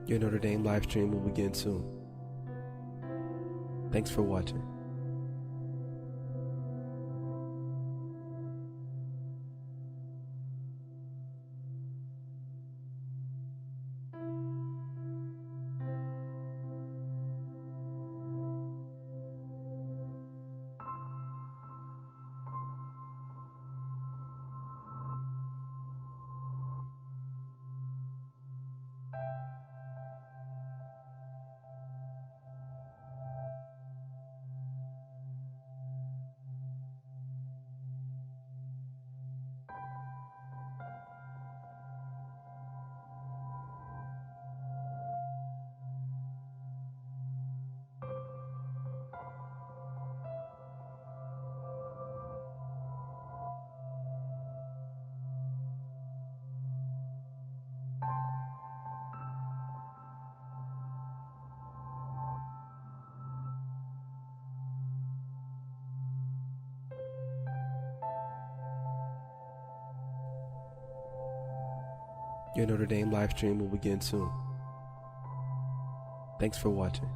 Your Notre Dame live stream will begin soon. Thanks for watching. Your Notre Dame live stream will begin soon. Thanks for watching.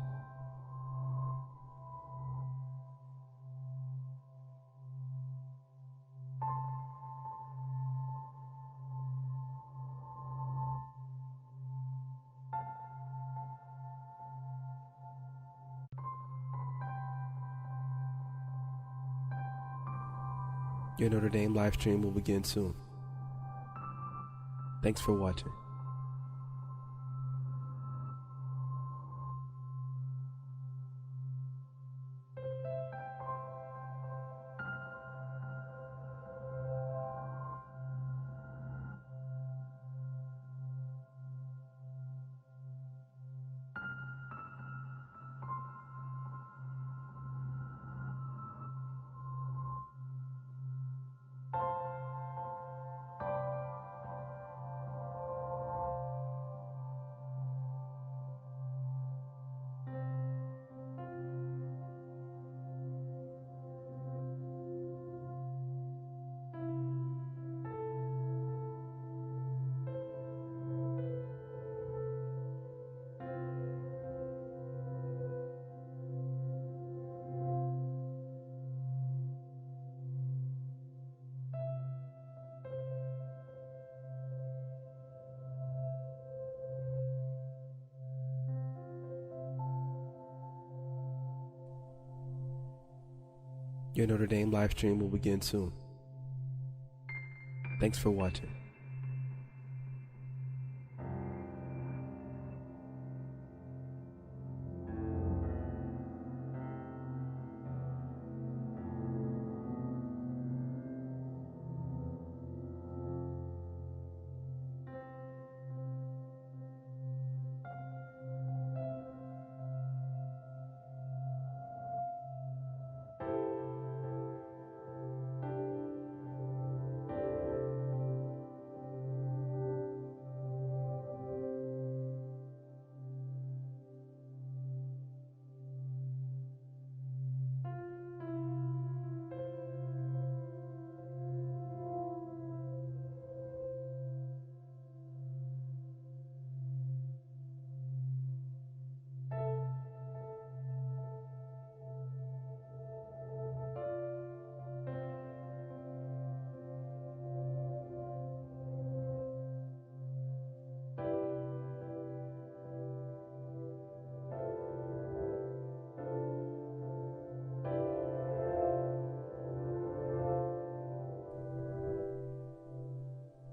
Your Notre Dame live stream will begin soon. Thanks for watching. Your Notre Dame live stream will begin soon. Thanks for watching.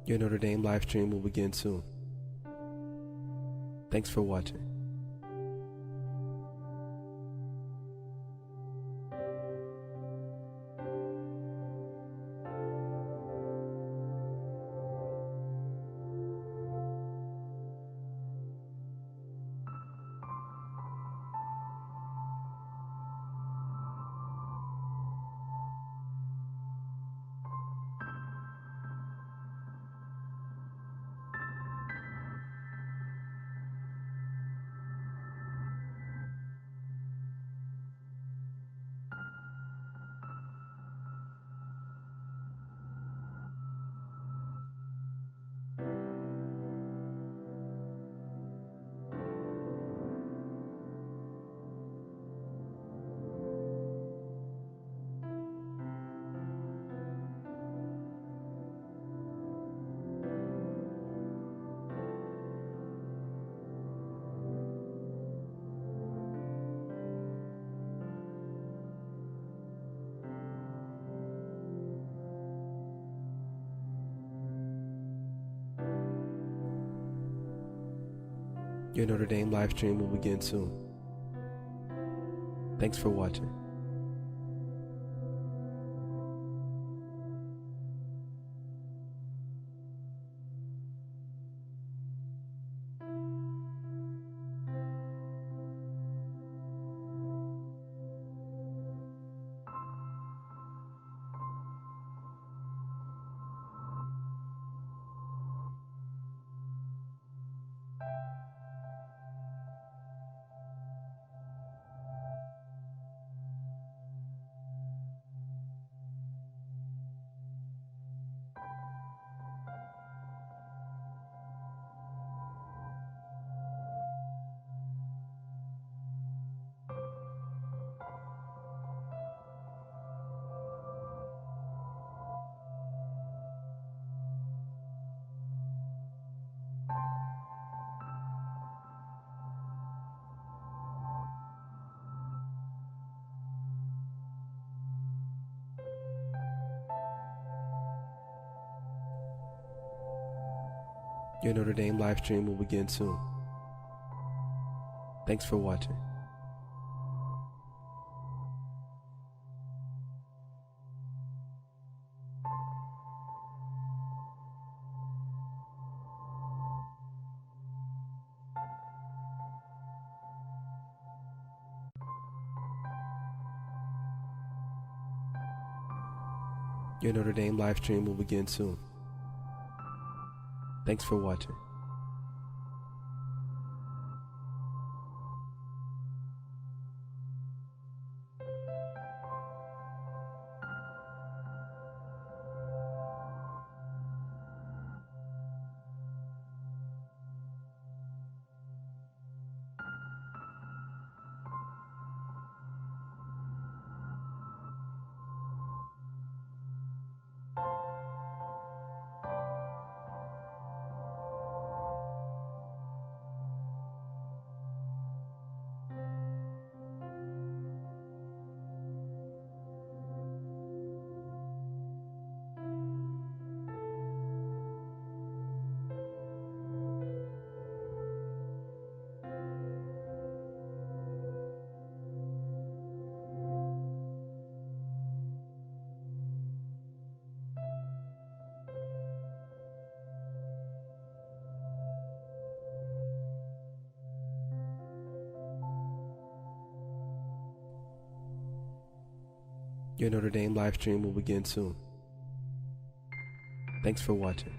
Your Notre Dame live stream will begin soon. Thanks for watching. Your Notre Dame live stream will begin soon. Thanks for watching. Your Notre Dame live stream will begin soon. Thanks for watching. Your Notre Dame live stream will begin soon. Thanks for watching. Your Notre Dame live stream will begin soon. Thanks for watching.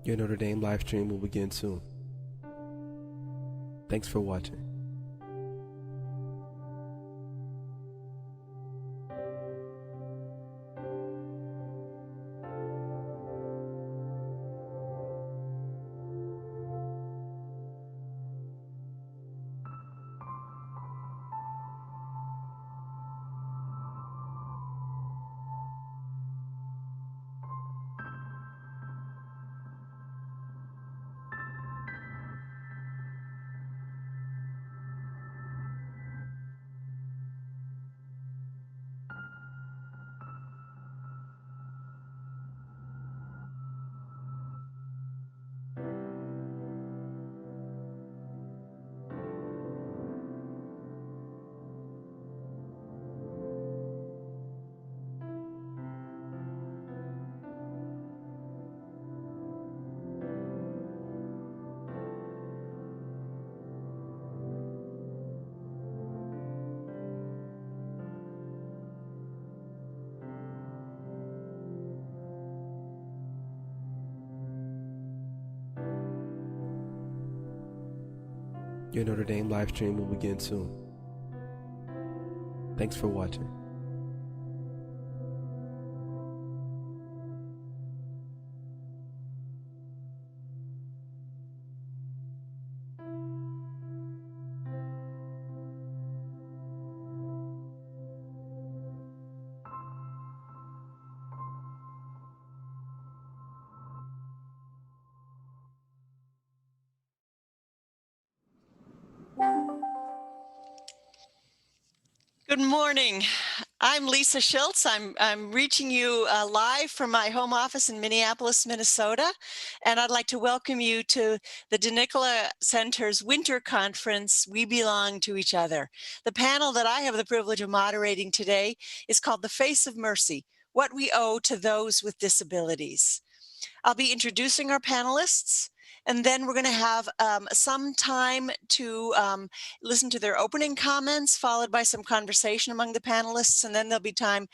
Your Notre Dame live stream will begin soon. Thanks for watching. Your Notre Dame live stream will begin soon. Thanks for watching. Good morning. I'm Lisa Schultz. I'm reaching you live from my home office in Minneapolis, Minnesota, and I'd like to welcome you to the DeNicola Center's Winter Conference, We Belong to Each Other. The panel that I have the privilege of moderating today is called The Face of Mercy, What We Owe to Those with Disabilities. I'll be introducing our panelists, and then we're going to have some time to listen to their opening comments, followed by some conversation among the panelists, and then there'll be time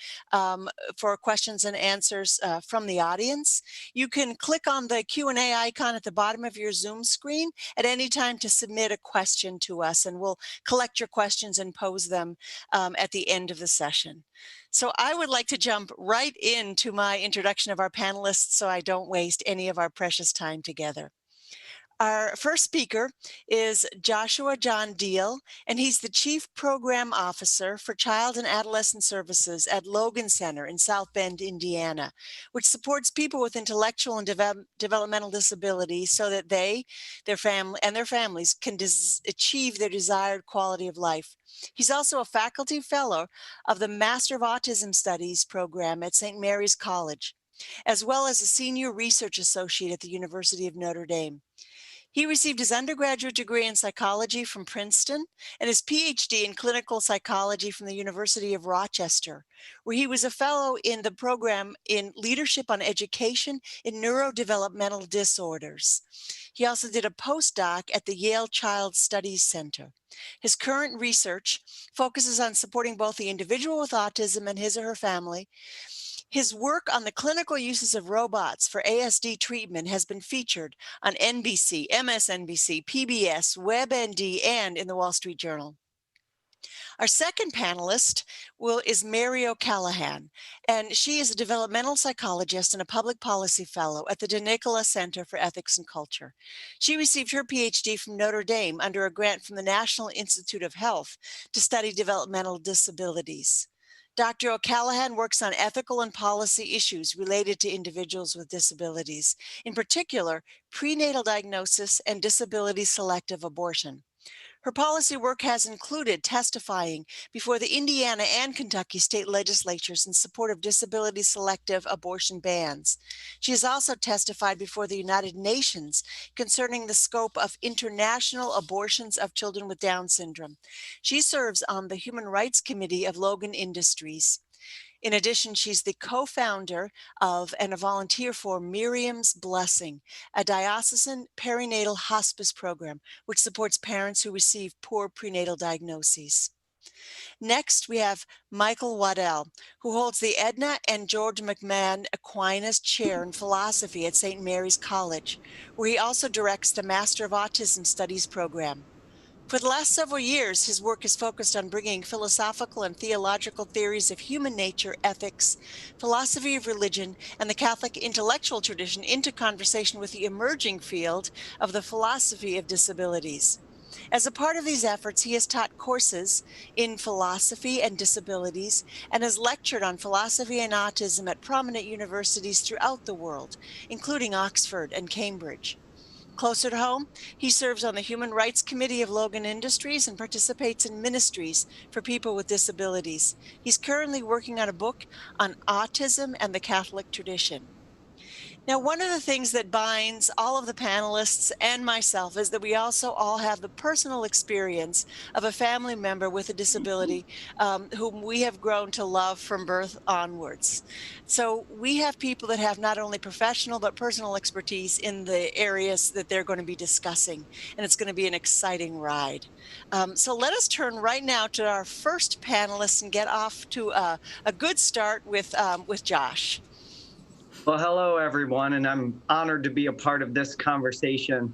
for questions and answers from the audience. You can click on the Q&A icon at the bottom of your Zoom screen at any time to submit a question to us, and we'll collect your questions and pose them at the end of the session. So I would like to jump right into my introduction of our panelists so I don't waste any of our precious time together. Our first speaker is Joshua John Deal, and he's the Chief Program Officer for Child and Adolescent Services at Logan Center in South Bend, Indiana, which supports people with intellectual and developmental disabilities so that they, their families can achieve their desired quality of life. He's also a faculty fellow of the Master of Autism Studies program at St. Mary's College, as well as a senior research associate at the University of Notre Dame. He received his undergraduate degree in psychology from Princeton and his PhD in clinical psychology from the University of Rochester, where he was a fellow in the program in leadership on education in neurodevelopmental disorders. He also did a postdoc at the Yale Child Studies Center. His current research focuses on supporting both the individual with autism and his or her family. His work on the clinical uses of robots for ASD treatment has been featured on NBC, MSNBC, PBS, WebMD, and in the Wall Street Journal. Our second panelist is Mary O'Callaghan, and she is a developmental psychologist and a public policy fellow at the DeNicola Center for Ethics and Culture. She received her PhD from Notre Dame under a grant from the National Institute of Health to study developmental disabilities. Dr. O'Callaghan works on ethical and policy issues related to individuals with disabilities, in particular, prenatal diagnosis and disability-selective abortion. Her policy work has included testifying before the Indiana and Kentucky state legislatures in support of disability-selective abortion bans. She has also testified before the United Nations concerning the scope of international abortions of children with Down syndrome. She serves on the Human Rights Committee of Logan Industries. In addition, she's the co-founder of and a volunteer for Miriam's Blessing, a diocesan perinatal hospice program, which supports parents who receive poor prenatal diagnoses. Next, we have Michael Waddell, who holds the Edna and George McMahon Aquinas Chair in Philosophy at St. Mary's College, where he also directs the Master of Autism Studies program. For the last several years, his work is focused on bringing philosophical and theological theories of human nature, ethics, philosophy of religion, and the Catholic intellectual tradition into conversation with the emerging field of the philosophy of disabilities. As a part of these efforts, he has taught courses in philosophy and disabilities and has lectured on philosophy and autism at prominent universities throughout the world, including Oxford and Cambridge. Closer to home, he serves on the Human Rights Committee of Logan Industries and participates in ministries for people with disabilities. He's currently working on a book on autism and the Catholic tradition. Now, one of the things that binds all of the panelists and myself is that we also all have the personal experience of a family member with a disability whom we have grown to love from birth onwards. So we have people that have not only professional but personal expertise in the areas that they're going to be discussing, and it's going to be an exciting ride. So let us turn right now to our first panelist and get off to a good start with Josh. Well, hello, everyone, and I'm honored to be a part of this conversation.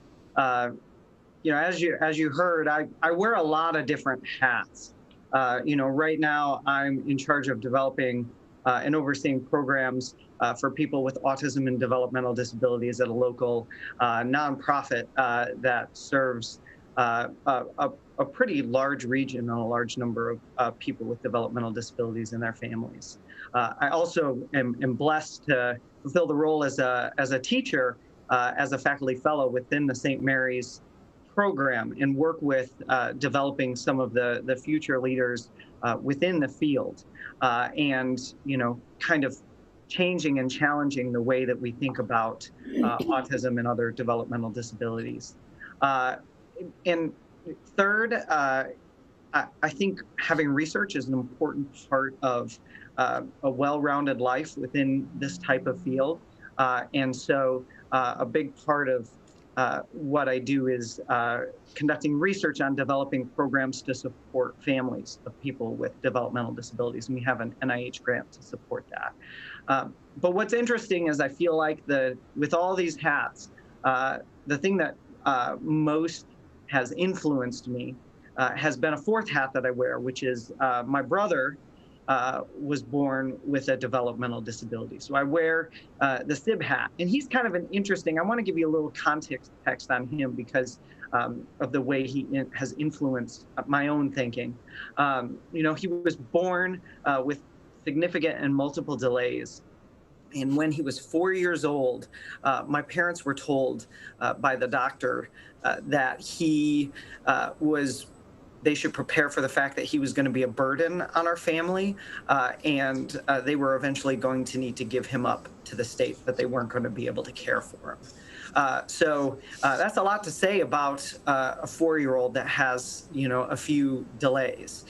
as you heard, I wear a lot of different hats. Right now I'm in charge of developing and overseeing programs for people with autism and developmental disabilities at a local nonprofit that serves a pretty large region and a large number of people with developmental disabilities and their families. I also am blessed to fulfill the role as a teacher, as a faculty fellow within the St. Mary's program, and work with developing some of the future leaders within the field, and kind of changing and challenging the way that we think about autism and other developmental disabilities. And third, I think having research is an important part of a well-rounded life within this type of field. And so a big part of what I do is conducting research on developing programs to support families of people with developmental disabilities. And we have an NIH grant to support that. But what's interesting is I feel like with all these hats, the thing that most has influenced me has been a fourth hat that I wear, which is my brother was born with a developmental disability. So I wear the SIB hat, and he's kind of an interesting, I want to give you a little context on him because of the way he has influenced my own thinking. He was born with significant and multiple delays. And when he was 4 years old, my parents were told by the doctor that they should prepare for the fact that he was going to be a burden on our family, and they were eventually going to need to give him up to the state, but they weren't going to be able to care for him. So that's a lot to say about a 4-year-old that has, a few delays.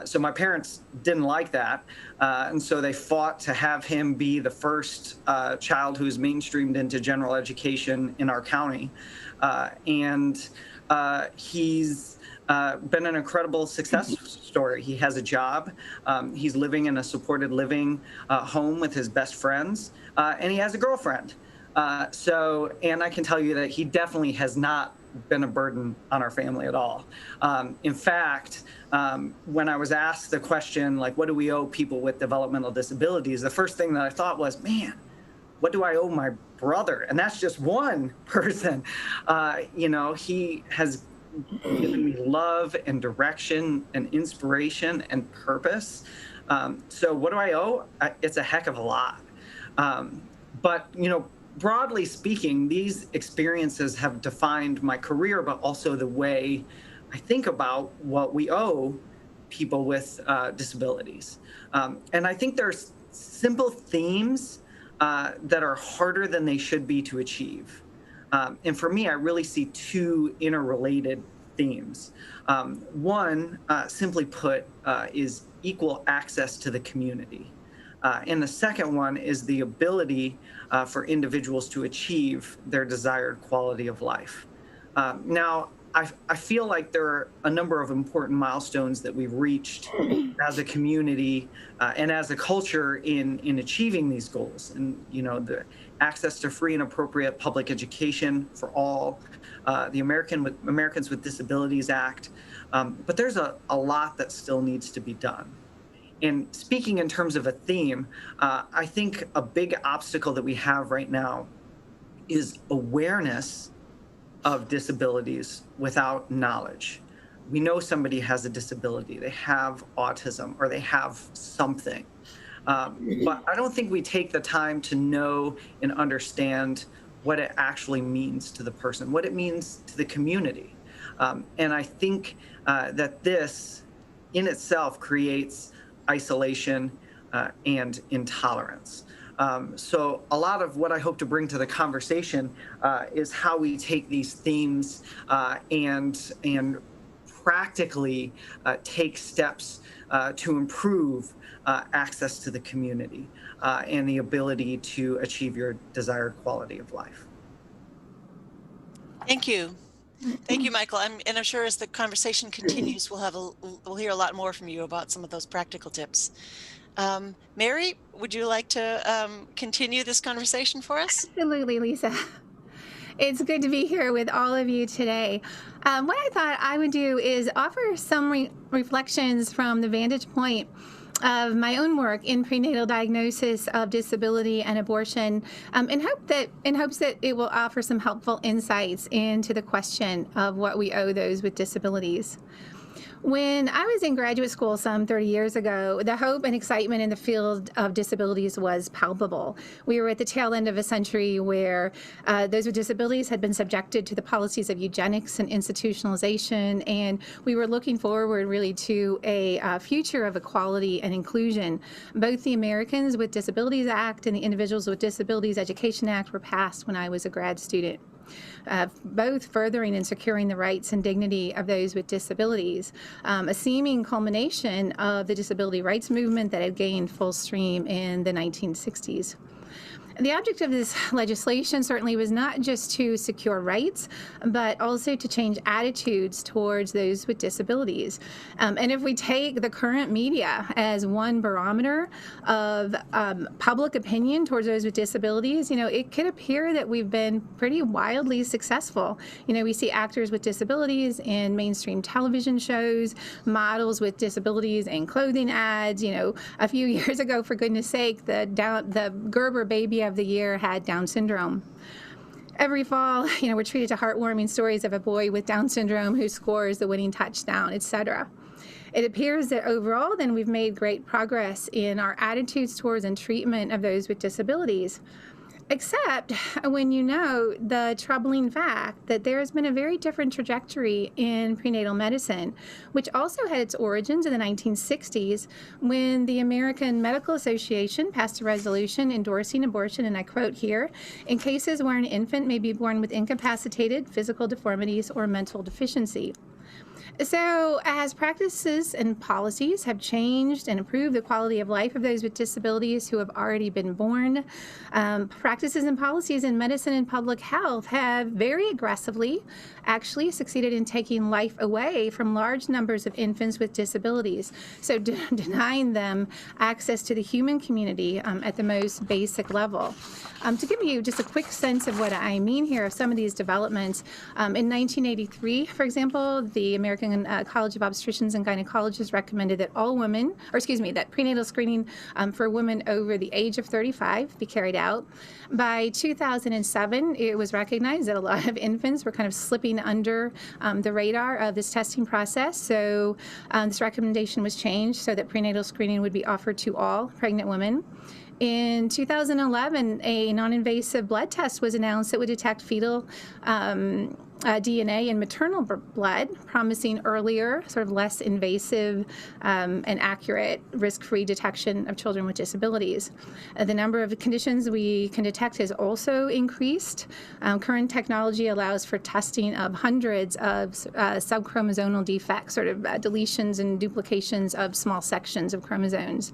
So my parents didn't like that, and so they fought to have him be the first child who was mainstreamed into general education in our county. And he's been an incredible success story. He has a job. He's living in a supported living home with his best friends, and he has a girlfriend. And I can tell you that he definitely has not been a burden on our family at all. In fact, when I was asked the question, like, what do we owe people with developmental disabilities? The first thing that I thought was, man, what do I owe my brother? And that's just one person. He has given me love and direction and inspiration and purpose. So what do I owe? It's a heck of a lot. But broadly speaking, these experiences have defined my career, but also the way I think about what we owe people with disabilities. And I think there's simple themes that are harder than they should be to achieve. And for me, I really see two interrelated themes. One, simply put, is equal access to the community. And the second one is the ability for individuals to achieve their desired quality of life. Now, I feel like there are a number of important milestones that we've reached as a community and as a culture in achieving these goals. And, the access to free and appropriate public education for all, the Americans with Disabilities Act. But there's a lot that still needs to be done. And speaking in terms of a theme, I think a big obstacle that we have right now is awareness of disabilities without knowledge. We know somebody has a disability, they have autism, or they have something. But I don't think we take the time to know and understand what it actually means to the person, what it means to the community. And I think that this in itself creates isolation and intolerance. So a lot of what I hope to bring to the conversation is how we take these themes and practically take steps to improve access to the community and the ability to achieve your desired quality of life. Thank you. Thank you, Michael. I'm sure as the conversation continues, we'll hear a lot more from you about some of those practical tips. Mary, would you like to continue this conversation for us? Absolutely, Lisa. It's good to be here with all of you today. What I thought I would do is offer some reflections from the vantage point of my own work in prenatal diagnosis of disability and abortion, in hopes that it will offer some helpful insights into the question of what we owe those with disabilities. When I was in graduate school some 30 years ago, the hope and excitement in the field of disabilities was palpable. We were at the tail end of a century where those with disabilities had been subjected to the policies of eugenics and institutionalization, and we were looking forward really to a future of equality and inclusion. Both the Americans with Disabilities Act and the Individuals with Disabilities Education Act were passed when I was a grad student. Both furthering and securing the rights and dignity of those with disabilities, a seeming culmination of the disability rights movement that had gained full stream in the 1960s. The object of this legislation certainly was not just to secure rights, but also to change attitudes towards those with disabilities. And if we take the current media as one barometer of public opinion towards those with disabilities, it could appear that we've been pretty wildly successful. We see actors with disabilities in mainstream television shows, models with disabilities in clothing ads. A few years ago, for goodness sake, the Gerber baby of the year had Down syndrome. Every fall, we're treated to heartwarming stories of a boy with Down syndrome who scores the winning touchdown, etc. It appears that overall, then, we've made great progress in our attitudes towards and treatment of those with disabilities, except when you know the troubling fact that there has been a very different trajectory in prenatal medicine, which also had its origins in the 1960s when the American Medical Association passed a resolution endorsing abortion, and I quote here, "in cases where an infant may be born with incapacitated physical deformities or mental deficiency." So as practices and policies have changed and improved the quality of life of those with disabilities who have already been born, practices and policies in medicine and public health have very aggressively actually succeeded in taking life away from large numbers of infants with disabilities, so denying them access to the human community at the most basic level. To give you just a quick sense of what I mean here of some of these developments, in 1983, for example, the American College of Obstetricians and Gynecologists recommended that that prenatal screening for women over the age of 35 be carried out. By 2007, it was recognized that a lot of infants were kind of slipping under the radar of this testing process, so this recommendation was changed so that prenatal screening would be offered to all pregnant women. In 2011, a non-invasive blood test was announced that would detect fetal DNA in maternal blood, promising earlier, sort of less invasive and accurate risk-free detection of children with disabilities. The number of conditions we can detect has also increased. Current technology allows for testing of hundreds of subchromosomal defects, sort of deletions and duplications of small sections of chromosomes.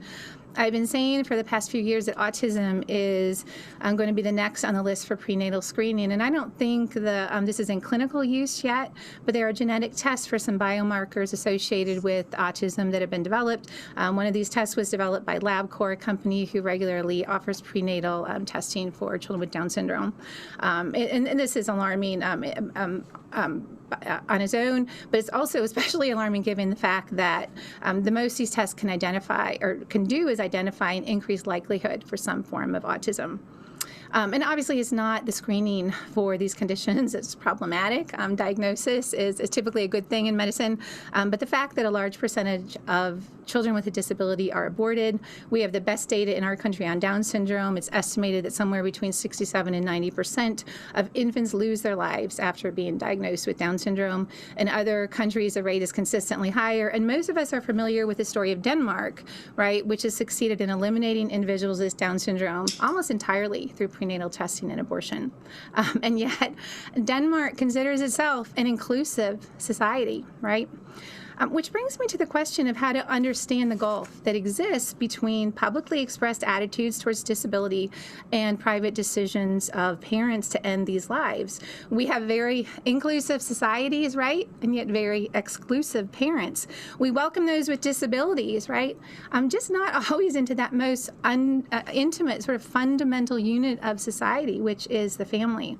I've been saying for the past few years that autism is going to be the next on the list for prenatal screening, and I don't think this is in clinical use yet, but there are genetic tests for some biomarkers associated with autism that have been developed. One of these tests was developed by LabCorp, a company who regularly offers prenatal testing for children with Down syndrome. And this is alarming on its own, but it's also especially alarming given the fact that the most these tests can identify or can do is identify an increased likelihood for some form of autism. And obviously, it's not the screening for these conditions that's problematic. Diagnosis is typically a good thing in medicine, but the fact that a large percentage of children with a disability are aborted. We have the best data in our country on Down syndrome. It's estimated that somewhere between 67 and 90% of infants lose their lives after being diagnosed with Down syndrome. In other countries, the rate is consistently higher, and most of us are familiar with the story of Denmark, right, which has succeeded in eliminating individuals with Down syndrome almost entirely through prenatal testing and abortion. And yet, Denmark considers itself an inclusive society, right? Which brings me to the question of how to understand the gulf that exists between publicly expressed attitudes towards disability and private decisions of parents to end these lives. We have very inclusive societies, right? And yet very exclusive parents. We welcome those with disabilities, right? Just not always into that most intimate, sort of fundamental unit of society, which is the family.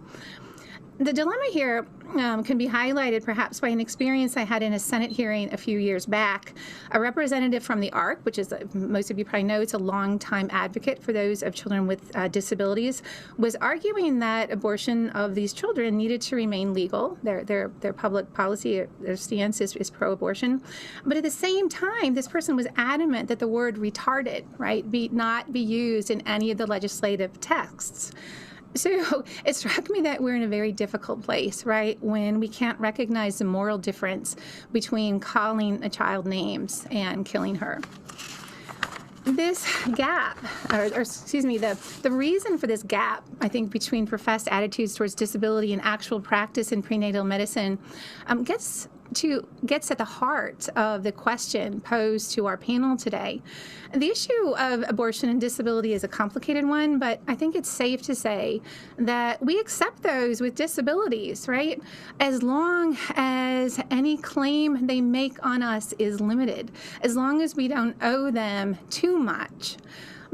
the dilemma here can be highlighted perhaps by an experience I had in a Senate hearing a few years back. A representative from the ARC, which is, most of you probably know, it's a longtime advocate for those of children with disabilities, was arguing that abortion of these children needed to remain legal. Their public policy, their stance is pro-abortion. But at the same time, this person was adamant that the word retarded, right, not be used in any of the legislative texts. So it struck me that we're in a very difficult place, right, when we can't recognize the moral difference between calling a child names and killing her. This gap, the reason for this gap, I think, between professed attitudes towards disability and actual practice in prenatal medicine gets at the heart of the question posed to our panel today. The issue of abortion and disability is a complicated one, but I think it's safe to say that we accept those with disabilities, right, as long as any claim they make on us is limited, as long as we don't owe them too much.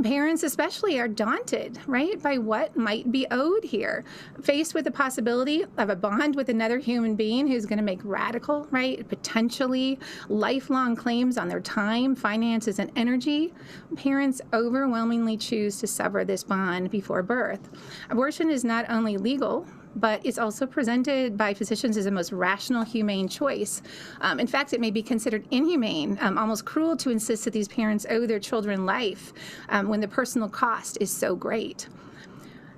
Parents especially are daunted, right, by what might be owed here, faced with the possibility of a bond with another human being who's going to make radical, right, potentially lifelong claims on their time, finances, and energy. Parents overwhelmingly choose to sever this bond before birth. Abortion is not only legal, but it's also presented by physicians as the most rational, humane choice. In fact, it may be considered inhumane, almost cruel to insist that these parents owe their children life when the personal cost is so great.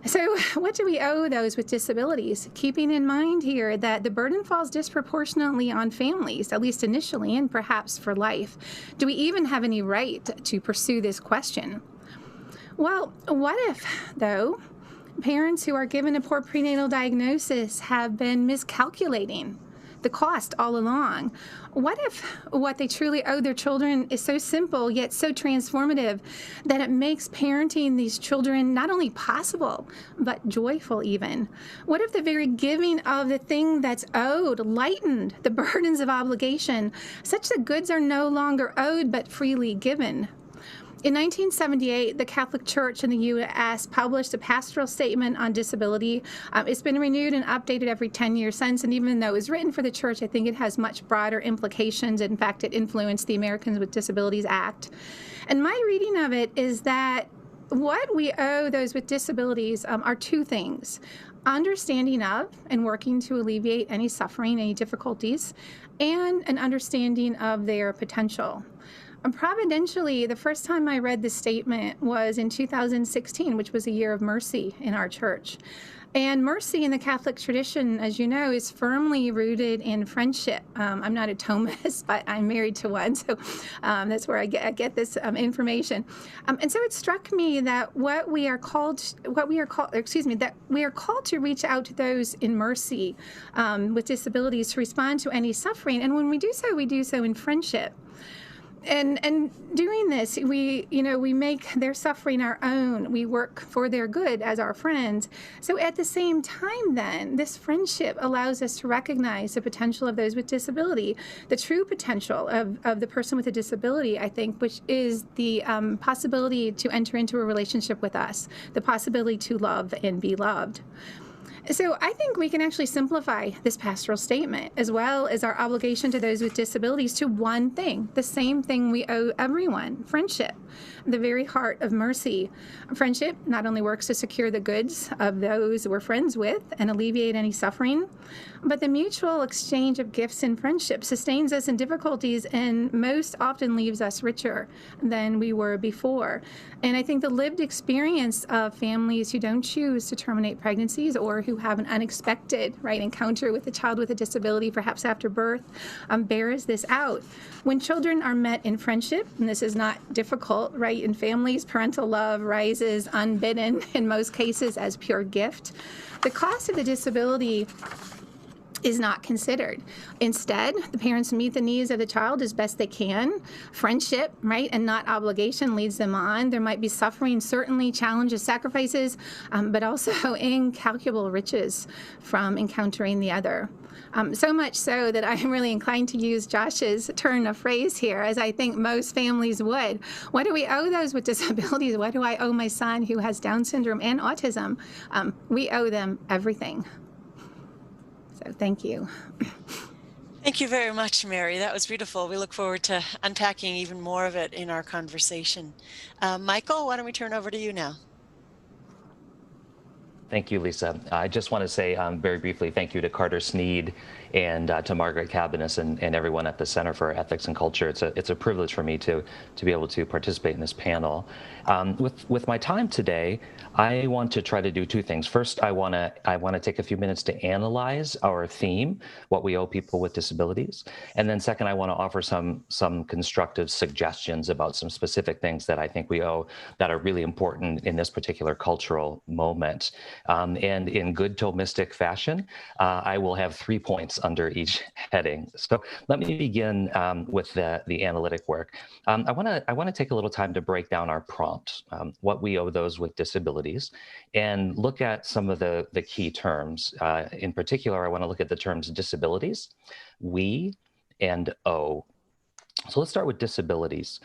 So what do we owe those with disabilities? Keeping in mind here that the burden falls disproportionately on families, at least initially, and perhaps for life. Do we even have any right to pursue this question? Well, what if, though, parents who are given a poor prenatal diagnosis have been miscalculating the cost all along? What if what they truly owe their children is so simple yet so transformative that it makes parenting these children not only possible, but joyful even? What if the very giving of the thing that's owed lightened the burdens of obligation, such that goods are no longer owed but freely given? In 1978, the Catholic Church in the U.S. published a pastoral statement on disability. It's been renewed and updated every 10 years since, and even though it was written for the church, I think it has much broader implications. In fact, it influenced the Americans with Disabilities Act. And my reading of it is that what we owe those with disabilities are two things: understanding of and working to alleviate any suffering, any difficulties, and an understanding of their potential. Providentially, the first time I read this statement was in 2016, which was a year of mercy in our church. And mercy in the Catholic tradition, as you know, is firmly rooted in friendship. I'm not a Thomist, but I'm married to one, so that's where I get this information. And so it struck me that we are called to reach out to those in mercy with disabilities to respond to any suffering. And when we do so in friendship. And doing this, we make their suffering our own. We work for their good as our friends. So at the same time, then, this friendship allows us to recognize the potential of those with disability, the true potential of the person with a disability, I think, which is the possibility to enter into a relationship with us, the possibility to love and be loved. So I think we can actually simplify this pastoral statement, as well as our obligation to those with disabilities, to one thing, the same thing we owe everyone: friendship, the very heart of mercy. Friendship not only works to secure the goods of those we're friends with and alleviate any suffering, but the mutual exchange of gifts in friendship sustains us in difficulties and most often leaves us richer than we were before. And I think the lived experience of families who don't choose to terminate pregnancies or who have an unexpected encounter with a child with a disability, perhaps after birth, bears this out. When children are met in friendship, and this is not difficult, in families, parental love rises unbidden, in most cases as pure gift. The cost of the disability is not considered. Instead, the parents meet the needs of the child as best they can. Friendship, and not obligation leads them on. There might be suffering, certainly, challenges, sacrifices, but also incalculable riches from encountering the other. So much so that I'm really inclined to use Josh's turn of phrase here, as I think most families would. What do we owe those with disabilities? What do I owe my son who has Down syndrome and autism? We owe them everything. So thank you. Thank you very much, Mary. That was beautiful. We look forward to unpacking even more of it in our conversation. Michael, why don't we turn over to you now? Thank you, Lisa. I just want to say very briefly thank you to Carter Sneed and to Margaret Cabanis and everyone at the Center for Ethics and Culture. It's a privilege for me to be able to participate in this panel. With my time today, I want to try to do two things. First, I want to take a few minutes to analyze our theme, what we owe people with disabilities, and then second, I want to offer some constructive suggestions about some specific things that I think we owe that are really important in this particular cultural moment. And in good Thomistic fashion, I will have 3 points under each heading. So let me begin with the analytic work. I want to take a little time to break down our prompt, what we owe those with disabilities, and look at some of the key terms. In particular, I want to look at the terms disabilities, we, and owe. So let's start with disabilities.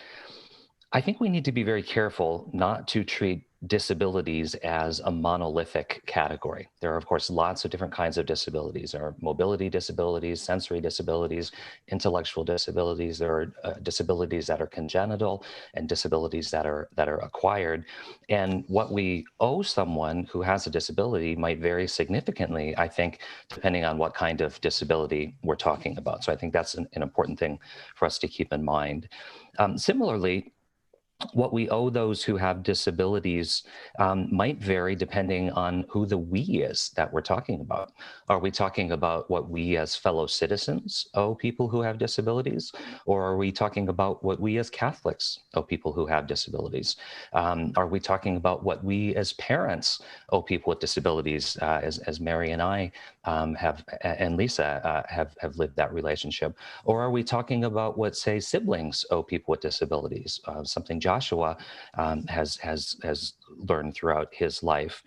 I think we need to be very careful not to treat disabilities as a monolithic category. There are, of course, lots of different kinds of disabilities. There are mobility disabilities, sensory disabilities, intellectual disabilities. There are disabilities that are congenital and disabilities that are acquired. And what we owe someone who has a disability might vary significantly, I think, depending on what kind of disability we're talking about. So I think that's an important thing for us to keep in mind. Similarly, what we owe those who have disabilities might vary depending on who the we is that we're talking about. Are we talking about what we as fellow citizens owe people who have disabilities? Or are we talking about what we as Catholics owe people who have disabilities? Are we talking about what we as parents owe people with disabilities, as Mary and I have, and Lisa have lived that relationship? Or are we talking about what, say, siblings owe people with disabilities, something Joshua has learned throughout his life?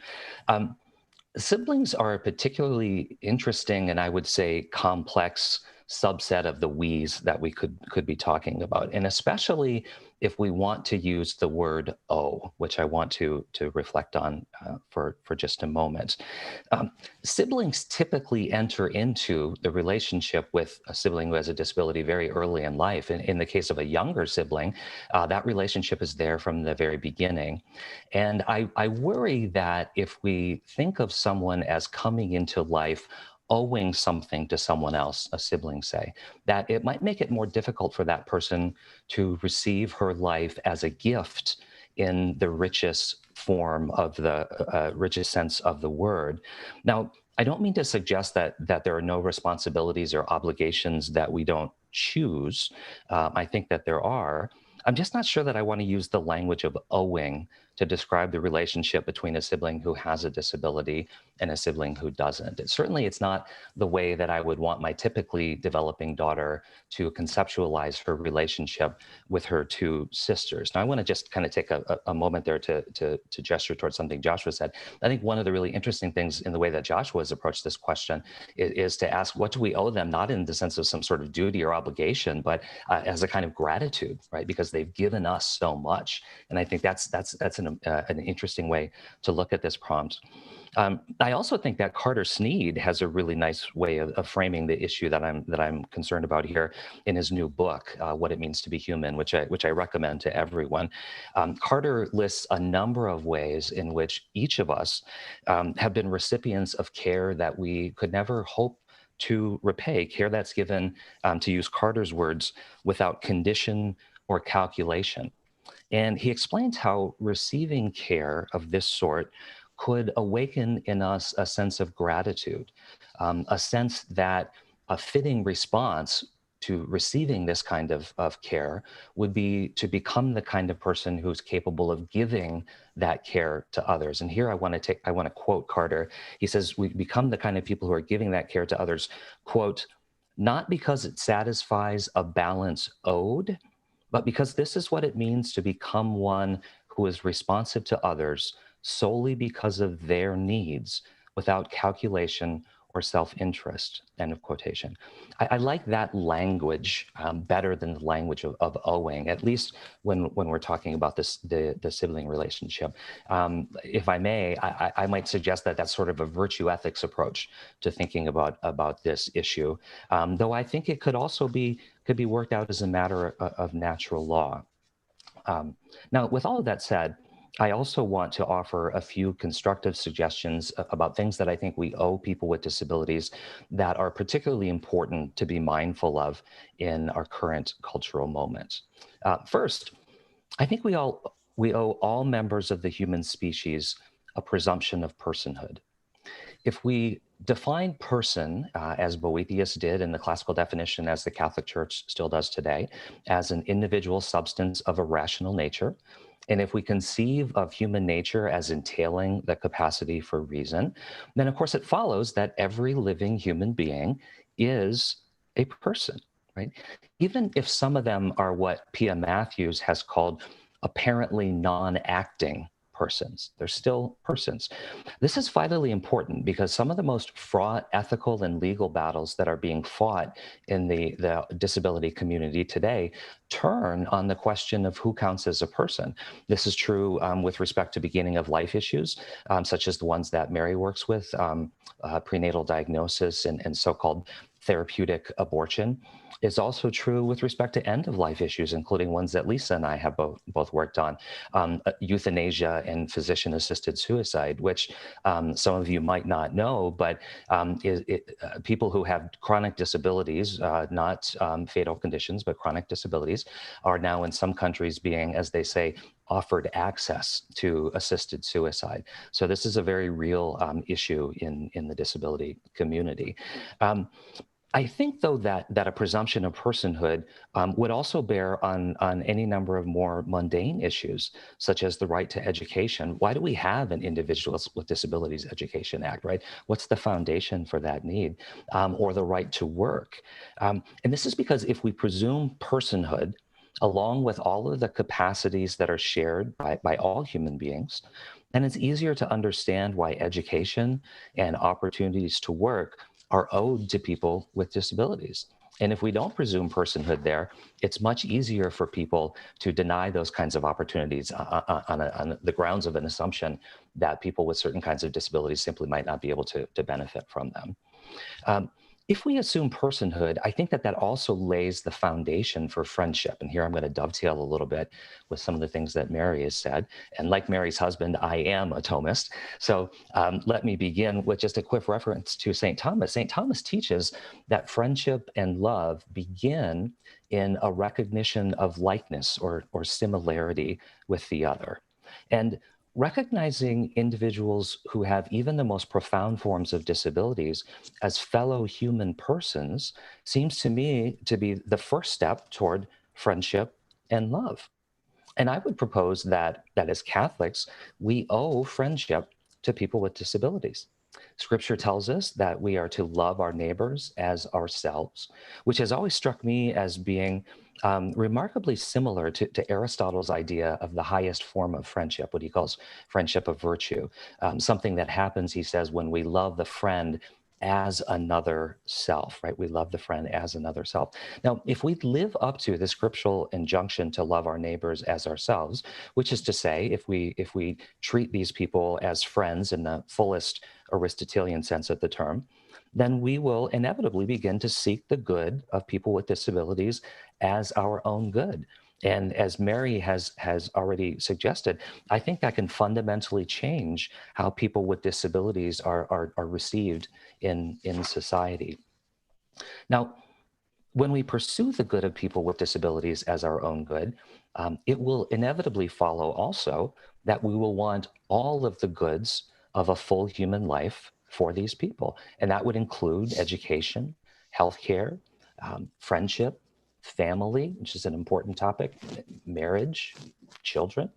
Siblings are a particularly interesting and I would say complex subset of the we's that we could be talking about, and especially if we want to use the word owe, which I want to reflect on for just a moment. Siblings typically enter into the relationship with a sibling who has a disability very early in life. In the case of a younger sibling, that relationship is there from the very beginning. And I worry that if we think of someone as coming into life owing something to someone else, a sibling say, that it might make it more difficult for that person to receive her life as a gift in the richest form of the richest sense of the word. Now, I don't mean to suggest that there are no responsibilities or obligations that we don't choose. I think that there are. I'm just not sure that I want to use the language of owing to describe the relationship between a sibling who has a disability and a sibling who doesn't. It's not the way that I would want my typically developing daughter to conceptualize her relationship with her two sisters. Now, I want to just kind of take a moment there to gesture towards something Joshua said. I think one of the really interesting things in the way that Joshua has approached this question is to ask, what do we owe them, not in the sense of some sort of duty or obligation, but as a kind of gratitude, right? Because they've given us so much. And I think that's an interesting way to look at this prompt. I also think that Carter Sneed has a really nice way of framing the issue that I'm concerned about here in his new book, What It Means to Be Human, which I recommend to everyone. Carter lists a number of ways in which each of us have been recipients of care that we could never hope to repay, care that's given, to use Carter's words, without condition or calculation. And he explains how receiving care of this sort could awaken in us a sense of gratitude, a sense that a fitting response to receiving this kind of care would be to become the kind of person who's capable of giving that care to others. And here I want to quote Carter. He says, we become the kind of people who are giving that care to others, quote, not because it satisfies a balance owed, but because this is what it means to become one who is responsive to others solely because of their needs, without calculation or self-interest, end of quotation. I like that language better than the language of owing, at least when we're talking about the sibling relationship. If I may, I might suggest that that's sort of a virtue ethics approach to thinking about this issue, though I think it could also could be worked out as a matter of natural law. Now, with all of that said, I also want to offer a few constructive suggestions about things that I think we owe people with disabilities that are particularly important to be mindful of in our current cultural moment. First, I think we owe all members of the human species a presumption of personhood. If we define person, as Boethius did in the classical definition, as the Catholic Church still does today, as an individual substance of a rational nature, and if we conceive of human nature as entailing the capacity for reason, then of course it follows that every living human being is a person, right? Even if some of them are what Pia Matthews has called apparently non-acting persons, they're still persons. This is vitally important because some of the most fraught ethical and legal battles that are being fought in the disability community today turn on the question of who counts as a person. This is true with respect to beginning of life issues, such as the ones that Mary works with, prenatal diagnosis and so-called therapeutic abortion. Is also true with respect to end-of-life issues, including ones that Lisa and I have both worked on, euthanasia and physician-assisted suicide, which some of you might not know, but people who have chronic disabilities, not fatal conditions, but chronic disabilities, are now in some countries being, as they say, offered access to assisted suicide. So this is a very real issue in the disability community. I think, though, that a presumption of personhood would also bear on any number of more mundane issues, such as the right to education. Why do we have an Individuals with Disabilities Education Act, right? What's the foundation for that need? Or the right to work? And this is because if we presume personhood, along with all of the capacities that are shared by all human beings, then it's easier to understand why education and opportunities to work are owed to people with disabilities. And if we don't presume personhood there, it's much easier for people to deny those kinds of opportunities on the grounds of an assumption that people with certain kinds of disabilities simply might not be able to benefit from them. If we assume personhood, I think that also lays the foundation for friendship. And here I'm going to dovetail a little bit with some of the things that Mary has said. And like Mary's husband, I am a Thomist. So let me begin with just a quick reference to St. Thomas. St. Thomas teaches that friendship and love begin in a recognition of likeness or similarity with the other. And recognizing individuals who have even the most profound forms of disabilities as fellow human persons seems to me to be the first step toward friendship and love. And I would propose that as Catholics, we owe friendship to people with disabilities. Scripture tells us that we are to love our neighbors as ourselves, which has always struck me as being remarkably similar to Aristotle's idea of the highest form of friendship, what he calls friendship of virtue, something that happens, he says, when we love the friend as another self, right? We love the friend as another self. Now, if we live up to the scriptural injunction to love our neighbors as ourselves, which is to say, if we treat these people as friends in the fullest Aristotelian sense of the term, then we will inevitably begin to seek the good of people with disabilities as our own good. And as Mary has already suggested, I think that can fundamentally change how people with disabilities are received in society. Now, when we pursue the good of people with disabilities as our own good, it will inevitably follow also that we will want all of the goods of a full human life for these people. And that would include education, healthcare, friendship, family, which is an important topic, marriage, children,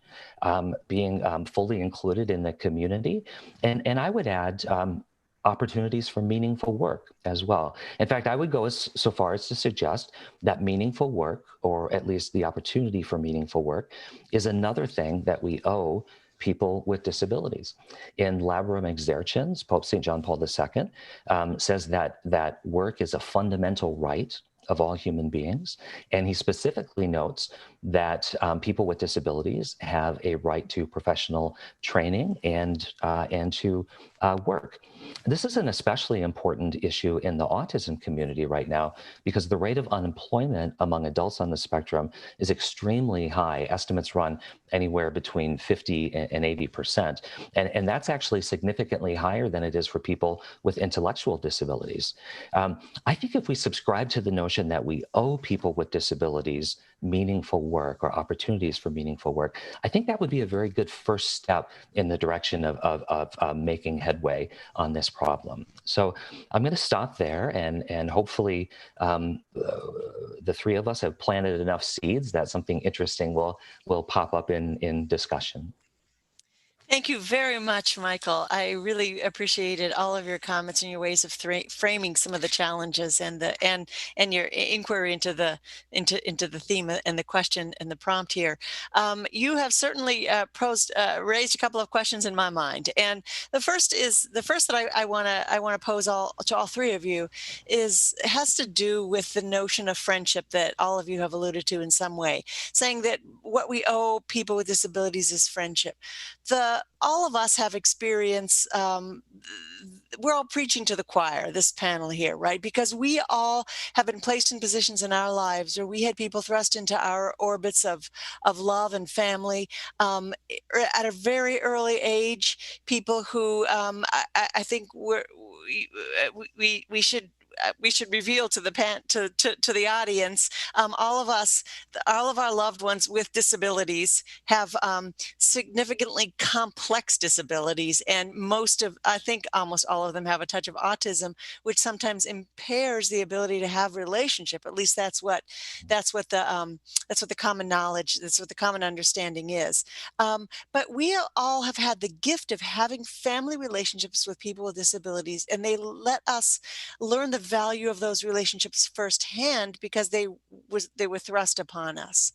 being fully included in the community. And I would add opportunities for meaningful work as well. In fact, I would go so far as to suggest that meaningful work, or at least the opportunity for meaningful work, is another thing that we owe people with disabilities. In Labarum Exercens, Pope St. John Paul II says that work is a fundamental right of all human beings. And he specifically notes that people with disabilities have a right to professional training and to work. This is an especially important issue in the autism community right now because the rate of unemployment among adults on the spectrum is extremely high. Estimates run anywhere between 50 and 80%. And that's actually significantly higher than it is for people with intellectual disabilities. I think if we subscribe to the notion that we owe people with disabilities meaningful work or opportunities for meaningful work, I think that would be a very good first step in the direction of making headway on this problem. So I'm going to stop there, and hopefully the three of us have planted enough seeds that something interesting will pop up in discussion. Thank you very much, Michael. I really appreciated all of your comments and your ways of framing some of the challenges and your inquiry into the theme and the question and the prompt here. You have certainly raised a couple of questions in my mind, and the first that I want to pose to all three of you has to do with the notion of friendship that all of you have alluded to in some way, saying that what we owe people with disabilities is friendship. All of us have experience. We're all preaching to the choir, this panel here, right? Because we all have been placed in positions in our lives where we had people thrust into our orbits of love and family at a very early age. People who I think we should reveal to the audience, all of our loved ones with disabilities have significantly complex disabilities, and I think almost all of them have a touch of autism, which sometimes impairs the ability to have relationship. At least that's what the common knowledge, that's what the common understanding is. But we all have had the gift of having family relationships with people with disabilities, and they let us learn the value of those relationships firsthand because they were thrust upon us.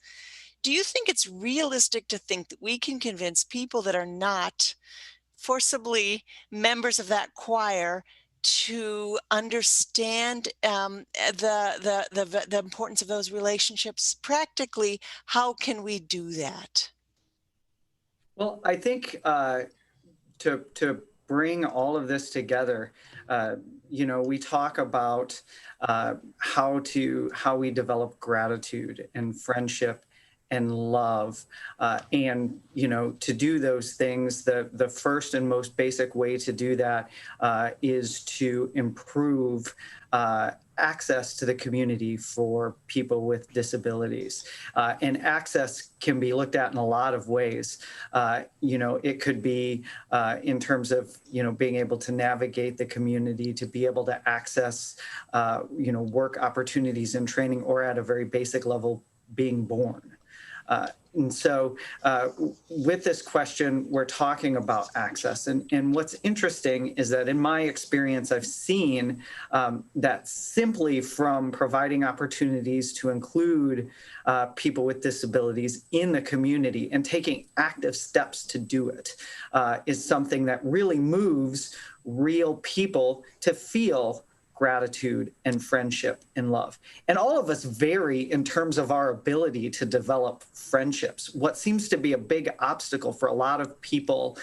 Do you think it's realistic to think that we can convince people that are not forcibly members of that choir to understand the importance of those relationships? Practically, how can we do that? Well, I think to bring all of this together, we talk about how we develop gratitude and friendship and love, and to do those things, the first and most basic way to do that is to improve access to the community for people with disabilities. And access can be looked at in a lot of ways. It could be in terms of, being able to navigate the community, to be able to access, work opportunities and training, or at a very basic level, being born. And so with this question, we're talking about access. And what's interesting is that in my experience, I've seen that simply from providing opportunities to include people with disabilities in the community and taking active steps to do it is something that really moves real people to feel gratitude and friendship and love. And all of us vary in terms of our ability to develop friendships. What seems to be a big obstacle for a lot of people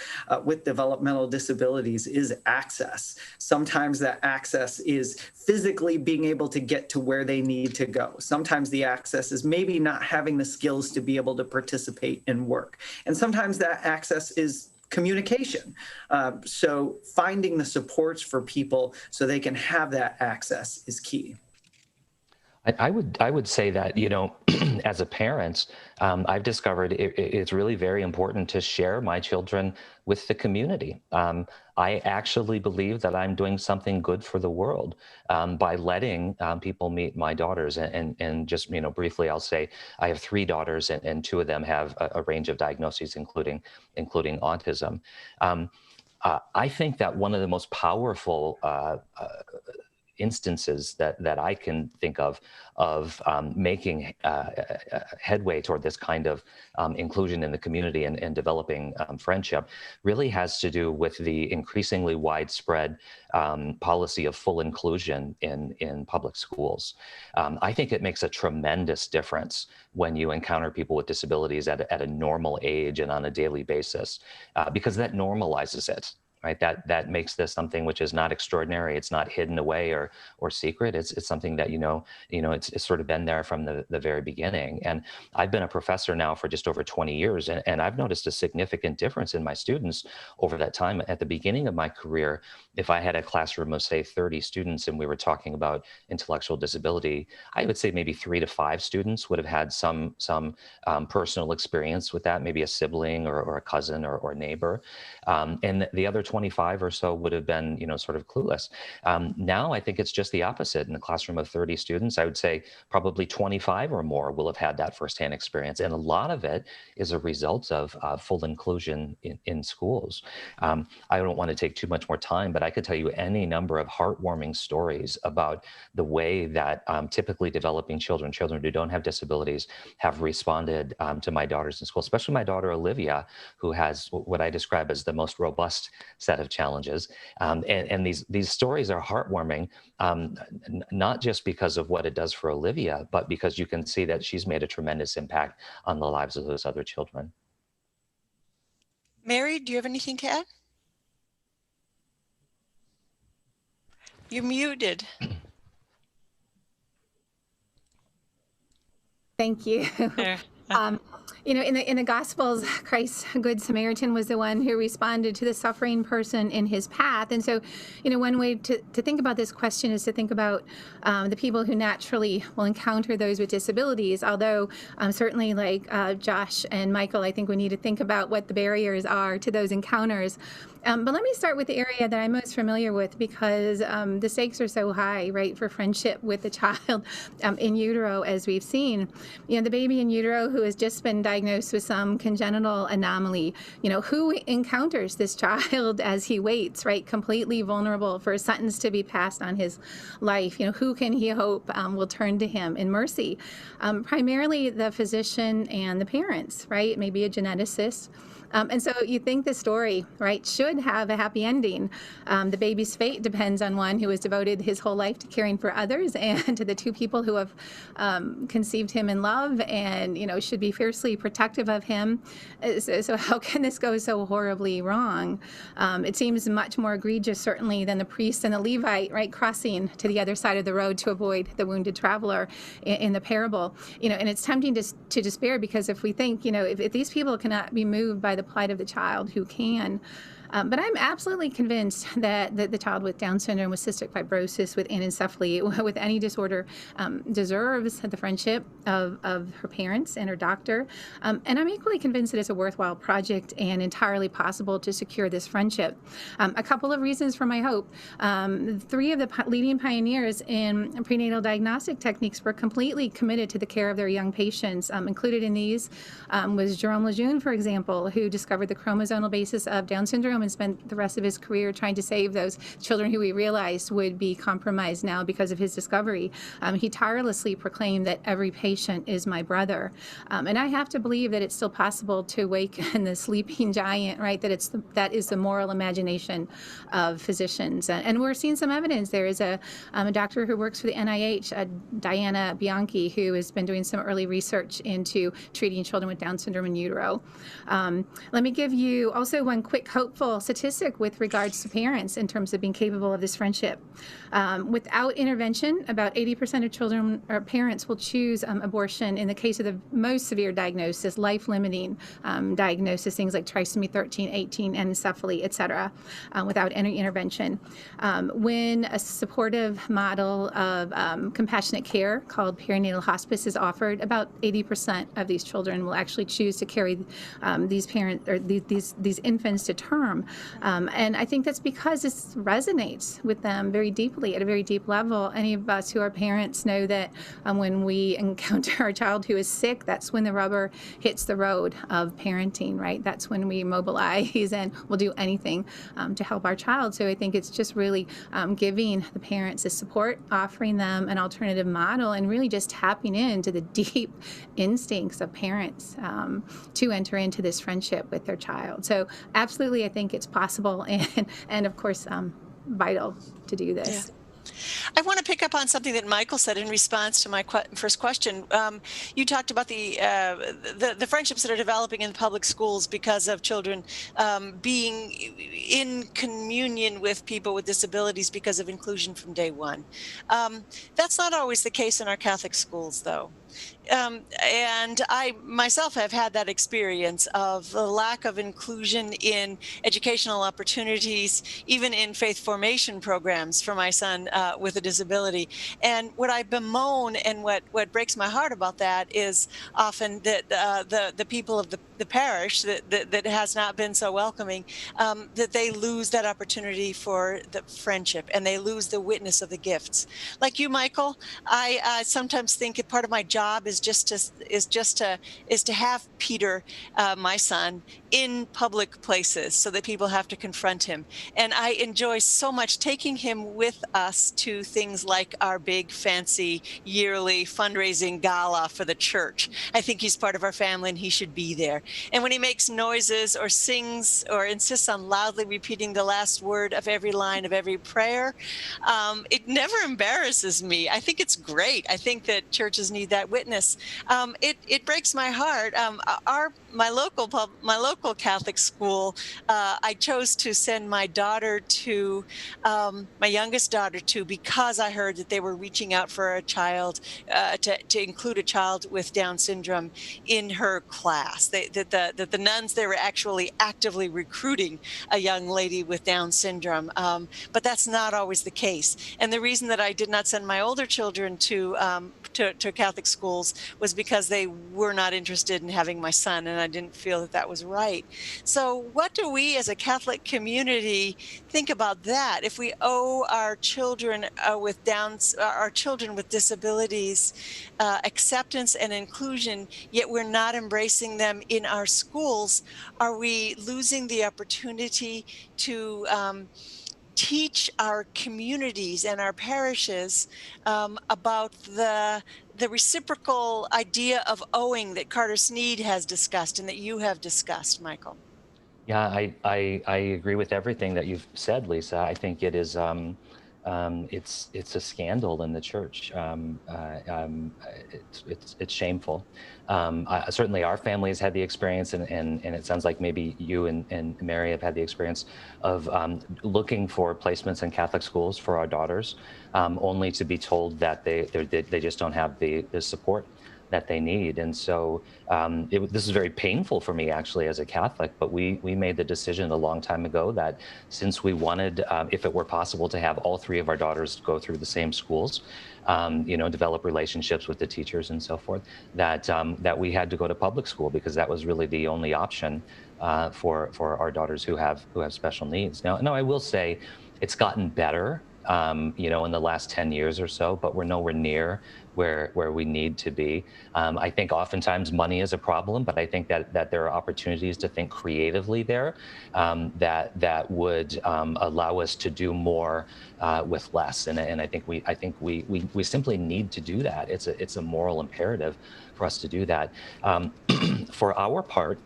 with developmental disabilities is access. Sometimes that access is physically being able to get to where they need to go. Sometimes the access is maybe not having the skills to be able to participate in work. And sometimes that access is communication. So finding the supports for people so they can have that access is key. I would say that, as a parent, I've discovered it's really very important to share my children with the community. I actually believe that I'm doing something good for the world by letting people meet my daughters. And just, briefly, I'll say I have 3 daughters, and 2 of them have a range of diagnoses, including autism. I think that one of the most powerful instances that I can think of making headway toward this kind of inclusion in the community and developing friendship really has to do with the increasingly widespread policy of full inclusion in public schools. I think it makes a tremendous difference when you encounter people with disabilities at a normal age and on a daily basis, because that normalizes it. Right, that makes this something which is not extraordinary. It's not hidden away or secret. It's something that it's sort of been there from the very beginning. And I've been a professor now for just over 20 years, and I've noticed a significant difference in my students over that time. At the beginning of my career, if I had a classroom of say 30 students and we were talking about intellectual disability, I would say maybe 3 to 5 students would have had some personal experience with that, maybe a sibling or a cousin or a neighbor, and the other 25 or so would have been, sort of clueless. Now, I think it's just the opposite. In a classroom of 30 students, I would say probably 25 or more will have had that firsthand experience. And a lot of it is a result of full inclusion in schools. I don't want to take too much more time, but I could tell you any number of heartwarming stories about the way that typically developing children who don't have disabilities have responded to my daughters in school, especially my daughter, Olivia, who has what I describe as the most robust set of challenges. And these stories are heartwarming, not just because of what it does for Olivia, but because you can see that she's made a tremendous impact on the lives of those other children. Mary, do you have anything to add? You're muted. Thank you. In the Gospels, Christ's Good Samaritan was the one who responded to the suffering person in his path. And so, one way to think about this question is to think about the people who naturally will encounter those with disabilities, although certainly like Josh and Michael, I think we need to think about what the barriers are to those encounters. But let me start with the area that I'm most familiar with, because the stakes are so high, right, for friendship with the child in utero, as we've seen. The baby in utero who has just been diagnosed with some congenital anomaly, who encounters this child as he waits, right, completely vulnerable for a sentence to be passed on his life. Who can he hope will turn to him in mercy? Primarily the physician and the parents, right, maybe a geneticist. And so you think the story, right, should have a happy ending. The baby's fate depends on one who has devoted his whole life to caring for others and to the two people who have conceived him in love and, should be fiercely protective of him. So how can this go so horribly wrong? It seems much more egregious, certainly, than the priest and the Levite, right, crossing to the other side of the road to avoid the wounded traveler in the parable. And it's tempting to despair, because if we think, if these people cannot be moved by the plight of the child, who can? But I'm absolutely convinced that the child with Down syndrome, with cystic fibrosis, with anencephaly, with any disorder, deserves the friendship of her parents and her doctor. And I'm equally convinced that it's a worthwhile project and entirely possible to secure this friendship. A couple of reasons for my hope. 3 of the leading pioneers in prenatal diagnostic techniques were completely committed to the care of their young patients. Included in these was Jerome Lejeune, for example, who discovered the chromosomal basis of Down syndrome and spent the rest of his career trying to save those children who he realized would be compromised now because of his discovery. He tirelessly proclaimed that every patient is my brother. And I have to believe that it's still possible to awaken the sleeping giant, right? That is the moral imagination of physicians. And we're seeing some evidence. There is a doctor who works for the NIH, Diana Bianchi, who has been doing some early research into treating children with Down syndrome in utero. Let me give you also one quick hopeful statistic with regards to parents in terms of being capable of this friendship. Without intervention, about 80% of children or parents will choose abortion in the case of the most severe diagnosis, life-limiting diagnosis, things like trisomy 13, 18, anencephaly, et cetera, without any intervention. When a supportive model of compassionate care called perinatal hospice is offered, about 80% of these children will actually choose to carry these infants to term. form. And I think that's because this resonates with them very deeply at a very deep level. Any of us who are parents know that when we encounter our child who is sick, that's when the rubber hits the road of parenting, right? That's when we mobilize and we'll do anything to help our child. So I think it's just really giving the parents the support, offering them an alternative model, and really just tapping into the deep instincts of parents to enter into this friendship with their child. So absolutely, I think it's possible and of course, vital to do this. Yeah. I want to pick up on something that Michael said in response to my first question. You talked about the friendships that are developing in public schools because of children being in communion with people with disabilities because of inclusion from day one. That's not always the case in our Catholic schools, though. And I myself have had that experience of the lack of inclusion in educational opportunities, even in faith formation programs for my son with a disability. And what I bemoan and what breaks my heart about that is often that the people of the parish that has not been so welcoming, that they lose that opportunity for the friendship and they lose the witness of the gifts. Like you, Michael, I sometimes think that part of my job is just to have Peter, my son, in public places so that people have to confront him. And I enjoy so much taking him with us to things like our big fancy yearly fundraising gala for the church. I think he's part of our family and he should be there. And when he makes noises or sings or insists on loudly repeating the last word of every line of every prayer, it never embarrasses me. I think it's great. I think that churches need that witness. It breaks my heart. My local Catholic school, I chose to send my daughter to, my youngest daughter to, because I heard that they were reaching out for a child, to include a child with Down syndrome in her class. That the nuns, they were actually actively recruiting a young lady with Down syndrome. But that's not always the case. And the reason that I did not send my older children to Catholic schools was because they were not interested in having my son, and I didn't feel that that was right. So what do we as a Catholic community think about that? If we owe our children with disabilities acceptance and inclusion, yet we're not embracing them in our schools, are we losing the opportunity to teach our communities and our parishes about the reciprocal idea of owing that Carter Sneed has discussed and that you have discussed, Michael? Yeah, I agree with everything that you've said, Lisa. I think it is it's a scandal in the church. It's shameful. Certainly, our family has had the experience, and it sounds like maybe you and Mary have had the experience of looking for placements in Catholic schools for our daughters, only to be told that they just don't have the support that they need. And so this is very painful for me, actually, as a Catholic, but we made the decision a long time ago that since we wanted, if it were possible, to have all three of our daughters go through the same schools, develop relationships with the teachers and so forth, that we had to go to public school, because that was really the only option for our daughters who have special needs. Now, I will say it's gotten better, in the last 10 years or so, but we're nowhere near where we need to be. I think oftentimes money is a problem, but I think that there are opportunities to think creatively there that would allow us to do more with less. And I think we simply need to do that. It's a moral imperative for us to do that. For our part,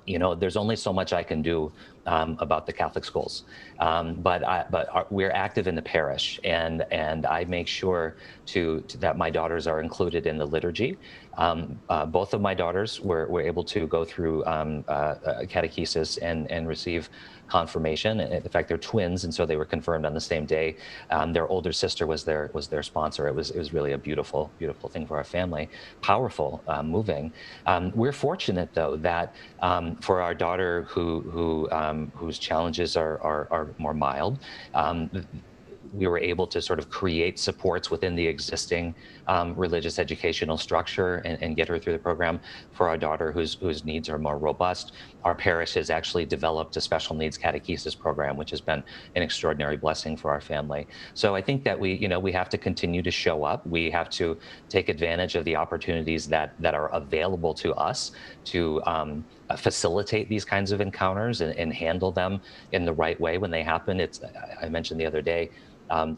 there's only so much I can do about the Catholic schools, but we're active in the parish, and I make sure that my daughters are included in the liturgy. Both of my daughters were able to go through catechesis and receive confirmation. In fact, they're twins, and so they were confirmed on the same day. Their older sister was their sponsor. It was really a beautiful thing for our family. Powerful, moving. We're fortunate, though, that for our daughter whose challenges are more mild, we were able to sort of create supports within the existing religious educational structure and get her through the program. For our daughter whose needs are more robust, our parish has actually developed a special needs catechesis program, which has been an extraordinary blessing for our family. So I think that we have to continue to show up. We have to take advantage of the opportunities that are available to us to facilitate these kinds of encounters and handle them in the right way when they happen. I mentioned the other day,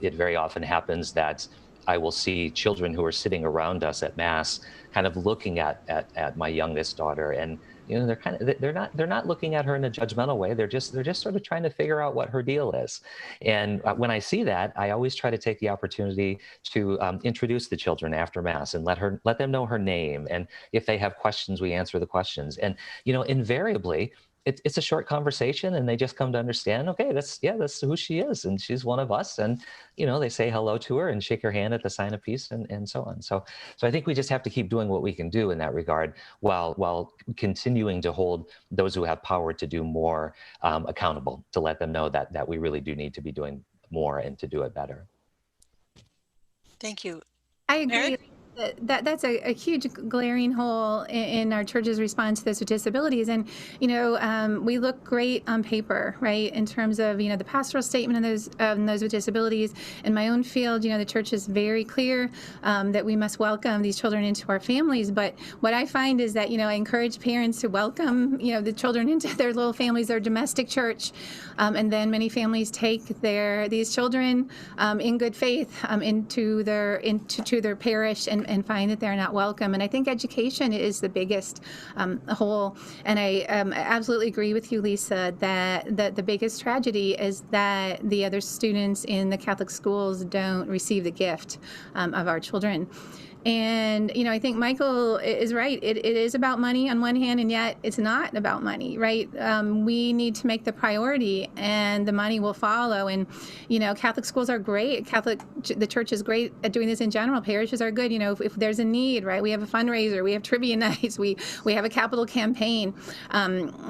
it very often happens that I will see children who are sitting around us at Mass kind of looking at my youngest daughter, and they're not looking at her in a judgmental way. They're just sort of trying to figure out what her deal is. And when I see that, I always try to take the opportunity to introduce the children after Mass and let them know her name. And if they have questions, we answer the questions. And invariably, it's a short conversation, and they just come to understand, okay, that's who she is, and she's one of us. And they say hello to her and shake her hand at the sign of peace, and so on. So I think we just have to keep doing what we can do in that regard, while continuing to hold those who have power to do more accountable, to let them know that we really do need to be doing more and to do it better. Thank you. I agree. Mary? That's a huge glaring hole in our church's response to those with disabilities. And, we look great on paper, right, in terms of, the pastoral statement of those with disabilities. In my own field, the church is very clear that we must welcome these children into our families. But what I find is that, I encourage parents to welcome, the children into their little families, their domestic church. And then many families take these children in good faith into their parish and find that they're not welcome. And I think education is the biggest hole. And I absolutely agree with you, Lisa, that the biggest tragedy is that the other students in the Catholic schools don't receive the gift of our children. And, I think Michael is right. It is about money on one hand, and yet it's not about money, right? We need to make the priority, and the money will follow. And, Catholic schools are great. The church is great at doing this in general. Parishes are good. If there's a need, right? We have a fundraiser. We have trivia nights. We have a capital campaign.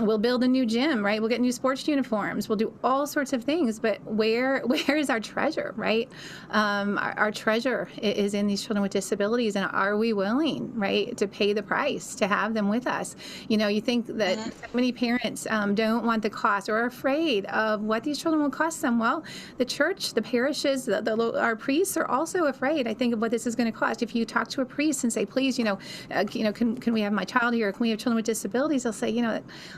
We'll build a new gym, right? We'll get new sports uniforms. We'll do all sorts of things. But where is our treasure, right? Our treasure is in these children with disabilities. And are we willing, right, to pay the price to have them with us? You think that so many parents don't want the cost or are afraid of what these children will cost them. Well, the church, the parishes, our priests are also afraid, I think, of what this is going to cost. If you talk to a priest and say, please, can we have my child here? Can we have children with disabilities? They'll say,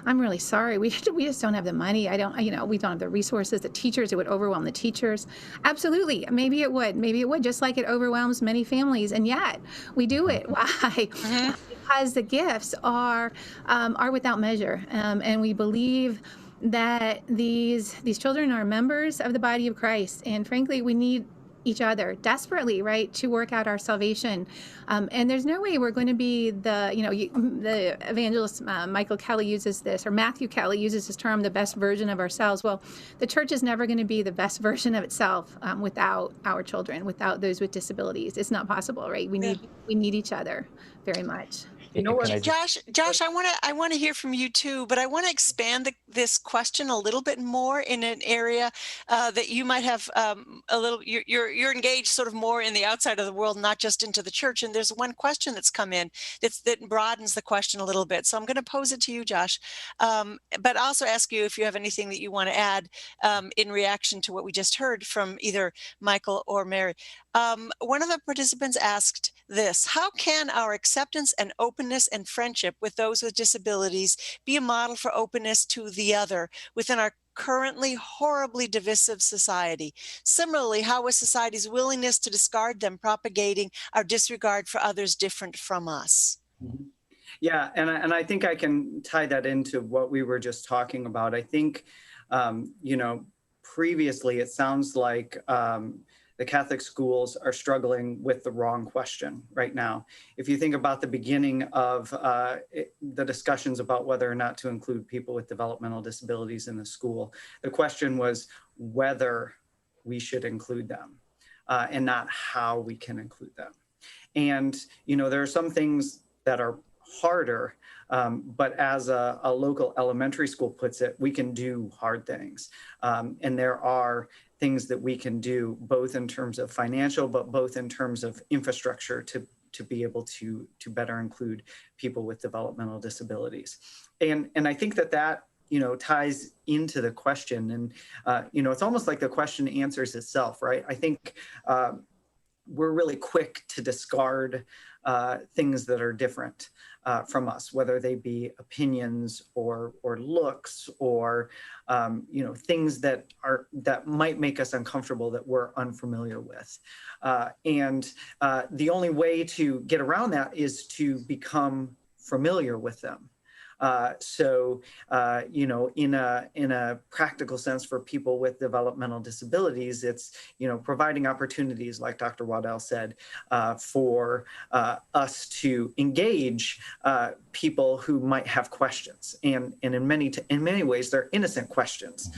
I'm really sorry. We just don't have the money. We don't have the resources, the teachers. It would overwhelm the teachers. Absolutely. Maybe it would, just like it overwhelms many families. And yet, we do it. Why? Because the gifts are without measure, and we believe that these children are members of the body of Christ, and frankly, we need each other desperately, right, to work out our salvation. And there's no way we're going to be the evangelist Michael Kelly uses this, or Matthew Kelly uses this term, the best version of ourselves. Well, the church is never going to be the best version of itself without our children, without those with disabilities. It's not possible, right? We need each other very much. Josh, I want to hear from you too, but I want to expand this question a little bit more in an area that you might have you're engaged sort of more in the outside of the world, not just into the church. And there's one question that's come in that broadens the question a little bit. So I'm going to pose it to you, Josh, but also ask you if you have anything that you want to add in reaction to what we just heard from either Michael or Mary. One of the participants asked this: how can our acceptance and openness and friendship with those with disabilities be a model for openness to the other within our currently horribly divisive society? Similarly, how is society's willingness to discard them propagating our disregard for others different from us? Yeah, and I think I can tie that into what we were just talking about. I think, previously it sounds like the Catholic schools are struggling with the wrong question right now. If you think about the beginning of the discussions about whether or not to include people with developmental disabilities in the school, the question was whether we should include them and not how we can include them. And, there are some things that are harder, but as a local elementary school puts it, we can do hard things. And there are things that we can do, both in terms of financial, but both in terms of infrastructure to be able to better include people with developmental disabilities. And I think that ties into the question. And, it's almost like the question answers itself, right? I think we're really quick to discard things that are different from us, whether they be opinions or looks or things that might make us uncomfortable, that we're unfamiliar with. And the only way to get around that is to become familiar with them. In a practical sense for people with developmental disabilities, it's, providing opportunities, like Dr. Waddell said, for us to engage people who might have questions. And in many ways, they're innocent questions.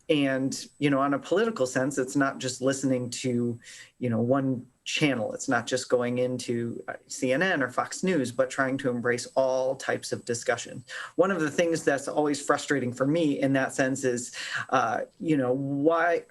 And, on a political sense, it's not just listening to, one channel. It's not just going into CNN or Fox News, but trying to embrace all types of discussion. One of the things that's always frustrating for me in that sense is, why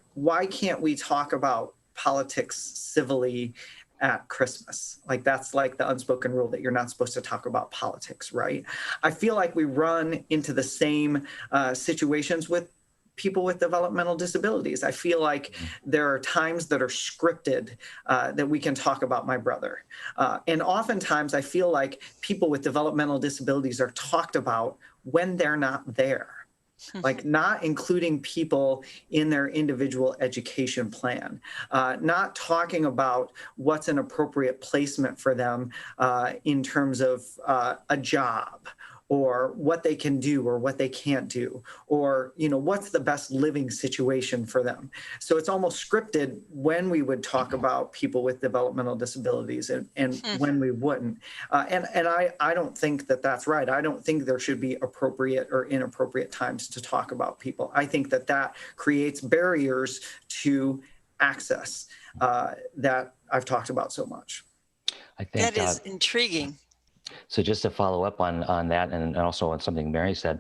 can't we talk about politics civilly at Christmas? Like, that's like the unspoken rule that you're not supposed to talk about politics, right? I feel like we run into the same situations with people with developmental disabilities. I feel like there are times that are scripted that we can talk about my brother. And oftentimes I feel like people with developmental disabilities are talked about when they're not there, like not including people in their individual education plan, not talking about what's an appropriate placement for them in terms of a job, or what they can do or what they can't do, or what's the best living situation for them. So it's almost scripted when we would talk about people with developmental disabilities and when we wouldn't. And I don't think that that's right. I don't think there should be appropriate or inappropriate times to talk about people. I think that creates barriers to access that I've talked about so much. I think that is intriguing. So just to follow up on that, and also on something Mary said,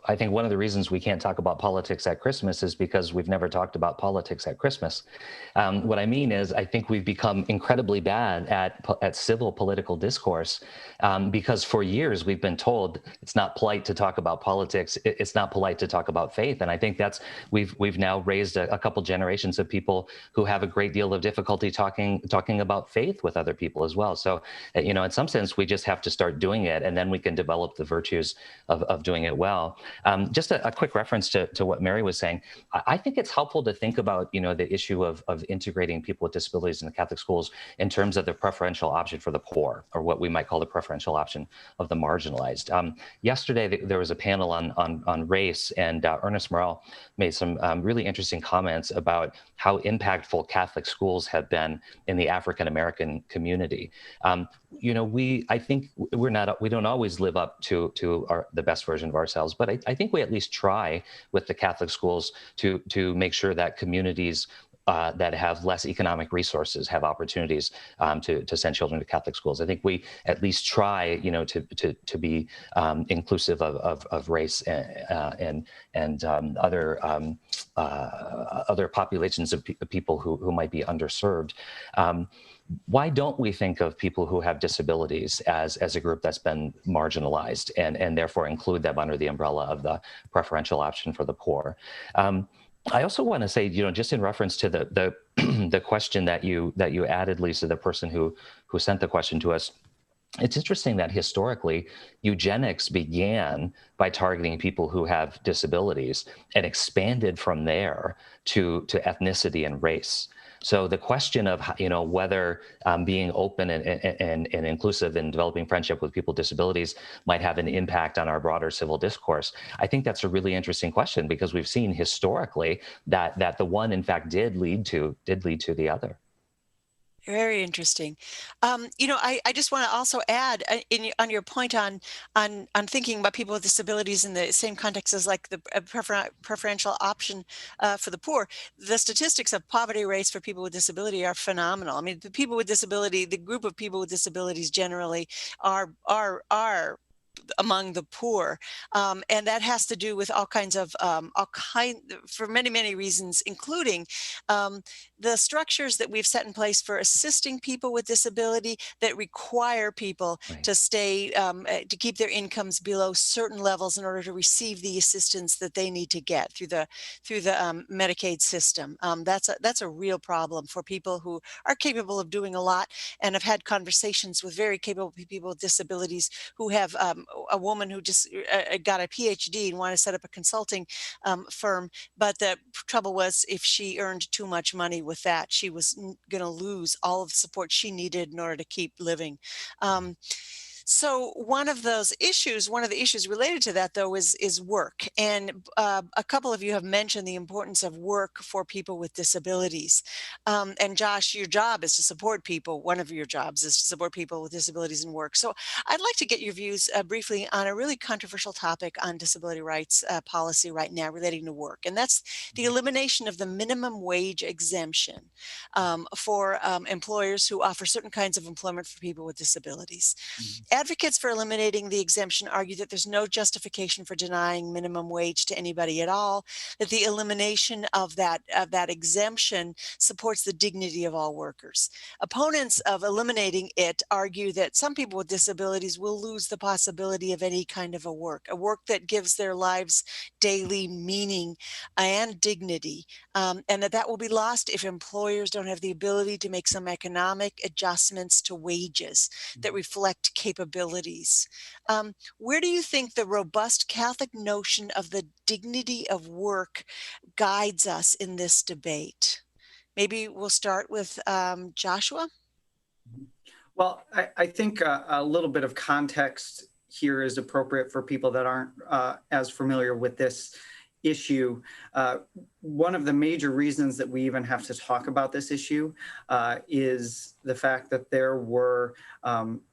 I think one of the reasons we can't talk about politics at Christmas is because we've never talked about politics at Christmas. What I mean is, I think we've become incredibly bad at civil political discourse because for years we've been told it's not polite to talk about politics. It's not polite to talk about faith. And I think we've now raised a couple generations of people who have a great deal of difficulty talking about faith with other people as well. So, in some sense, we just have to start doing it, and then we can develop the virtues of doing it well. Just a quick reference to what Mary was saying. I think it's helpful to think about, the issue of integrating people with disabilities in the Catholic schools in terms of the preferential option for the poor, or what we might call the preferential option of the marginalized. Yesterday, there was a panel on race, and Ernest Morel made some really interesting comments about how impactful Catholic schools have been in the African American community. I think we don't always live up to the best version of ourselves, but I think we at least try with the Catholic schools to make sure that communities that have less economic resources have opportunities to send children to Catholic schools. I think we at least try, to be inclusive of race and other populations of people who might be underserved. Why don't we think of people who have disabilities as a group that's been marginalized and therefore include them under the umbrella of the preferential option for the poor? I also want to say, just in reference to the the question that you added, Lisa, the person who sent the question to us. It's interesting that historically, eugenics began by targeting people who have disabilities and expanded from there to ethnicity and race. So the question of whether being open and inclusive and developing friendship with people with disabilities might have an impact on our broader civil discourse, I think that's a really interesting question, because we've seen historically that the one in fact did lead to the other. Very interesting. I just want to also add on your point on thinking about people with disabilities in the same context as like the preferential option for the poor. The statistics of poverty rates for people with disability are phenomenal. I mean, the group of people with disabilities generally are among the poor. And that has to do with all kinds of, for many, many reasons, including the structures that we've set in place for assisting people with disability that require people Right. to stay, to keep their incomes below certain levels in order to receive the assistance that they need to get through the Medicaid system. That's a real problem for people who are capable of doing a lot, and have had conversations with very capable people with disabilities who have a woman who just got a PhD and wanted to set up a consulting firm. But the trouble was, if she earned too much money with that, she was going to lose all of the support she needed in order to keep living. So one of the issues related to that, though, is work. And a couple of you have mentioned the importance of work for people with disabilities. And Josh, your job is to support people. One of your jobs is to support people with disabilities in work. So I'd like to get your views briefly on a really controversial topic on disability rights policy right now relating to work. And that's the elimination of the minimum wage exemption for employers who offer certain kinds of employment for people with disabilities. Advocates for eliminating the exemption argue that there's no justification for denying minimum wage to anybody at all, that the elimination of that exemption supports the dignity of all workers. Opponents of eliminating it argue that some people with disabilities will lose the possibility of any kind of a work that gives their lives daily meaning and dignity, and that will be lost if employers don't have the ability to make some economic adjustments to wages that reflect capabilities. Where do you think the robust Catholic notion of the dignity of work guides us in this debate? Maybe we'll start with Joshua. Well, I think a little bit of context here is appropriate for people that aren't as familiar with this issue. One of the major reasons that we even have to talk about this issue is the fact that there were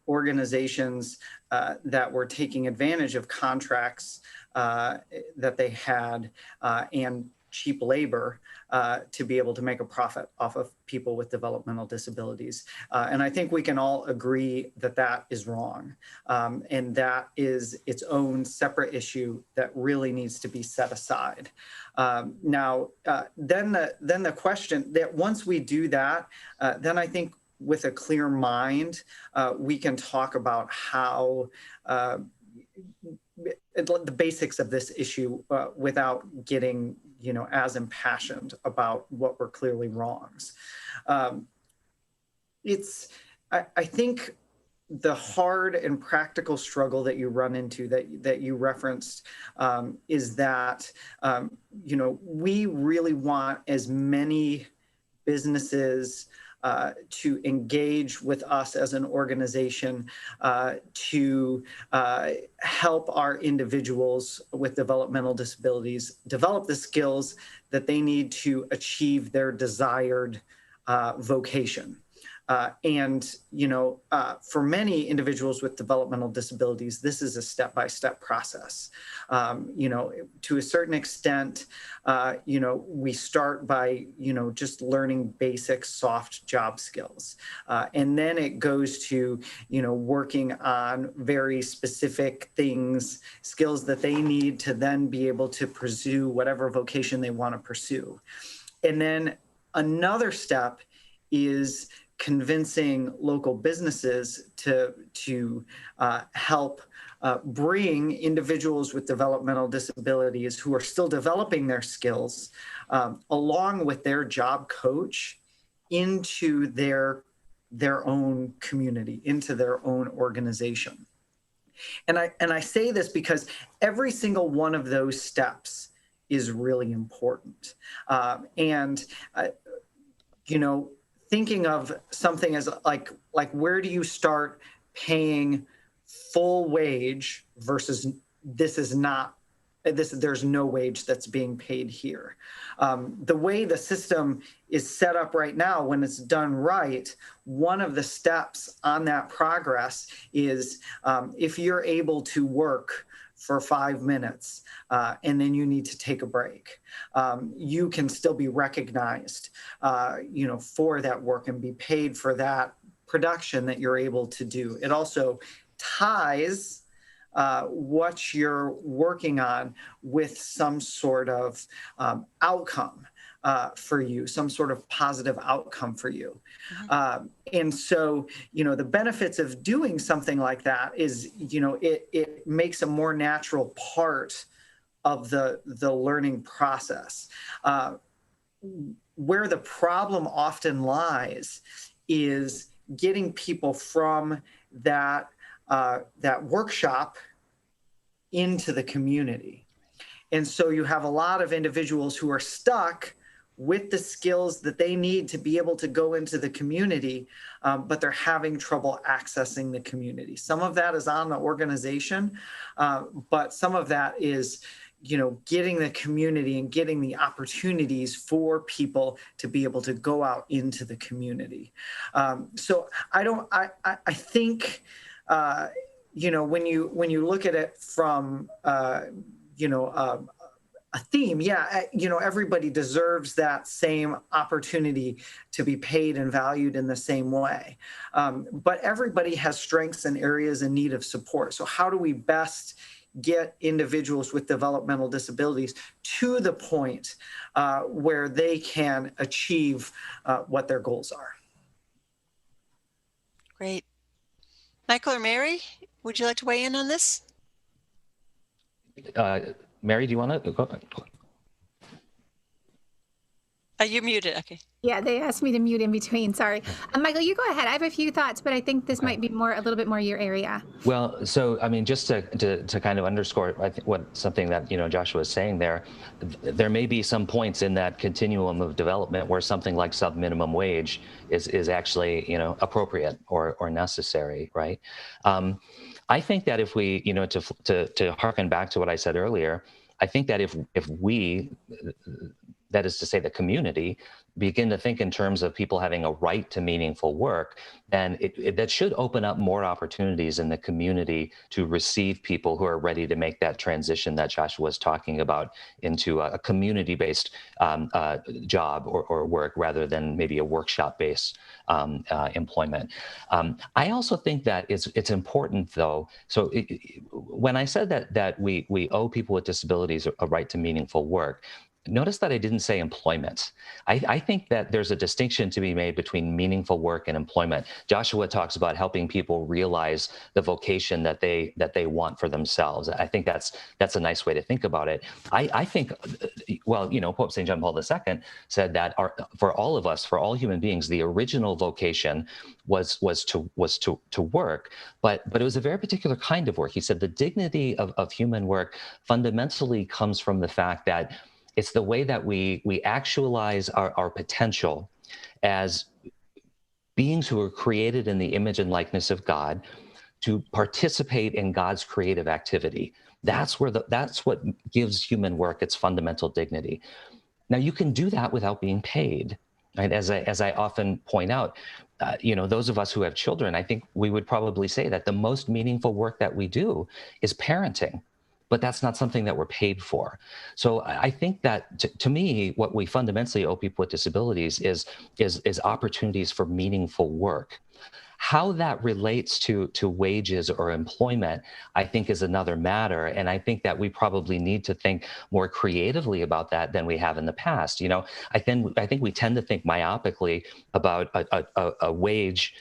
organizations that were taking advantage of contracts that they had and cheap labor to be able to make a profit off of people with developmental disabilities. And I think we can all agree that that is wrong. And that is its own separate issue that really needs to be set aside. Now, then the question that once we do that, then I think with a clear mind, we can talk about how the basics of this issue without getting, as impassioned about what were clearly wrongs. I think the hard and practical struggle that you run into that you referenced is that, we really want as many businesses to engage with us as an organization to help our individuals with developmental disabilities develop the skills that they need to achieve their desired vocation. And for many individuals with developmental disabilities, this is a step-by-step process. To a certain extent, we start by, just learning basic soft job skills. And then it goes to, working on very specific things, skills that they need to then be able to pursue whatever vocation they want to pursue. And then another step is convincing local businesses to help bring individuals with developmental disabilities who are still developing their skills along with their job coach into their own community, into their own organization. And I say this because every single one of those steps is really important. Thinking of something as like where do you start paying full wage versus there's no wage that's being paid here. The way the system is set up right now, when it's done right, one of the steps on that progress is if you're able to work for 5 minutes and then you need to take a break, you can still be recognized, for that work and be paid for that production that you're able to do. It also ties what you're working on with some sort of outcome for you, some sort of positive outcome for you. And so, the benefits of doing something like that is, it makes a more natural part of the learning process. Where the problem often lies is getting people from that workshop into the community. And so you have a lot of individuals who are stuck with the skills that they need to be able to go into the community, but they're having trouble accessing the community. Some of that is on the organization, but some of that is, getting the community and getting the opportunities for people to be able to go out into the community. So I think, when you look at it from, a theme, everybody deserves that same opportunity to be paid and valued in the same way. But everybody has strengths and areas in need of support. So how do we best get individuals with developmental disabilities to the point where they can achieve what their goals are? Great. Michael or Mary, would you like to weigh in on this? Mary, do you want to go? You're muted. Okay. Yeah, they asked me to mute in between. Sorry. Michael, you go ahead. I have a few thoughts, but I think this might be a little bit more your area. Well, so, just to kind of underscore, I think something that, Joshua was saying there may be some points in that continuum of development where something like sub-minimum wage is actually, appropriate or necessary, right? I think that if we, to harken back to what I said earlier, I think that if we, that is to say the community, begin to think in terms of people having a right to meaningful work, then that should open up more opportunities in the community to receive people who are ready to make that transition that Joshua was talking about into a community-based job or work rather than maybe a workshop-based employment. I also think that it's important, though. So when I said that we owe people with disabilities a right to meaningful work, notice that I didn't say employment. I think that there's a distinction to be made between meaningful work and employment. Joshua talks about helping people realize the vocation that they want for themselves. I think that's a nice way to think about it. I think, Pope St. John Paul II said that for all of us, for all human beings, the original vocation was to work, but it was a very particular kind of work. He said the dignity of human work fundamentally comes from the fact that it's the way that we actualize our potential as beings who are created in the image and likeness of God to participate in God's creative activity. That's what gives human work its fundamental dignity. Now, you can do that without being paid. Right? As I often point out, those of us who have children, I think we would probably say that the most meaningful work that we do is parenting. But that's not something that we're paid for. So I think that, to me, what we fundamentally owe people with disabilities is opportunities for meaningful work. How that relates to wages or employment, I think, is another matter. And I think that we probably need to think more creatively about that than we have in the past. I think we tend to think myopically about a wage,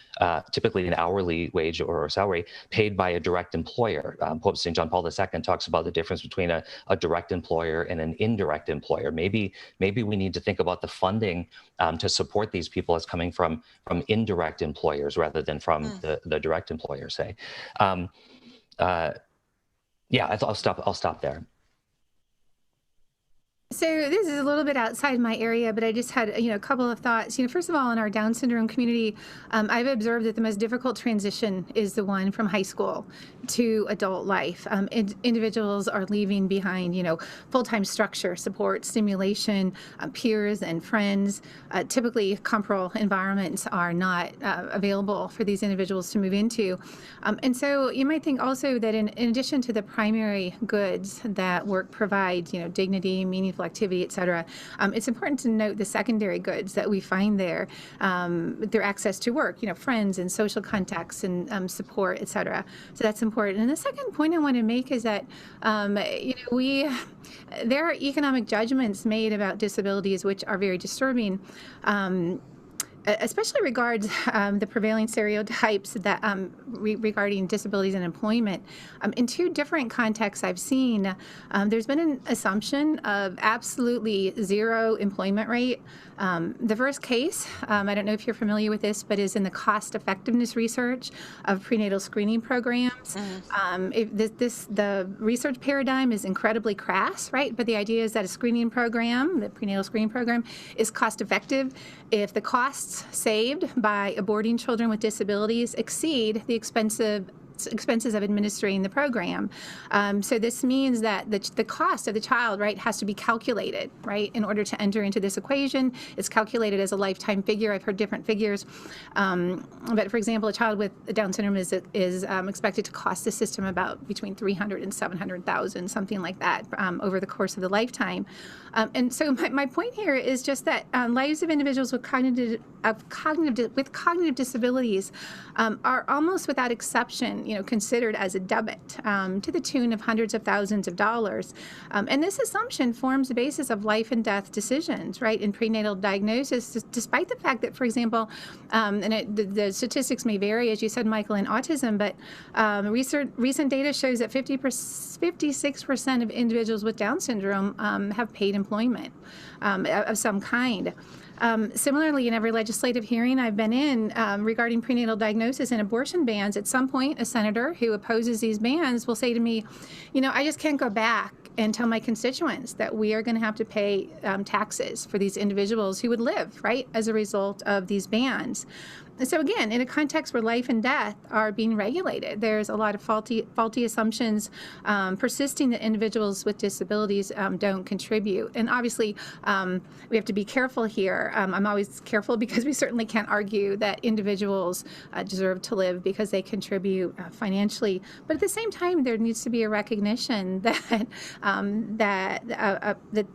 typically an hourly wage or a salary, paid by a direct employer. Pope St. John Paul II talks about the difference between a direct employer and an indirect employer. Maybe we need to think about the funding to support these people as coming from indirect employers rather than from the direct employer, say. I'll stop there. So this is a little bit outside my area, but I just had, a couple of thoughts. First of all, in our Down syndrome community, I've observed that the most difficult transition is the one from high school to adult life. Individuals are leaving behind, full-time structure, support, stimulation, peers and friends. Typically, comparable environments are not available for these individuals to move into. And so you might think also that in addition to the primary goods that work provides, dignity, meaningful playful activity, et cetera. It's important to note the secondary goods that we find there, their access to work, friends and social contacts and support, et cetera. So that's important. And the second point I want to make is that, there are economic judgments made about disabilities which are very disturbing. Especially regards the prevailing stereotypes that regarding disabilities and employment. In two different contexts I've seen, there's been an assumption of absolutely zero employment rate. The first case, I don't know if you're familiar with this, but is in the cost effectiveness research of prenatal screening programs. The research paradigm is incredibly crass, right? But the idea is that a screening program, the prenatal screening program, is cost effective if the costs saved by aborting children with disabilities exceed the expenses of administering the program. So this means that the cost of the child, right, has to be calculated, right, in order to enter into this equation. It's calculated as a lifetime figure. I've heard different figures. But for example, a child with Down syndrome is expected to cost the system about between $300,000 and $700,000, something like that, over the course of the lifetime. And so my point here is just that lives of individuals with cognitive disabilities are almost without exception, considered as a debit to the tune of hundreds of thousands of dollars. And this assumption forms the basis of life and death decisions, right, in prenatal diagnosis, despite the fact that, for example, the statistics may vary, as you said, Michael, in autism, but recent data shows that 56% of individuals with Down syndrome have paid employment of some kind. Similarly, in every legislative hearing I've been in regarding prenatal diagnosis and abortion bans, at some point, a senator who opposes these bans will say to me, I just can't go back and tell my constituents that we are going to have to pay taxes for these individuals who would live, right, as a result of these bans. So again, in a context where life and death are being regulated, there's a lot of faulty assumptions persisting that individuals with disabilities don't contribute. And obviously, we have to be careful here. I'm always careful because we certainly can't argue that individuals deserve to live because they contribute financially. But at the same time, there needs to be a recognition that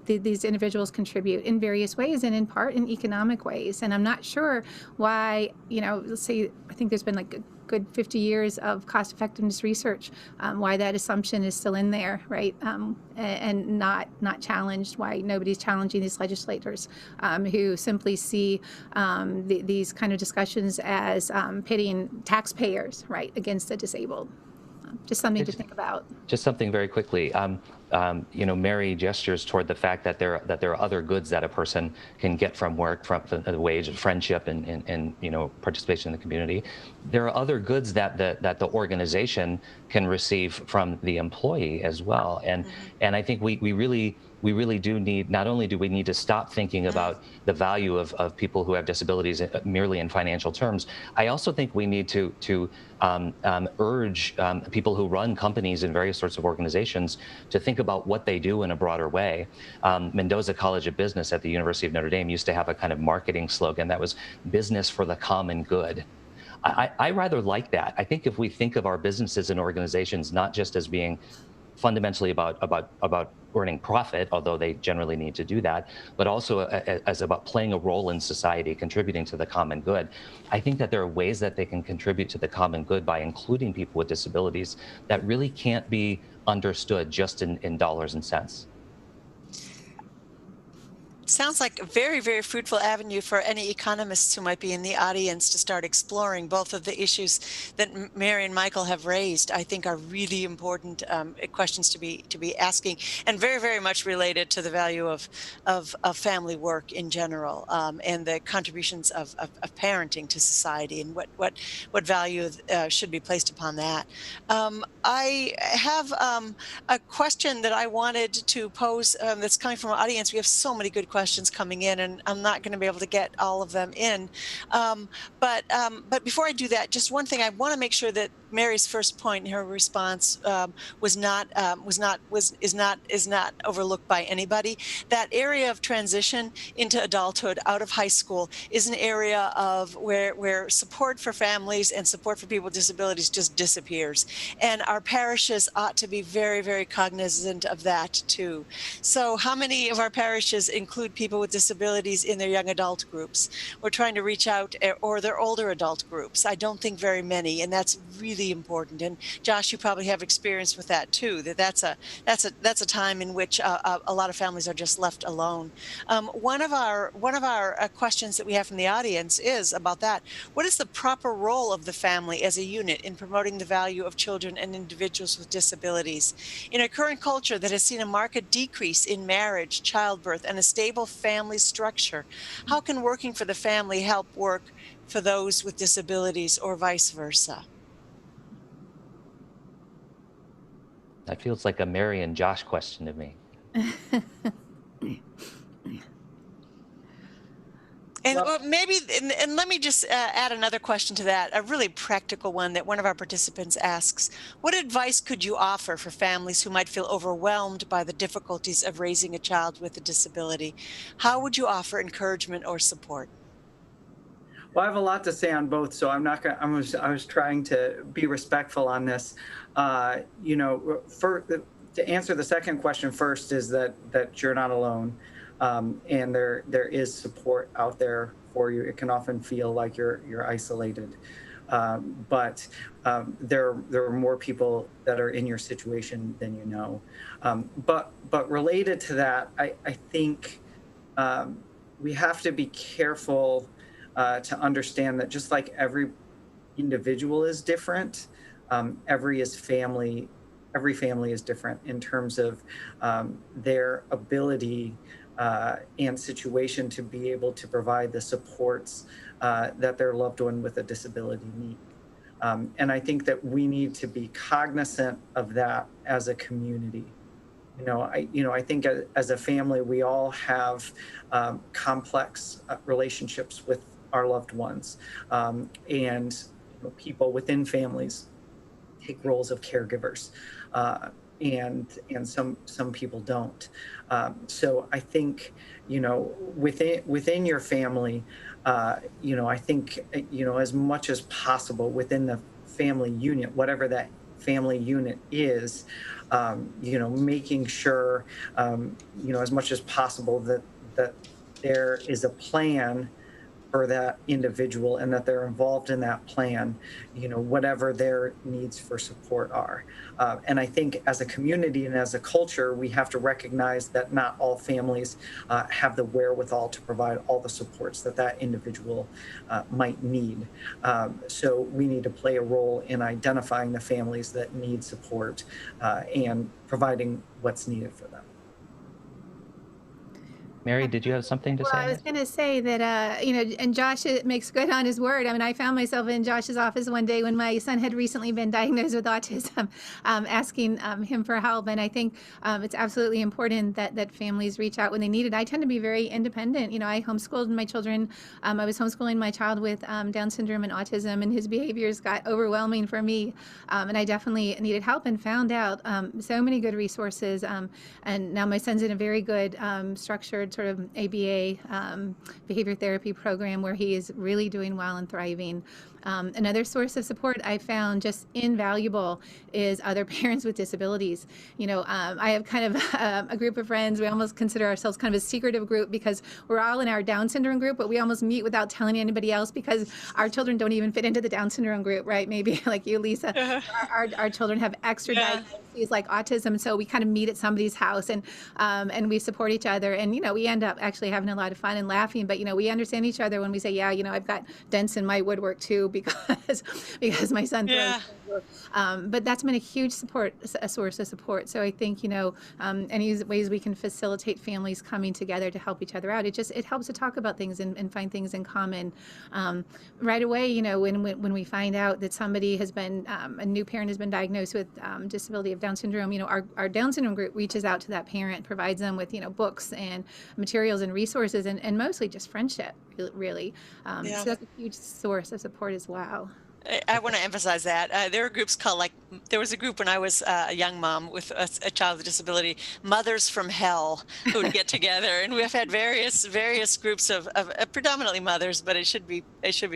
these individuals contribute in various ways, and in part in economic ways. And I'm not sure why, let's say, I think there's been like a good 50 years of cost effectiveness research, why that assumption is still in there, right? And not challenged, why nobody's challenging these legislators who simply see these kind of discussions as pitting taxpayers, right, against the disabled. Just something to think about. Just something very quickly. Mary gestures toward the fact that there are other goods that a person can get from work, from the wage, friendship, and participation in the community. There are other goods that the organization can receive from the employee as well. And I think we really do need, not only do we need to stop thinking about the value of people who have disabilities merely in financial terms, I also think we need to urge people who run companies and various sorts of organizations to think about what they do in a broader way. Mendoza College of Business at the University of Notre Dame used to have a kind of marketing slogan that was business for the common good. I rather like that. I think if we think of our businesses and organizations not just as being fundamentally about earning profit, although they generally need to do that, but also as about playing a role in society, contributing to the common good. I think that there are ways that they can contribute to the common good by including people with disabilities that really can't be understood just in dollars and cents. Sounds like a very, very fruitful avenue for any economists who might be in the audience to start exploring both of the issues that Mary and Michael have raised. I think are really important questions to be asking, and very, very much related to the value of family work in general, and the contributions of parenting to society, and what value should be placed upon that. I have a question that I wanted to pose that's coming from our audience. We have so many good questions coming in, and I'm not going to be able to get all of them in. But before I do that, just one thing, I want to make sure that Mary's first point in her response is not overlooked by anybody. That area of transition into adulthood out of high school is an area of where support for families and support for people with disabilities just disappears. And our parishes ought to be very, very cognizant of that too. So how many of our parishes include people with disabilities in their young adult groups? We're trying to reach out, or their older adult groups. I don't think very many, and that's really important. And Josh, you probably have experience with that too. That's a time in which a lot of families are just left alone. One of our questions that we have from the audience is about that. What is the proper role of the family as a unit in promoting the value of children and individuals with disabilities? In a current culture that has seen a marked decrease in marriage, childbirth, and a stable family structure, how can working for the family help work for those with disabilities, or vice versa? That feels like a Mary and Josh question to me. And maybe, and let me just add another question to that, a really practical one that one of our participants asks. What advice could you offer for families who might feel overwhelmed by the difficulties of raising a child with a disability? How would you offer encouragement or support? Well, I have a lot to say on both, so I'm not going. I was trying to be respectful on this. You know, to answer the second question first is that you're not alone, and there is support out there for you. It can often feel like you're isolated, but there are more people that are in your situation than you know. But related to that, I think we have to be careful to understand that just like every individual is different, every family is different in terms of their ability and situation to be able to provide the supports that their loved one with a disability need. And I think that we need to be cognizant of that as a community. I think as a family, we all have complex relationships with our loved ones, and people within families take roles of caregivers, and some people don't. So I think within your family, I think as much as possible within the family unit, whatever that family unit is, making sure as much as possible that there is a plan for that individual and that they're involved in that plan, whatever their needs for support are. And I think as a community and as a culture, we have to recognize that not all families have the wherewithal to provide all the supports that individual might need. So we need to play a role in identifying the families that need support and providing what's needed for them. Mary, did you have something to say? I was going to say that, and Josh makes good on his word. I mean, I found myself in Josh's office one day when my son had recently been diagnosed with autism, asking him for help. And I think it's absolutely important that families reach out when they need it. I tend to be very independent. I homeschooled my children. I was homeschooling my child with Down syndrome and autism, and his behaviors got overwhelming for me. And I definitely needed help and found out so many good resources. And now my son's in a very good structured sort of ABA behavior therapy program where he is really doing well and thriving. Another source of support I found just invaluable is other parents with disabilities. I have kind of a group of friends. We almost consider ourselves kind of a secretive group because we're all in our Down syndrome group, but we almost meet without telling anybody else because our children don't even fit into the Down syndrome group, right? Maybe like you, Lisa. Our children have extra diagnoses like autism, so we kind of meet at somebody's house and we support each other. And we end up actually having a lot of fun and laughing. But we understand each other when we say, I've got dents in my woodwork too because my son throws. But that's been a huge source of support. So I think any ways we can facilitate families coming together to help each other out. It helps to talk about things and find things in common. Right away, when we find out that somebody has been a new parent has been diagnosed with disability of Down syndrome, our Down syndrome group reaches out to that parent, provides them with books and materials and resources, and mostly just friendship, really. So that's a huge source of support as well. I want to emphasize that there are groups called, like, there was a group when I was a young mom with a child with disability, Mothers from Hell, who would get together, and we've had various groups of predominantly mothers, but it should be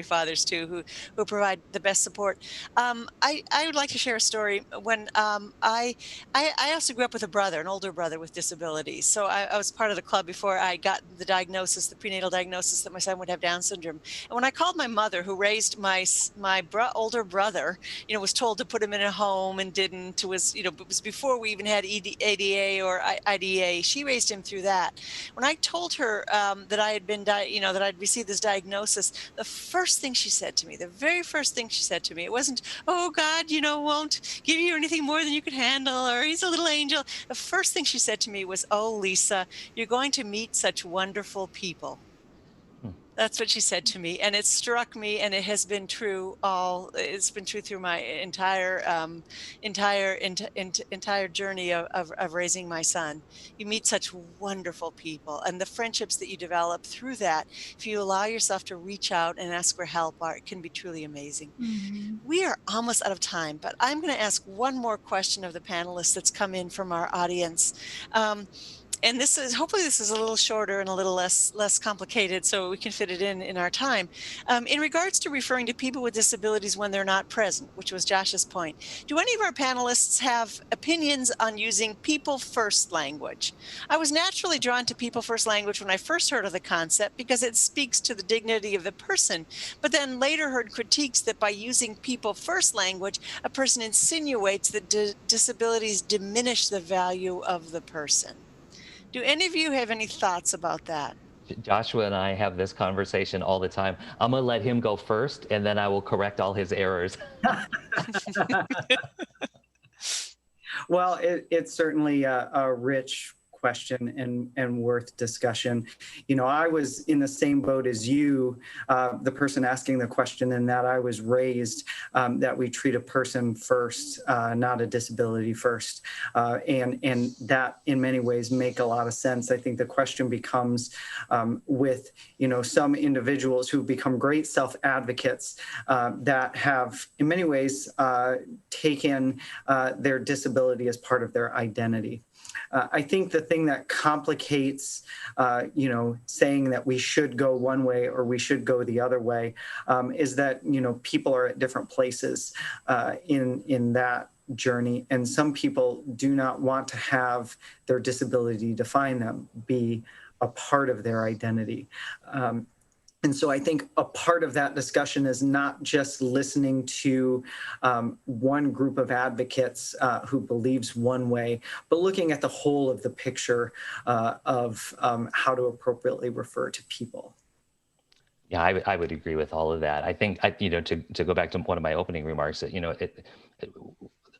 fathers too, who provide the best support. I would like to share a story. When I also grew up with a brother, an older brother with disabilities, so I was part of the club before I got the diagnosis, the prenatal diagnosis that my son would have Down syndrome. And when I called my mother, who raised my older brother, was told to put him in a home and didn't. It was, it was before we even had ADA or IDA. She raised him through that. When I told her that I had been, that I'd received this diagnosis, the first thing she said to me, the very first thing she said to me, it wasn't, "Oh, God, won't give you anything more than you could handle," or "He's a little angel." The first thing she said to me was, "Oh, Lisa, you're going to meet such wonderful people." That's what she said to me, and it struck me, and it has been true it's been true through my entire journey of raising my son. You meet such wonderful people, and the friendships that you develop through that, if you allow yourself to reach out and ask for help, it can be truly amazing. We are almost out of time, but I'm going to ask one more question of the panelists that's come in from our audience. And hopefully this is a little shorter and a little less complicated, so we can fit it in our time. In regards to referring to people with disabilities when they're not present, which was Josh's point, do any of our panelists have opinions on using people first language? I was naturally drawn to people first language when I first heard of the concept because it speaks to the dignity of the person, but then later heard critiques that by using people first language, a person insinuates that disabilities diminish the value of the person. Do any of you have any thoughts about that? Joshua and I have this conversation all the time. I'm going to let him go first, and then I will correct all his errors. Well, it's certainly a rich question and worth discussion. I was in the same boat as you, the person asking the question, in that I was raised that we treat a person first, not a disability first. And that in many ways make a lot of sense. I think the question becomes with, some individuals who become great self-advocates that have in many ways taken their disability as part of their identity. I think the thing that complicates, saying that we should go one way or we should go the other way is that, people are at different places in that journey. And some people do not want to have their disability define them, be a part of their identity. And so I think a part of that discussion is not just listening to one group of advocates who believes one way, but looking at the whole of the picture of how to appropriately refer to people. Yeah, I would agree with all of that. I think, to go back to one of my opening remarks, that,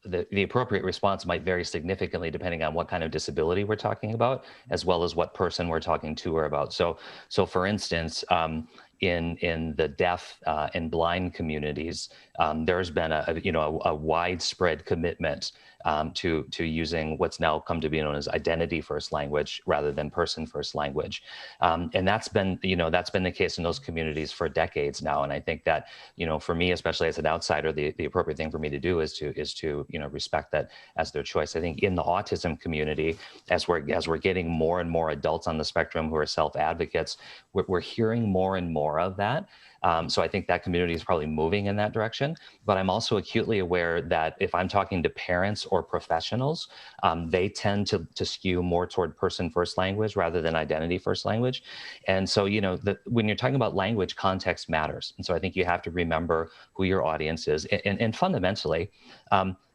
the appropriate response might vary significantly depending on what kind of disability we're talking about, as well as what person we're talking to or about. So for instance, in the deaf and blind communities, there's been a widespread commitment to using what's now come to be known as identity first language rather than person first language, and that's been the case in those communities for decades now. And I think that for me, especially as an outsider, the appropriate thing for me to do is to respect that as their choice. I think in the autism community, as we're getting more and more adults on the spectrum who are self-advocates, we're hearing more and more of that. So I think that community is probably moving in that direction. But I'm also acutely aware that if I'm talking to parents or professionals, they tend to skew more toward person first language rather than identity first language. And so, when you're talking about language, context matters. And so I think you have to remember who your audience is. And fundamentally,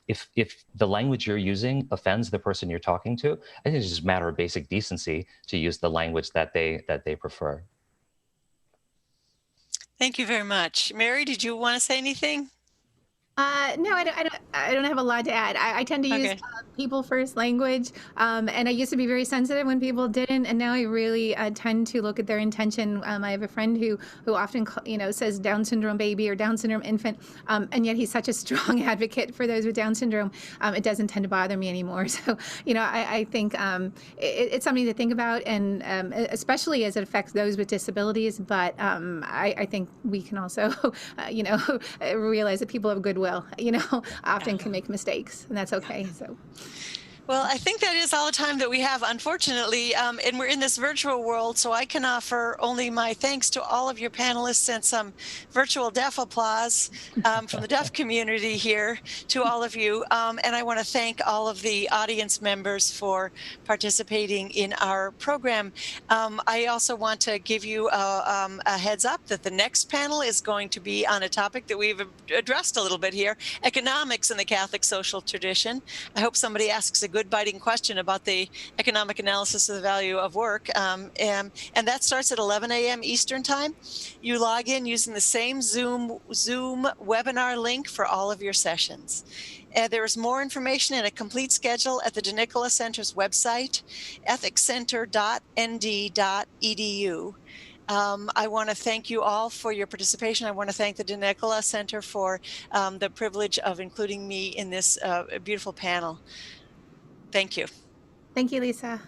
if the language you're using offends the person you're talking to, I think it's just a matter of basic decency to use the language that they prefer. Thank you very much. Mary, did you want to say anything? No, I don't have a lot to add. I tend to use Okay. people first language, and I used to be very sensitive when people didn't, and now I really tend to look at their intention. I have a friend who often says Down syndrome baby or Down syndrome infant, and yet he's such a strong advocate for those with Down syndrome. It doesn't tend to bother me anymore. So I think it's something to think about, and especially as it affects those with disabilities. But I think we can also realize that people have goodwill, often can make mistakes, and that's okay. So. Well, I think that is all the time that we have, unfortunately, and we're in this virtual world, so I can offer only my thanks to all of your panelists and some virtual deaf applause from the deaf community here to all of you. And I want to thank all of the audience members for participating in our program. I also want to give you a heads up that the next panel is going to be on a topic that we've addressed a little bit here, economics in the Catholic social tradition. I hope somebody asks a good biting question about the economic analysis of the value of work. And that starts at 11 a.m. Eastern time. You log in using the same Zoom webinar link for all of your sessions. There is more information and a complete schedule at the DeNicola Center's website, ethicscenter.nd.edu. I want to thank you all for your participation. I want to thank the DeNicola Center for the privilege of including me in this beautiful panel. Thank you. Thank you, Lisa.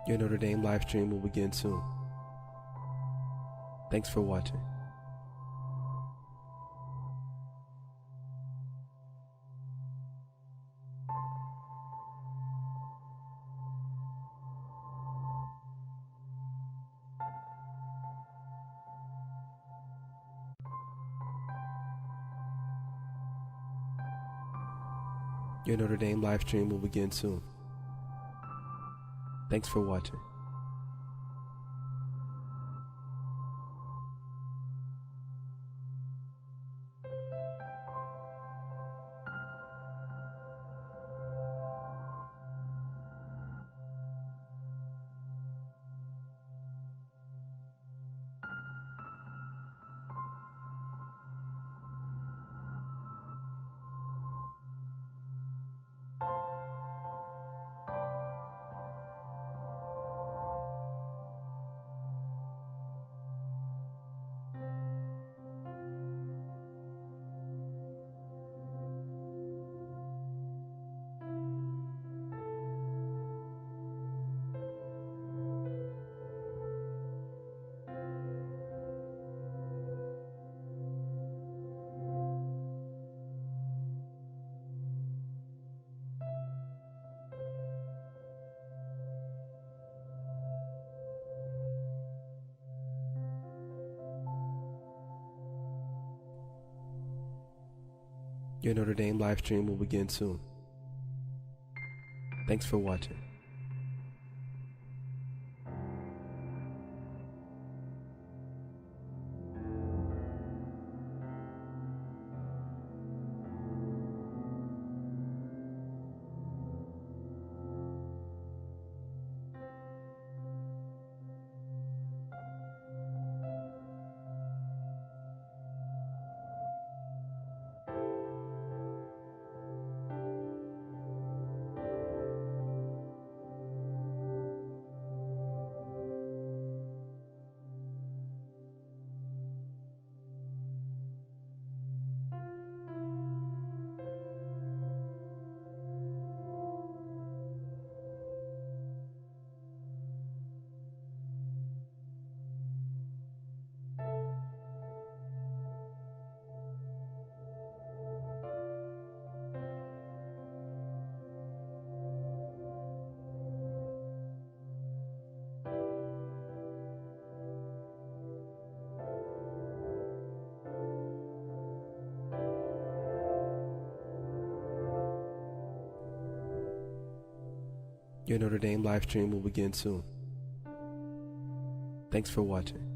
Your Notre Dame live stream will begin soon. Thanks for watching. Your Notre Dame live stream will begin soon. Thanks for watching. Your Notre Dame live stream will begin soon. Thanks for watching. Your Notre Dame live stream will begin soon. Thanks for watching.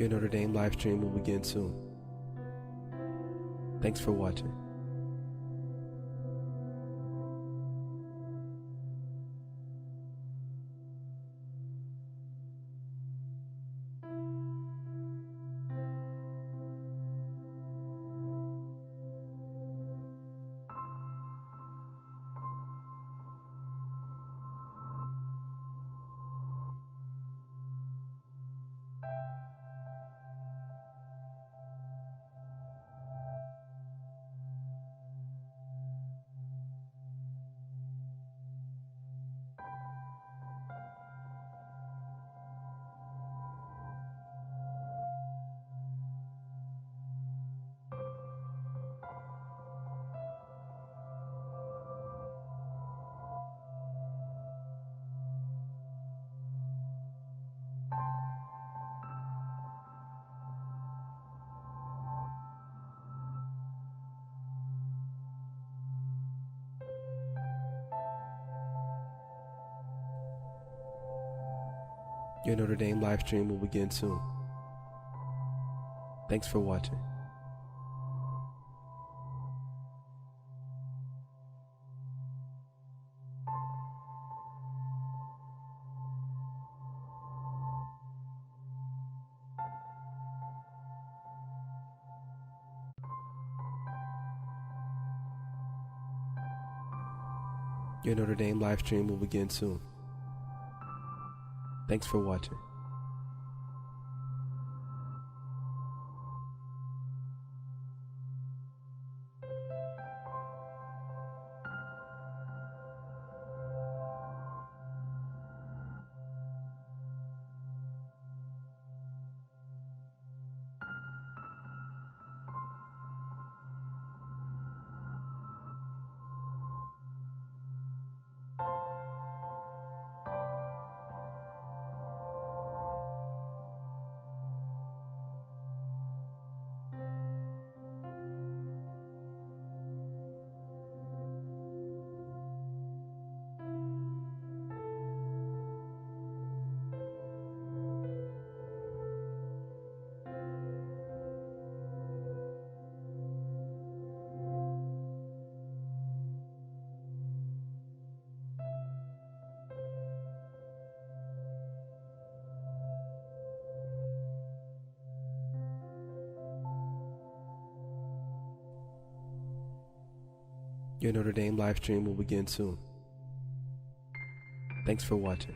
Your Notre Dame live stream will begin soon. Thanks for watching. Your Notre Dame live stream will begin soon. Thanks for watching. Your Notre Dame live stream will begin soon. Thanks for watching. Your Notre Dame live stream will begin soon. Thanks for watching.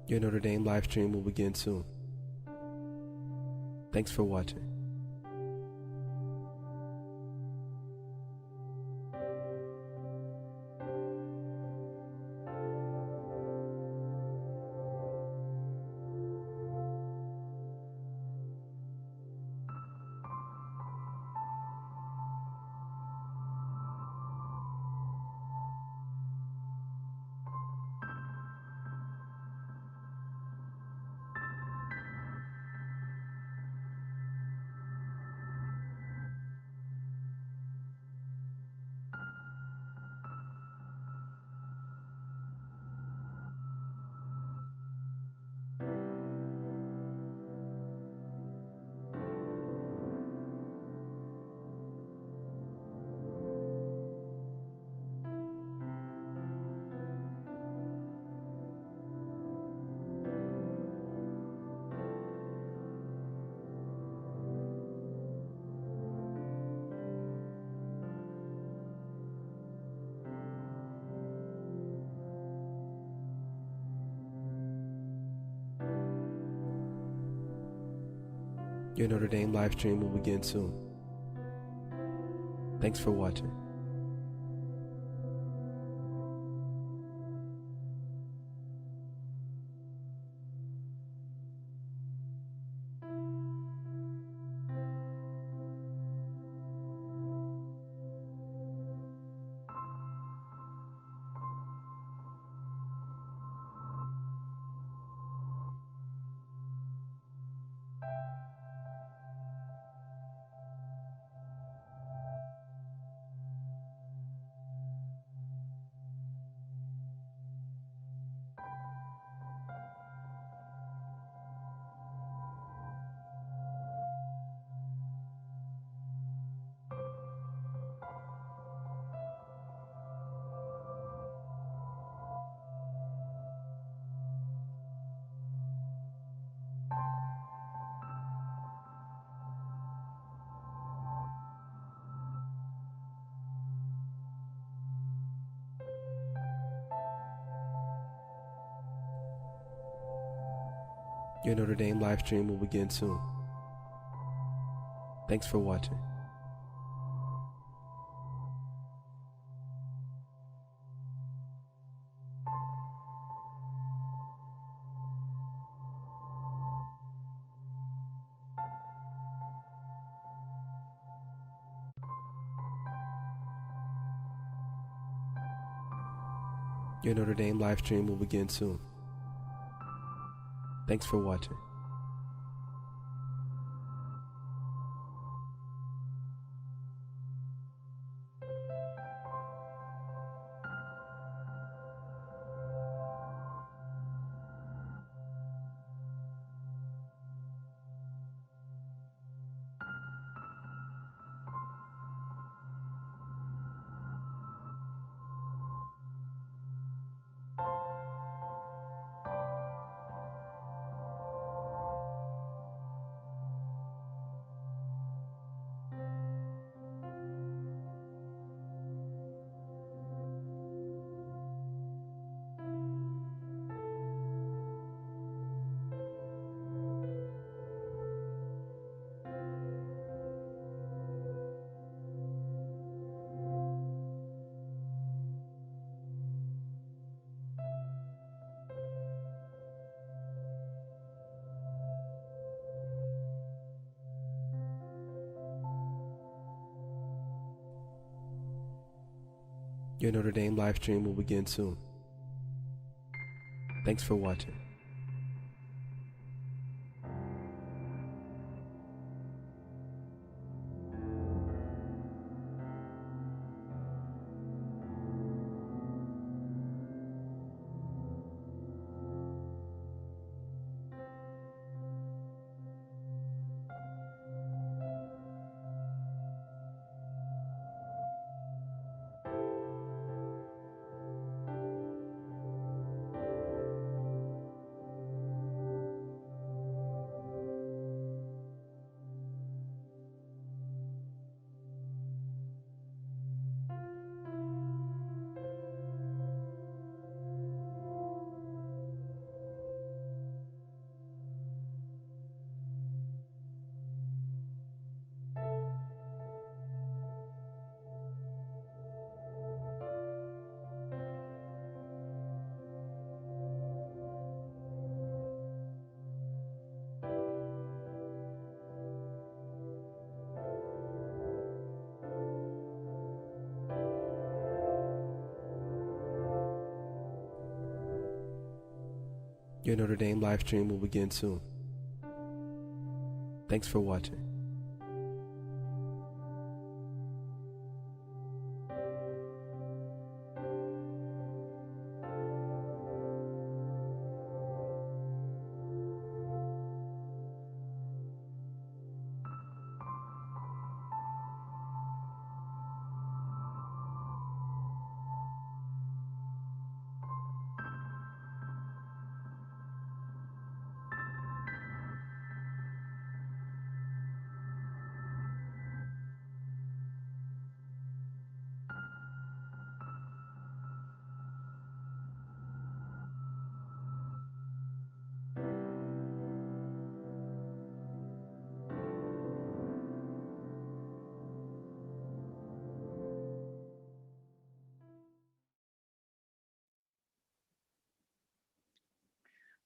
Your Notre Dame live stream will begin soon. Thanks for watching. Your Notre Dame live stream will begin soon. Thanks for watching. Your Notre Dame live stream will begin soon. Thanks for watching. Your Notre Dame live stream will begin soon. Thanks for watching. Your Notre Dame live stream will begin soon. Thanks for watching. Your Notre Dame live stream will begin soon. Thanks for watching.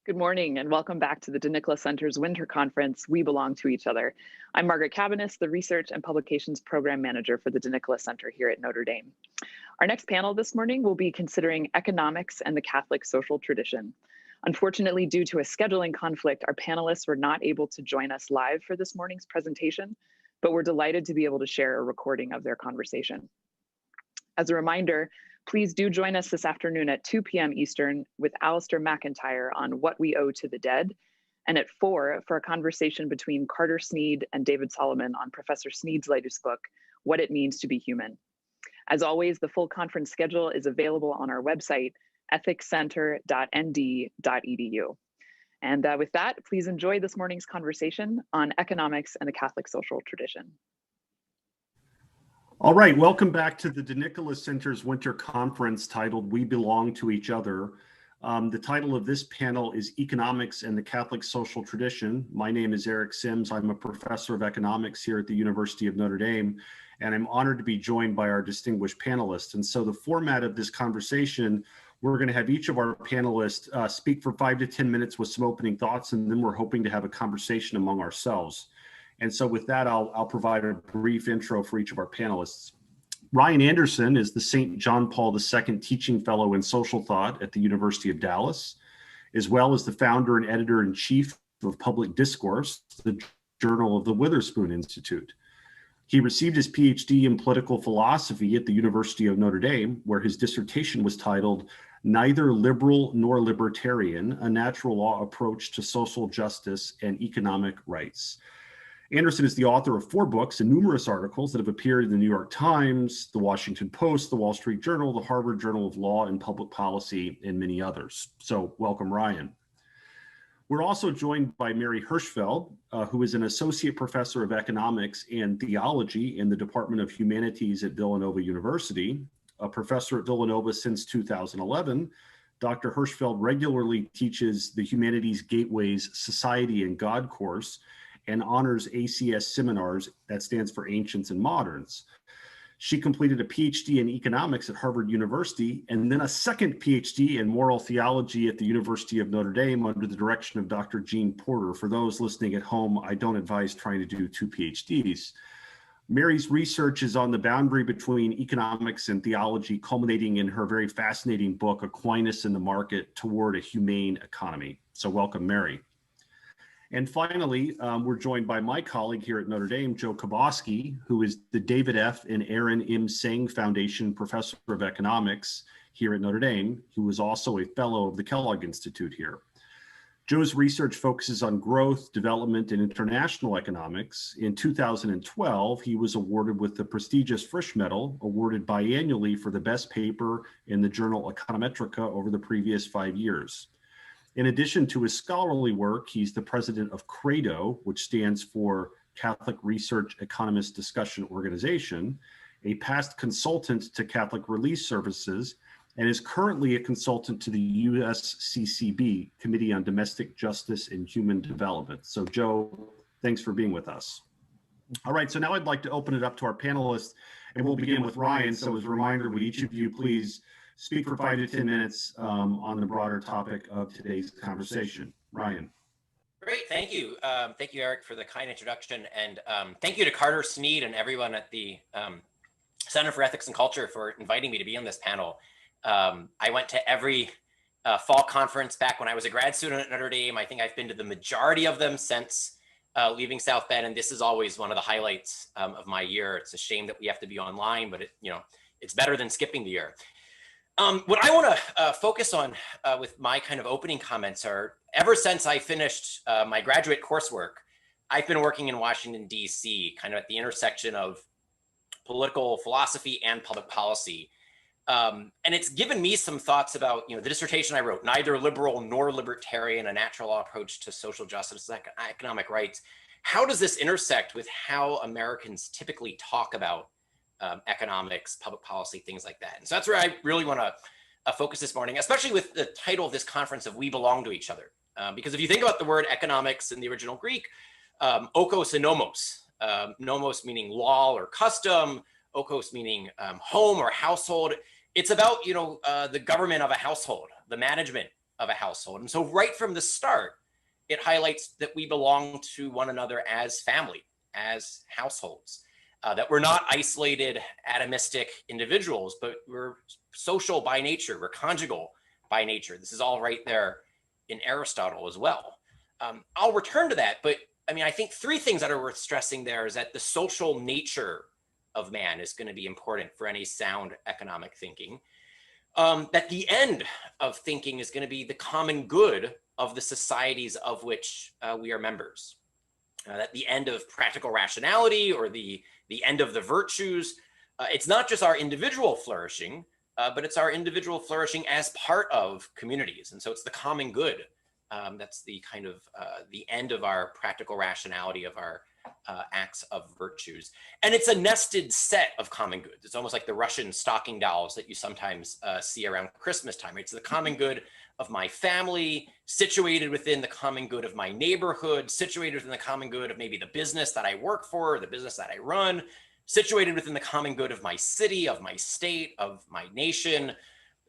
Good morning and welcome back to the dNicola Center's Winter Conference, We Belong to Each Other. I'm Margaret Cabanis, the Research and Publications Program Manager for the dNicola Center here at Notre Dame. Our next panel this morning will be considering economics and the Catholic social tradition. Unfortunately, due to a scheduling conflict, our panelists were not able to join us live for this morning's presentation, but we're delighted to be able to share a recording of their conversation. As a reminder, please do join us this afternoon at 2 p.m. Eastern with Alistair McIntyre on What We Owe to the Dead, and at 4 for a conversation between Carter Sneed and David Solomon on Professor Sneed's latest book, What It Means to Be Human. As always, the full conference schedule is available on our website, ethicscenter.nd.edu. And with that, please enjoy this morning's conversation on economics and the Catholic social tradition. All right, welcome back to the dNicola Center's Winter Conference titled We Belong to Each Other. The title of this panel is Economics and the Catholic Social Tradition. My name is Eric Sims. I'm a professor of economics here at the University of Notre Dame, and I'm honored to be joined by our distinguished panelists. And so the format of this conversation, we're going to have each of our panelists speak for 5 to 10 minutes with some opening thoughts, and then we're hoping to have a conversation among ourselves. And so with that, I'll provide a brief intro for each of our panelists. Ryan Anderson is the St. John Paul II Teaching Fellow in Social Thought at the University of Dallas, as well as the founder and editor-in-chief of Public Discourse, the journal of the Witherspoon Institute. He received his PhD in political philosophy at the University of Notre Dame, where his dissertation was titled Neither Liberal Nor Libertarian, a Natural Law Approach to Social Justice and Economic Rights. Anderson is the author of 4 books and numerous articles that have appeared in the New York Times, the Washington Post, the Wall Street Journal, the Harvard Journal of Law and Public Policy, and many others. So welcome, Ryan. We're also joined by Mary Hirschfeld, who is an associate professor of economics and theology in the Department of Humanities at Villanova University. A professor at Villanova since 2011, Dr. Hirschfeld regularly teaches the Humanities Gateways Society and God course and honors ACS seminars, that stands for Ancients and Moderns. She completed a PhD in economics at Harvard University and then a second PhD in moral theology at the University of Notre Dame under the direction of Dr. Jean Porter. For those listening at home, I don't advise trying to do 2 PhDs. Mary's research is on the boundary between economics and theology, culminating in her very fascinating book, Aquinas and the Market Toward a Humane Economy. So welcome, Mary. And finally, we're joined by my colleague here at Notre Dame, Joe Kaboski, who is the David F. and Aaron M. Seng Foundation Professor of Economics here at Notre Dame, who is also a fellow of the Kellogg Institute here. Joe's research focuses on growth, development, and international economics. In 2012, he was awarded with the prestigious Frisch Medal, awarded biannually for the best paper in the journal Econometrica over the previous 5 years. In addition to his scholarly work, he's the president of CRADO, which stands for Catholic Research Economist Discussion Organization, a past consultant to Catholic Relief Services, and is currently a consultant to the USCCB, Committee on Domestic Justice and Human Development. So Joe, thanks for being with us. All right, so now I'd like to open it up to our panelists, and we'll begin with Ryan. So as a reminder, would each of you please speak for 5 to 10 minutes on the broader topic of today's conversation. Ryan. Great, thank you. Thank you, Eric, for the kind introduction. And thank you to Carter Sneed and everyone at the Center for Ethics and Culture for inviting me to be on this panel. I went to every fall conference back when I was a grad student at Notre Dame. I think I've been to the majority of them since leaving South Bend, and this is always one of the highlights of my year. It's a shame that we have to be online, but it's better than skipping the year. What I want to focus on with my kind of opening comments are, ever since I finished my graduate coursework, I've been working in Washington, D.C., kind of at the intersection of political philosophy and public policy. And it's given me some thoughts about, the dissertation I wrote, Neither Liberal Nor Libertarian, a Natural Law Approach to Social Justice and Economic Rights. How does this intersect with how Americans typically talk about economics, public policy, things like that? And so that's where I really want to focus this morning, especially with the title of this conference of We Belong to Each Other. Because if you think about the word economics in the original Greek, okos and nomos, nomos meaning law or custom, okos meaning home or household. It's about, the government of a household, the management of a household. And so right from the start, it highlights that we belong to one another as family, as households. That we're not isolated, atomistic individuals, but we're social by nature, we're conjugal by nature. This is all right there in Aristotle as well. I'll return to that, but I think 3 things that are worth stressing there is that the social nature of man is going to be important for any sound economic thinking. That the end of thinking is going to be the common good of the societies of which we are members. That the end of practical rationality or the end of the virtues, it's not just our individual flourishing, but it's our individual flourishing as part of communities. And so it's the common good. That's the kind of the end of our practical rationality, of our acts of virtues. And it's a nested set of common goods. It's almost like the Russian stocking dolls that you sometimes see around Christmas time. It's the common good of my family, situated within the common good of my neighborhood, situated within the common good of maybe the business that I work for, or the business that I run, situated within the common good of my city, of my state, of my nation,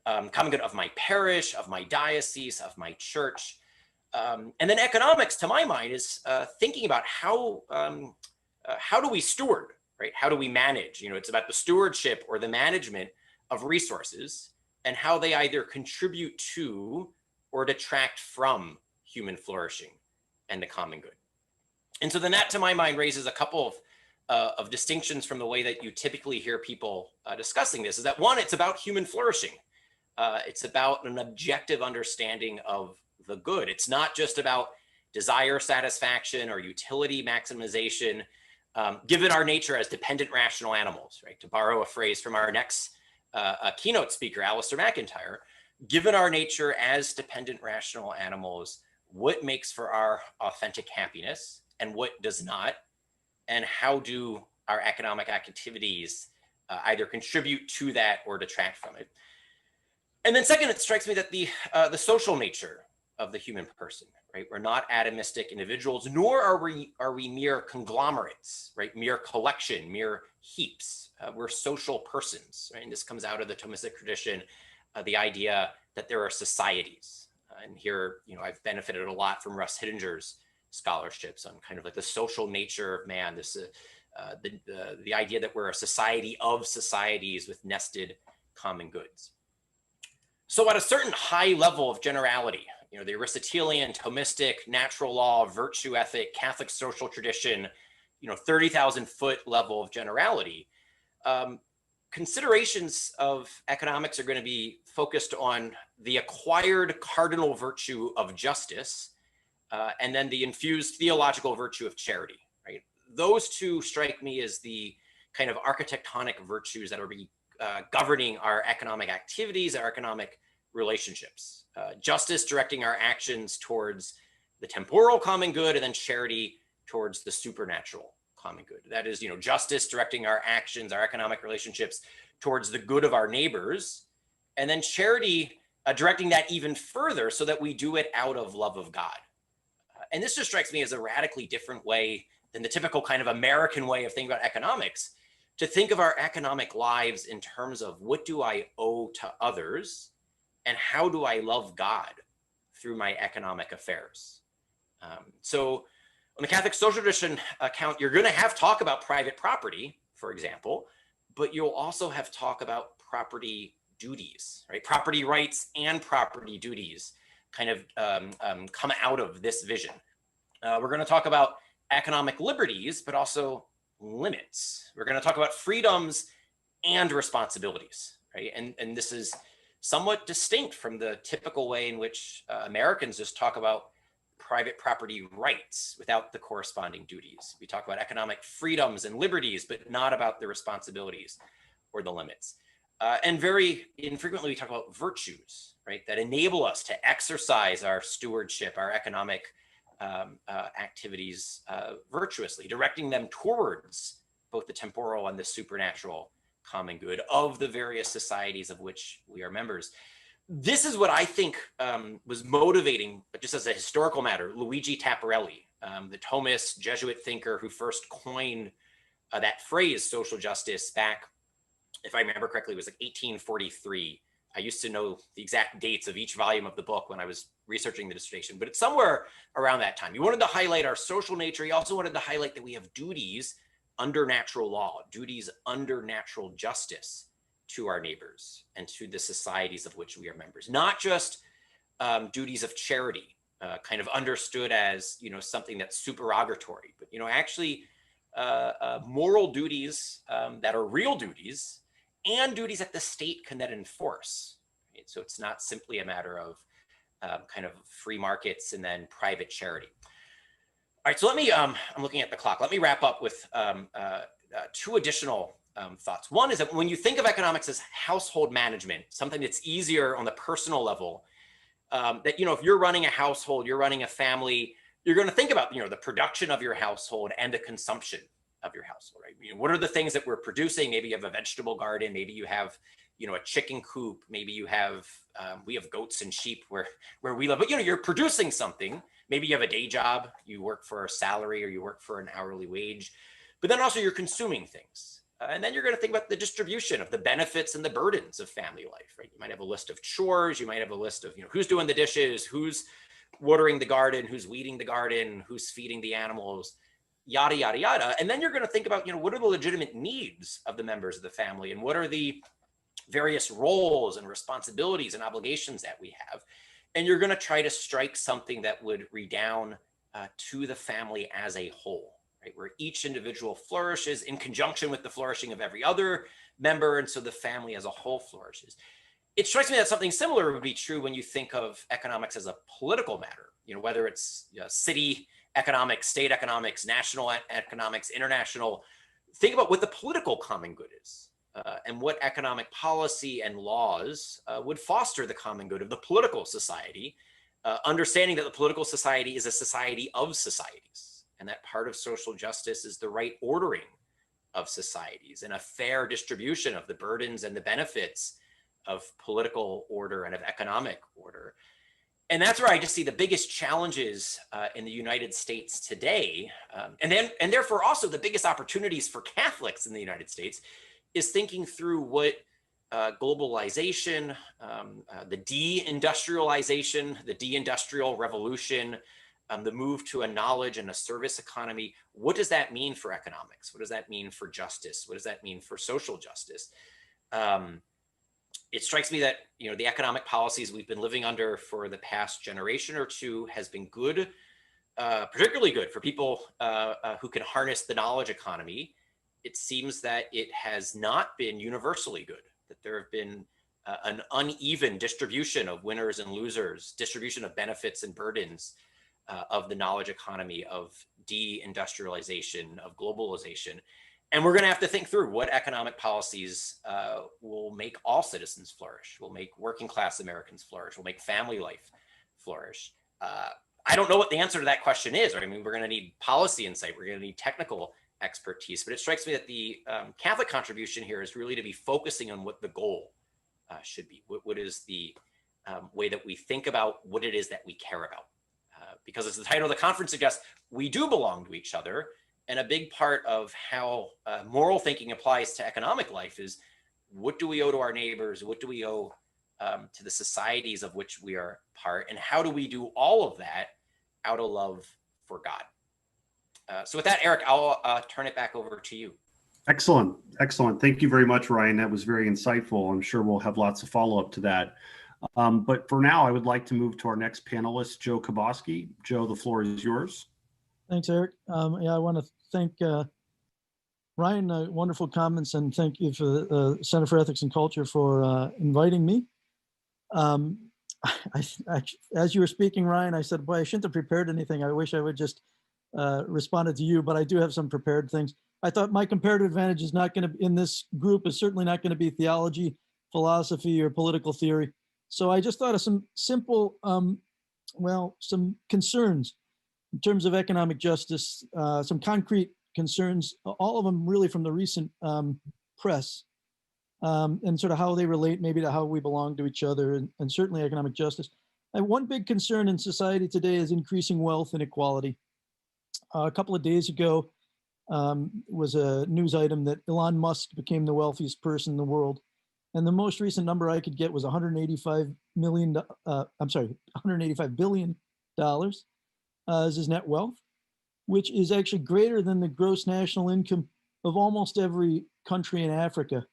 common good of my parish, of my diocese, of my church. And then economics, to my mind, is thinking about how do we steward, right? How do we manage? It's about the stewardship or the management of resources and how they either contribute to or detract from human flourishing and the common good. And so then that, to my mind, raises a couple of distinctions from the way that you typically hear people discussing this. Is that one, it's about human flourishing. It's about an objective understanding of the good. It's not just about desire satisfaction or utility maximization, given our nature as dependent rational animals, right? To borrow a phrase from our next keynote speaker, Alistair McIntyre, given our nature as dependent rational animals, what makes for our authentic happiness and what does not, and how do our economic activities either contribute to that or detract from it? And then second, it strikes me that the social nature of the human person, right? We're not atomistic individuals, nor are we mere conglomerates, right? Mere collection, mere heaps. We're social persons, right? And this comes out of the Thomistic tradition, the idea that there are societies. And here, I've benefited a lot from Russ Hittinger's scholarships on kind of like the social nature of man, this the idea that we're a society of societies with nested common goods. So at a certain high level of generality, the Aristotelian, Thomistic, natural law, virtue ethic, Catholic social tradition, 30,000 foot level of generality, considerations of economics are going to be focused on the acquired cardinal virtue of justice, and then the infused theological virtue of charity, right? Those two strike me as the kind of architectonic virtues that are governing our economic activities, our economic relationships. Justice directing our actions towards the temporal common good, and then charity towards the supernatural common good. That is, justice directing our actions, our economic relationships towards the good of our neighbors, and then charity directing that even further so that we do it out of love of God. And this just strikes me as a radically different way than the typical kind of American way of thinking about economics, to think of our economic lives in terms of what do I owe to others and how do I love God through my economic affairs. So on the Catholic social tradition account, you're going to have talk about private property, for example, but you'll also have talk about property duties, right? Property rights and property duties kind of come out of this vision. We're going to talk about economic liberties, but also limits. We're going to talk about freedoms and responsibilities, right? And this is somewhat distinct from the typical way in which Americans just talk about private property rights without the corresponding duties. We talk about economic freedoms and liberties, but not about the responsibilities or the limits. And very infrequently, we talk about virtues, right, that enable us to exercise our stewardship, our economic activities virtuously, directing them towards both the temporal and the supernatural common good of the various societies of which we are members. This is what I think was motivating, just as a historical matter, Luigi Tapparelli, the Thomist Jesuit thinker who first coined that phrase, social justice, back, if I remember correctly, it was like 1843. I used to know the exact dates of each volume of the book when I was researching the dissertation, but it's somewhere around that time. He wanted to highlight our social nature. He also wanted to highlight that we have duties under natural law, duties under natural justice to our neighbors and to the societies of which we are members, not just duties of charity, kind of understood as, something that's supererogatory, but, actually moral duties that are real duties and duties that the state can then enforce. Right? So it's not simply a matter of kind of free markets and then private charity. All right, so let me, I'm looking at the clock. Let me wrap up with two additional thoughts. One is that when you think of economics as household management, something that's easier on the personal level, that, if you're running a household, you're running a family, you're going to think about, the production of your household and the consumption of your household, right? What are the things that we're producing? Maybe you have a vegetable garden. Maybe you have, a chicken coop. Maybe you have, we have goats and sheep where we live, but you're producing something. Maybe you have a day job, you work for a salary or you work for an hourly wage, but then also you're consuming things. And then you're going to think about the distribution of the benefits and the burdens of family life, right? You might have a list of chores. You might have a list of, who's doing the dishes, who's watering the garden, who's weeding the garden, who's feeding the animals, yada, yada, yada. And then you're going to think about, what are the legitimate needs of the members of the family, and what are the various roles and responsibilities and obligations that we have. And you're going to try to strike something that would redound to the family as a whole, right? Where each individual flourishes in conjunction with the flourishing of every other member. And so the family as a whole flourishes. It strikes me that something similar would be true when you think of economics as a political matter, whether it's city economics, state economics, national economics, international. Think about what the political common good is. And what economic policy and laws would foster the common good of the political society, understanding that the political society is a society of societies, and that part of social justice is the right ordering of societies and a fair distribution of the burdens and the benefits of political order and of economic order. And that's where I just see the biggest challenges in the United States today, and therefore also the biggest opportunities for Catholics in the United States, is thinking through what globalization, the deindustrialization, the deindustrial revolution, the move to a knowledge and a service economy, what does that mean for economics? What does that mean for justice? What does that mean for social justice? It strikes me that the economic policies we've been living under for the past generation or two has been good, particularly good for people who can harness the knowledge economy. It seems that it has not been universally good, that there have been an uneven distribution of winners and losers, distribution of benefits and burdens of the knowledge economy, of deindustrialization, of globalization. And we're going to have to think through what economic policies will make all citizens flourish, will make working class Americans flourish, will make family life flourish. I don't know what the answer to that question is. Right? I mean, we're going to need policy insight. We're going to need technical expertise, but it strikes me that the Catholic contribution here is really to be focusing on what the goal should be. What is the way that we think about what it is that we care about? Because as the title of the conference suggests, we do belong to each other. And a big part of how moral thinking applies to economic life is, what do we owe to our neighbors? What do we owe to the societies of which we are part? And how do we do all of that out of love for God? So with that, Eric, I'll turn it back over to you. Excellent. Excellent. Thank you very much, Ryan. That was very insightful. I'm sure we'll have lots of follow-up to that. But for now, I would like to move to our next panelist, Joe Kaboski. Joe, the floor is yours. Thanks, Eric. Yeah, I want to thank Ryan, wonderful comments, and thank you for the Center for Ethics and Culture for inviting me. As you were speaking, Ryan, I said, boy, I shouldn't have prepared anything. I wish I would just responded to you, but I do have some prepared things. I thought my comparative advantage is not going to, in this group, is certainly not going to be theology, philosophy, or political theory. So I just thought of some simple, some concerns in terms of economic justice, some concrete concerns, all of them really from the recent press, and sort of how they relate maybe to how we belong to each other, and certainly economic justice. And one big concern in society today is increasing wealth inequality. A couple of days ago was a news item that Elon Musk became the wealthiest person in the world. And the most recent number I could get was $185 billion as his net wealth, which is actually greater than the gross national income of almost every country in Africa,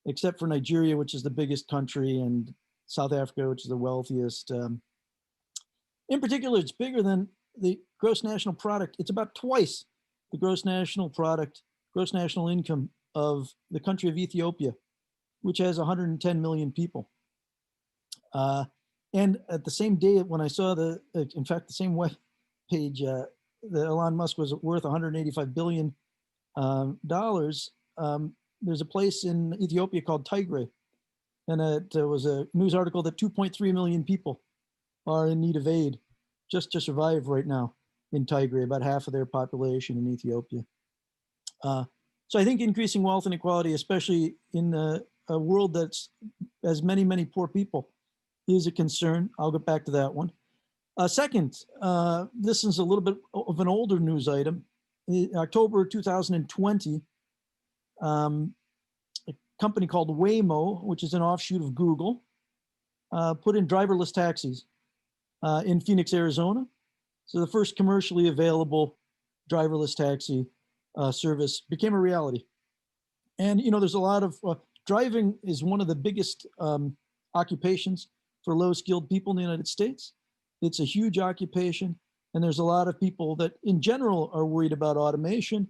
except for Nigeria, which is the biggest country, and South Africa, which is the wealthiest. In particular, it's bigger than the gross national product. It's about twice the gross national product, gross national income of the country of Ethiopia, which has 110 million people. And at the same day, when I saw in fact, the same web page, that Elon Musk was worth $185 billion, there's a place in Ethiopia called Tigray. And it was a news article that 2.3 million people are in need of aid just to survive right now. in Tigray, about half of their population in Ethiopia. So I think increasing wealth inequality, especially in a world that's as many, many poor people, is a concern. I'll get back to that one. Second, this is a little bit of an older news item. In October 2020, a company called Waymo, which is an offshoot of Google, put in driverless taxis in Phoenix, Arizona. So the first commercially available driverless taxi service became a reality. And, you know, there's a lot of, driving is one of the biggest occupations for low-skilled people in the United States. It's a huge occupation, and there's a lot of people that in general are worried about automation,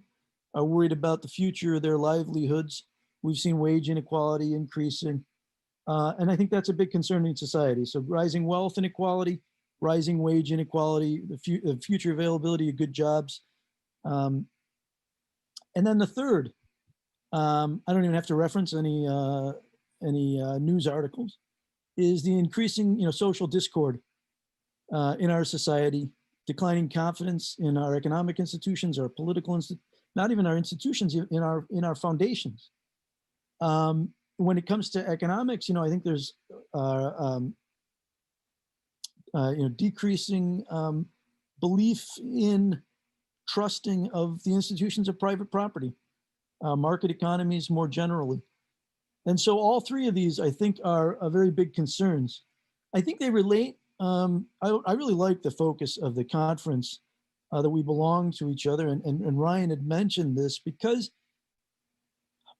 are worried about the future of their livelihoods. We've seen wage inequality increasing, and I think that's a big concern in society. So rising wealth inequality, rising wage inequality, the future availability of good jobs. And then the third, I don't even have to reference any news articles, is the increasing, you know, social discord in our society, declining confidence in our economic institutions, our political not even our institutions, in our foundations. When it comes to economics, you know, I think there's you know, decreasing belief in trusting of the institutions of private property, market economies more generally. And so all three of these, I think, are very big concerns. I think they relate. I really like the focus of the conference, that we belong to each other. And Ryan had mentioned this, because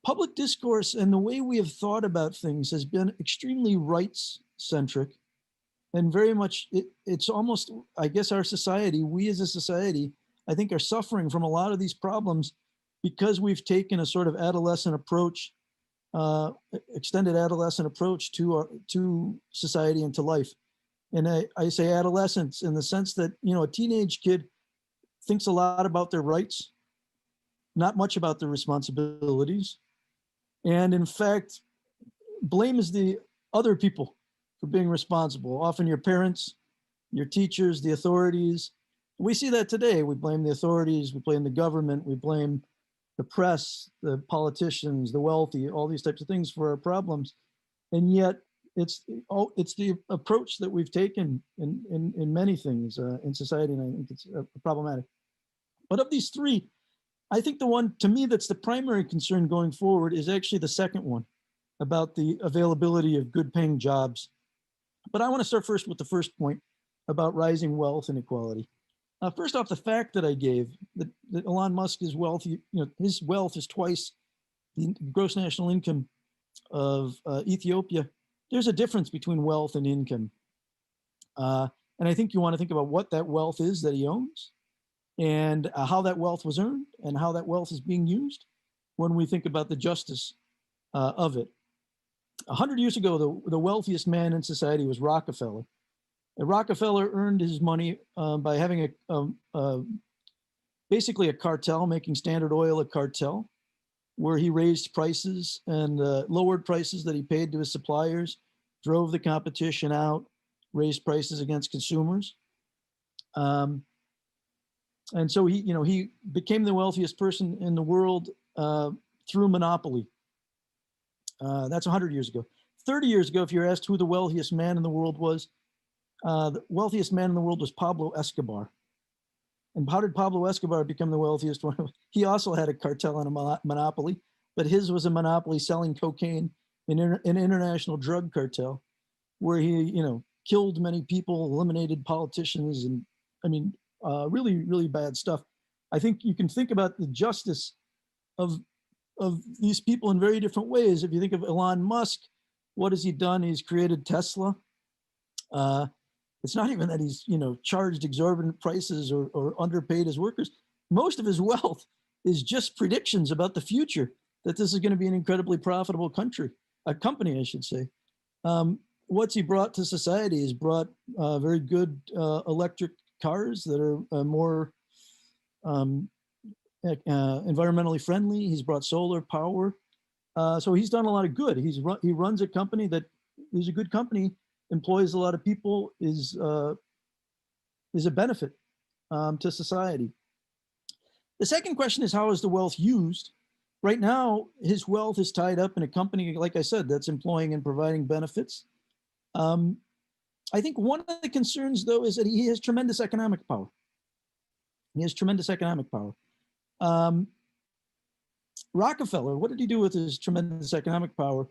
public discourse and the way we have thought about things has been extremely rights-centric, and very much, it's almost, I guess our society, we as a society, I think are suffering from a lot of these problems because we've taken a sort of adolescent approach, extended adolescent approach to society and to life. And I say adolescence in the sense that, you know, a teenage kid thinks a lot about their rights, not much about their responsibilities. And in fact, blames the other people for being responsible, often your parents, your teachers, the authorities. We see that today. We blame the authorities, we blame the government, we blame the press, the politicians, the wealthy, all these types of things for our problems. And yet it's the approach that we've taken in many things in society, and I think it's problematic. But of these three, I think the one, to me, that's the primary concern going forward is actually the second one, about the availability of good paying jobs. But I want to start first with the first point about rising wealth inequality. First off, the fact that I gave, that Elon Musk is wealthy, you know, his wealth is twice the gross national income of Ethiopia. There's a difference between wealth and income. And I think you want to think about what that wealth is that he owns, and how that wealth was earned, and how that wealth is being used when we think about the justice of it. 100 years ago, the wealthiest man in society was Rockefeller. And Rockefeller earned his money by having basically a cartel, making Standard Oil a cartel, where he raised prices and lowered prices that he paid to his suppliers, drove the competition out, raised prices against consumers. And so he became the wealthiest person in the world through monopoly. That's 100 years ago. 30 years ago, if you're asked who the wealthiest man in the world was, the wealthiest man in the world was Pablo Escobar. And how did Pablo Escobar become the wealthiest one? He also had a cartel and a monopoly, but his was a monopoly selling cocaine in an international drug cartel, where he, killed many people, eliminated politicians, and I mean, really, really bad stuff. I think you can think about the justice of these people in very different ways. If you think of Elon Musk, what has he done? He's created Tesla. It's not even that he's, charged exorbitant prices or underpaid his workers. Most of his wealth is just predictions about the future, that this is going to be an incredibly profitable company, I should say. What's he brought to society? He's brought very good electric cars that are more environmentally friendly. He's brought solar power. So he's done a lot of good. He runs a company that is a good company, employs a lot of people, is a benefit to society. The second question is, how is the wealth used? Right now, his wealth is tied up in a company, like I said, that's employing and providing benefits. I think one of the concerns, though, is that he has tremendous economic power. He has tremendous economic power. Rockefeller, what did he do with his tremendous economic power?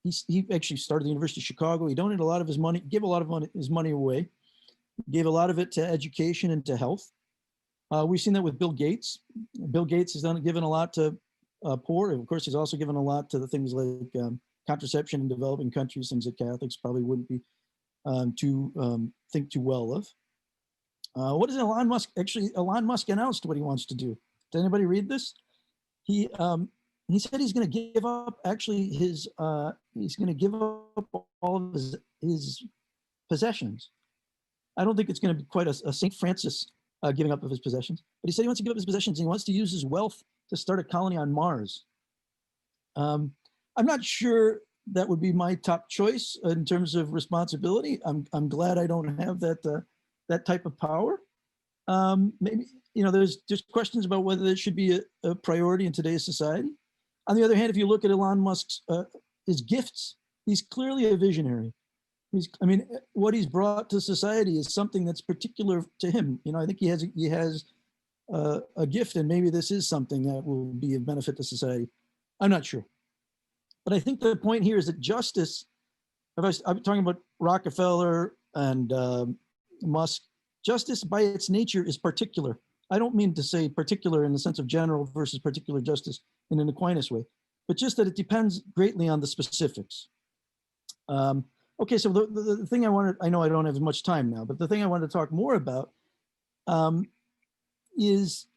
He actually started the University of Chicago. He donated a lot of his money, gave a lot of his money away, gave a lot of it to education and to health. We've seen that with Bill Gates. Bill Gates has given a lot to poor. Of course, he's also given a lot to the things like contraception in developing countries, things that Catholics probably wouldn't be think too well of. What is Elon Musk? Actually, Elon Musk announced what he wants to do. Did anybody read this? He said he's going to give up he's going to give up all of his possessions. I don't think it's going to be quite a St. Francis giving up of his possessions, but he said he wants to give up his possessions and he wants to use his wealth to start a colony on Mars. I'm not sure that would be my top choice in terms of responsibility. I'm glad I don't have that type of power. Maybe, there's just questions about whether it should be a priority in today's society. On the other hand, if you look at Elon Musk's his gifts, he's clearly a visionary. What he's brought to society is something that's particular to him. I think he has a gift, and maybe this is something that will be of benefit to society. I'm not sure. But I think the point here is that justice, I'm talking about Rockefeller and Musk, justice by its nature is particular. I don't mean to say particular in the sense of general versus particular justice in an Aquinas way, but just that it depends greatly on the specifics. Okay, so the thing I know I don't have as much time now, but the thing I wanted to talk more about is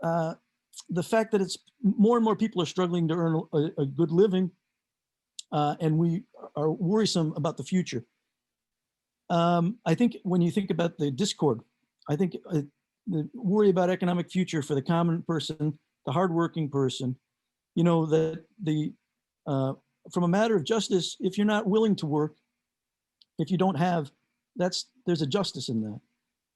the fact that it's more and more people are struggling to earn a good living, and we are worrisome about the future. I think when you think about the discord, I think the worry about economic future for the common person, the hardworking person, that from a matter of justice, if you're not willing to work, if you don't have, there's a justice in that.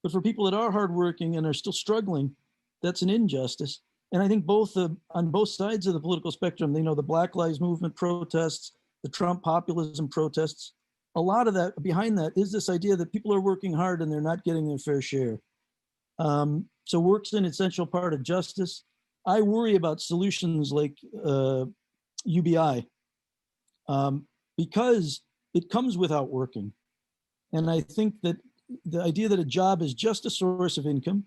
But for people that are hardworking and are still struggling, that's an injustice. And I think on both sides of the political spectrum, the Black Lives Movement protests, the Trump populism protests, a lot of that behind that is this idea that people are working hard and they're not getting their fair share. So work's an essential part of justice. I worry about solutions like UBI because it comes without working. And I think that the idea that a job is just a source of income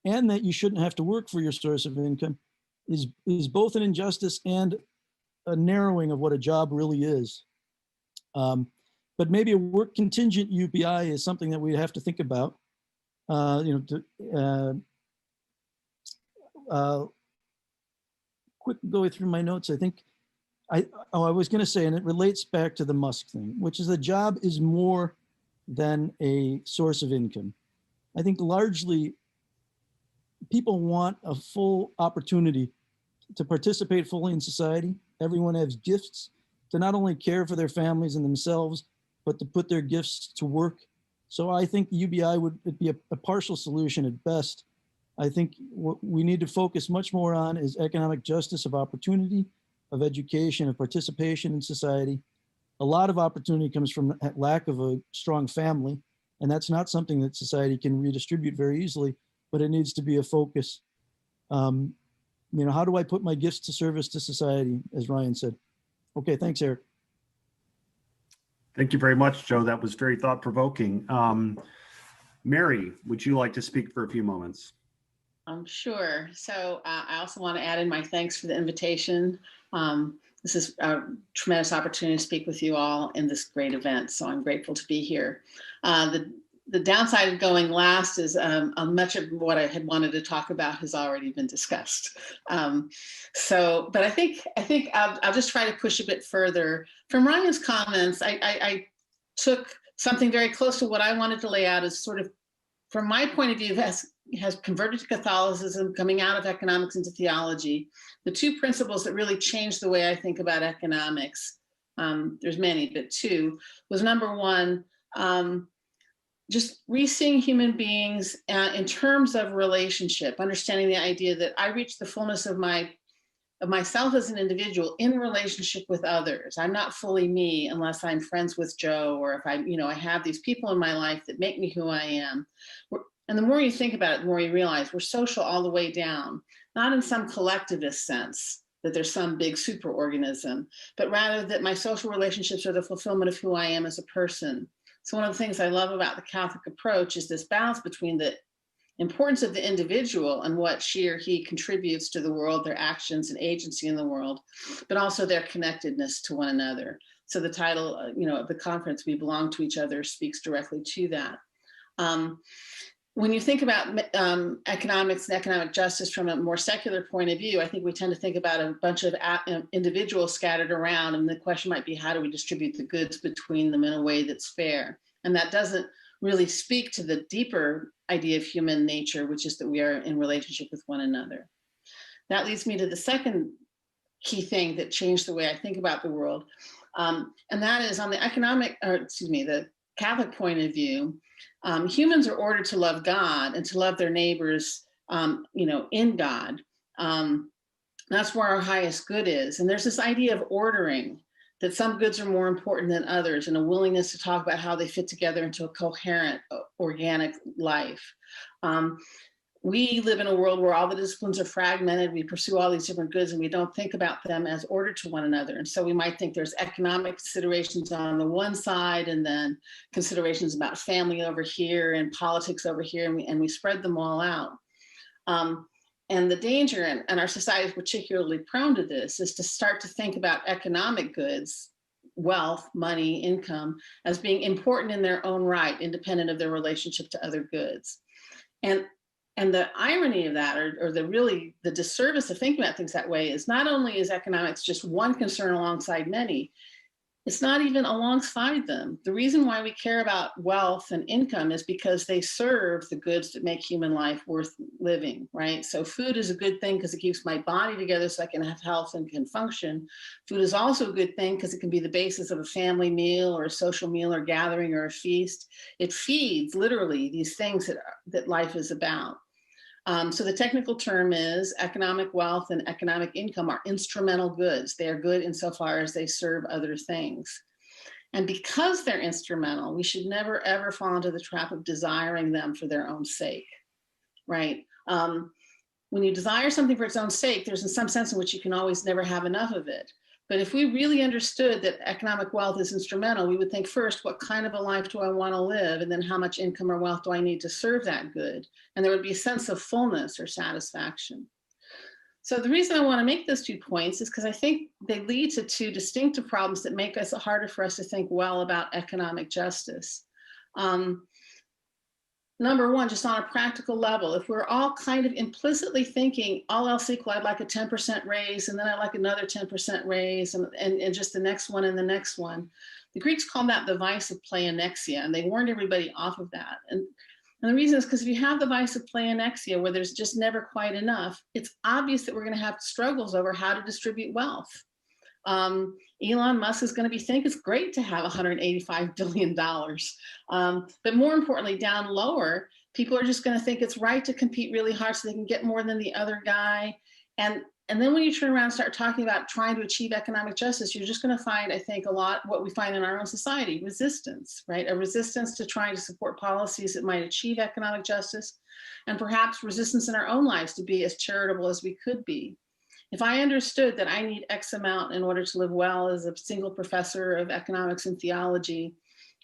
and that you shouldn't have to work for your source of income is both an injustice and a narrowing of what a job really is. But maybe a work contingent UBI is something that we have to think about. Quick going through my notes. I think I was going to say, and it relates back to the Musk thing, which is the job is more than a source of income. I think largely people want a full opportunity to participate fully in society. Everyone has gifts to not only care for their families and themselves, but to put their gifts to work. So I think UBI would be a partial solution at best. I think what we need to focus much more on is economic justice of opportunity, of education, of participation in society. A lot of opportunity comes from lack of a strong family, and that's not something that society can redistribute very easily, but it needs to be a focus. How do I put my gifts to service to society, as Ryan said? Okay, thanks, Eric. Thank you very much, Joe. That was very thought-provoking. Mary, would you like to speak for a few moments? Sure. So I also want to add in my thanks for the invitation. This is a tremendous opportunity to speak with you all in this great event, so I'm grateful to be here. The downside of going last is much of what I had wanted to talk about has already been discussed. But I think I'll just try to push a bit further. From Ryan's comments, I took something very close to what I wanted to lay out as sort of, from my point of view, has converted to Catholicism, coming out of economics into theology. The two principles that really changed the way I think about economics, there's many, but two, was number one, just re-seeing human beings in terms of relationship, understanding the idea that I reach the fullness of myself as an individual in relationship with others. I'm not fully me unless I'm friends with Joe, or if I have these people in my life that make me who I am. And the more you think about it, the more you realize we're social all the way down, not in some collectivist sense that there's some big superorganism, but rather that my social relationships are the fulfillment of who I am as a person. So one of the things I love about the Catholic approach is this balance between the importance of the individual and what she or he contributes to the world, their actions and agency in the world, but also their connectedness to one another. So the title, of the conference, "We Belong to Each Other," speaks directly to that. When you think about economics and economic justice from a more secular point of view, I think we tend to think about a bunch of individuals scattered around, and the question might be, how do we distribute the goods between them in a way that's fair? And that doesn't really speak to the deeper idea of human nature, which is that we are in relationship with one another. That leads me to the second key thing that changed the way I think about the world, and that is on the the Catholic point of view. Humans are ordered to love God and to love their neighbors, in God. That's where our highest good is. And there's this idea of ordering, that some goods are more important than others, and a willingness to talk about how they fit together into a coherent, organic life. We live in a world where all the disciplines are fragmented. We pursue all these different goods and we don't think about them as ordered to one another. And so we might think there's economic considerations on the one side, and then considerations about family over here and politics over here, and we spread them all out. And the danger, and our society is particularly prone to this, is to start to think about economic goods, wealth, money, income, as being important in their own right, independent of their relationship to other goods. And the irony of that, or the disservice of thinking about things that way, is not only is economics just one concern alongside many, it's not even alongside them. The reason why we care about wealth and income is because they serve the goods that make human life worth living, right? So food is a good thing because it keeps my body together so I can have health and can function. Food is also a good thing because it can be the basis of a family meal or a social meal or gathering or a feast. It feeds literally these things that life is about. So the technical term is economic wealth and economic income are instrumental goods. They are good insofar as they serve other things. And because they're instrumental, we should never, ever fall into the trap of desiring them for their own sake, right? When you desire something for its own sake, there's in some sense in which you can always never have enough of it. But if we really understood that economic wealth is instrumental, we would think first, what kind of a life do I want to live? And then how much income or wealth do I need to serve that good? And there would be a sense of fullness or satisfaction. So the reason I want to make those 2 points is because I think they lead to 2 distinctive problems that make it harder for us to think well about economic justice. Number one, just on a practical level, if we're all kind of implicitly thinking, all else equal, I'd like a 10% raise, and then I'd like another 10% raise, and just the next one and the next one. The Greeks called that the vice of pleonexia, and they warned everybody off of that. And the reason is because if you have the vice of pleonexia, where there's just never quite enough, it's obvious that we're going to have struggles over how to distribute wealth. Elon Musk is going to think it's great to have $185 billion. But more importantly, down lower, people are just going to think it's right to compete really hard so they can get more than the other guy. And then when you turn around and start talking about trying to achieve economic justice, you're just going to find, I think, a lot what we find in our own society, resistance, right? A resistance to trying to support policies that might achieve economic justice, and perhaps resistance in our own lives to be as charitable as we could be. If I understood that I need X amount in order to live well as a single professor of economics and theology,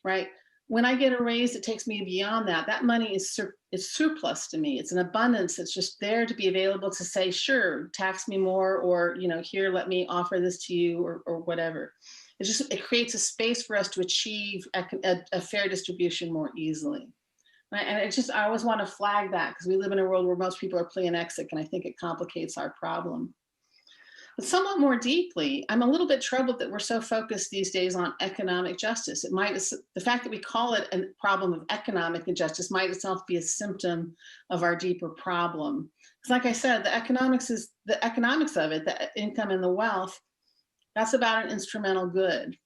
right? When I get a raise that takes me beyond that, that money is surplus to me. It's an abundance that's just there to be available to say, sure, tax me more, or, here, let me offer this to you, or whatever. It creates a space for us to achieve a fair distribution more easily. Right? And I always want to flag that because we live in a world where most people are pleonexic, and I think it complicates our problem. But somewhat more deeply, I'm a little bit troubled that we're so focused these days on economic justice. The fact that we call it a problem of economic injustice might itself be a symptom of our deeper problem. Because like I said, the economics of it, the income and the wealth, that's about an instrumental good.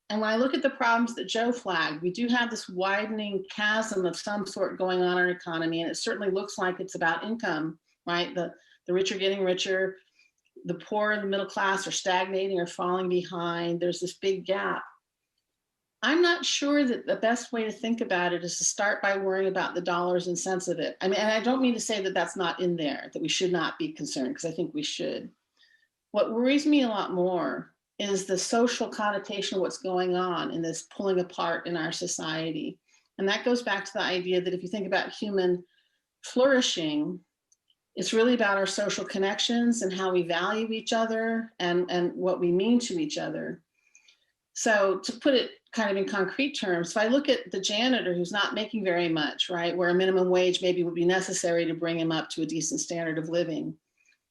And when I look at the problems that Joe flagged, we do have this widening chasm of some sort going on in our economy, and it certainly looks like it's about income, right? The rich are getting richer, the poor and the middle class are stagnating or falling behind. There's this big gap. I'm not sure that the best way to think about it is to start by worrying about the dollars and cents of it. I mean, and I don't mean to say that that's not in there, that we should not be concerned, because I think we should. What worries me a lot more is the social connotation of what's going on in this pulling apart in our society. And that goes back to the idea that if you think about human flourishing, it's really about our social connections and how we value each other and what we mean to each other. So to put it kind of in concrete terms, if I look at the janitor who's not making very much, right, where a minimum wage maybe would be necessary to bring him up to a decent standard of living,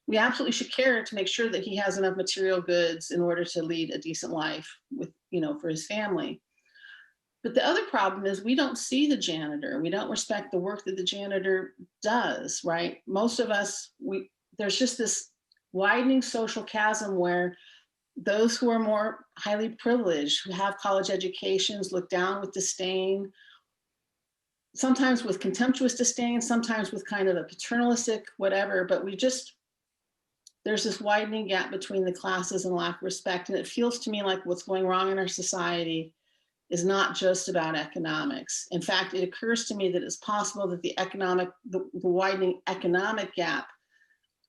we absolutely should care to make sure that he has enough material goods in order to lead a decent life with, for his family. But the other problem is we don't see the janitor. We don't respect the work that the janitor does, right? Most of us, there's just this widening social chasm where those who are more highly privileged, who have college educations, look down with disdain, sometimes with contemptuous disdain, sometimes with kind of a paternalistic whatever, but there's this widening gap between the classes and lack of respect. And it feels to me like what's going wrong in our society is not just about economics. In fact, it occurs to me that it's possible that the widening economic gap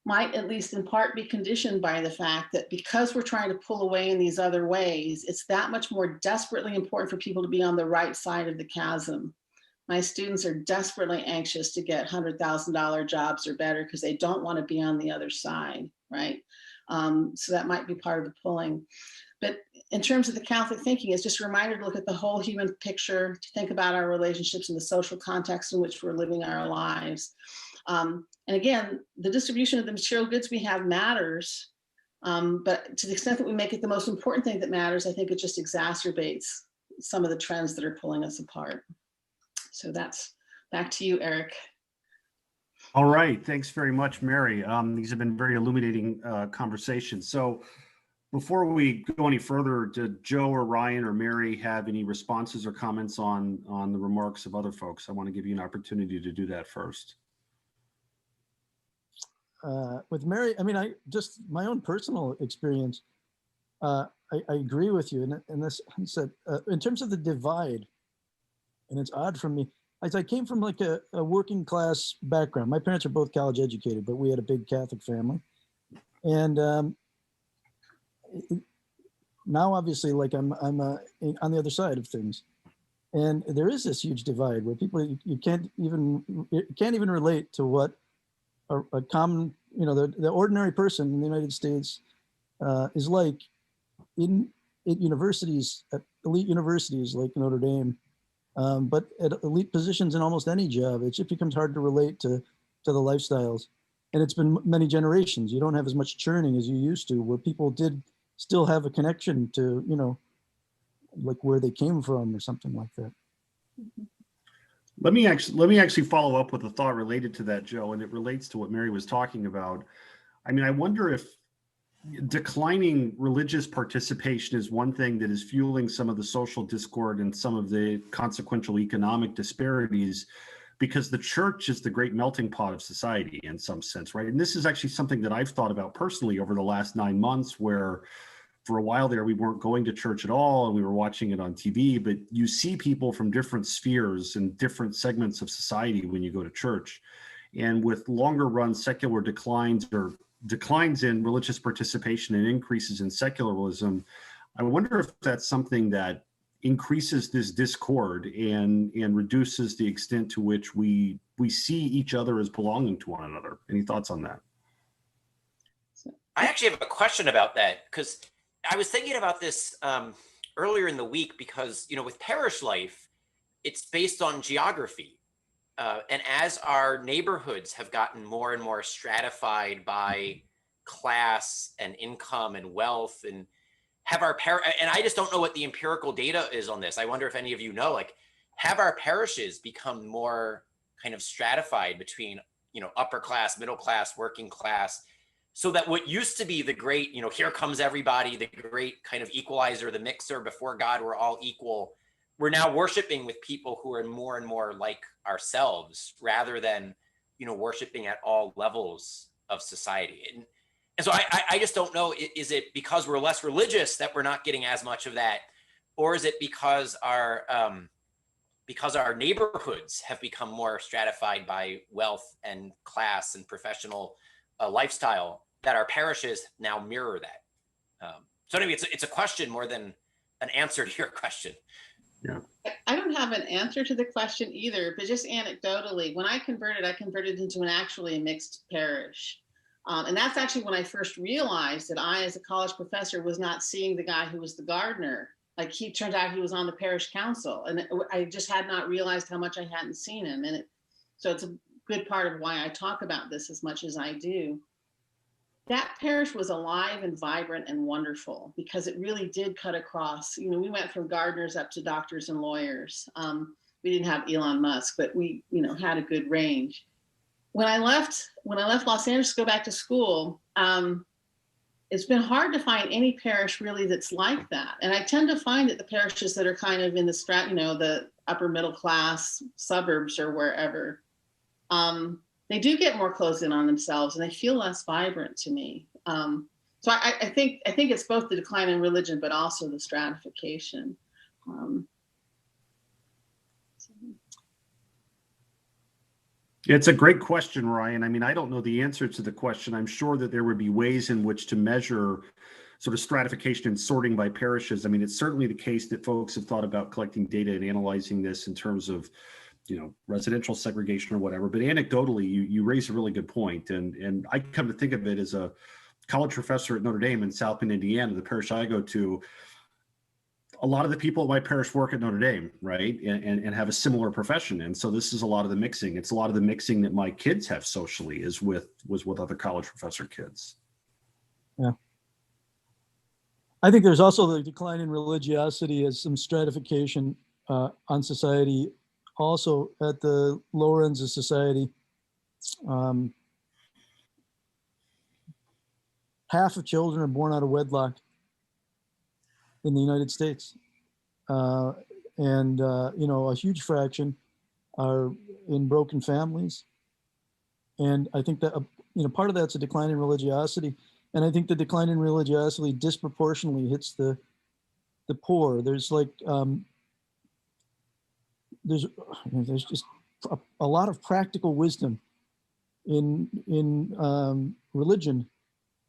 might at least in part be conditioned by the fact that because we're trying to pull away in these other ways, it's that much more desperately important for people to be on the right side of the chasm. My students are desperately anxious to get $100,000 jobs or better because they don't want to be on the other side, right? So that might be part of the pulling. But in terms of the Catholic thinking, it's just a reminder to look at the whole human picture, to think about our relationships in the social context in which we're living our lives. And again, the distribution of the material goods we have matters, but to the extent that we make it the most important thing that matters, I think it just exacerbates some of the trends that are pulling us apart. So that's back to you, Eric. All right, thanks very much, Mary. These have been very illuminating conversations. So before we go any further, did Joe or Ryan or Mary have any responses or comments on the remarks of other folks? I want to give you an opportunity to do that first. With Mary, I mean, just my own personal experience, I agree with you in this sense. In terms of the divide, and it's odd for me, as I came from like a working class background. My parents are both college educated, but we had a big Catholic family. And now obviously, like I'm on the other side of things. And there is this huge divide where people, you can't even relate to what a common, the ordinary person in the United States is like in universities, at elite universities like Notre Dame, but at elite positions in almost any job. It just becomes hard to relate to the lifestyles. And it's been many generations. You don't have as much churning as you used to, where people did still have a connection to, like where they came from or something like that. Let me actually follow up with a thought related to that, Joe, and it relates to what Mary was talking about. I mean, I wonder if declining religious participation is one thing that is fueling some of the social discord and some of the consequential economic disparities, because the church is the great melting pot of society in some sense, right? And this is actually something that I've thought about personally over the last 9 months, where for a while there, we weren't going to church at all and we were watching it on TV, but you see people from different spheres and different segments of society when you go to church. And with longer run secular declines or declines in religious participation and increases in secularism, I wonder if that's something that increases this discord and reduces the extent to which we see each other as belonging to one another. Any thoughts on that? I actually have a question about that, because I was thinking about this earlier in the week, because, with parish life, it's based on geography. And as our neighborhoods have gotten more and more stratified by class and income and wealth, and and I just don't know what the empirical data is on this. I wonder if any of you know, like, have our parishes become more kind of stratified between, upper class, middle class, working class, so that what used to be the great, here comes everybody, the great kind of equalizer, the mixer, before God, we're all equal. We're now worshiping with people who are more and more like ourselves, rather than, worshiping at all levels of society. And so I just don't know, is it because we're less religious that we're not getting as much of that? Or is it because our neighborhoods have become more stratified by wealth and class and professional lifestyle, that our parishes now mirror that? So anyway, it's a question more than an answer to your question. Yeah. I don't have an answer to the question either, but just anecdotally, when I converted into a mixed parish. And that's actually when I first realized that I, as a college professor, was not seeing the guy who was the gardener. Like, he turned out he was on the parish council, and I just had not realized how much I hadn't seen him. And so it's a good part of why I talk about this as much as I do. That parish was alive and vibrant and wonderful, because it really did cut across. We went from gardeners up to doctors and lawyers. We didn't have Elon Musk, but we, had a good range. When I left Los Angeles to go back to school, it's been hard to find any parish really that's like that. And I tend to find that the parishes that are kind of in the the upper middle class suburbs or wherever, they do get more closed in on themselves, and they feel less vibrant to me. So I think it's both the decline in religion, but also the stratification. It's a great question, Ryan. I mean, I don't know the answer to the question. I'm sure that there would be ways in which to measure sort of stratification and sorting by parishes. I mean, it's certainly the case that folks have thought about collecting data and analyzing this in terms of, residential segregation or whatever. But anecdotally, you raise a really good point. And I come to think of it as a college professor at Notre Dame in South Bend, Indiana, the parish I go to. A lot of the people at my parish work at Notre Dame, right? And have a similar profession. And so this is a lot of the mixing. It's a lot of the mixing that my kids have socially was with other college professor kids. Yeah. I think there's also the decline in religiosity as some stratification on society, also at the lower ends of society. Half of children are born out of wedlock in the United States. A huge fraction are in broken families. And I think that, part of that's a decline in religiosity. And I think the decline in religiosity disproportionately hits the poor. There's like, there's just a lot of practical wisdom in religion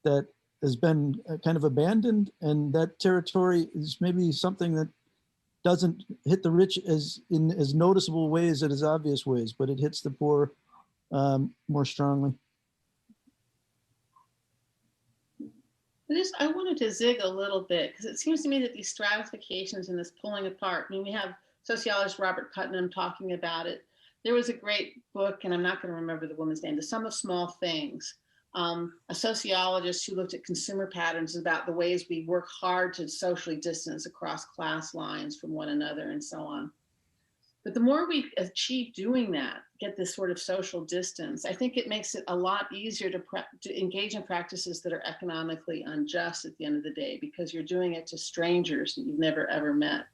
that has been kind of abandoned, and that territory is maybe something that doesn't hit the rich as noticeable ways as obvious ways, but it hits the poor more strongly. I wanted to zig a little bit, because it seems to me that these stratifications and this pulling apart, we have sociologist Robert Putnam talking about it. There was a great book, and I'm not going to remember the woman's name, The Sum of Small Things. A sociologist who looked at consumer patterns about the ways we work hard to socially distance across class lines from one another and so on. But the more we achieve doing that, get this sort of social distance, I think it makes it a lot easier to engage in practices that are economically unjust at the end of the day, because you're doing it to strangers that you've never ever met.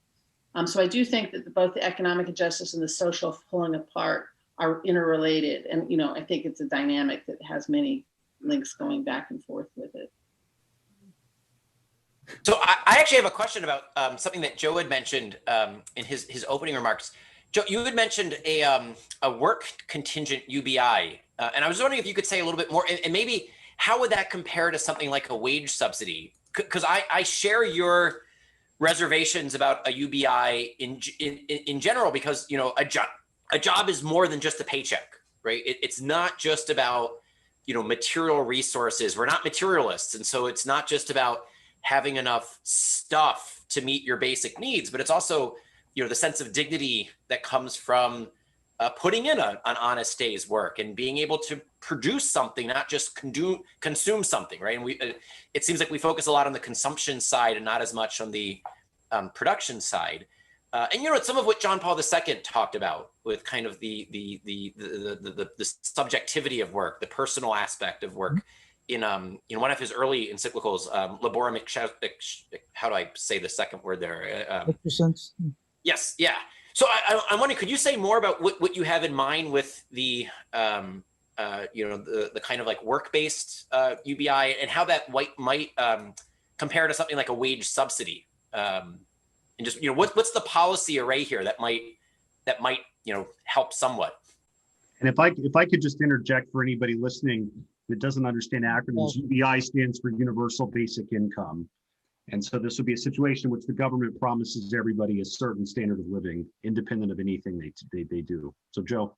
So I do think that both the economic injustice and the social pulling apart are interrelated. And, I think it's a dynamic that has many links going back and forth with it. So I actually have a question about something that Joe had mentioned in his opening remarks. Joe, you had mentioned a work contingent UBI, and I was wondering if you could say a little bit more, and maybe how would that compare to something like a wage subsidy? Because I share your reservations about a UBI in general, because a job is more than just a paycheck, right? It's not just about material resources. We're not materialists, and so it's not just about having enough stuff to meet your basic needs, but it's also the sense of dignity that comes from putting in an honest day's work and being able to produce something, not just consume something, right? And it seems like we focus a lot on the consumption side and not as much on the production side. And some of what John Paul II talked about with kind of the subjectivity of work, the personal aspect of work. in one of his early encyclicals, Laborem, how do I say the second word there? Yes, yeah. So I'm wondering, could you say more about what you have in mind with the the kind of like work-based UBI, and how that might compare to something like a wage subsidy, and just what's the policy array here that might help somewhat. And if I could just interject for anybody listening that doesn't understand acronyms, UBI stands for Universal Basic Income. And so this would be a situation in which the government promises everybody a certain standard of living, independent of anything they do. So Joe.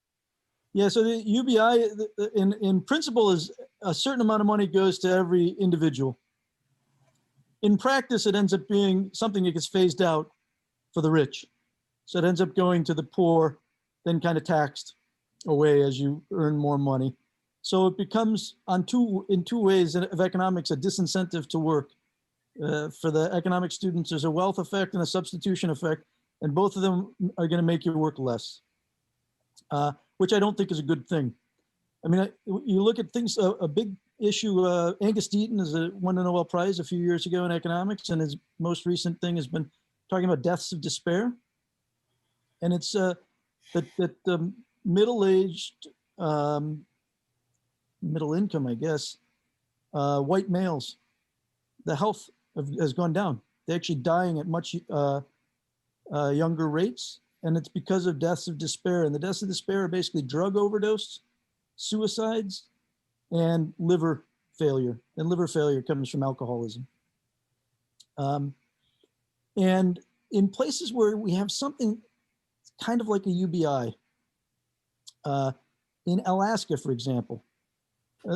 Yeah, so the UBI in principle is a certain amount of money goes to every individual. In practice, it ends up being something that gets phased out for the rich. So it ends up going to the poor, then kind of taxed away as you earn more money. So it becomes in two ways of economics, a disincentive to work. For the economic students, there's a wealth effect and a substitution effect, and both of them are going to make you work less, which I don't think is a good thing. I mean, you look at things, a big issue, Angus Deaton won a Nobel Prize a few years ago in economics, and his most recent thing has been talking about deaths of despair. And it's that the middle-aged, middle income, I guess, white males, the health has gone down. They're actually dying at much younger rates, and it's because of deaths of despair. And the deaths of despair are basically drug overdose, suicides, and liver failure. And liver failure comes from alcoholism. And in places where we have something kind of like a UBI, in Alaska, for example,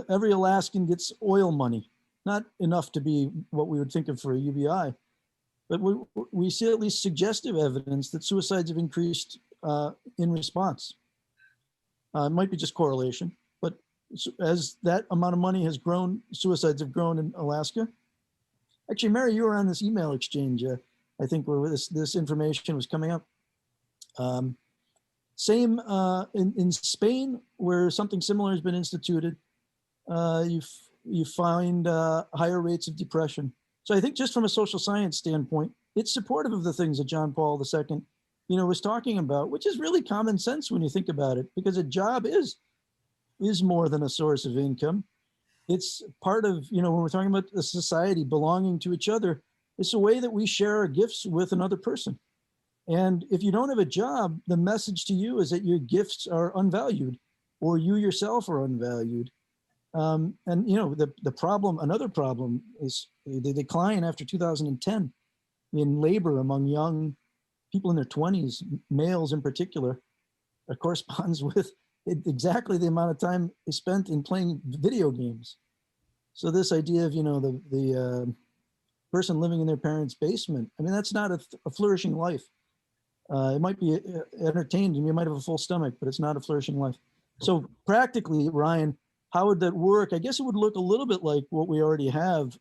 every Alaskan gets oil money. Not enough to be what we would think of for a UBI, but we see at least suggestive evidence that suicides have increased in response. It might be just correlation, but as that amount of money has grown, suicides have grown in Alaska. Actually, Mary, you were on this email exchange, I think, where this information was coming up. Same in Spain, where something similar has been instituted. You find higher rates of depression. So I think just from a social science standpoint, it's supportive of the things that John Paul II, was talking about, which is really common sense when you think about it, because a job is more than a source of income. It's part of, when we're talking about a society belonging to each other, it's a way that we share our gifts with another person. And if you don't have a job, the message to you is that your gifts are unvalued, or you yourself are unvalued. And the problem, another problem, is the decline after 2010 in labor among young people in their 20s, males in particular, corresponds with exactly the amount of time they spent in playing video games. So this idea of the person living in their parents' basement, I mean, that's not a flourishing life. It might be entertained and you might have a full stomach, but it's not a flourishing life. So practically, Ryan, how would that work? I guess it would look a little bit like what we already have,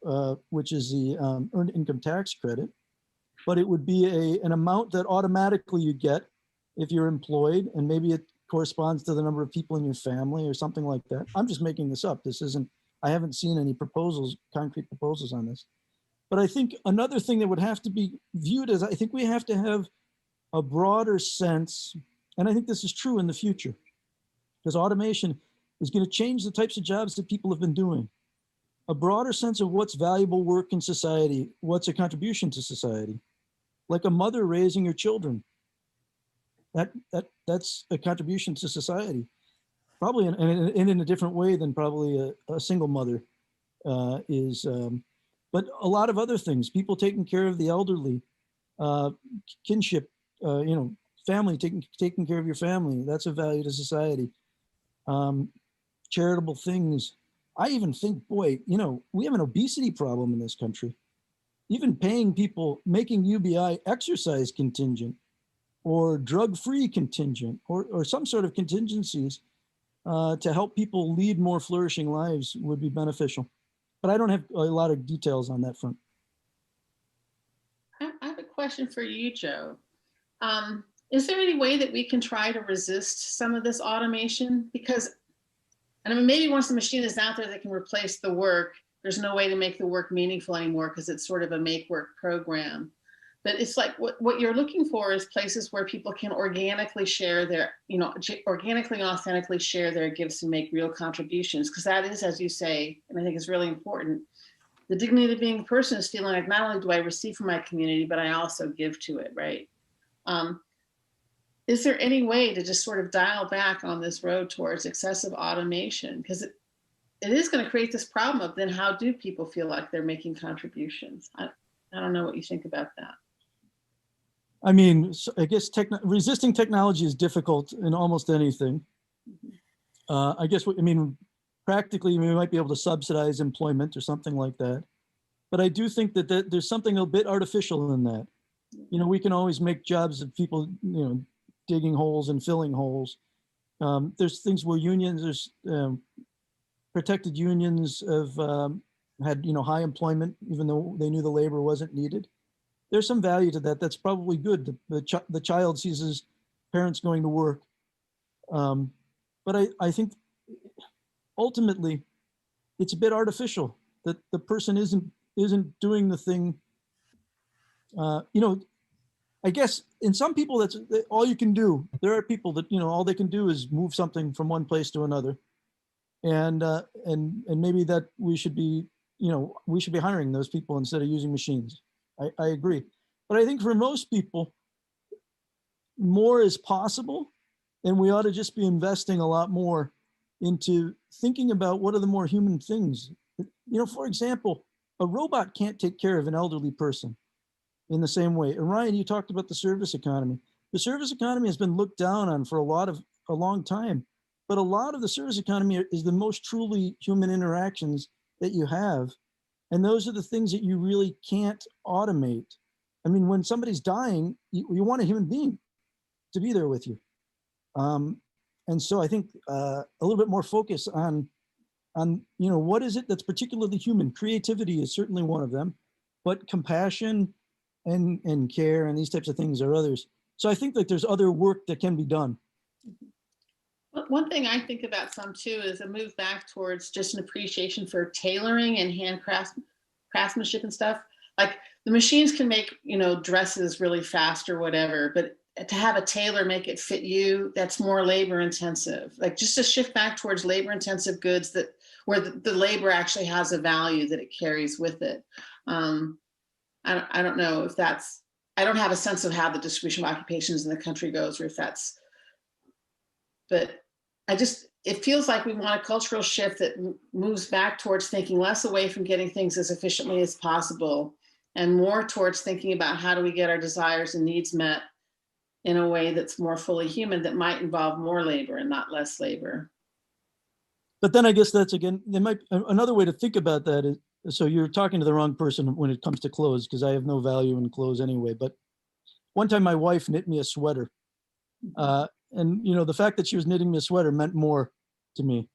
which is the earned income tax credit, but it would be an amount that automatically you get if you're employed, and maybe it corresponds to the number of people in your family or something like that. I'm just making this up. I haven't seen any concrete proposals on this. But I think another thing that would have to be viewed as, I think we have to have a broader sense, and I think this is true in the future, because automation is going to change the types of jobs that people have been doing. A broader sense of what's valuable work in society, what's a contribution to society. Like a mother raising her children. That's a contribution to society. Probably in a different way than probably a single mother is. But a lot of other things, people taking care of the elderly, kinship, family, taking care of your family, that's a value to society. Charitable things. I even think, boy, we have an obesity problem in this country. Even paying people, making UBI exercise contingent or drug-free contingent or some sort of contingencies to help people lead more flourishing lives would be beneficial. But I don't have a lot of details on that front. I have a question for you, Joe. Is there any way that we can try to resist some of this automation? Because And I mean, maybe once the machine is out there that can replace the work, there's no way to make the work meaningful anymore because it's sort of a make work program. But it's like what you're looking for is places where people can organically share their, organically and authentically share their gifts and make real contributions. Because that is, as you say, and I think it's really important, the dignity of being a person is feeling like not only do I receive from my community, but I also give to it, right? Is there any way to just sort of dial back on this road towards excessive automation? Because it is going to create this problem of then how do people feel like they're making contributions? I don't know what you think about that. I mean, I guess resisting technology is difficult in almost anything. I guess, practically we might be able to subsidize employment or something like that. But I do think that there's something a bit artificial in that. We can always make jobs of people, digging holes and filling holes. There's things where unions, protected unions have had, high employment, even though they knew the labor wasn't needed. There's some value to that. That's probably good. The child sees his parents going to work. But I think ultimately it's a bit artificial that the person isn't doing the thing. I guess in some people that's all you can do. There are people that, all they can do is move something from one place to another. And maybe that we should be hiring those people instead of using machines. I agree. But I think for most people, more is possible, and we ought to just be investing a lot more into thinking about what are the more human things. For example, a robot can't take care of an elderly person in the same way. And Ryan, you talked about the service economy. The service economy has been looked down on for a long time, but a lot of the service economy is the most truly human interactions that you have. And those are the things that you really can't automate. I mean, when somebody's dying, you want a human being to be there with you. And so I think a little bit more focus on what is it that's particularly human. Creativity is certainly one of them, but compassion and care and these types of things are others. So I think that there's other work that can be done. One thing I think about some too is a move back towards just an appreciation for tailoring and craftsmanship and stuff. Like the machines can make, dresses really fast or whatever, but to have a tailor make it fit you, that's more labor intensive. Like just to shift back towards labor intensive goods where the labor actually has a value that it carries with it. I don't know if I don't have a sense of how the distribution of occupations in the country goes or if that's, but it feels like we want a cultural shift that moves back towards thinking less away from getting things as efficiently as possible and more towards thinking about how do we get our desires and needs met in a way that's more fully human, that might involve more labor and not less labor. But then I guess that's, again, another way to think about that is, so you're talking to the wrong person when it comes to clothes, because I have no value in clothes anyway. But one time my wife knit me a sweater. And the fact that she was knitting me a sweater meant more to me.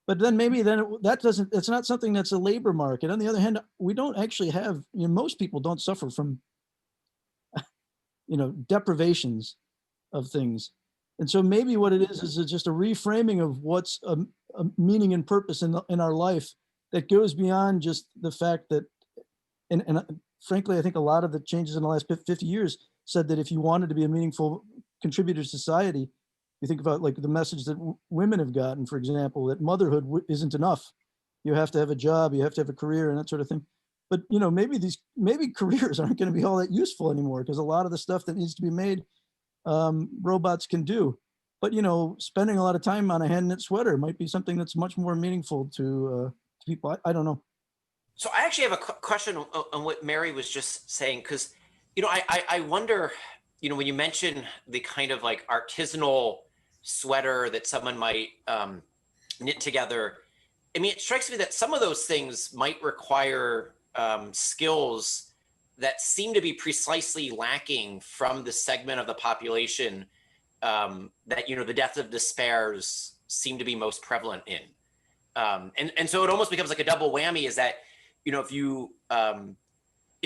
But then it's not something that's a labor market. On the other hand, we don't actually have, most people don't suffer from, deprivations of things. And so maybe what it is just a reframing of what's a meaning and purpose in our life that goes beyond just the fact that, and frankly, I think a lot of the changes in the last 50 years said that if you wanted to be a meaningful contributor to society, you think about like the message that women have gotten, for example, that motherhood isn't enough. You have to have a job, you have to have a career and that sort of thing. But, maybe careers aren't going to be all that useful anymore because a lot of the stuff that needs to be made, robots can do. But, spending a lot of time on a hand knit sweater might be something that's much more meaningful to people. I don't know. So I actually have a question on what Mary was just saying, because, I wonder, when you mention the kind of like artisanal sweater that someone might knit together, I mean, it strikes me that some of those things might require skills that seem to be precisely lacking from the segment of the population that, the deaths of despairs seem to be most prevalent in. And so it almost becomes like a double whammy is that, if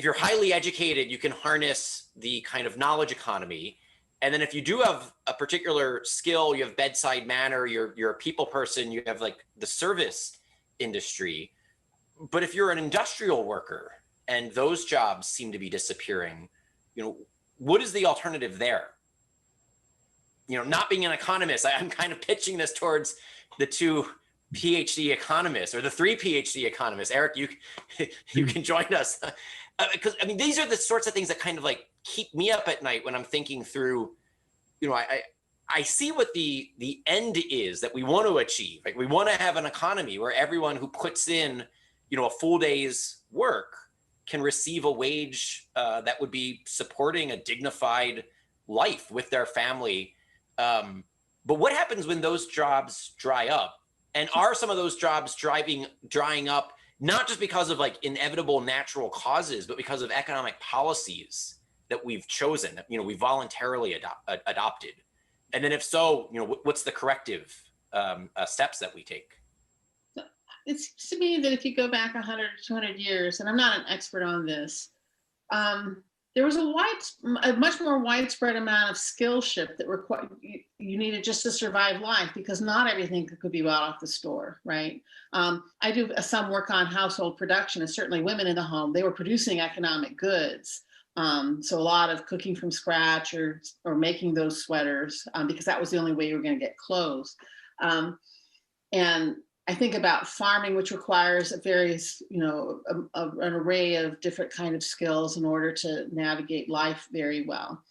you're highly educated, you can harness the kind of knowledge economy. And then if you do have a particular skill, you have bedside manner, you're a people person, you have like the service industry. But if you're an industrial worker and those jobs seem to be disappearing, what is the alternative there? Not being an economist, I'm kind of pitching this towards the two PhD economists or the three PhD economists. Eric, you can join us. Because these are the sorts of things that kind of like keep me up at night when I'm thinking through, I see what the end is that we want to achieve. Like, we want to have an economy where everyone who puts in, a full day's work can receive a wage that would be supporting a dignified life with their family. But what happens when those jobs dry up? And are some of those jobs drying up, not just because of like inevitable natural causes, but because of economic policies that we've chosen, that, we voluntarily adopted? And then if so, what's the corrective steps that we take? It seems to me that if you go back 100 or 200 years, and I'm not an expert on this, there was a much more widespread amount of skillship that you needed just to survive life, because not everything could be bought off the store, right? I do some work on household production, and certainly women in the home, they were producing economic goods. So a lot of cooking from scratch or making those sweaters, because that was the only way you were going to get clothes. And I think about farming, which requires various, an array of different kind of skills in order to navigate life very well.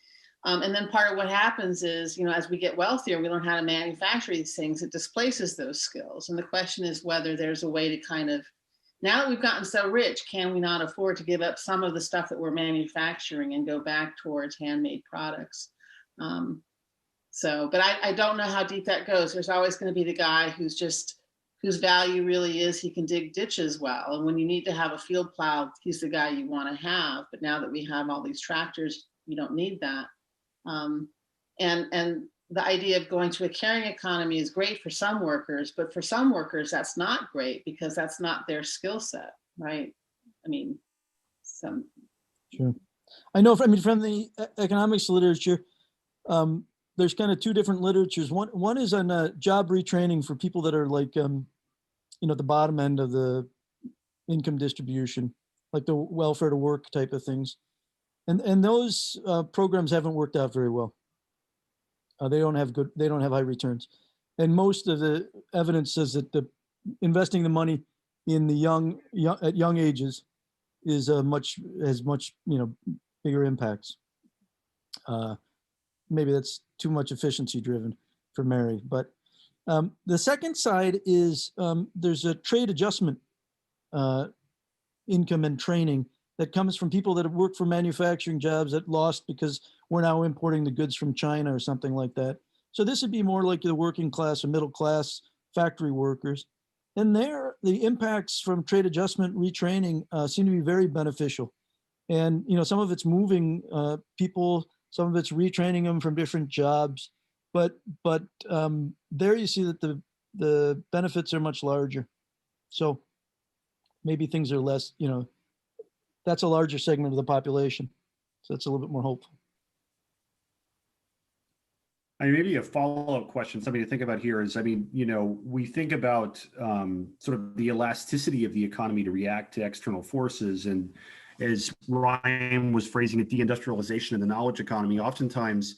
And then part of what happens is, as we get wealthier, we learn how to manufacture these things. It displaces those skills. And the question is whether there's a way to kind of, now that we've gotten so rich, can we not afford to give up some of the stuff that we're manufacturing and go back towards handmade products? But I don't know how deep that goes. There's always going to be the guy whose value really is he can dig ditches well. And when you need to have a field plow, he's the guy you want to have. But now that we have all these tractors, you don't need that. And the idea of going to a caring economy is great for some workers, but for some workers, that's not great because that's not their skill set, right? Sure. I know from the economics literature, there's kind of two different literatures. One is on job retraining for people that are like, the bottom end of the income distribution, like the welfare to work type of things. And those programs haven't worked out very well. They don't have high returns. And most of the evidence says that investing the money in the at young ages has much bigger impacts. Maybe that's too much efficiency driven for Mary. But the second side is there's a trade adjustment income and training that comes from people that have worked for manufacturing jobs that lost because we're now importing the goods from China or something like that. So this would be more like the working class or middle class factory workers. And there, the impacts from trade adjustment retraining seem to be very beneficial. And some of it's moving people, some of it's retraining them from different jobs. But there you see that the benefits are much larger. So maybe things are less, that's a larger segment of the population. So it's a little bit more hopeful. Maybe a follow-up question, something to think about here is, we think about sort of the elasticity of the economy to react to external forces. And as Ryan was phrasing it, deindustrialization of the knowledge economy, oftentimes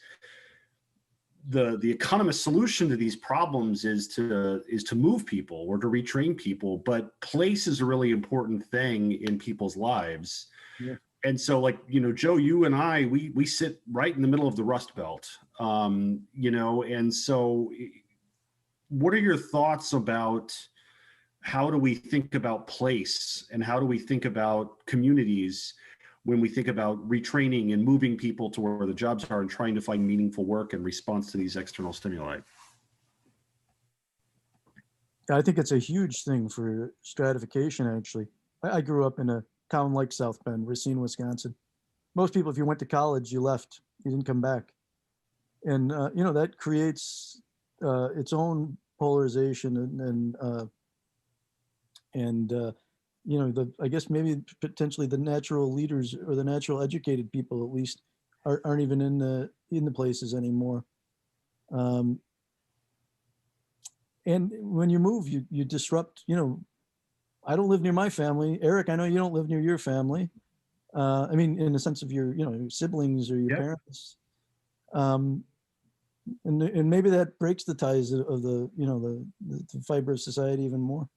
the economist solution to these problems is to move people or to retrain people, but place is a really important thing in people's lives. Yeah. And so Joe, you and I, we sit right in the middle of the Rust Belt, and so what are your thoughts about how do we think about place and how do we think about communities when we think about retraining and moving people to where the jobs are and trying to find meaningful work in response to these external stimuli? I think it's a huge thing for stratification, actually. I grew up in a town like South Bend, Racine, Wisconsin. Most people, if you went to college, you left, you didn't come back. And, that creates its own polarization I guess maybe potentially the natural leaders or the natural educated people at least aren't even in the places anymore. And when you move, you disrupt. I don't live near my family. Eric, I know you don't live near your family. I mean, in the sense of your siblings or your parents. And maybe that breaks the ties of the fibrous society even more.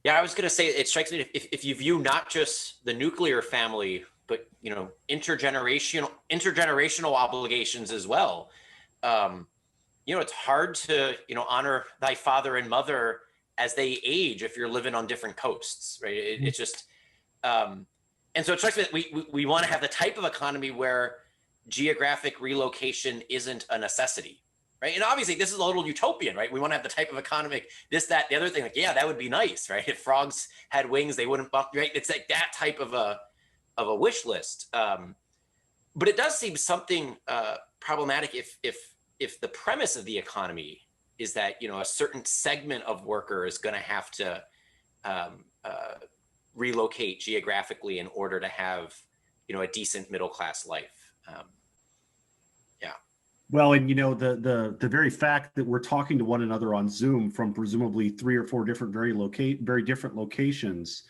Yeah, I was going to say, it strikes me if you view not just the nuclear family, but intergenerational obligations as well. It's hard to honor thy father and mother as they age if you're living on different coasts, right? It's just, and so it strikes me that we want to have the type of economy where geographic relocation isn't a necessity, right? And obviously this is a little utopian, right? We want to have the type of economy, this, that, the other thing, like, yeah, that would be nice, right? If frogs had wings, they wouldn't bump, right? It's like that type of a wish list. But it does seem something problematic if the premise of the economy is that, a certain segment of worker is going to have to relocate geographically in order to have, a decent middle-class life. Well, and the very fact that we're talking to one another on Zoom from presumably 3 or 4 different very different locations,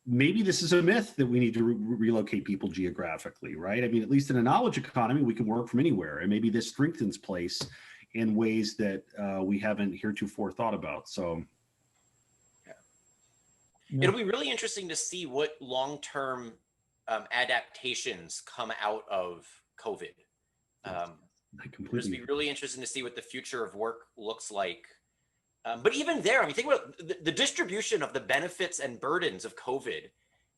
maybe this is a myth that we need to relocate people geographically, right? I mean, at least in a knowledge economy, we can work from anywhere, and maybe this strengthens place in ways that we haven't heretofore thought about. So, it'll be really interesting to see what long-term adaptations come out of COVID. It'll just be really interesting to see what the future of work looks like. But even there, I mean, think about the distribution of the benefits and burdens of COVID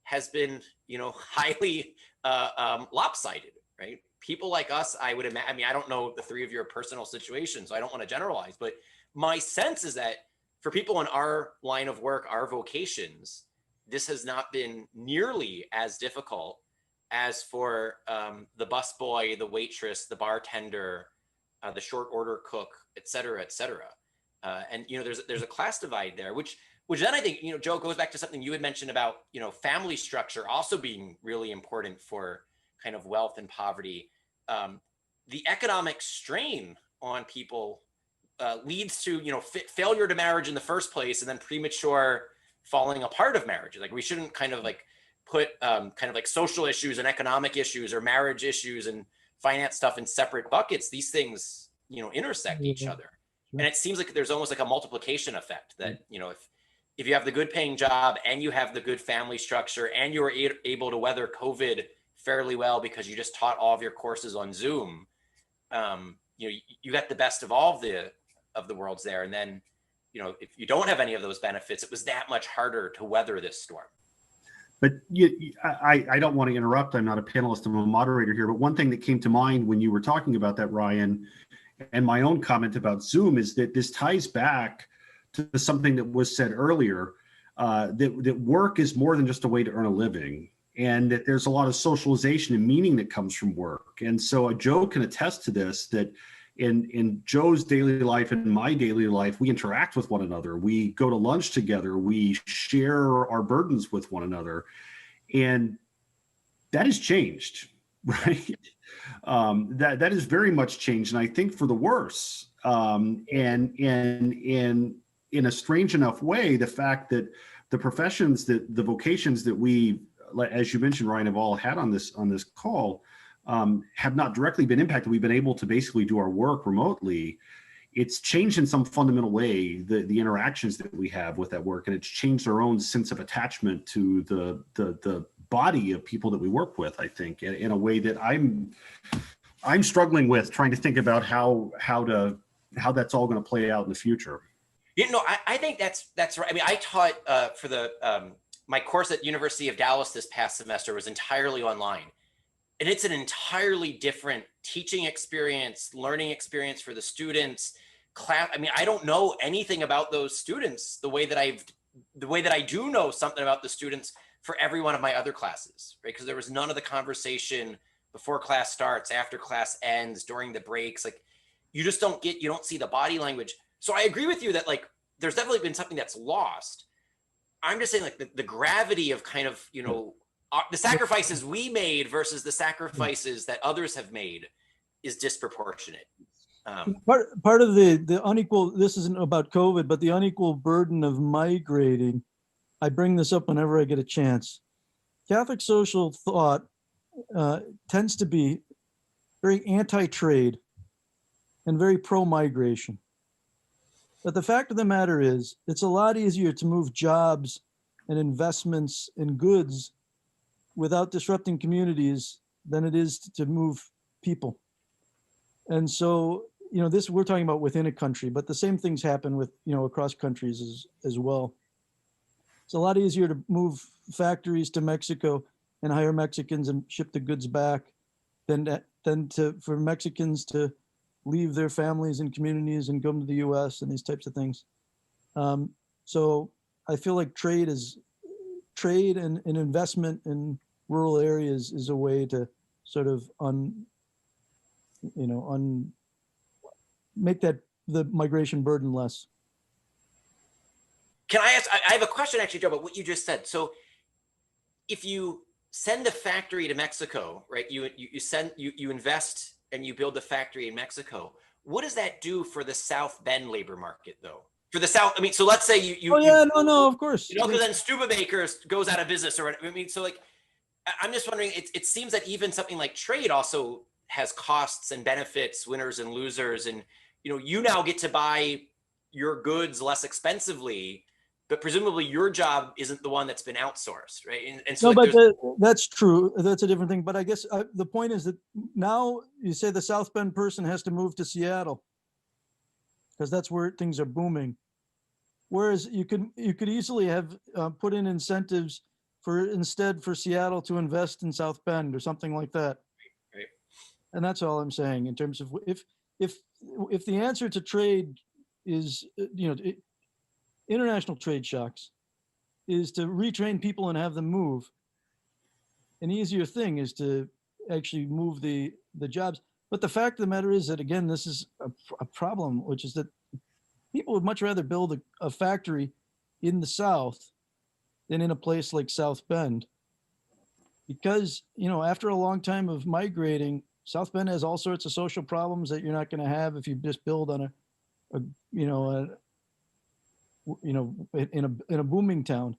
has been, highly lopsided, right? People like us, I would imagine, I mean, I don't know the 3 of your personal situations, so I don't want to generalize, but my sense is that for people in our line of work, our vocations, this has not been nearly as difficult as for the busboy, the waitress, the bartender, the short order cook, et cetera, et cetera. And there's a class divide there, which then I think Joe, goes back to something you had mentioned about family structure also being really important for kind of wealth and poverty. The economic strain on people leads to failure to marriage in the first place, and then premature falling apart of marriage. Like, we shouldn't kind of like put kind of like social issues and economic issues or marriage issues and finance stuff in separate buckets. These things intersect each other. And it seems like there's almost like a multiplication effect that, if you have the good paying job and you have the good family structure and you were able to weather COVID fairly well because you just taught all of your courses on Zoom, you got the best of all of the worlds there. And then, if you don't have any of those benefits, it was that much harder to weather this storm. But I don't want to interrupt. I'm not a panelist, I'm a moderator here. But one thing that came to mind when you were talking about that, Ryan, and my own comment about Zoom is that this ties back to something that was said earlier, that work is more than just a way to earn a living, and that there's a lot of socialization and meaning that comes from work. And so Joe can attest to this, that in Joe's daily life and my daily life, we interact with one another. We go to lunch together. We share our burdens with one another. And that has changed, right? That has very much changed, and I think for the worse. And in a strange enough way, the fact that the professions, the vocations that we, as you mentioned, Ryan, have all had on this call, have not directly been impacted. We've been able to basically do our work remotely. It's changed in some fundamental way the interactions that we have with that work, and it's changed our own sense of attachment to the body of people that we work with, I think, in a way that I'm struggling with, trying to think about how that's all going to play out in the future. I think that's right. I mean, I taught for my course at University of Dallas this past semester was entirely online. And it's an entirely different teaching experience, learning experience for the students. I mean, I don't know anything about those students the way that I do know something about the students for every one of my other classes, right? Because there was none of the conversation before class starts, after class ends, during the breaks. Like, you don't see the body language. So I agree with you that, like, there's definitely been something that's lost. I'm just saying, like, the gravity of kind of, the sacrifices we made versus the sacrifices that others have made is disproportionate. Part of the unequal, this isn't about COVID, but the unequal burden of migrating, I bring this up whenever I get a chance. Catholic social thought tends to be very anti-trade and very pro-migration. But the fact of the matter is, it's a lot easier to move jobs and investments and goods without disrupting communities than it is to move people. And so, this we're talking about within a country, but the same things happen with, across countries as well. It's a lot easier to move factories to Mexico and hire Mexicans and ship the goods back than for Mexicans to leave their families and communities and come to the US and these types of things. So I feel like trade and investment in rural areas is a way to sort of make that the migration burden less. Can I ask, I have a question actually, Joe, about what you just said. So if you send a factory to Mexico, right, you invest and you build a factory in Mexico, what does that do for the South Bend labor market though? For the South, I mean, so let's say no, of course. Because then Studebaker goes out of business or I mean, so like, I'm just wondering, it seems that even something like trade also has costs and benefits, winners and losers. And, you now get to buy your goods less expensively, but presumably your job isn't the one that's been outsourced, right? And so no, but that's true. That's a different thing. But I guess the point is that now you say the South Bend person has to move to Seattle because that's where things are booming. Whereas you could easily have put in incentives for Seattle to invest in South Bend or something like that. Right. And that's all I'm saying in terms of if the answer to trade is, international trade shocks is to retrain people and have them move. An easier thing is to actually move the jobs. But the fact of the matter is that, again, this is a problem, which is that people would much rather build a factory in the South than in a place like South Bend. Because, after a long time of migrating, South Bend has all sorts of social problems that you're not going to have if you just build on in a booming town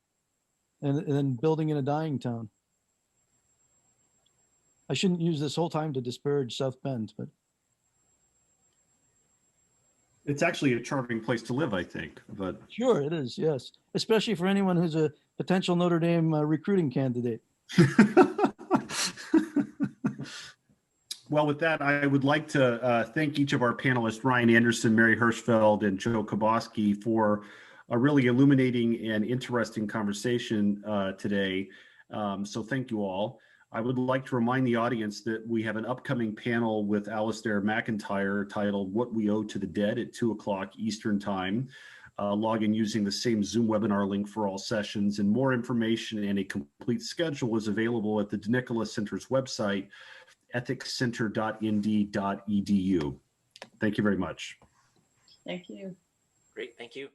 and then building in a dying town. I shouldn't use this whole time to disparage South Bend, but it's actually a charming place to live, I think. But sure, it is, yes, especially for anyone who's a potential Notre Dame recruiting candidate. Well, with that, I would like to thank each of our panelists, Ryan Anderson, Mary Hirschfeld, and Joe Kaboski, for a really illuminating and interesting conversation today. So thank you all. I would like to remind the audience that we have an upcoming panel with Alistair McIntyre titled What We Owe to the Dead at 2:00 Eastern Time. Log in using the same Zoom webinar link for all sessions, and more information and a complete schedule is available at the DeNicola Center's website, ethicscenter.nd.edu. Thank you very much. Thank you. Great, thank you.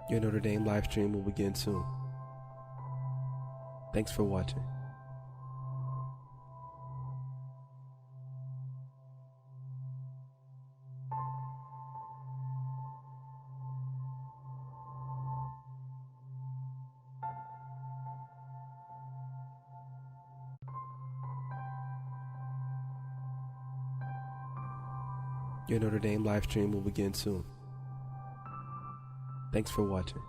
Your Notre Dame live stream will begin soon. Thanks for watching. Your Notre Dame live stream will begin soon. Thanks for watching.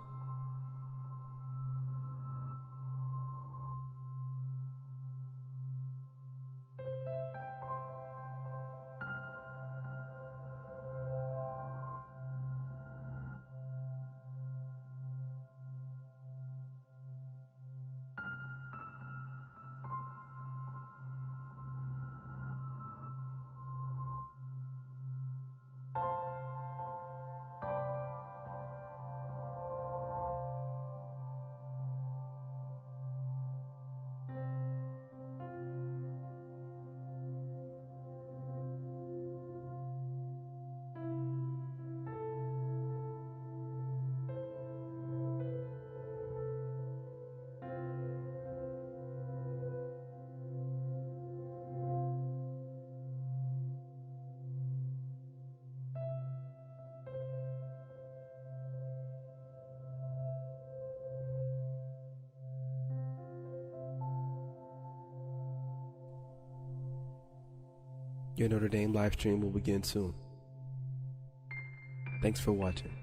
Your Notre Dame live stream will begin soon. Thanks for watching.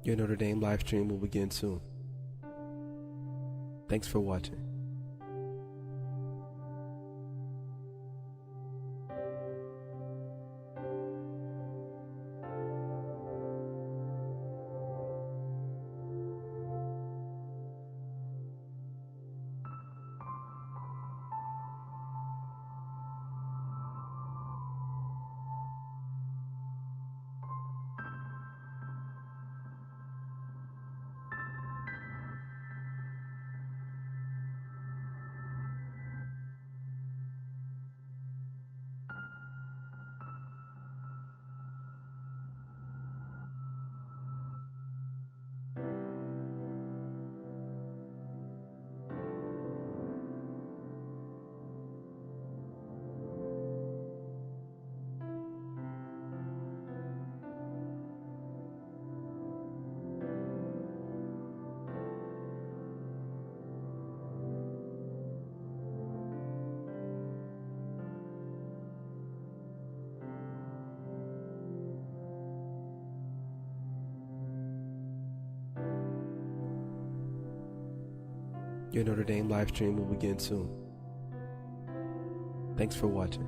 Your Notre Dame live stream will begin soon. Thanks for watching. Your Notre Dame live stream will begin soon. Thanks for watching.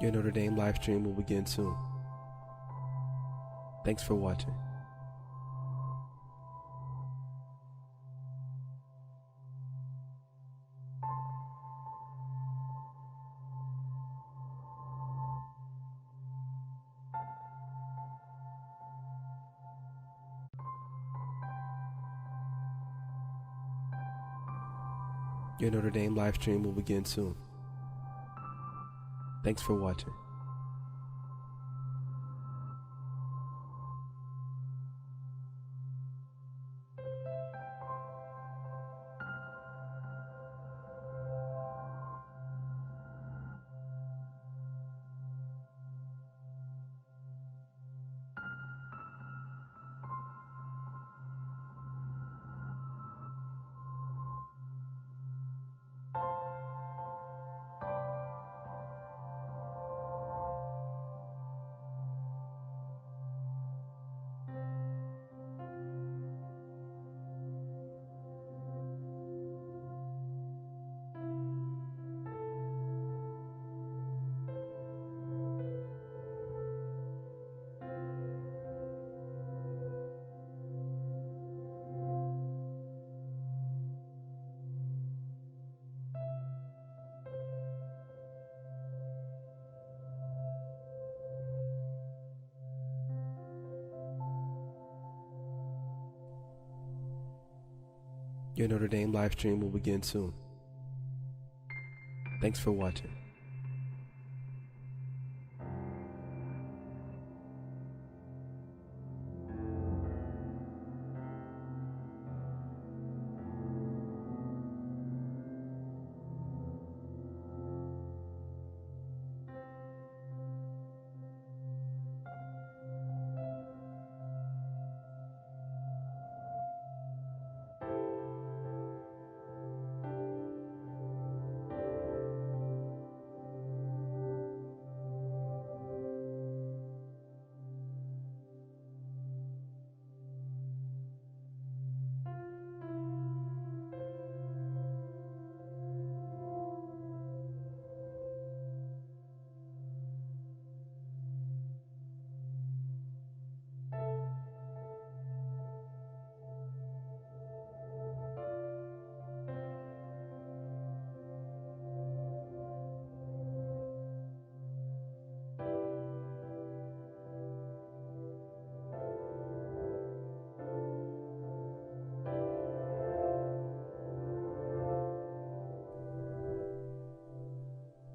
Your Notre Dame live stream will begin soon. Thanks for watching. Your Notre Dame live stream will begin soon. Thanks for watching. Your Notre Dame live stream will begin soon. Thanks for watching.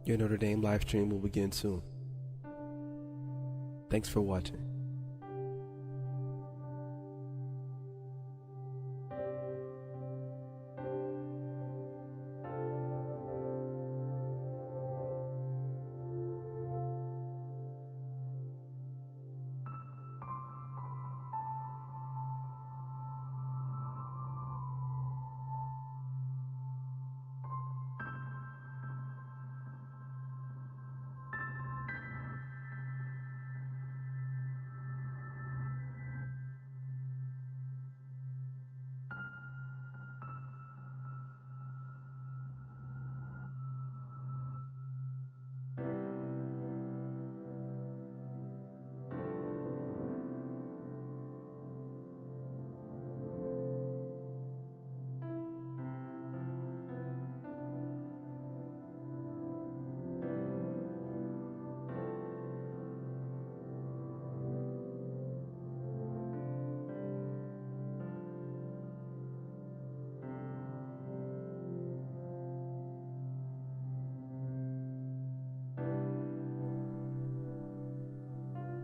Your Notre Dame live stream will begin soon. Thanks for watching.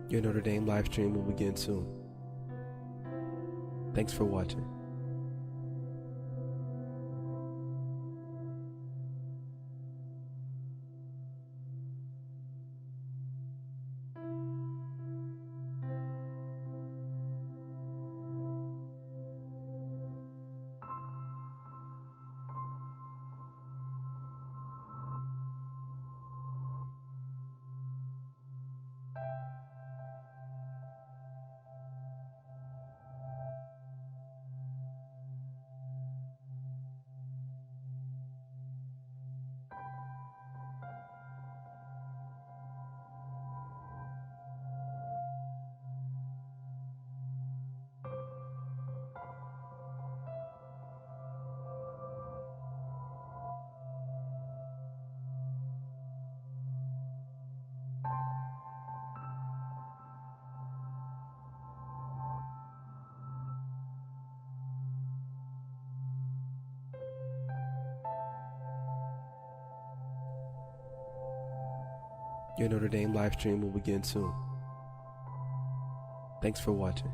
Your Notre Dame live stream will begin soon. Thanks for watching. Your Notre Dame live stream will begin soon. Thanks for watching.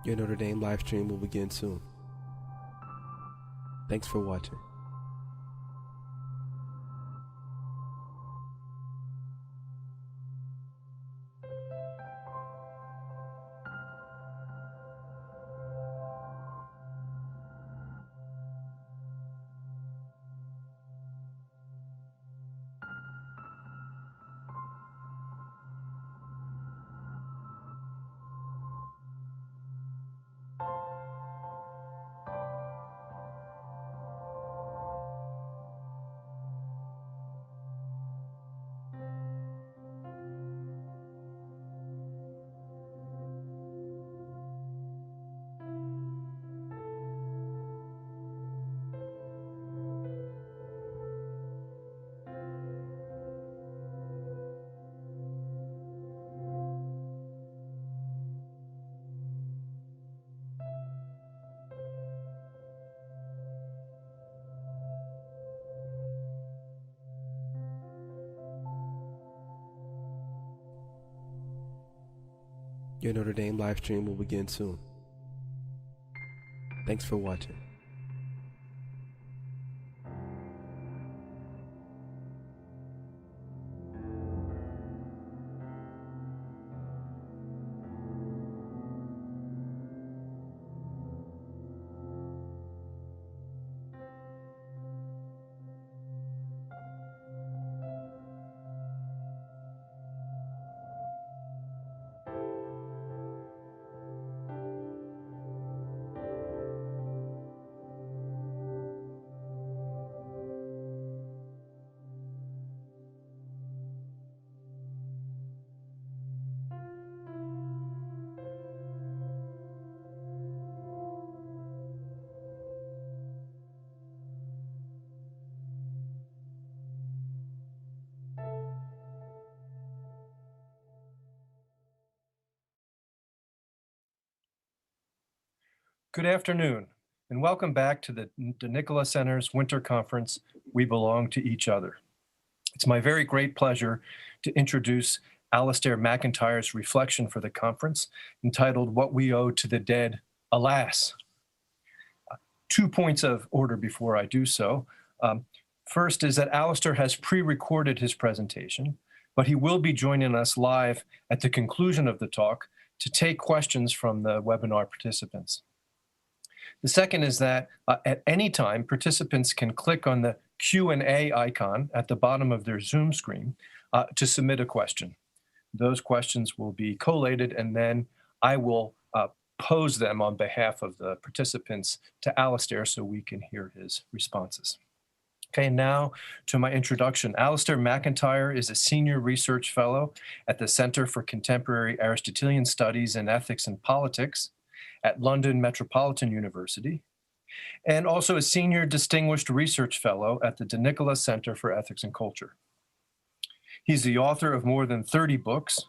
Your Notre Dame live stream will begin soon. Thanks for watching. Your Notre Dame live stream will begin soon. Thanks for watching. Good afternoon, and welcome back to the DeNicola Center's Winter Conference, We Belong to Each Other. It's my very great pleasure to introduce Alistair McIntyre's reflection for the conference, entitled What We Owe to the Dead, Alas. 2 points of order before I do so. First is that Alistair has pre-recorded his presentation, but he will be joining us live at the conclusion of the talk to take questions from the webinar participants. The second is that at any time, participants can click on the Q&A icon at the bottom of their Zoom screen to submit a question. Those questions will be collated, and then I will pose them on behalf of the participants to Alistair so we can hear his responses. Okay, now to my introduction. Alistair McIntyre is a senior research fellow at the Center for Contemporary Aristotelian Studies in Ethics and Politics at London Metropolitan University, and also a senior distinguished research fellow at the DeNicola Center for Ethics and Culture. He's the author of more than 30 books,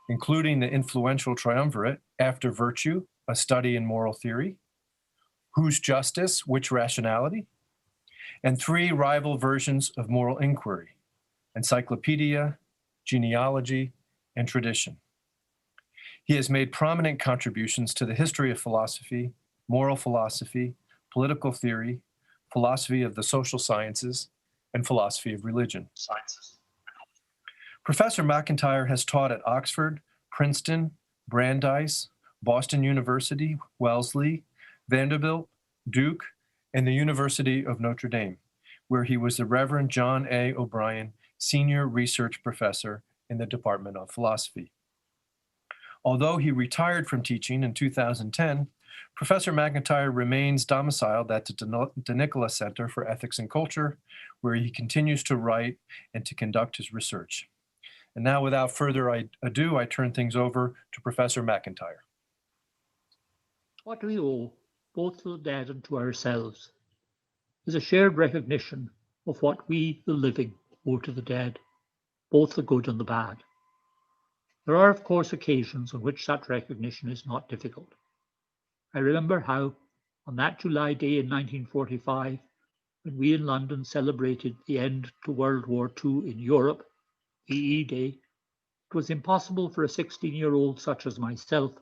including the influential triumvirate, After Virtue, A Study in Moral Theory, Whose Justice, Which Rationality, and 3 rival versions of Moral Inquiry, Encyclopedia, Genealogy, and Tradition. He has made prominent contributions to the history of philosophy, moral philosophy, political theory, philosophy of the social sciences, and philosophy of religion. Professor McIntyre has taught at Oxford, Princeton, Brandeis, Boston University, Wellesley, Vanderbilt, Duke, and the University of Notre Dame, where he was the Reverend John A. O'Brien Senior Research Professor in the Department of Philosophy. Although he retired from teaching in 2010, Professor McIntyre remains domiciled at the DeNicola Center for Ethics and Culture, where he continues to write and to conduct his research. And now, without further ado, I turn things over to Professor McIntyre. What we owe both to the dead and to ourselves. is a shared recognition of what we, the living, owe to the dead, both the good and the bad. There are, of course, occasions on which such recognition is not difficult. I remember how, on that July day in 1945, when we in London celebrated the end to World War II in Europe, VE Day, it was impossible for a 16-year-old such as myself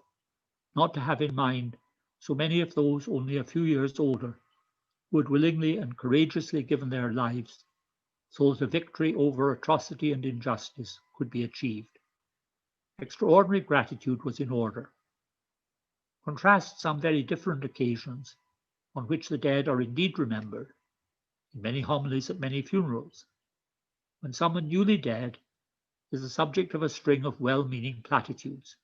not to have in mind so many of those only a few years older who had willingly and courageously given their lives so that a victory over atrocity and injustice could be achieved. Extraordinary gratitude was in order. Contrast some very different occasions on which the dead are indeed remembered, in many homilies at many funerals, when someone newly dead is the subject of a string of well-meaning platitudes.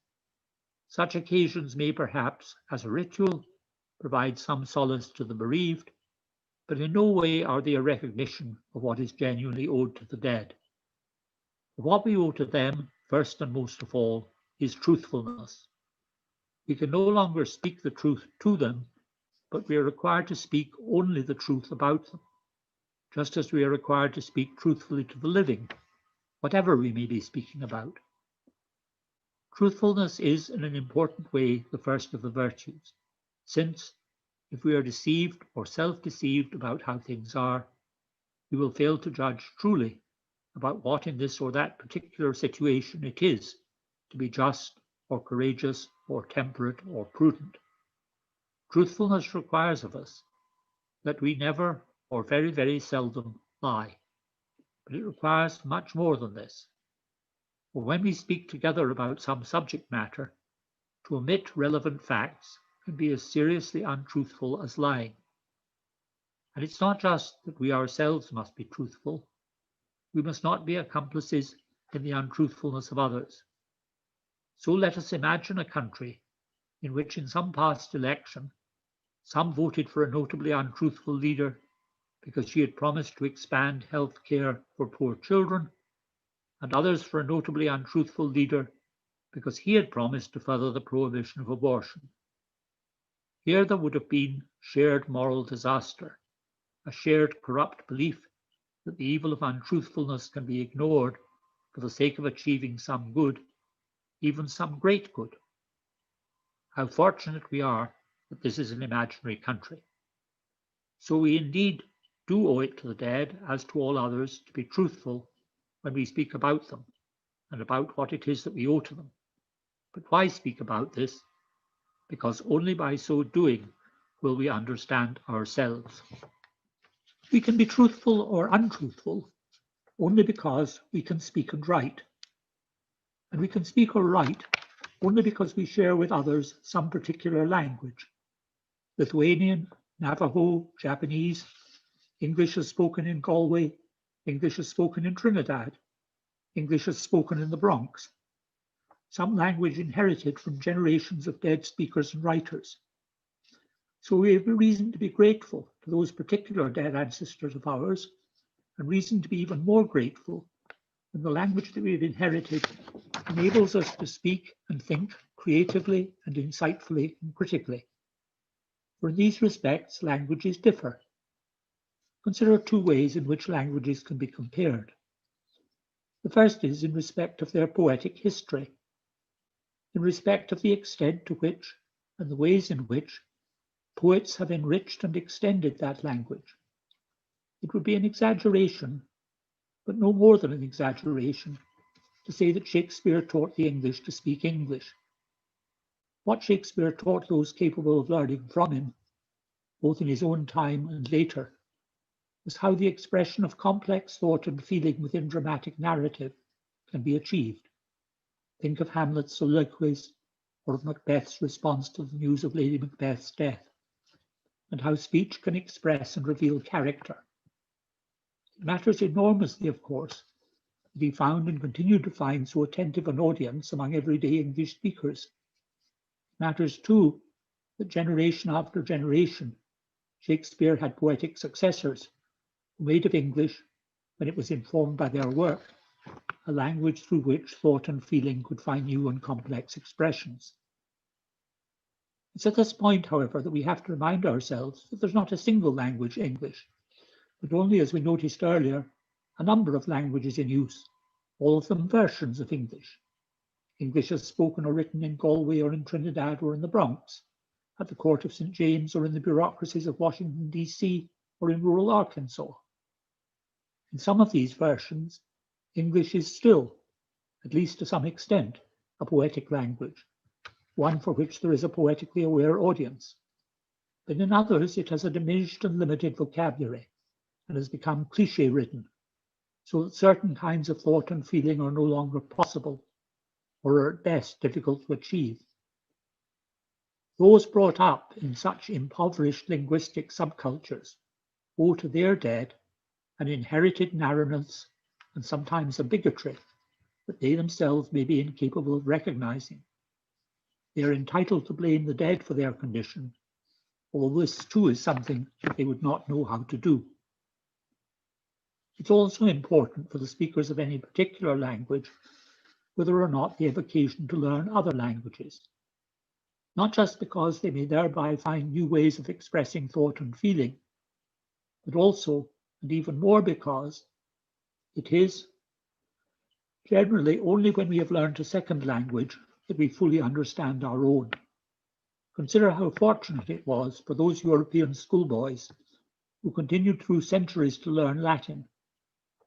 Such occasions may perhaps, as a ritual, provide some solace to the bereaved, but in no way are they a recognition of what is genuinely owed to the dead. What we owe to them, first and most of all, is truthfulness. We can no longer speak the truth to them, but we are required to speak only the truth about them, just as we are required to speak truthfully to the living, whatever we may be speaking about. Truthfulness is, in an important way, the first of the virtues, since, if we are deceived or self-deceived about how things are, we will fail to judge truly about what in this or that particular situation it is to be just or courageous or temperate or prudent. Truthfulness requires of us that we never or very, very seldom lie, but it requires much more than this. For when we speak together about some subject matter, to omit relevant facts can be as seriously untruthful as lying. And it's not just that we ourselves must be truthful. We must not be accomplices in the untruthfulness of others. So let us imagine a country in which in some past election, some voted for a notably untruthful leader because she had promised to expand health care for poor children, and others for a notably untruthful leader because he had promised to further the prohibition of abortion. Here there would have been shared moral disaster, a shared corrupt belief that the evil of untruthfulness can be ignored for the sake of achieving some good, even some great good. How fortunate we are that this is an imaginary country. So we indeed do owe it to the dead, as to all others, to be truthful when we speak about them and about what it is that we owe to them. But why speak about this? Because only by so doing will we understand ourselves. We can be truthful or untruthful only because we can speak and write. And we can speak or write only because we share with others some particular language. Lithuanian, Navajo, Japanese, English is spoken in Galway, English is spoken in Trinidad, English is spoken in the Bronx. Some language inherited from generations of dead speakers and writers. So we have a reason to be grateful to those particular dead ancestors of ours, and reason to be even more grateful when the language that we have inherited enables us to speak and think creatively and insightfully and critically. For in these respects, languages differ. Consider two ways in which languages can be compared. The first is in respect of their poetic history, in respect of the extent to which and the ways in which poets have enriched and extended that language. It would be an exaggeration, but no more than an exaggeration, to say that Shakespeare taught the English to speak English. What Shakespeare taught those capable of learning from him, both in his own time and later, was how the expression of complex thought and feeling within dramatic narrative can be achieved. Think of Hamlet's soliloquies or of Macbeth's response to the news of Lady Macbeth's death, and how speech can express and reveal character. It matters enormously, of course, that he found and continued to find so attentive an audience among everyday English speakers. It matters too that generation after generation, Shakespeare had poetic successors who made of English, when it was informed by their work, a language through which thought and feeling could find new and complex expressions. It's at this point, however, that we have to remind ourselves that there's not a single language, English, but only, as we noticed earlier, a number of languages in use, all of them versions of English. English as spoken or written in Galway or in Trinidad or in the Bronx, at the court of St. James or in the bureaucracies of Washington, D.C. or in rural Arkansas. In some of these versions, English is still, at least to some extent, a poetic language, one for which there is a poetically aware audience. But in others, it has a diminished and limited vocabulary and has become cliché-ridden, so that certain kinds of thought and feeling are no longer possible, or are at best difficult to achieve. Those brought up in such impoverished linguistic subcultures owe to their dead an inherited narrowness and sometimes a bigotry that they themselves may be incapable of recognizing. They are entitled to blame the dead for their condition, although this too is something that they would not know how to do. It's also important for the speakers of any particular language whether or not they have occasion to learn other languages, not just because they may thereby find new ways of expressing thought and feeling, but also, and even more because, it is generally only when we have learned a second language that we fully understand our own. Consider how fortunate it was for those European schoolboys who continued through centuries to learn Latin,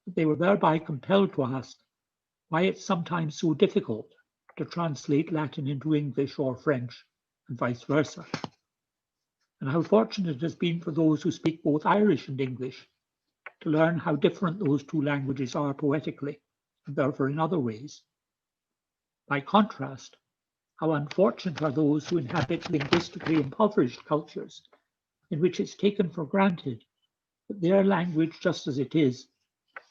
that they were thereby compelled to ask why it's sometimes so difficult to translate Latin into English or French, and vice versa. And how fortunate it has been for those who speak both Irish and English to learn how different those two languages are poetically, and therefore in other ways. By contrast, how unfortunate are those who inhabit linguistically impoverished cultures in which it's taken for granted that their language, just as it is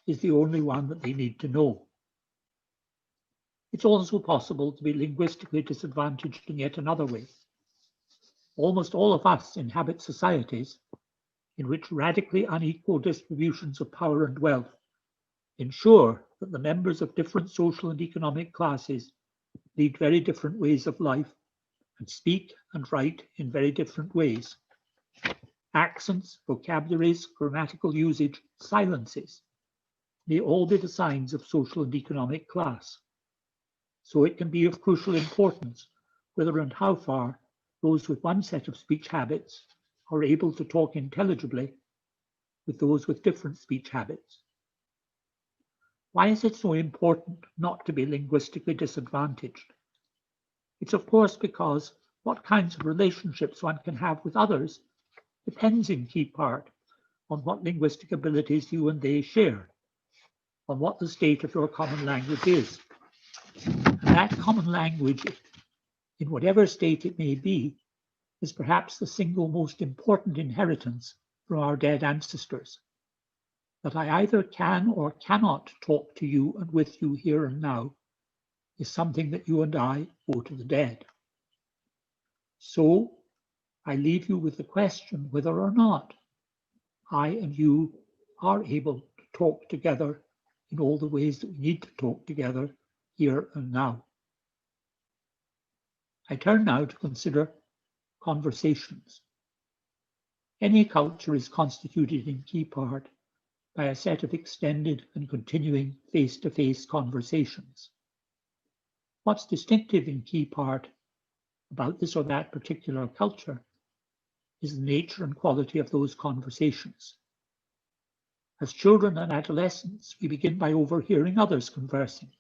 the only one that they need to know. It's also possible to be linguistically disadvantaged in yet another way. Almost all of us inhabit societies in which radically unequal distributions of power and wealth ensure that the members of different social and economic classes lead very different ways of life and speak and write in very different ways. Accents, vocabularies, grammatical usage, silences may all be the signs of social and economic class. So it can be of crucial importance whether and how far those with one set of speech habits are able to talk intelligibly with those with different speech habits. Why is it so important not to be linguistically disadvantaged? It's of course because what kinds of relationships one can have with others depends in key part on what linguistic abilities you and they share, on what the state of your common language is. And that common language, in whatever state it may be, is perhaps the single most important inheritance from our dead ancestors. That I either can or cannot talk to you and with you here and now is something that you and I owe to the dead. So I leave you with the question whether or not I and you are able to talk together in all the ways that we need to talk together here and now. I turn now to consider conversations. Any culture is constituted in key part by a set of extended and continuing face-to-face conversations. What's distinctive in key part about this or that particular culture is the nature and quality of those conversations. As children and adolescents, we begin by overhearing others conversing,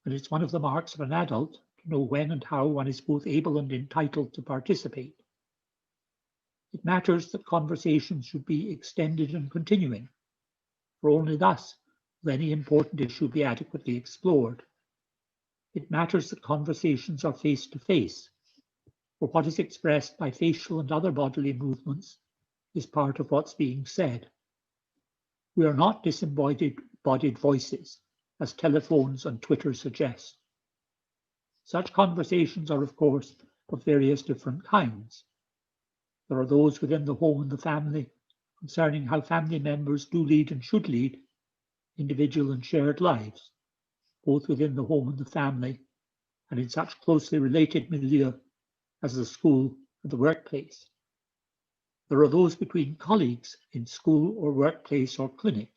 and it's one of the marks of an adult to know when and how one is both able and entitled to participate. It matters that conversations should be extended and continuing, for only thus will any important issue be adequately explored. It matters that conversations are face-to-face, for what is expressed by facial and other bodily movements is part of what's being said. We are not disembodied voices, as telephones and Twitter suggest. Such conversations are, of course, of various different kinds. There are those within the home and the family concerning how family members do lead and should lead individual and shared lives, both within the home and the family, and in such closely related milieu as the school and the workplace. There are those between colleagues in school or workplace or clinic.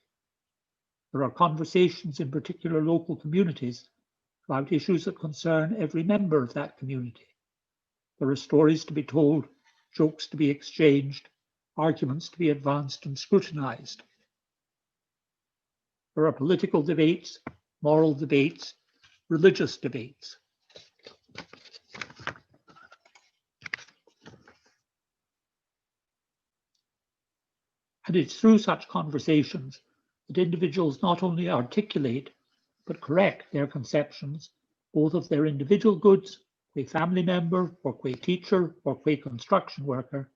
There are conversations in particular local communities about issues that concern every member of that community. There are stories to be told, jokes to be exchanged, arguments to be advanced and scrutinized. There are political debates, moral debates, religious debates. And it's through such conversations that individuals not only articulate, but correct their conceptions, both of their individual goods, qua family member, or qua teacher, or qua construction worker,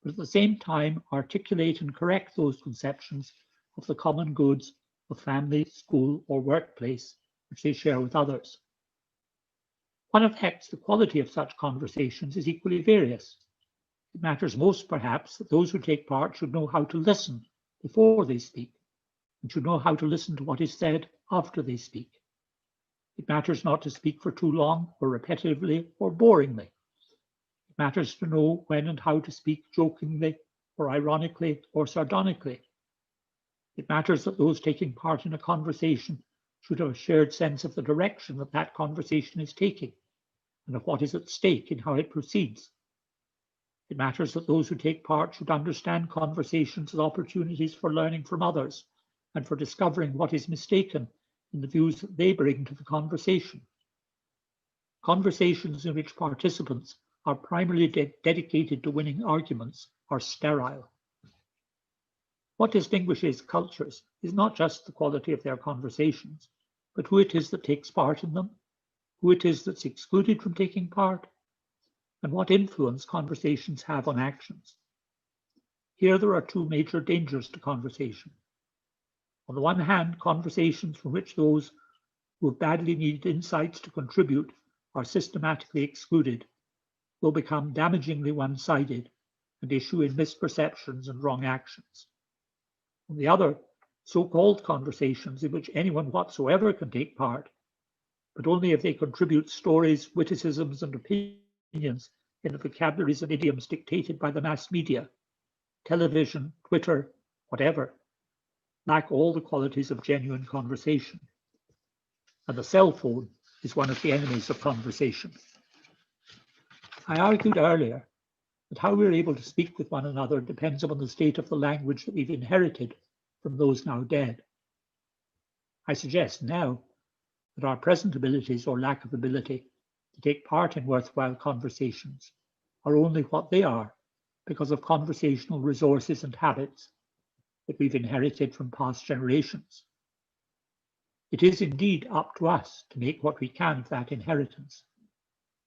but at the same time articulate and correct those conceptions of the common goods of family, school, or workplace, which they share with others. What affects the quality of such conversations is equally various. It matters most, perhaps, that those who take part should know how to listen before they speak, and should know how to listen to what is said after they speak. It matters not to speak for too long, or repetitively, or boringly. It matters to know when and how to speak jokingly, or ironically, or sardonically. It matters that those taking part in a conversation should have a shared sense of the direction that that conversation is taking, and of what is at stake in how it proceeds. It matters that those who take part should understand conversations as opportunities for learning from others and for discovering what is mistaken in the views that they bring to the conversation. Conversations in which participants are primarily dedicated to winning arguments are sterile. What distinguishes cultures is not just the quality of their conversations, but who it is that takes part in them, who it is that's excluded from taking part, and what influence conversations have on actions. Here there are two major dangers to conversation. On the one hand, conversations from which those who have badly needed insights to contribute are systematically excluded will become damagingly one-sided and issue in misperceptions and wrong actions. On the other, so-called conversations in which anyone whatsoever can take part, but only if they contribute stories, witticisms, and opinions in the vocabularies and idioms dictated by the mass media, television, Twitter, whatever, lack all the qualities of genuine conversation. And the cell phone is one of the enemies of conversation. I argued earlier that how we're able to speak with one another depends upon the state of the language that we've inherited from those now dead. I suggest now that our present abilities or lack of ability to take part in worthwhile conversations are only what they are because of conversational resources and habits that we've inherited from past generations. It is indeed up to us to make what we can of that inheritance,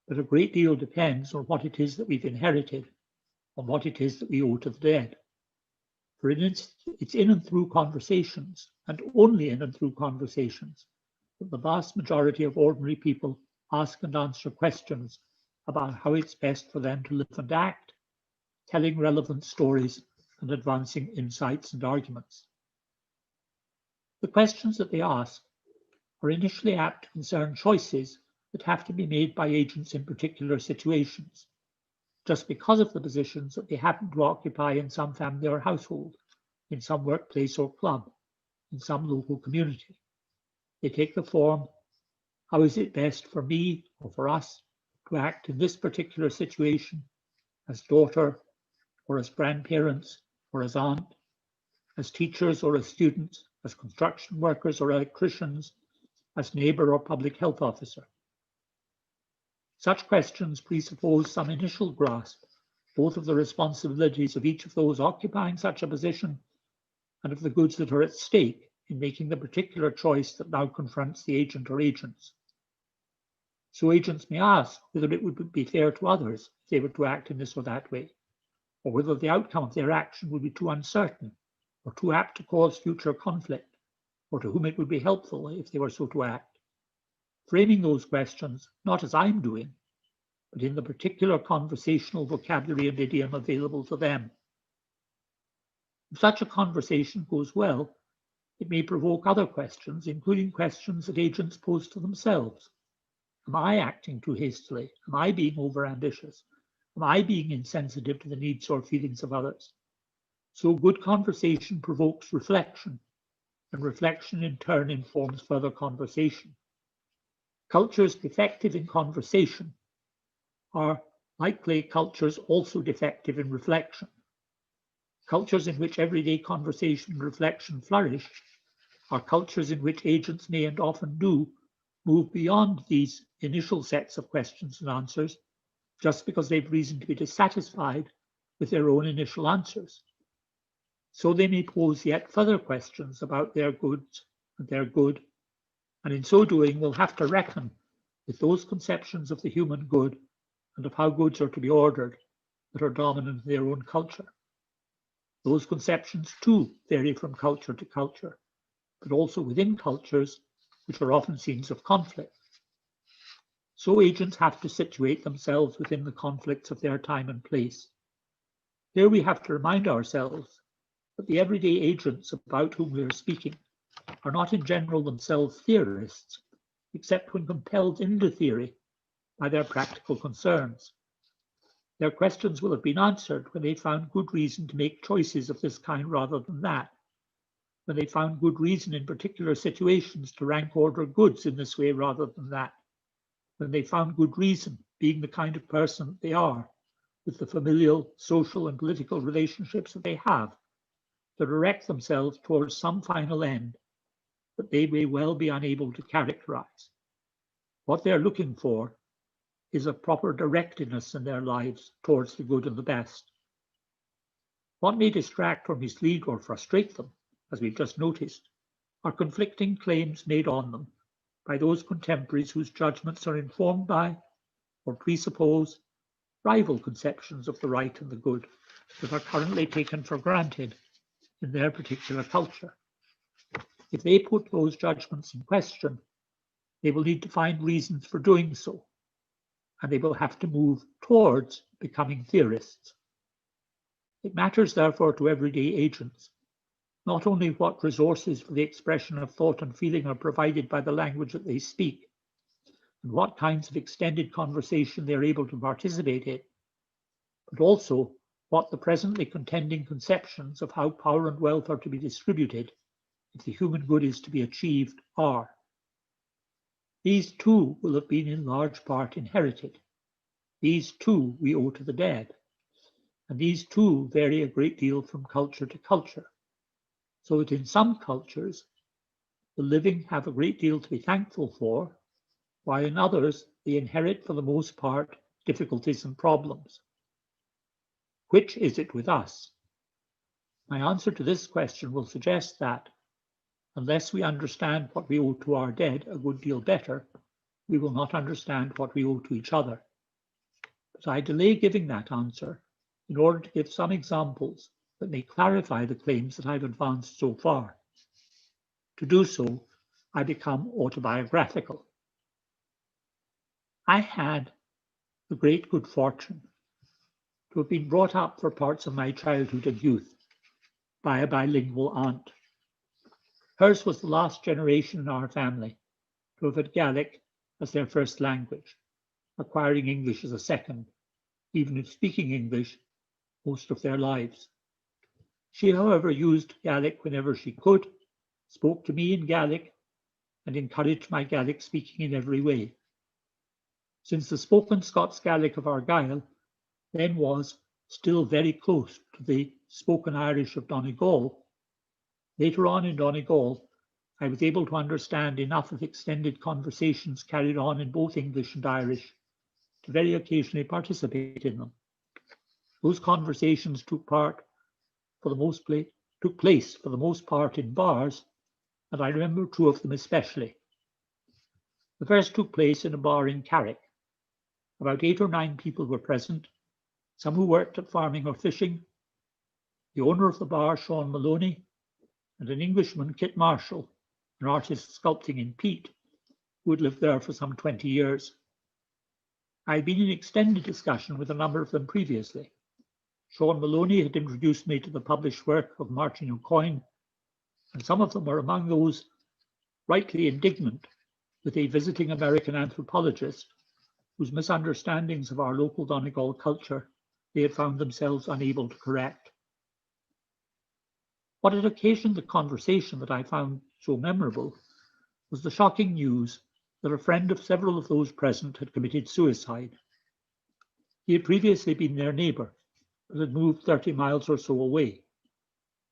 but a great deal depends on what it is that we've inherited, on what it is that we owe to the dead. For instance, it's in and through conversations, and only in and through conversations, that the vast majority of ordinary people ask and answer questions about how it's best for them to live and act, telling relevant stories and advancing insights and arguments. The questions that they ask are initially apt to concern choices that have to be made by agents in particular situations, just because of the positions that they happen to occupy in some family or household, in some workplace or club, in some local community. They take the form, how is it best for me or for us to act in this particular situation as daughter or as grandparents or as aunt, as teachers or as students, as construction workers or electricians, as neighbour or public health officer. Such questions presuppose some initial grasp, both of the responsibilities of each of those occupying such a position and of the goods that are at stake in making the particular choice that now confronts the agent or agents. So agents may ask whether it would be fair to others if they were to act in this or that way, or whether the outcome of their action would be too uncertain or too apt to cause future conflict, or to whom it would be helpful if they were so to act. Framing those questions, not as I'm doing, but in the particular conversational vocabulary and idiom available to them. If such a conversation goes well, it may provoke other questions, including questions that agents pose to themselves. Am I acting too hastily? Am I being overambitious? Am I being insensitive to the needs or feelings of others? So good conversation provokes reflection, and reflection in turn informs further conversation. Cultures defective in conversation are likely cultures also defective in reflection. Cultures in which everyday conversation and reflection flourish are cultures in which agents may and often do move beyond these initial sets of questions and answers just because they've reason to be dissatisfied with their own initial answers. So they may pose yet further questions about their goods and their good, and in so doing will have to reckon with those conceptions of the human good and of how goods are to be ordered that are dominant in their own culture. Those conceptions too vary from culture to culture, but also within cultures which are often scenes of conflict. So agents have to situate themselves within the conflicts of their time and place. Here we have to remind ourselves that the everyday agents about whom we are speaking are not in general themselves theorists, except when compelled into theory by their practical concerns. Their questions will have been answered when they found good reason to make choices of this kind rather than that, when they found good reason in particular situations to rank order goods in this way rather than that, when they found good reason, being the kind of person they are, with the familial, social, and political relationships that they have, to direct themselves towards some final end that they may well be unable to characterize. What they're looking for is a proper directedness in their lives towards the good and the best. What may distract or mislead or frustrate them, as we've just noticed, are conflicting claims made on them by those contemporaries whose judgments are informed by or presuppose rival conceptions of the right and the good that are currently taken for granted in their particular culture. If they put those judgments in question, they will need to find reasons for doing so, and they will have to move towards becoming theorists. It matters, therefore, to everyday agents not only what resources for the expression of thought and feeling are provided by the language that they speak, and what kinds of extended conversation they are able to participate in, but also what the presently contending conceptions of how power and wealth are to be distributed if the human good is to be achieved are. These too will have been in large part inherited. These too we owe to the dead. And these too vary a great deal from culture to culture. So that in some cultures, the living have a great deal to be thankful for, while in others, they inherit for the most part difficulties and problems. Which is it with us? My answer to this question will suggest that, unless we understand what we owe to our dead a good deal better, we will not understand what we owe to each other. But I delay giving that answer in order to give some examples that may clarify the claims that I've advanced so far. To do so, I become autobiographical. I had the great good fortune to have been brought up for parts of my childhood and youth by a bilingual aunt. Hers was the last generation in our family to have had Gaelic as their first language, acquiring English as a second, even if speaking English most of their lives. She, however, used Gaelic whenever she could, spoke to me in Gaelic, and encouraged my Gaelic speaking in every way. Since the spoken Scots Gaelic of Argyll then was still very close to the spoken Irish of Donegal, later on in Donegal, I was able to understand enough of extended conversations carried on in both English and Irish to very occasionally participate in them. Those conversations took place for the most part in bars, and I remember two of them especially. The first took place in a bar in Carrick. About 8 or 9 people were present, some who worked at farming or fishing, the owner of the bar, Sean Maloney, and an Englishman, Kit Marshall, an artist sculpting in peat, who had lived there for some 20 years. I had been in extended discussion with a number of them previously. Sean Maloney had introduced me to the published work of Martin O'Coin, and some of them were among those rightly indignant with a visiting American anthropologist whose misunderstandings of our local Donegal culture they had found themselves unable to correct. What had occasioned the conversation that I found so memorable was the shocking news that a friend of several of those present had committed suicide. He had previously been their neighbour, but had moved 30 miles or so away,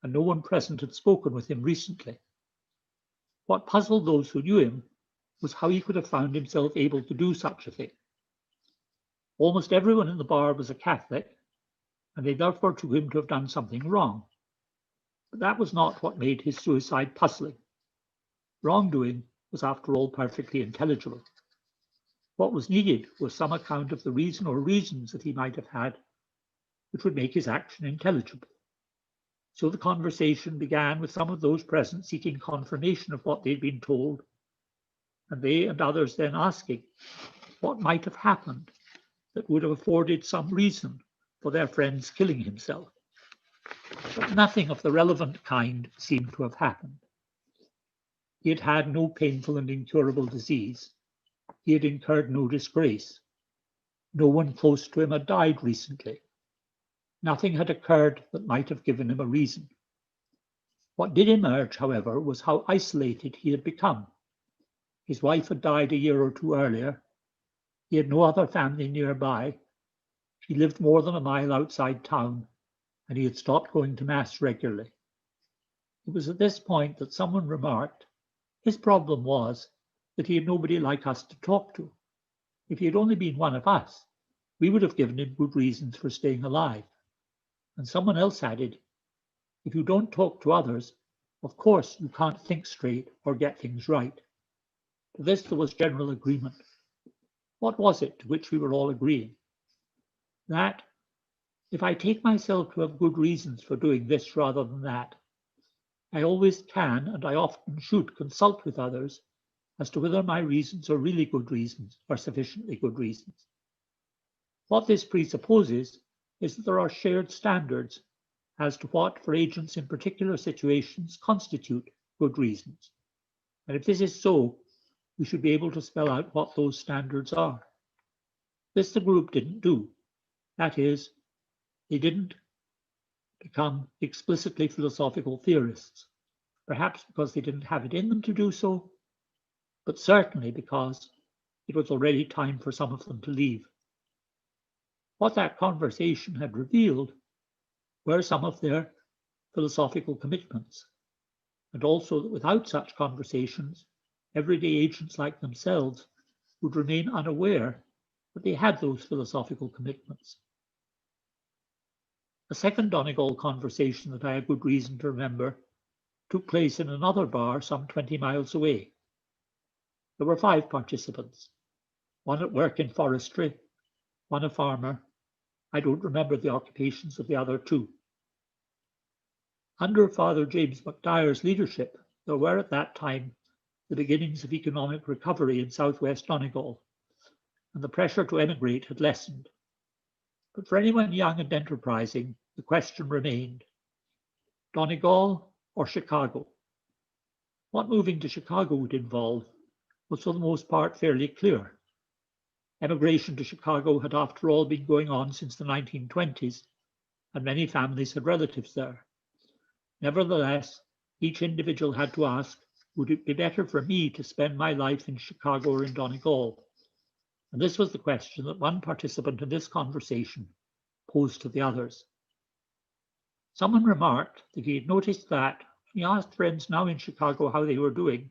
and no one present had spoken with him recently. What puzzled those who knew him was how he could have found himself able to do such a thing. Almost everyone in the bar was a Catholic, and they therefore took him to have done something wrong. But that was not what made his suicide puzzling. Wrongdoing was, after all, perfectly intelligible. What was needed was some account of the reason or reasons that he might have had which would make his action intelligible. So the conversation began with some of those present seeking confirmation of what they'd been told, and they and others then asking what might have happened that would have afforded some reason for their friend's killing himself. But nothing of the relevant kind seemed to have happened. He had had no painful and incurable disease. He had incurred no disgrace. No one close to him had died recently. Nothing had occurred that might have given him a reason. What did emerge, however, was how isolated he had become. His wife had died a year or two earlier. He had no other family nearby. He lived more than a mile outside town, and he had stopped going to Mass regularly. It was at this point that someone remarked, his problem was that he had nobody like us to talk to. If he had only been one of us, we would have given him good reasons for staying alive. And someone else added, if you don't talk to others, of course you can't think straight or get things right. To this there was general agreement. What was it to which we were all agreeing? That if I take myself to have good reasons for doing this rather than that, I always can and I often should consult with others as to whether my reasons are really good reasons or sufficiently good reasons. What this presupposes is that there are shared standards as to what, for agents in particular situations, constitute good reasons. And if this is so, we should be able to spell out what those standards are. This the group didn't do. That is, they didn't become explicitly philosophical theorists, perhaps because they didn't have it in them to do so, but certainly because it was already time for some of them to leave. What that conversation had revealed were some of their philosophical commitments, and also that without such conversations, everyday agents like themselves would remain unaware that they had those philosophical commitments. A second Donegal conversation that I have good reason to remember took place in another bar some 20 miles away. There were 5 participants, one at work in forestry, one a farmer. I don't remember the occupations of the other 2. Under Father James McIntyre's leadership, there were at that time the beginnings of economic recovery in southwest Donegal, and the pressure to emigrate had lessened. But for anyone young and enterprising, the question remained, Donegal or Chicago? What moving to Chicago would involve was for the most part fairly clear. Emigration to Chicago had after all been going on since the 1920s, and many families had relatives there. Nevertheless, each individual had to ask, would it be better for me to spend my life in Chicago or in Donegal? And this was the question that one participant in this conversation posed to the others. Someone remarked that he had noticed that when he asked friends now in Chicago how they were doing,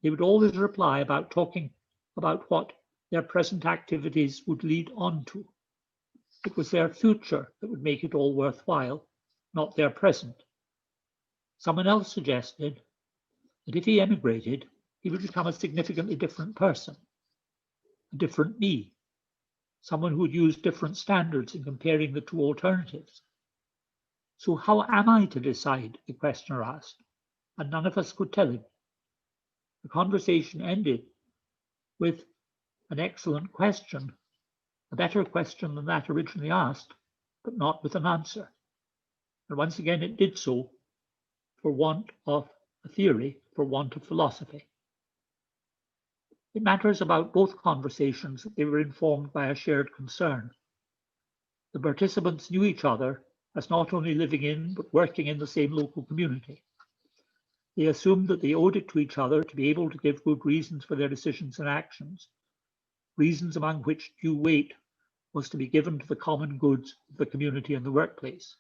they would always reply about talking about what their present activities would lead on to. It was their future that would make it all worthwhile, not their present. Someone else suggested that if he emigrated, he would become a significantly different person, a different me, someone who would use different standards in comparing the 2 alternatives. So how am I to decide, the questioner asked, and none of us could tell him. The conversation ended with an excellent question, a better question than that originally asked, but not with an answer. And once again it did so for want of a theory, for want of philosophy. It matters about both conversations that they were informed by a shared concern. The participants knew each other as not only living in but working in the same local community. They assumed that they owed it to each other to be able to give good reasons for their decisions and actions, reasons among which due weight was to be given to the common goods of the community and the workplace.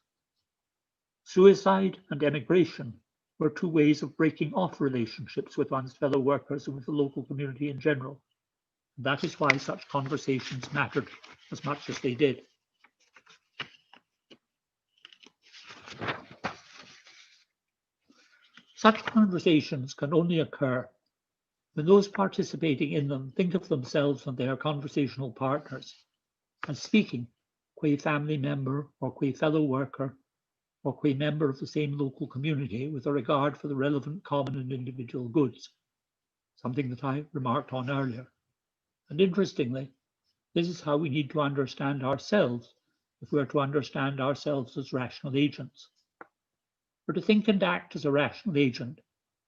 Suicide and emigration were two ways of breaking off relationships with one's fellow workers and with the local community in general. And that is why such conversations mattered as much as they did. Such conversations can only occur when those participating in them think of themselves and their conversational partners as speaking qua family member or qua fellow worker or qua member of the same local community with a regard for the relevant common and individual goods, something that I remarked on earlier. And interestingly, this is how we need to understand ourselves if we are to understand ourselves as rational agents. For to think and act as a rational agent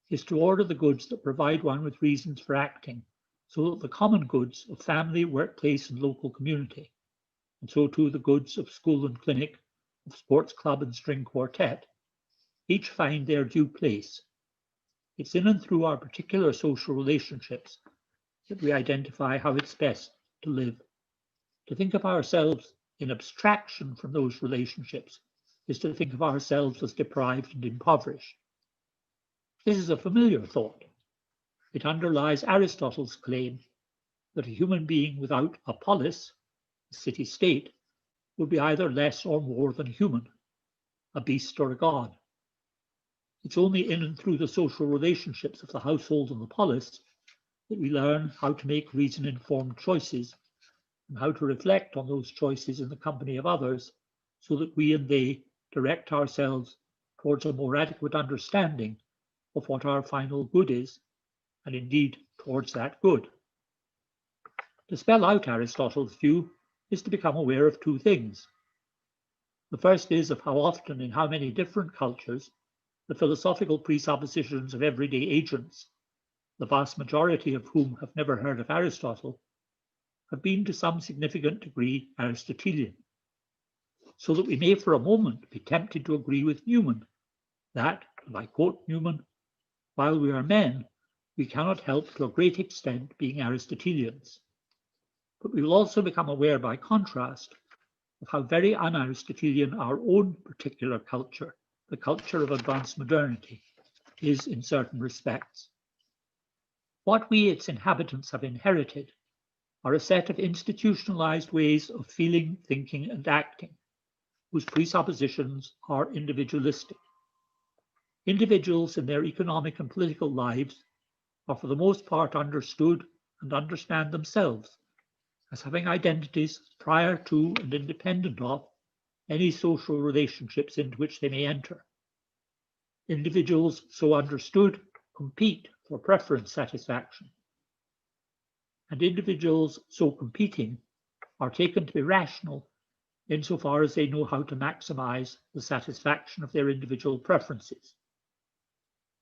is to order the goods that provide one with reasons for acting, so that the common goods of family, workplace, and local community, and so too the goods of school and clinic, of sports club and string quartet, each find their due place. It's in and through our particular social relationships that we identify how it's best to live. To think of ourselves in abstraction from those relationships is to think of ourselves as deprived and impoverished. This is a familiar thought. It underlies Aristotle's claim that a human being without a polis, a city-state, would be either less or more than human, a beast or a god. It's only in and through the social relationships of the household and the polis that we learn how to make reason-informed choices and how to reflect on those choices in the company of others so that we and they direct ourselves towards a more adequate understanding of what our final good is, and indeed towards that good. To spell out Aristotle's view is to become aware of two things. The first is of how often in how many different cultures the philosophical presuppositions of everyday agents, the vast majority of whom have never heard of Aristotle, have been to some significant degree Aristotelian, so that we may for a moment be tempted to agree with Newman that, and I quote Newman, while we are men, we cannot help to a great extent being Aristotelians. But we will also become aware by contrast of how very un-Aristotelian our own particular culture, the culture of advanced modernity, is in certain respects. What we, its inhabitants, have inherited are a set of institutionalized ways of feeling, thinking, and acting, whose presuppositions are individualistic. Individuals in their economic and political lives are for the most part understood and understand themselves as having identities prior to and independent of any social relationships into which they may enter. Individuals so understood compete for preference satisfaction, and individuals so competing are taken to be rational insofar as they know how to maximize the satisfaction of their individual preferences.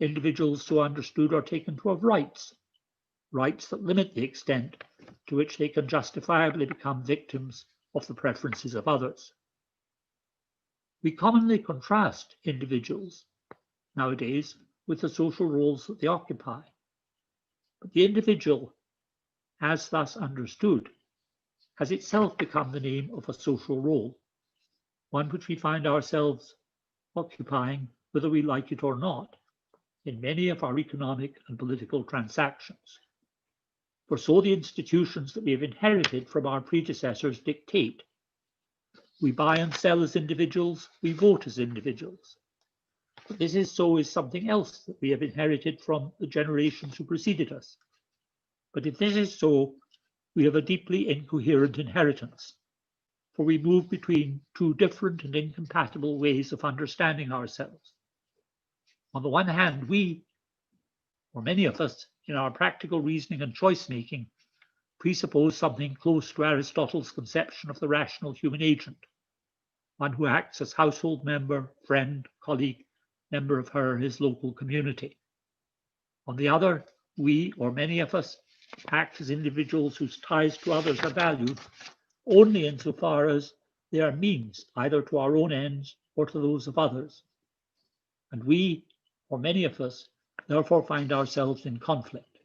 Individuals so understood are taken to have rights, rights that limit the extent to which they can justifiably become victims of the preferences of others. We commonly contrast individuals nowadays with the social roles that they occupy. But the individual, as thus understood, has itself become the name of a social role, one which we find ourselves occupying, whether we like it or not, in many of our economic and political transactions. For so the institutions that we have inherited from our predecessors dictate. We buy and sell as individuals, we vote as individuals. But this is something else that we have inherited from the generations who preceded us. But if this is so, we have a deeply incoherent inheritance, for we move between two different and incompatible ways of understanding ourselves. On the one hand, we, or many of us, in our practical reasoning and choice-making, presuppose something close to Aristotle's conception of the rational human agent, one who acts as household member, friend, colleague, member of her or his local community. On the other, we, or many of us, act as individuals whose ties to others are valued only insofar as they are means either to our own ends or to those of others. And we, or many of us, therefore find ourselves in conflict,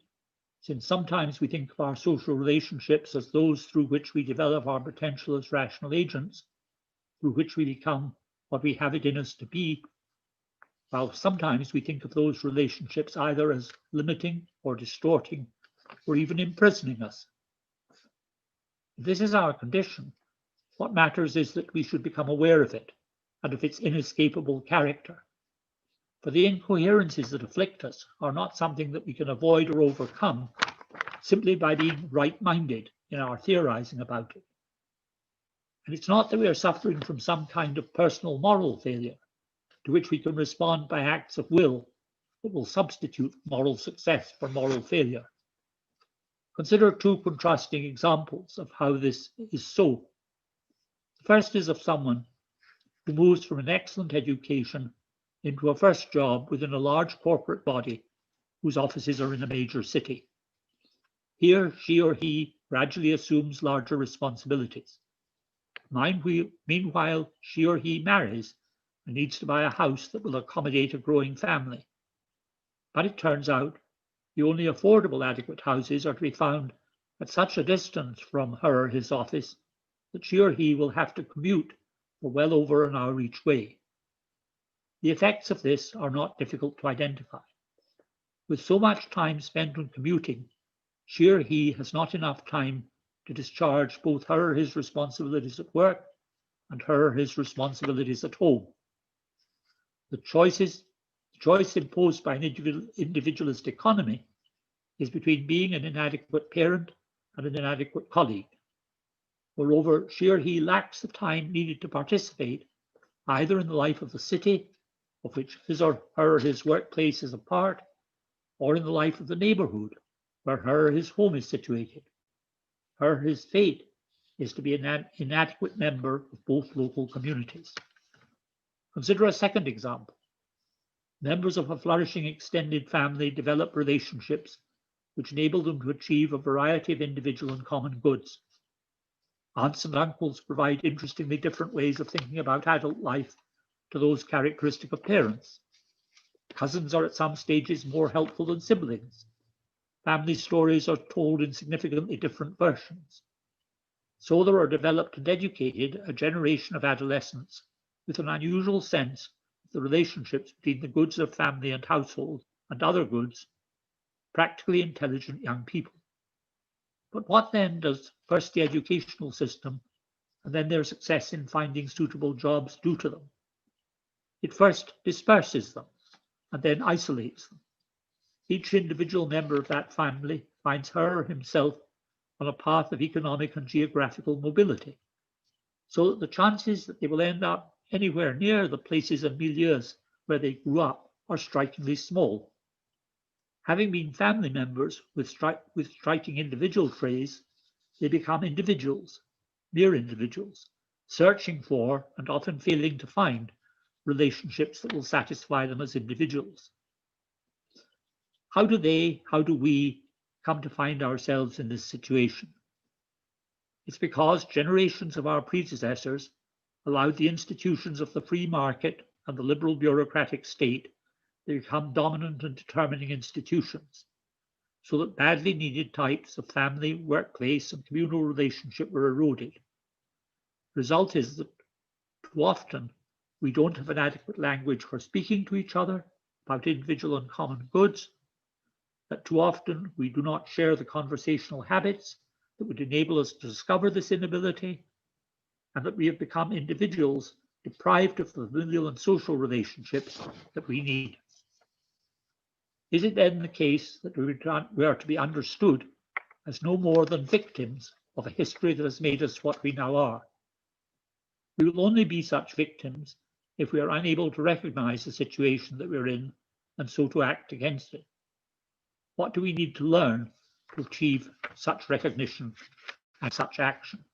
since sometimes we think of our social relationships as those through which we develop our potential as rational agents, through which we become what we have it in us to be, while sometimes we think of those relationships either as limiting or distorting or even imprisoning us. If this is our condition, what matters is that we should become aware of it and of its inescapable character. For the incoherences that afflict us are not something that we can avoid or overcome simply by being right-minded in our theorizing about it. And it's not that we are suffering from some kind of personal moral failure to which we can respond by acts of will that will substitute moral success for moral failure. Consider two contrasting examples of how this is so. The first is of someone who moves from an excellent education into a first job within a large corporate body whose offices are in a major city. Here, she or he gradually assumes larger responsibilities. Meanwhile, she or he marries and needs to buy a house that will accommodate a growing family. But it turns out the only affordable adequate houses are to be found at such a distance from her or his office that she or he will have to commute for well over an hour each way. The effects of this are not difficult to identify. With so much time spent on commuting, she or he has not enough time to discharge both her or his responsibilities at work and her or his responsibilities at home. The choice imposed by an individualist economy is between being an inadequate parent and an inadequate colleague. Moreover, she or he lacks the time needed to participate either in the life of the city, of which his or her or his workplace is a part, or in the life of the neighborhood, where her or his home is situated. Her or his fate is to be an inadequate member of both local communities. Consider a second example. Members of a flourishing extended family develop relationships which enable them to achieve a variety of individual and common goods. Aunts and uncles provide interestingly different ways of thinking about adult life to those characteristic of parents. Cousins are at some stages more helpful than siblings. Family stories are told in significantly different versions. So there are developed and educated a generation of adolescents with an unusual sense of the relationships between the goods of family and household and other goods, practically intelligent young people. But what then does first the educational system and then their success in finding suitable jobs do to them? It first disperses them and then isolates them. Each individual member of that family finds her or himself on a path of economic and geographical mobility, so that the chances that they will end up anywhere near the places and milieus where they grew up are strikingly small. Having been family members with striking individual traits, they become individuals, mere individuals, searching for and often failing to find relationships that will satisfy them as individuals. How do we come to find ourselves in this situation? It's because generations of our predecessors allowed the institutions of the free market and the liberal bureaucratic state to become dominant and determining institutions, so that badly needed types of family, workplace, and communal relationship were eroded. The result is that too often we don't have an adequate language for speaking to each other about individual and common goods, that too often we do not share the conversational habits that would enable us to discover this inability, and that we have become individuals deprived of the familial and social relationships that we need. Is it then the case that we are to be understood as no more than victims of a history that has made us what we now are? We will only be such victims if we are unable to recognize the situation that we're in and so to act against it. What do we need to learn to achieve such recognition and such action?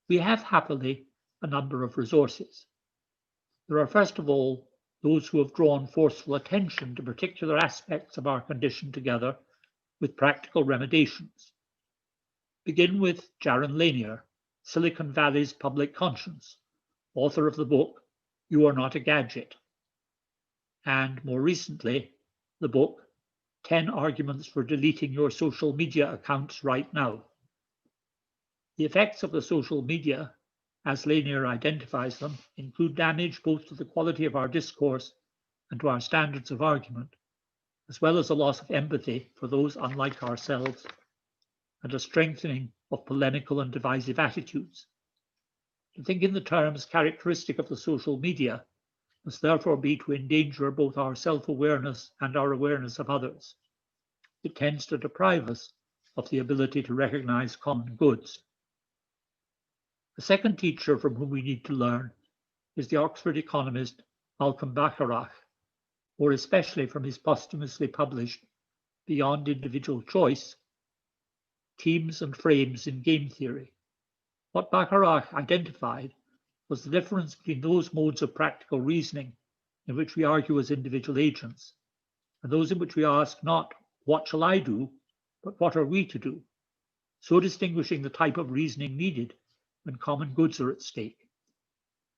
We have happily a number of resources. There are first of all those who have drawn forceful attention to particular aspects of our condition together with practical remediations. Begin with Jaron Lanier, Silicon Valley's public conscience, author of the book, You Are Not a Gadget, and more recently, the book, 10 Arguments for Deleting Your Social Media Accounts Right Now. The effects of the social media, as Lanier identifies them, include damage both to the quality of our discourse and to our standards of argument, as well as a loss of empathy for those unlike ourselves, and a strengthening of polemical and divisive attitudes. To think in the terms characteristic of the social media must therefore be to endanger both our self-awareness and our awareness of others. It tends to deprive us of the ability to recognize common goods. The second teacher from whom we need to learn is the Oxford economist Malcolm Bacharach, or especially from his posthumously published Beyond Individual Choice, Teams and Frames in Game Theory. What Bacharach identified was the difference between those modes of practical reasoning in which we argue as individual agents, and those in which we ask not, what shall I do, but what are we to do, so distinguishing the type of reasoning needed when common goods are at stake.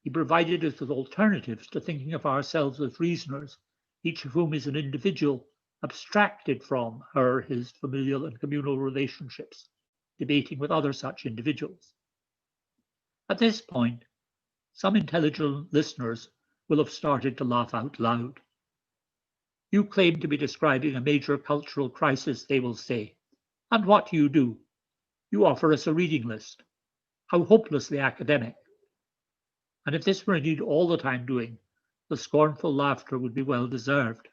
He provided us with alternatives to thinking of ourselves as reasoners, each of whom is an individual abstracted from her, his familial and communal relationships, debating with other such individuals. At this point, some intelligent listeners will have started to laugh out loud. You claim to be describing a major cultural crisis, they will say. And what do? You offer us a reading list. How hopelessly academic. And if this were indeed all that I'm doing, the scornful laughter would be well deserved.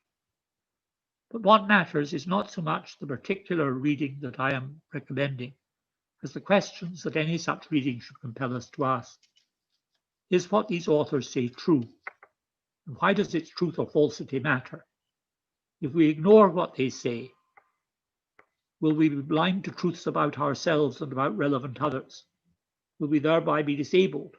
But what matters is not so much the particular reading that I am recommending, as the questions that any such reading should compel us to ask. Is what these authors say true? And why does its truth or falsity matter? If we ignore what they say, will we be blind to truths about ourselves and about relevant others? Will we thereby be disabled?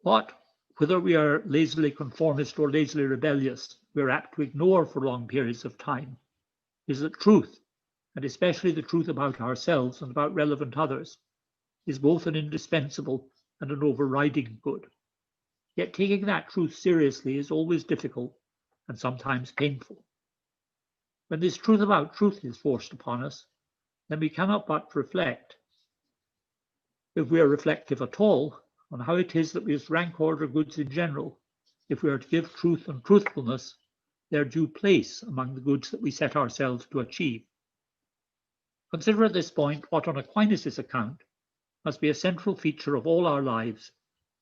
What, whether we are lazily conformist or lazily rebellious, we are apt to ignore for long periods of time, is that truth, and especially the truth about ourselves and about relevant others, is both an indispensable and an overriding good. Yet taking that truth seriously is always difficult and sometimes painful. When this truth about truth is forced upon us, then we cannot but reflect, if we are reflective at all, on how it is that we must rank order goods in general, if we are to give truth and truthfulness their due place among the goods that we set ourselves to achieve. Consider at this point what on Aquinas' account must be a central feature of all our lives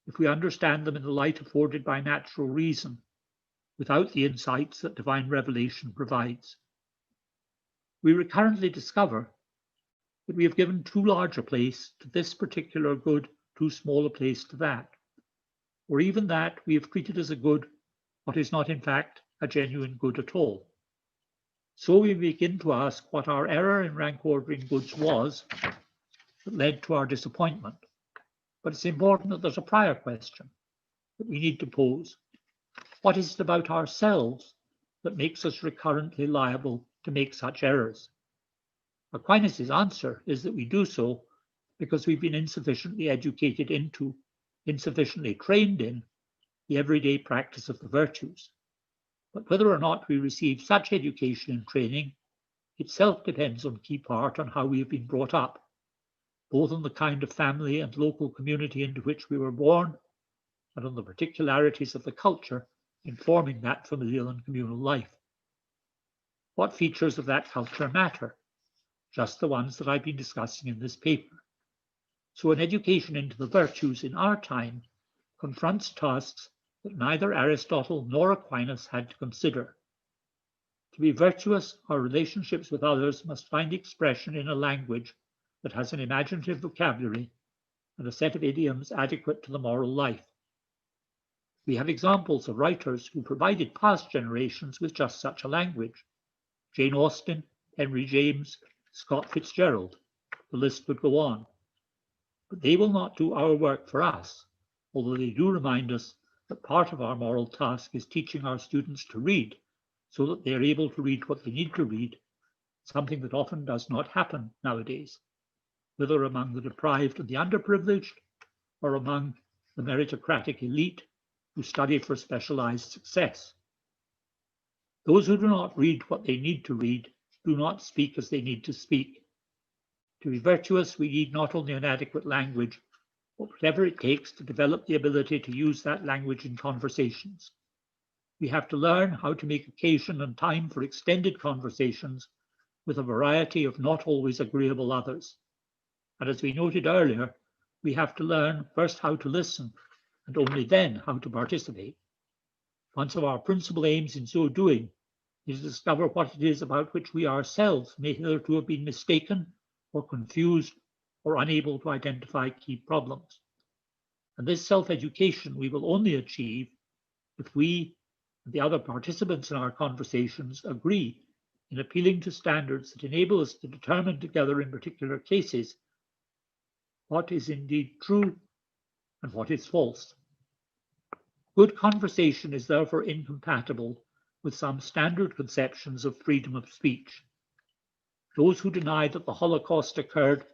if we understand them in the light afforded by natural reason, without the insights that divine revelation provides. We recurrently discover that we have given too large a place to this particular good, too small a place to that, or even that we have treated as a good what is not in fact a genuine good at all. So we begin to ask what our error in rank ordering goods was that led to our disappointment. But it's important that there's a prior question that we need to pose. What is it about ourselves that makes us recurrently liable to make such errors? Aquinas' answer is that we do so because we've been insufficiently educated into, insufficiently trained in, the everyday practice of the virtues. But whether or not we receive such education and training itself depends in key part on how we have been brought up, both on the kind of family and local community into which we were born, and on the particularities of the culture informing that familial and communal life. What features of that culture matter? Just the ones that I've been discussing in this paper. So an education into the virtues in our time confronts tasks that neither Aristotle nor Aquinas had to consider. To be virtuous, our relationships with others must find expression in a language that has an imaginative vocabulary and a set of idioms adequate to the moral life. We have examples of writers who provided past generations with just such a language. Jane Austen, Henry James, Scott Fitzgerald, the list would go on. But they will not do our work for us, although they do remind us that part of our moral task is teaching our students to read so that they are able to read what they need to read something that often does not happen nowadays, whether among the deprived and the underprivileged, or among the meritocratic elite who study for specialized success. Those who do not read what they need to read do not speak as they need to speak. To be virtuous, we need not only an adequate language, but whatever it takes to develop the ability to use that language in conversations. We have to learn how to make occasion and time for extended conversations with a variety of not always agreeable others. And as we noted earlier, we have to learn first how to listen, and only then how to participate. One of our principal aims in so doing is to discover what it is about which we ourselves may hitherto have been mistaken or confused or unable to identify key problems. And this self-education we will only achieve if we and the other participants in our conversations agree in appealing to standards that enable us to determine together in particular cases what is indeed true and what is false. Good conversation is therefore incompatible with some standard conceptions of freedom of speech. Those who deny that the Holocaust occurred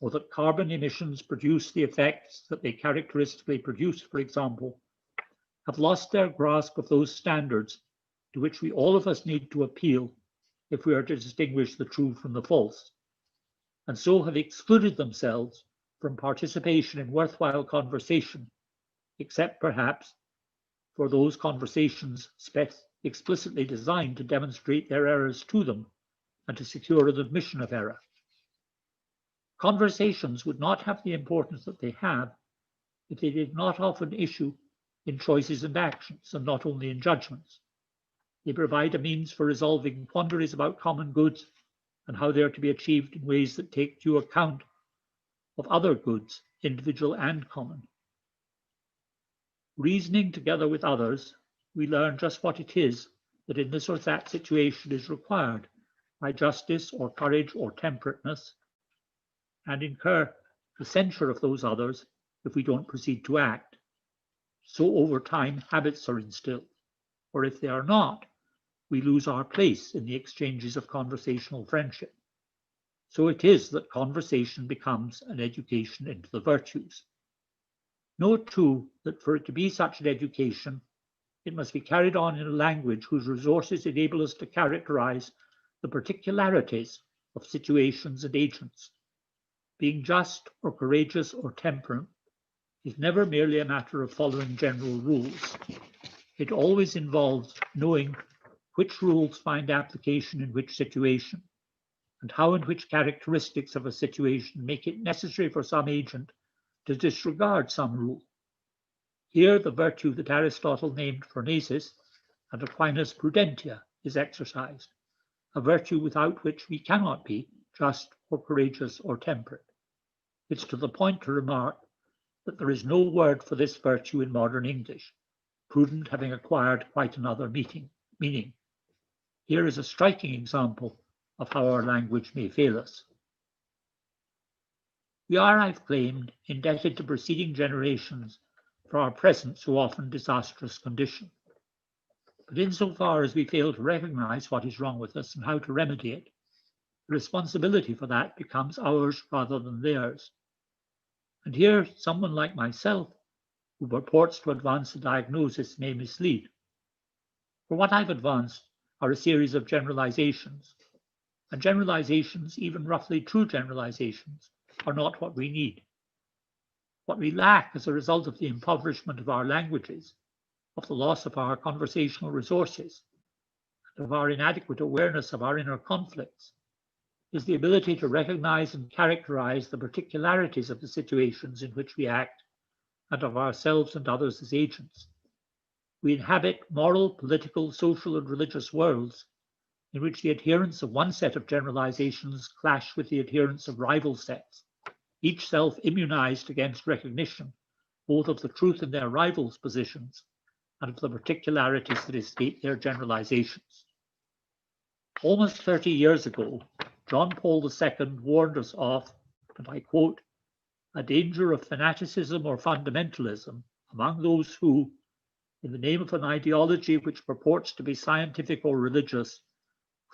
or that carbon emissions produce the effects that they characteristically produce, for example, have lost their grasp of those standards to which we all of us need to appeal if we are to distinguish the true from the false, and so have excluded themselves from participation in worthwhile conversation, except perhaps for those conversations explicitly designed to demonstrate their errors to them and to secure an admission of error. Conversations would not have the importance that they have if they did not often issue in choices and actions, and not only in judgments. They provide a means for resolving quandaries about common goods and how they are to be achieved in ways that take due account of other goods, individual and common. Reasoning together with others, we learn just what it is that in this or that situation is required by justice or courage or temperateness, and incur the censure of those others if we don't proceed to act. So over time, habits are instilled, or if they are not, we lose our place in the exchanges of conversational friendship. So it is that conversation becomes an education into the virtues. Note too that for it to be such an education, it must be carried on in a language whose resources enable us to characterize the particularities of situations and agents. Being just or courageous or temperate is never merely a matter of following general rules. It always involves knowing which rules find application in which situation, and how and which characteristics of a situation make it necessary for some agent to disregard some rule. Here, the virtue that Aristotle named phronesis and Aquinas prudentia is exercised, a virtue without which we cannot be just or courageous or temperate. It's to the point to remark that there is no word for this virtue in modern English, prudent having acquired quite another meaning. Here is a striking example of how our language may fail us. We are, I've claimed, indebted to preceding generations for our present so often disastrous condition. But insofar as we fail to recognize what is wrong with us and how to remedy it, the responsibility for that becomes ours rather than theirs. And here, someone like myself, who purports to advance a diagnosis, may mislead. For what I've advanced are a series of generalizations, and generalizations, even roughly true generalizations, are not what we need. What we lack as a result of the impoverishment of our languages, of the loss of our conversational resources, and of our inadequate awareness of our inner conflicts, is the ability to recognize and characterize the particularities of the situations in which we act and of ourselves and others as agents. We inhabit moral, political, social, and religious worlds in which the adherents of one set of generalizations clash with the adherents of rival sets, each self immunized against recognition both of the truth in their rivals' positions and of the particularities that escape their generalizations. Almost 30 years ago, John Paul II warned us of, and I quote, a danger of fanaticism or fundamentalism among those who, in the name of an ideology which purports to be scientific or religious,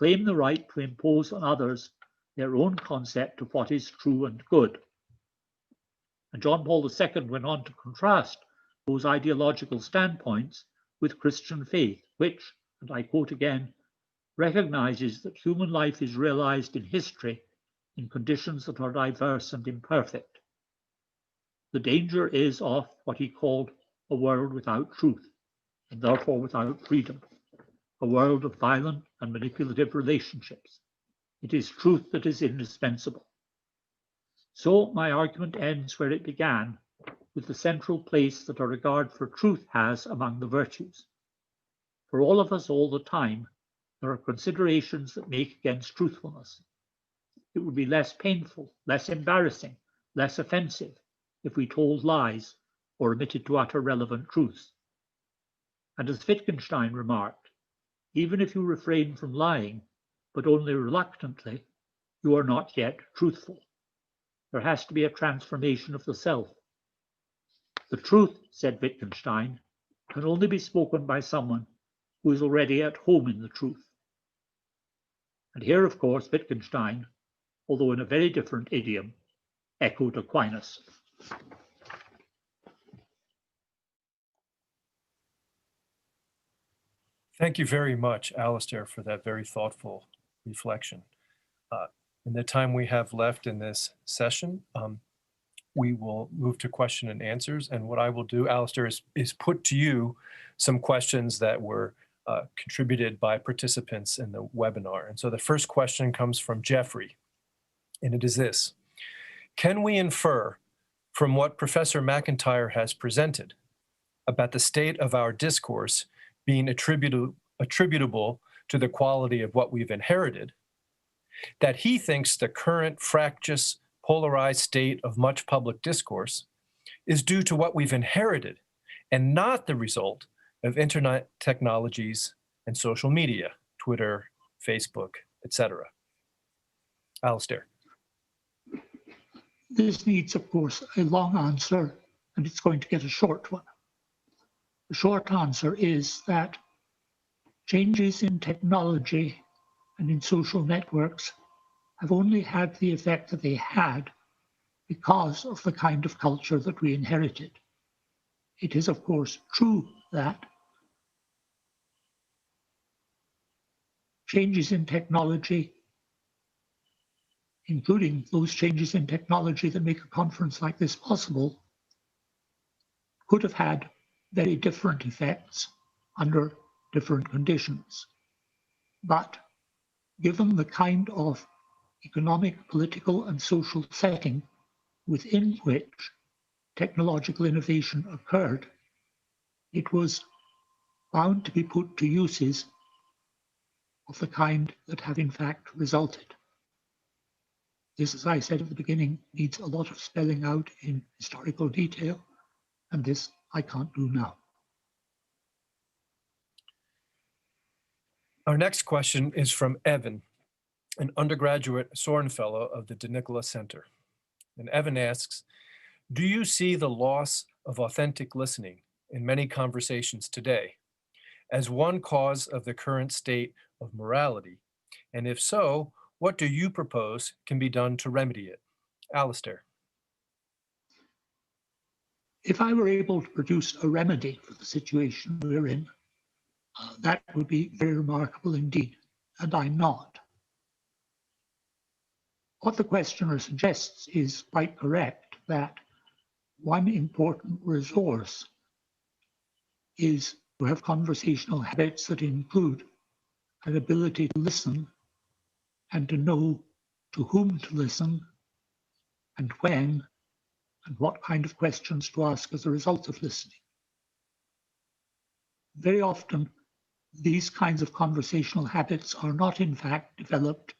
claim the right to impose on others their own concept of what is true and good. And John Paul II went on to contrast those ideological standpoints with Christian faith, which, and I quote again, recognizes that human life is realized in history in conditions that are diverse and imperfect. The danger is of what he called a world without truth, and therefore without freedom, a world of violent and manipulative relationships. It is truth that is indispensable. So my argument ends where it began, with the central place that a regard for truth has among the virtues. For all of us all the time, there are considerations that make against truthfulness. It would be less painful, less embarrassing, less offensive if we told lies or omitted to utter relevant truths. And as Wittgenstein remarked, even if you refrain from lying, but only reluctantly, you are not yet truthful. There has to be a transformation of the self. The truth, said Wittgenstein, can only be spoken by someone who is already at home in the truth. And here, of course, Wittgenstein, although in a very different idiom, echoed Aquinas. Thank you very much, Alistair, for that very thoughtful reflection. In the time we have left in this session, we will move to question and answers. And what I will do, Alistair, is put to you some questions that were contributed by participants in the webinar. And so the first question comes from Jeffrey, and it is this: can we infer from what Professor McIntyre has presented about the state of our discourse being attributable to the quality of what we've inherited, that he thinks the current fractious, polarized state of much public discourse is due to what we've inherited and not the result of internet technologies and social media, Twitter, Facebook, etc.? Alistair. This needs, of course, a long answer, and it's going to get a short one. The short answer is that changes in technology and in social networks have only had the effect that they had because of the kind of culture that we inherited. It is, of course, true that changes in technology, including those changes in technology that make a conference like this possible, could have had very different effects under different conditions. But given the kind of economic, political, and social setting within which technological innovation occurred, it was bound to be put to uses of the kind that have in fact resulted. This, as I said at the beginning, needs a lot of spelling out in historical detail, and this I can't do now. Our next question is from Evan, an undergraduate Soren Fellow of the De Nicola Center. And Evan asks, do you see the loss of authentic listening in many conversations today as one cause of the current state of morality? And if so, what do you propose can be done to remedy it? Alistair. If I were able to produce a remedy for the situation we're in, that would be very remarkable indeed, and I'm not. What the questioner suggests is quite correct, that one important resource is to have conversational habits that include an ability to listen and to know to whom to listen and when and what kind of questions to ask as a result of listening. Very often, these kinds of conversational habits are not in fact developed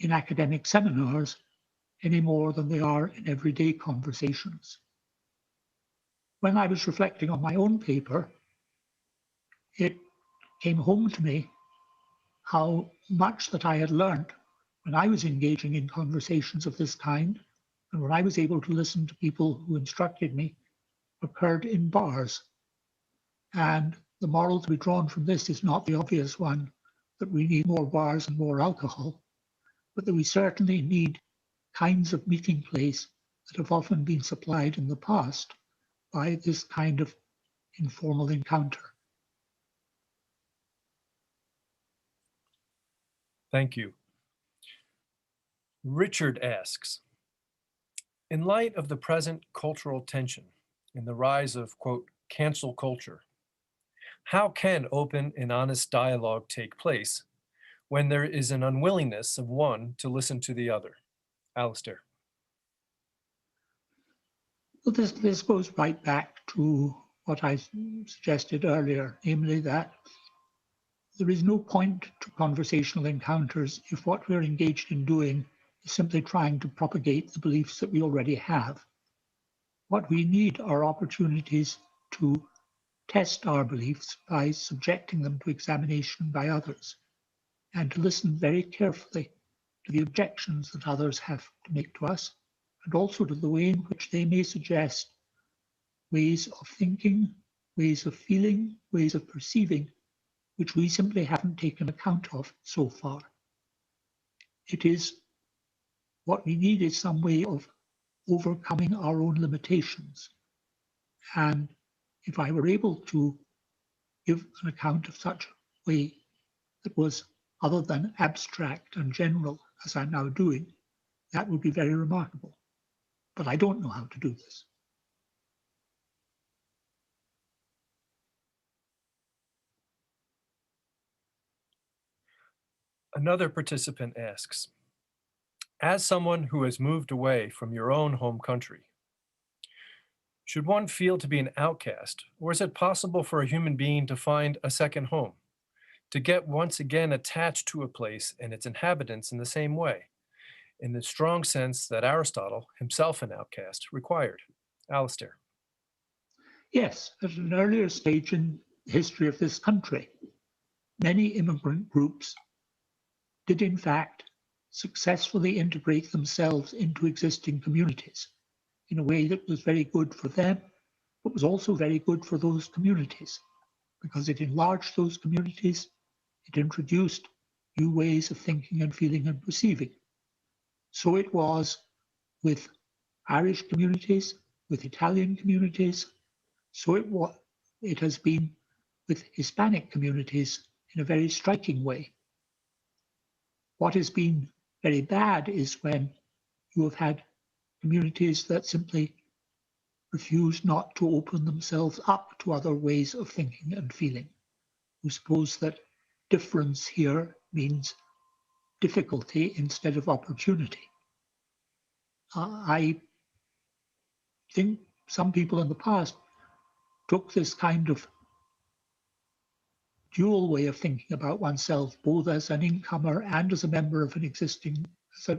in academic seminars any more than they are in everyday conversations. When I was reflecting on my own paper, it came home to me how much that I had learned when I was engaging in conversations of this kind, and when I was able to listen to people who instructed me, occurred in bars. And the moral to be drawn from this is not the obvious one, that we need more bars and more alcohol, but that we certainly need kinds of meeting place that have often been supplied in the past by this kind of informal encounter. Thank you. Richard asks, in light of the present cultural tension and the rise of, quote, cancel culture, how can open and honest dialogue take place when there is an unwillingness of one to listen to the other? Alistair. Well, this goes right back to what I suggested earlier, namely that there is no point to conversational encounters if what we're engaged in doing is simply trying to propagate the beliefs that we already have. What we need are opportunities to test our beliefs by subjecting them to examination by others, and to listen very carefully to the objections that others have to make to us, and also to the way in which they may suggest ways of thinking, ways of feeling, ways of perceiving, which we simply haven't taken account of so far. What we need is some way of overcoming our own limitations. And if I were able to give an account of such a way that was other than abstract and general, as I'm now doing, that would be very remarkable. But I don't know how to do this. Another participant asks, as someone who has moved away from your own home country, should one feel to be an outcast, or is it possible for a human being to find a second home, to get once again attached to a place and its inhabitants in the same way, in the strong sense that Aristotle, himself an outcast, required? Alistair. Yes, at an earlier stage in the history of this country, many immigrant groups did in fact successfully integrate themselves into existing communities in a way that was very good for them, but was also very good for those communities, because it enlarged those communities, it introduced new ways of thinking and feeling and perceiving. So it was with Irish communities, with Italian communities, so it has been with Hispanic communities in a very striking way. What has been very bad is when you have had communities that simply refuse not to open themselves up to other ways of thinking and feeling, who suppose that difference here means difficulty instead of opportunity. I think some people in the past took this kind of dual way of thinking about oneself, both as an incomer and as a member of an existing,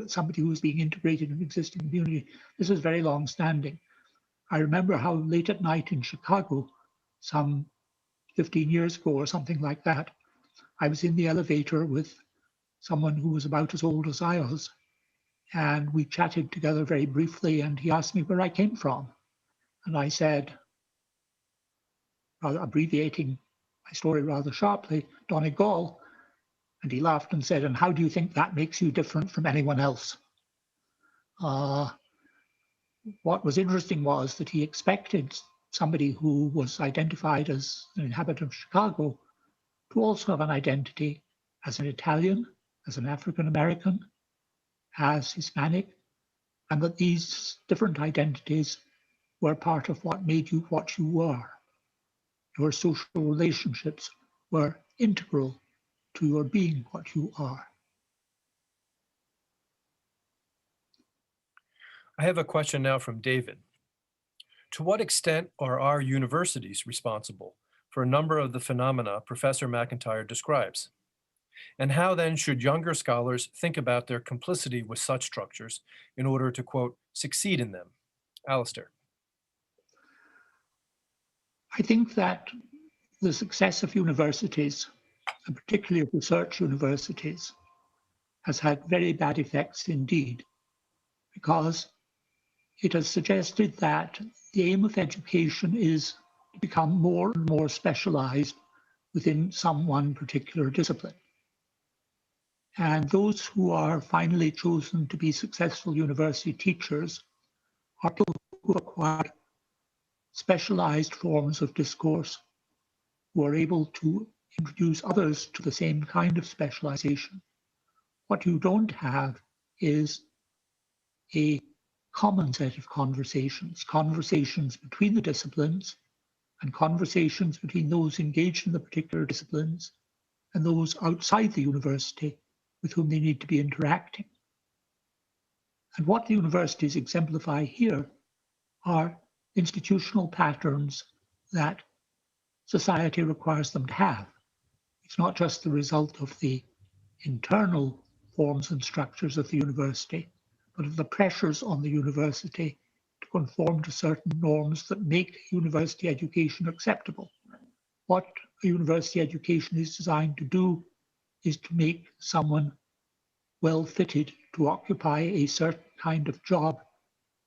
somebody who was being integrated in an existing community. This is very long-standing. I remember how late at night in Chicago, some 15 years ago or something like that, I was in the elevator with someone who was about as old as I was, and we chatted together very briefly, and he asked me where I came from. And I said, rather abbreviating my story rather sharply, Donegal. And he laughed and said, and how do you think that makes you different from anyone else? What was interesting was that he expected somebody who was identified as an inhabitant of Chicago to also have an identity as an Italian, as an African American, as Hispanic, and that these different identities were part of what made you what you were. Your social relationships were integral to your being what you are. I have a question now from David. To what extent are our universities responsible for a number of the phenomena Professor McIntyre describes? And how then should younger scholars think about their complicity with such structures in order to, quote, succeed in them? Alistair. I think that the success of universities, and particularly of research universities, has had very bad effects indeed, because it has suggested that the aim of education is to become more and more specialized within some one particular discipline. And those who are finally chosen to be successful university teachers are people who acquire specialized forms of discourse, who are able to introduce others to the same kind of specialization. What you don't have is a common set of conversations, conversations between the disciplines and conversations between those engaged in the particular disciplines and those outside the university with whom they need to be interacting. And what the universities exemplify here are institutional patterns that society requires them to have. It's not just the result of the internal forms and structures of the university, but of the pressures on the university to conform to certain norms that make university education acceptable. What a university education is designed to do is to make someone well fitted to occupy a certain kind of job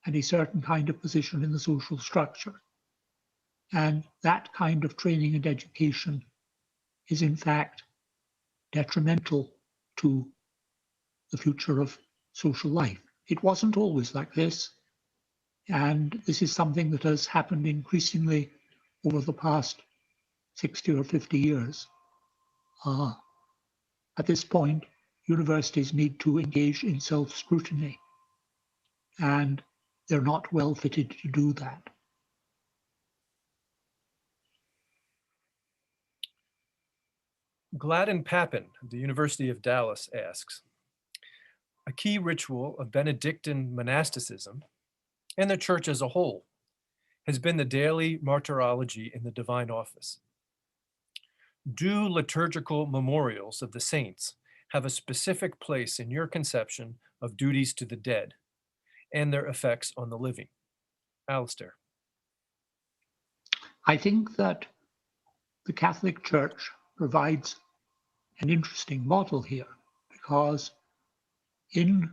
and a certain kind of position in the social structure. And that kind of training and education is in fact detrimental to the future of social life. It wasn't always like this, and this is something that has happened increasingly over the past 60 or 50 years. At this point, universities need to engage in self-scrutiny, and they're not well fitted to do that. Gladden Papin of the University of Dallas asks, a key ritual of Benedictine monasticism and the church as a whole has been the daily martyrology in the divine office. Do liturgical memorials of the saints have a specific place in your conception of duties to the dead and their effects on the living? Alistair. I think that the Catholic Church provides an interesting model here, because in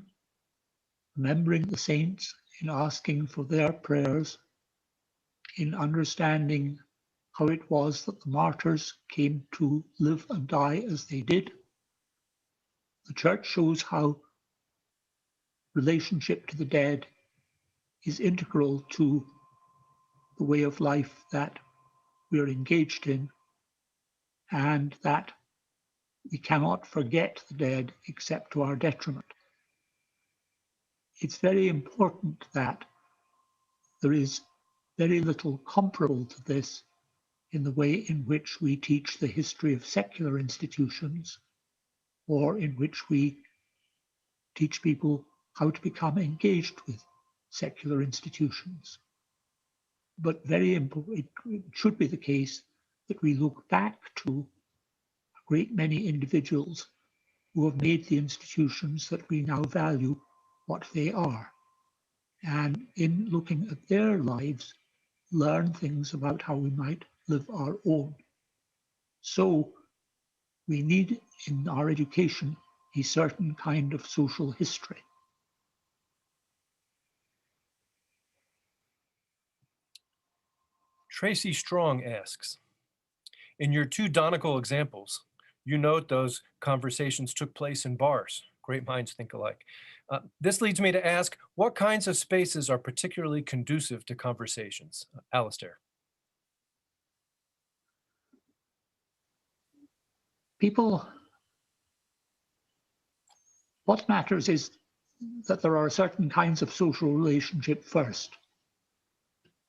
remembering the saints, in asking for their prayers, in understanding how it was that the martyrs came to live and die as they did, the Church shows how relationship to the dead is integral to the way of life that we're engaged in, and that we cannot forget the dead except to our detriment. It's very important that there is very little comparable to this in the way in which we teach the history of secular institutions, or in which we teach people how to become engaged with secular institutions. But very important, it should be the case that we look back to a great many individuals who have made the institutions that we now value what they are. And in looking at their lives, learn things about how we might live our own. So we need in our education a certain kind of social history. Tracy Strong asks, in your two Donegal examples, you note those conversations took place in bars. Great minds think alike. This leads me to ask, what kinds of spaces are particularly conducive to conversations? Alistair. What matters is that there are certain kinds of social relationship first,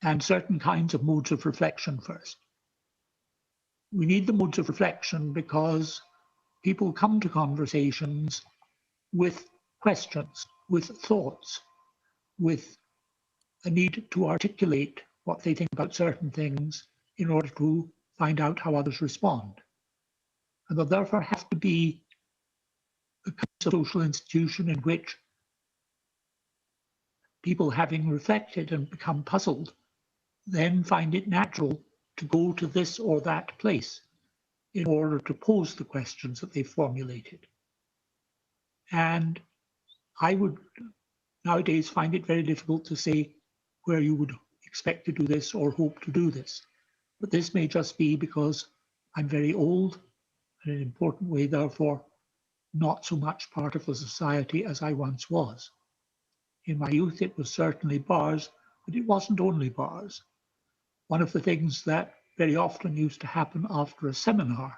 and certain kinds of modes of reflection first. We need the modes of reflection because people come to conversations with questions, with thoughts, with a need to articulate what they think about certain things in order to find out how others respond. And there therefore have to be a kind of social institution in which people, having reflected and become puzzled, then find it natural to go to this or that place in order to pose the questions that they formulated. And I would nowadays find it very difficult to say where you would expect to do this or hope to do this. But this may just be because I'm very old, and in an important way, therefore, not so much part of the society as I once was. In my youth, it was certainly bars, but it wasn't only bars. One of the things that very often used to happen after a seminar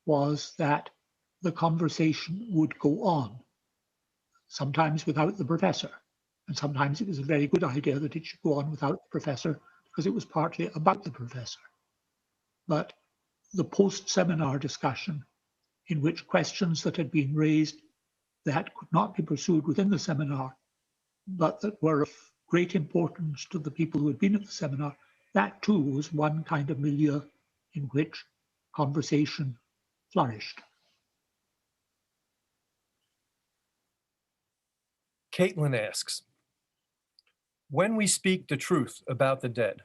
was that the conversation would go on, sometimes without the professor. And sometimes it was a very good idea that it should go on without the professor because it was partly about the professor. But the post-seminar discussion, in which questions that had been raised that could not be pursued within the seminar, but that were of great importance to the people who had been at the seminar, that too was one kind of milieu in which conversation flourished. Caitlin asks, when we speak the truth about the dead,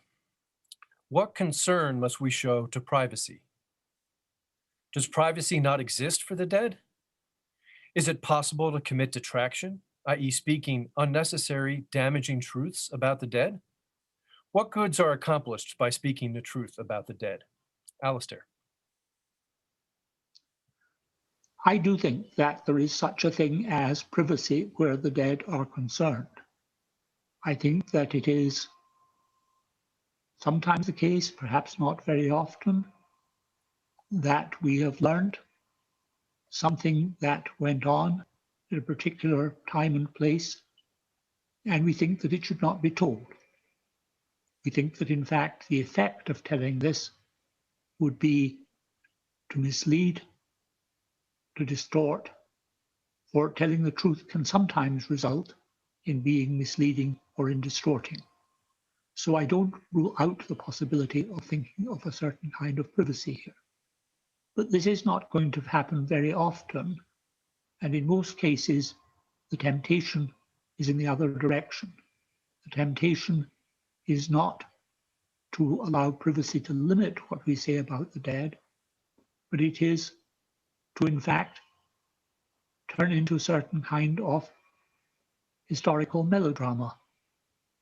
what concern must we show to privacy? Does privacy not exist for the dead? Is it possible to commit detraction, i.e. speaking unnecessary, damaging truths about the dead? What goods are accomplished by speaking the truth about the dead? Alistair. I do think that there is such a thing as privacy where the dead are concerned. I think that it is sometimes the case, perhaps not very often, that we have learned something that went on at a particular time and place, and we think that it should not be told. We think that, in fact, the effect of telling this would be to mislead, to distort, or telling the truth can sometimes result in being misleading or in distorting. So I don't rule out the possibility of thinking of a certain kind of privacy here. But this is not going to happen very often, and in most cases, the temptation is in the other direction. The temptation is not to allow privacy to limit what we say about the dead, but it is to, in fact, turn into a certain kind of historical melodrama,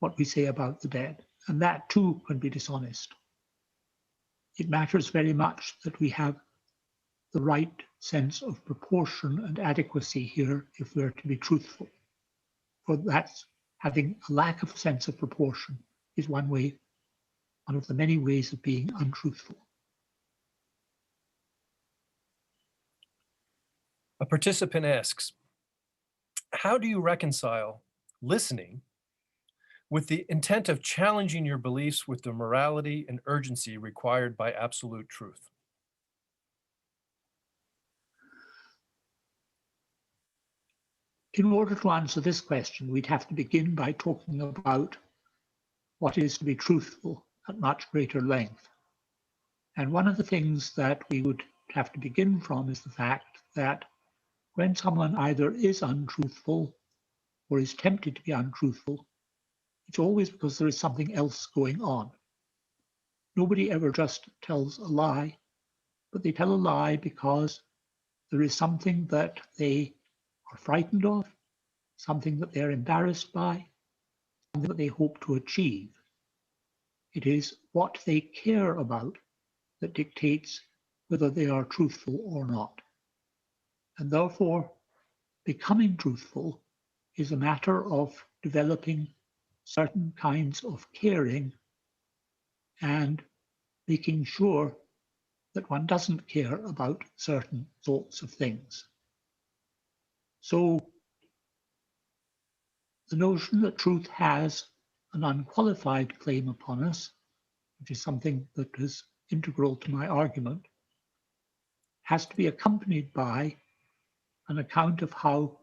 what we say about the dead, and that too can be dishonest. It matters very much that we have the right sense of proportion and adequacy here if we're to be truthful. For that's having a lack of a sense of proportion is one of the many ways of being untruthful. A participant asks, how do you reconcile listening with the intent of challenging your beliefs with the morality and urgency required by absolute truth? In order to answer this question, we'd have to begin by talking about what is to be truthful at much greater length. And one of the things that we would have to begin from is the fact that when someone either is untruthful or is tempted to be untruthful, it's always because there is something else going on. Nobody ever just tells a lie, but they tell a lie because there is something that they are frightened of, something that they're embarrassed by, something that they hope to achieve. It is what they care about that dictates whether they are truthful or not. And therefore, becoming truthful is a matter of developing certain kinds of caring and making sure that one doesn't care about certain sorts of things. So the notion that truth has an unqualified claim upon us, which is something that is integral to my argument, has to be accompanied by an account of how,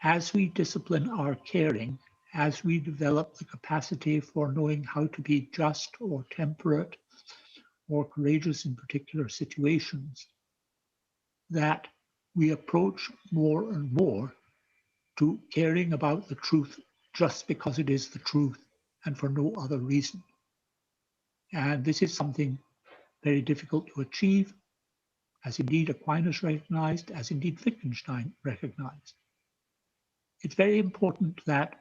as we discipline our caring, as we develop the capacity for knowing how to be just or temperate or courageous in particular situations, that we approach more and more to caring about the truth just because it is the truth and for no other reason. And this is something very difficult to achieve, as indeed Aquinas recognized, as indeed Wittgenstein recognized. It's very important that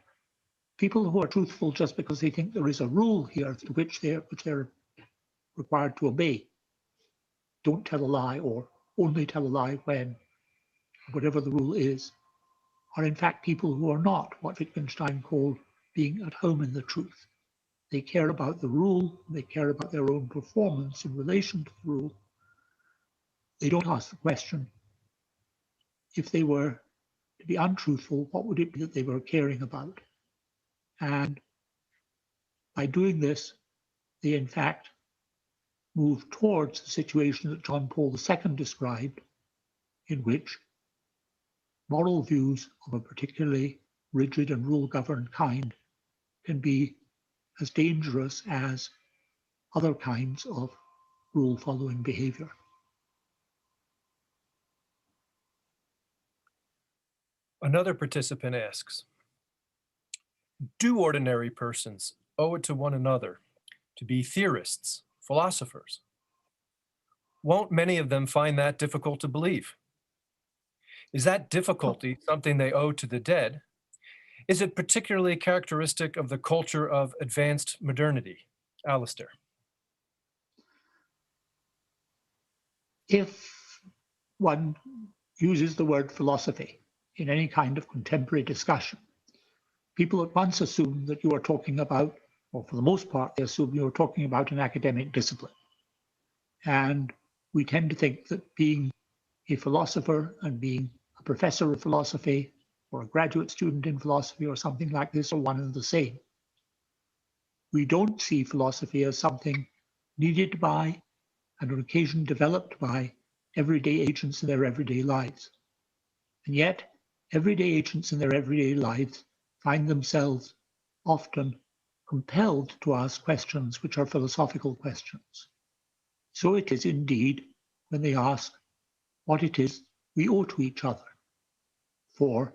people who are truthful just because they think there is a rule here to which they're required to obey don't tell a lie, or only tell a lie when whatever the rule is, are in fact people who are not what Wittgenstein called being at home in the truth. They care about the rule, they care about their own performance in relation to the rule. They don't ask the question, if they were to be untruthful, what would it be that they were caring about? And by doing this, they in fact move towards the situation that John Paul II described, in which moral views of a particularly rigid and rule-governed kind can be as dangerous as other kinds of rule-following behavior. Another participant asks, do ordinary persons owe it to one another to be theorists, philosophers? Won't many of them find that difficult to believe? Is that difficulty something they owe to the dead? Is it particularly characteristic of the culture of advanced modernity? Alistair. If one uses the word philosophy in any kind of contemporary discussion, people at once assume that you are talking about, or for the most part, they assume you are talking about an academic discipline. And we tend to think that being a philosopher and being a professor of philosophy or a graduate student in philosophy or something like this are one and the same. We don't see philosophy as something needed by and on occasion developed by everyday agents in their everyday lives. And yet, everyday agents in their everyday lives find themselves often compelled to ask questions which are philosophical questions. So it is indeed when they ask what it is we owe to each other. For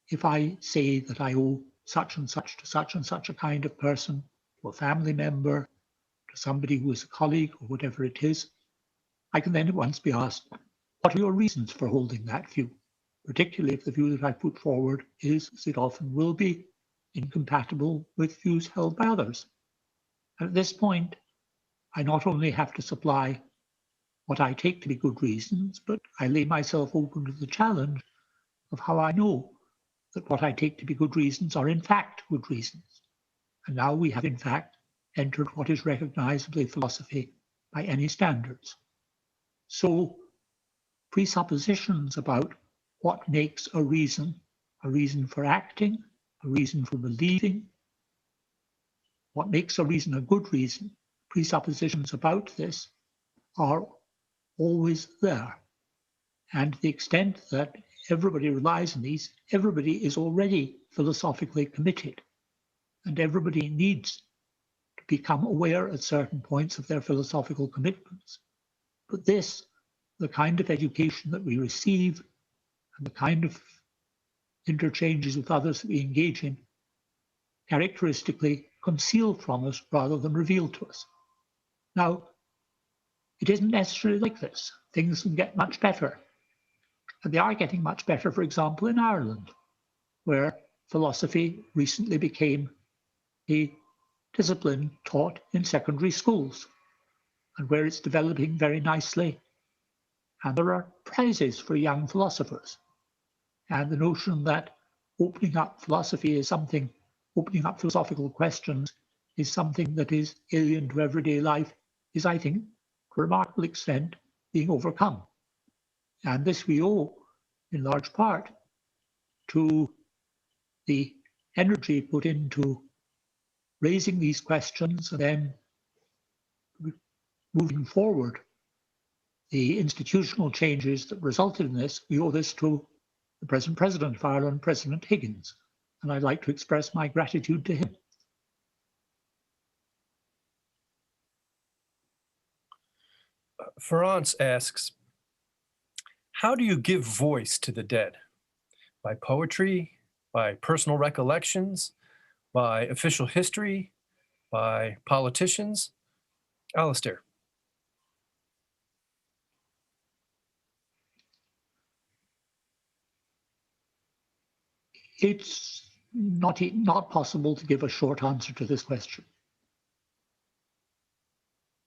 if I say that I owe such and such to such and such a kind of person, to a family member, to somebody who is a colleague or whatever it is, I can then at once be asked, what are your reasons for holding that view? Particularly if the view that I put forward is, as it often will be, incompatible with views held by others. And at this point, I not only have to supply what I take to be good reasons, but I lay myself open to the challenge of how I know that what I take to be good reasons are in fact good reasons. And now we have in fact entered what is recognizably philosophy by any standards. So presuppositions about what makes a reason for acting, a reason for believing, what makes a reason a good reason, presuppositions about this are always there. And to the extent that everybody relies on these, everybody is already philosophically committed. And everybody needs to become aware at certain points of their philosophical commitments. But this, the kind of education that we receive and the kind of interchanges with others that we engage in, characteristically conceal from us rather than reveal to us. Now, it isn't necessarily like this. Things can get much better. And they are getting much better, for example, in Ireland, where philosophy recently became a discipline taught in secondary schools, and where it's developing very nicely. And there are prizes for young philosophers. And the notion that opening up philosophy is something, opening up philosophical questions is something that is alien to everyday life is, I think, to a remarkable extent, being overcome. And this we owe, in large part, to the energy put into raising these questions and then moving forward the institutional changes that resulted in this. We owe this to the present President of Ireland, President Higgins, and I'd like to express my gratitude to him. Ferrance asks, how do you give voice to the dead? By poetry, by personal recollections, by official history, by politicians? Alistair. It's not possible to give a short answer to this question.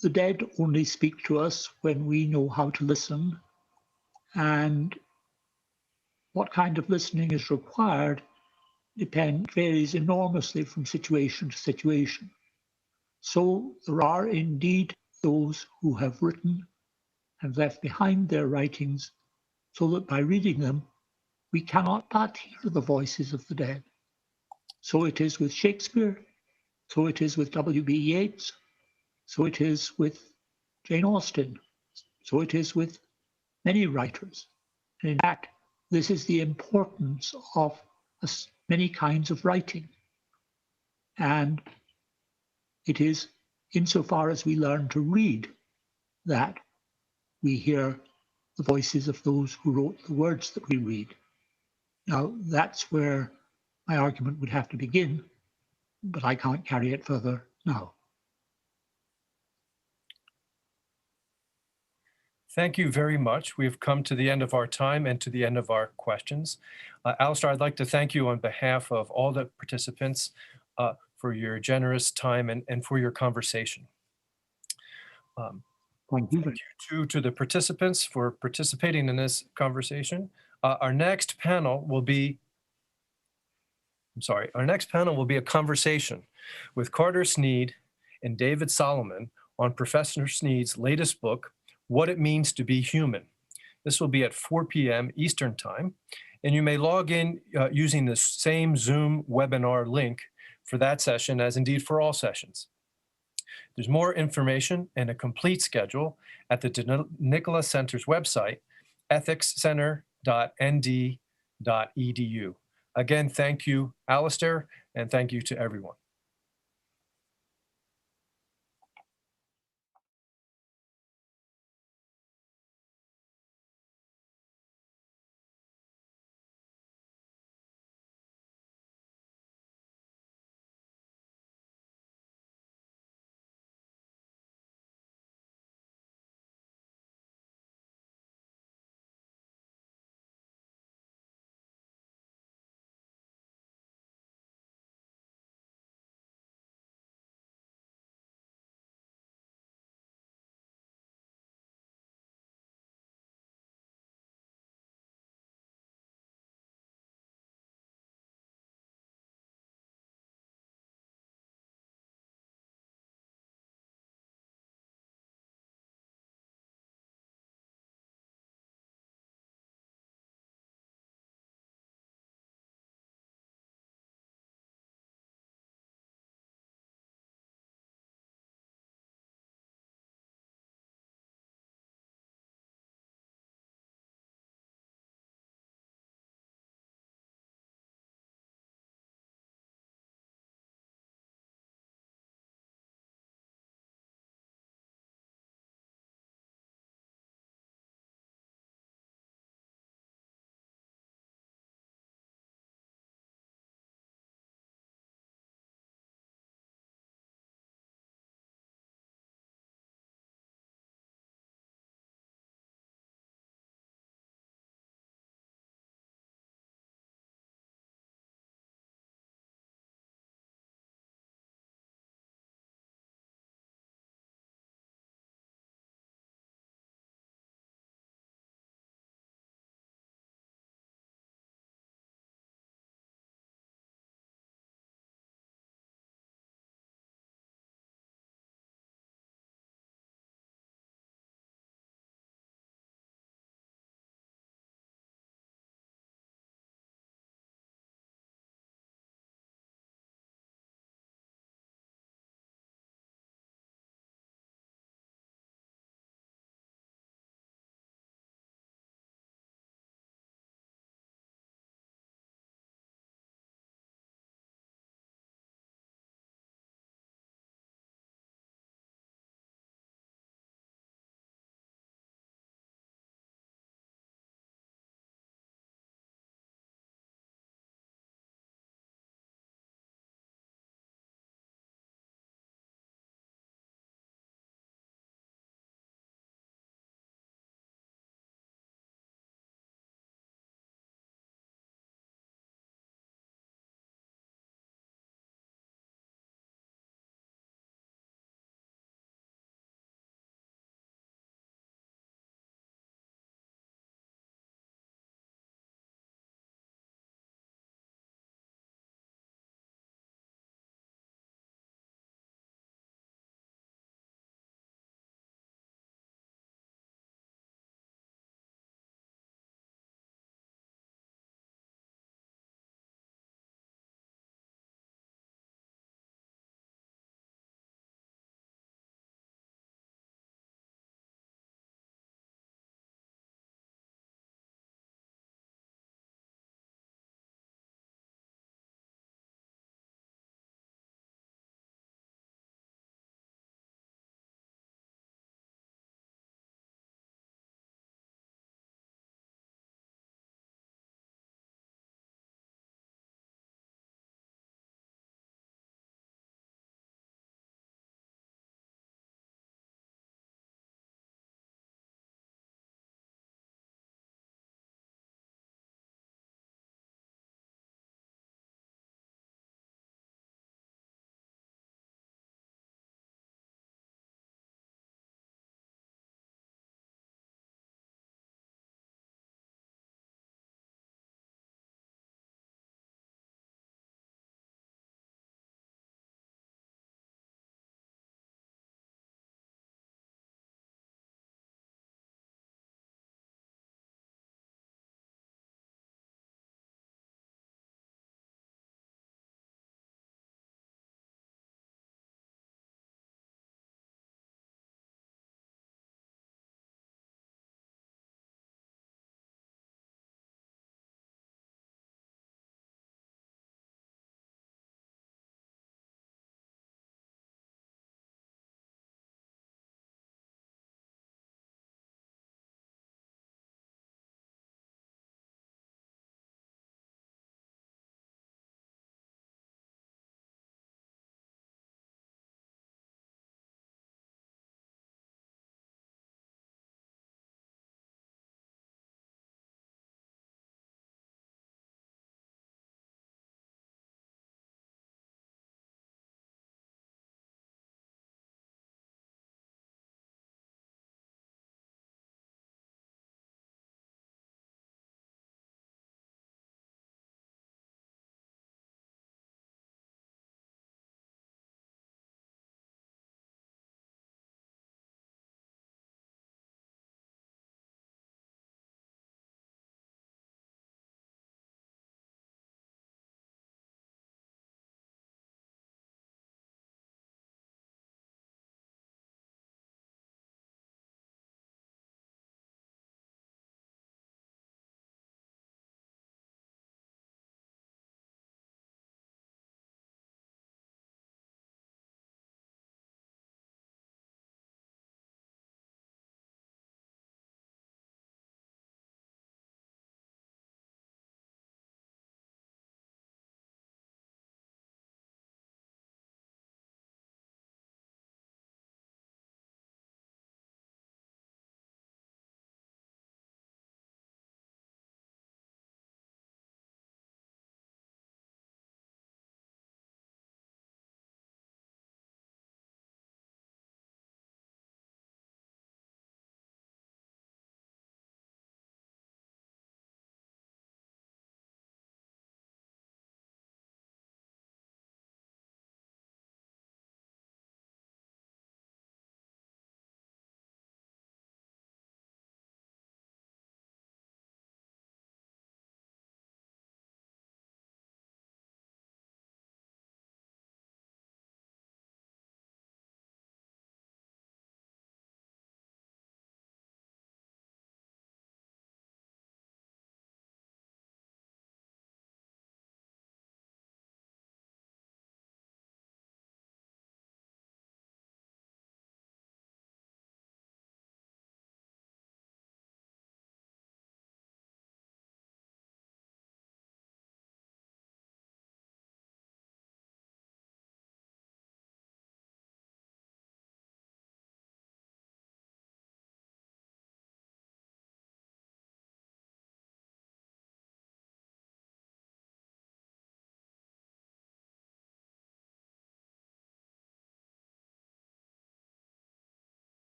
The dead only speak to us when we know how to listen, and What kind of listening is required varies enormously from situation to situation. So there are indeed those who have written and left behind their writings so that by reading them, we cannot but hear the voices of the dead. So it is with Shakespeare, so it is with W.B. Yeats, so it is with Jane Austen, so it is with many writers. And in fact, this is the importance of many kinds of writing. And it is insofar as we learn to read that we hear the voices of those who wrote the words that we read. Now, that's where my argument would have to begin, but I can't carry it further now. Thank you very much. We've come to the end of our time and to the end of our questions. Alistair, I'd like to thank you on behalf of all the participants for your generous time and for your conversation. Thank you. Thank you to the participants for participating in this conversation. Our next panel will be a conversation with Carter Snead and David Solomon on Professor Snead's latest book, What It Means to Be Human. This will be at 4 p.m. Eastern Time, and you may log in using the same Zoom webinar link for that session as indeed for all sessions. There's more information and a complete schedule at the DeNicola Center's website, ethicscenter.nd.edu. Again, thank you, Alistair, and thank you to everyone.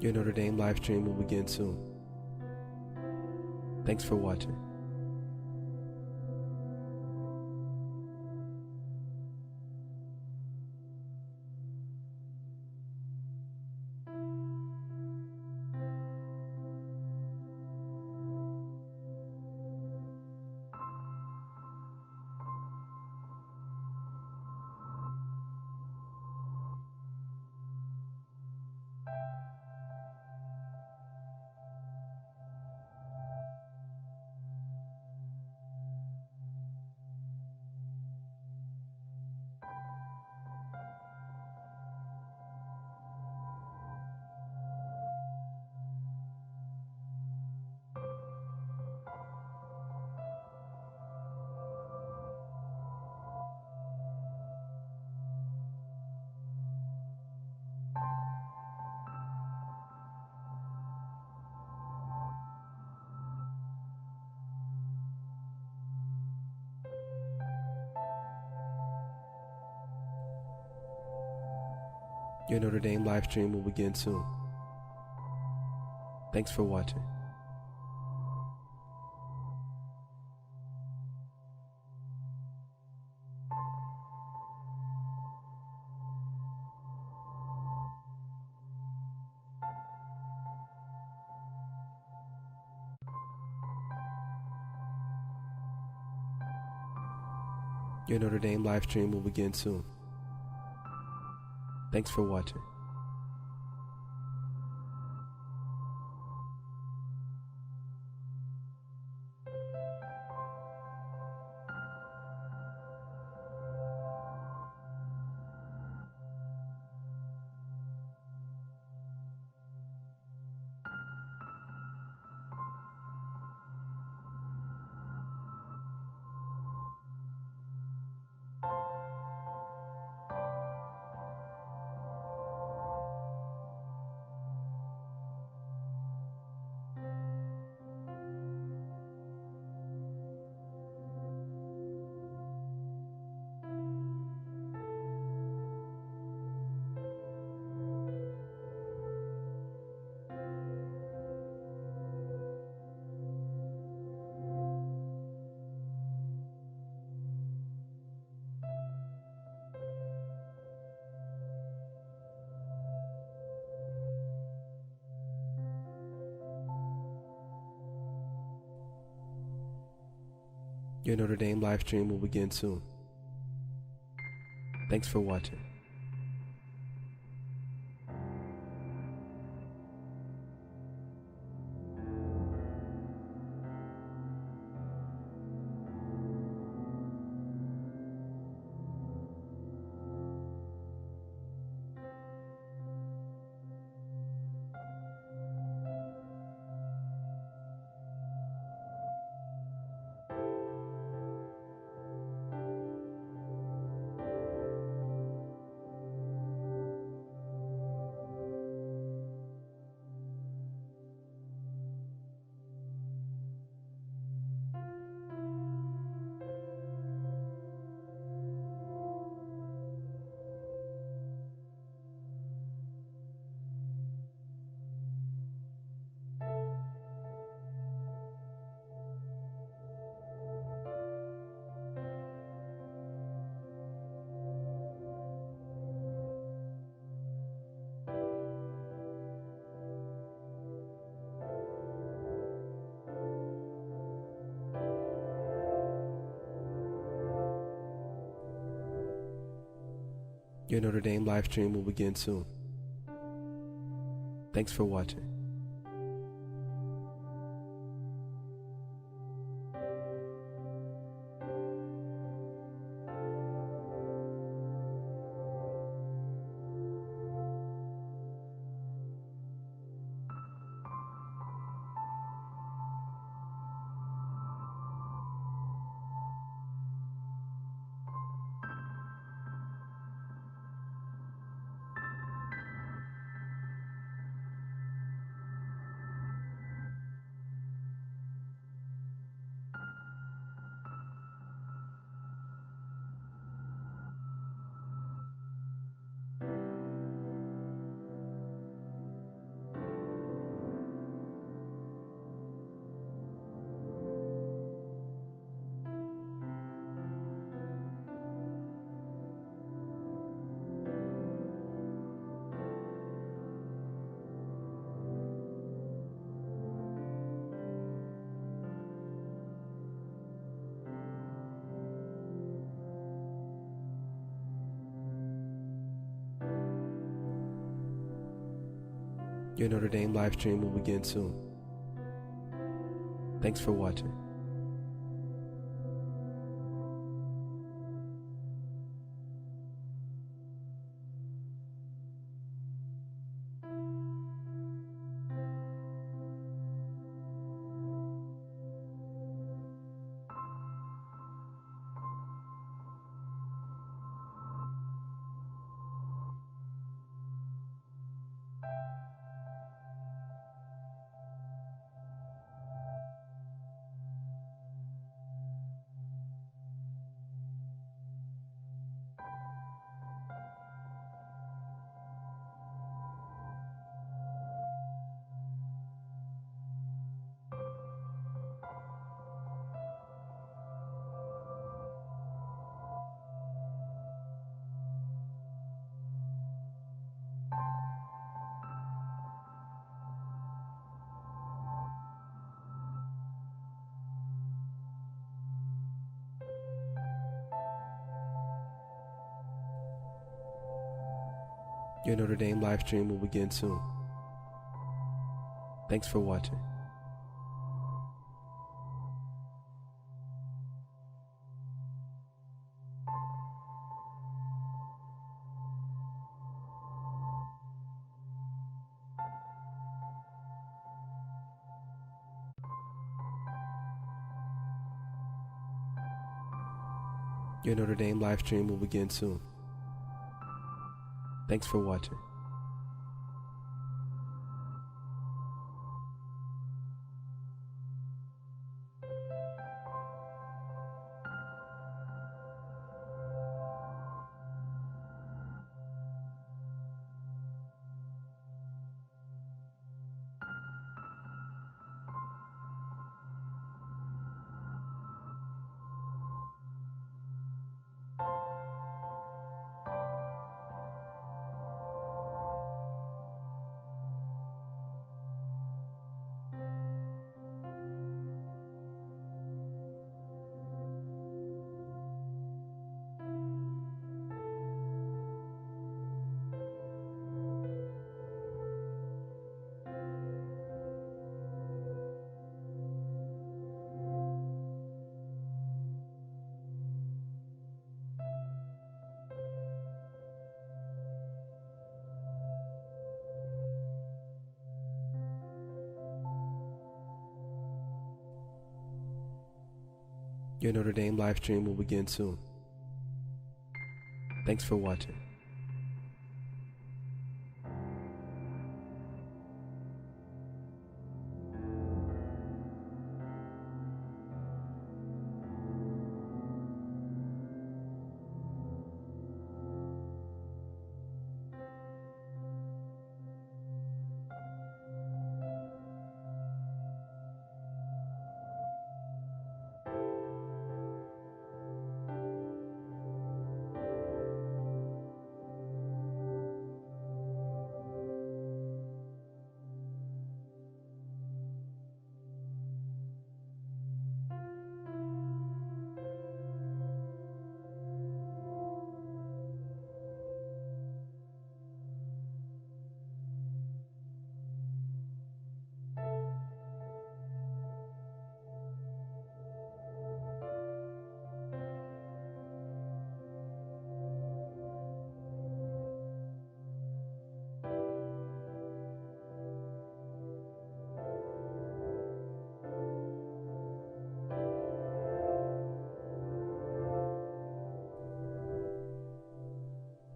Your Notre Dame live stream will begin soon. Thanks for watching. Your Notre Dame live stream will begin soon. Thanks for watching. Your Notre Dame live stream will begin soon. Thanks for watching. Your Notre Dame live stream will begin soon. Thanks for watching. Your Notre Dame live stream will begin soon. Thanks for watching. Your Notre Dame live stream will begin soon. Thanks for watching. Your Notre Dame live stream will begin soon. Thanks for watching. Your Notre Dame live stream will begin soon. Thanks for watching. Your Notre Dame live stream will begin soon. Thanks for watching.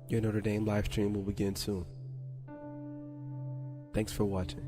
Your Notre Dame live stream will begin soon. Thanks for watching.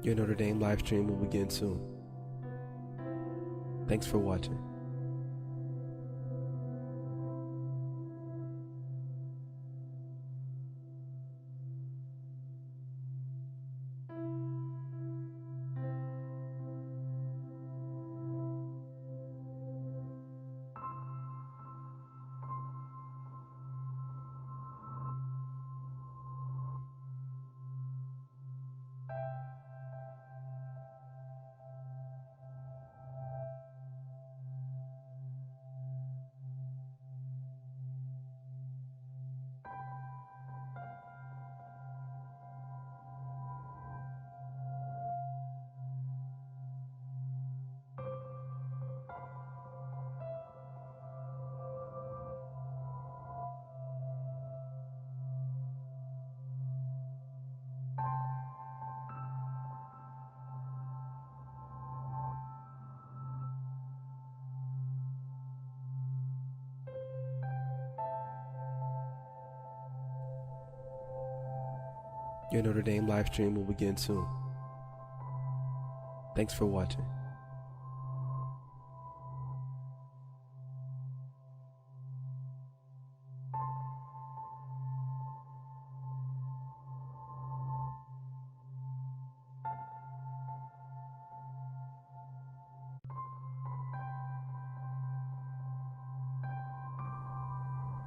Your Notre Dame live stream will begin soon. Thanks for watching. Your Notre Dame live stream will begin soon. Thanks for watching.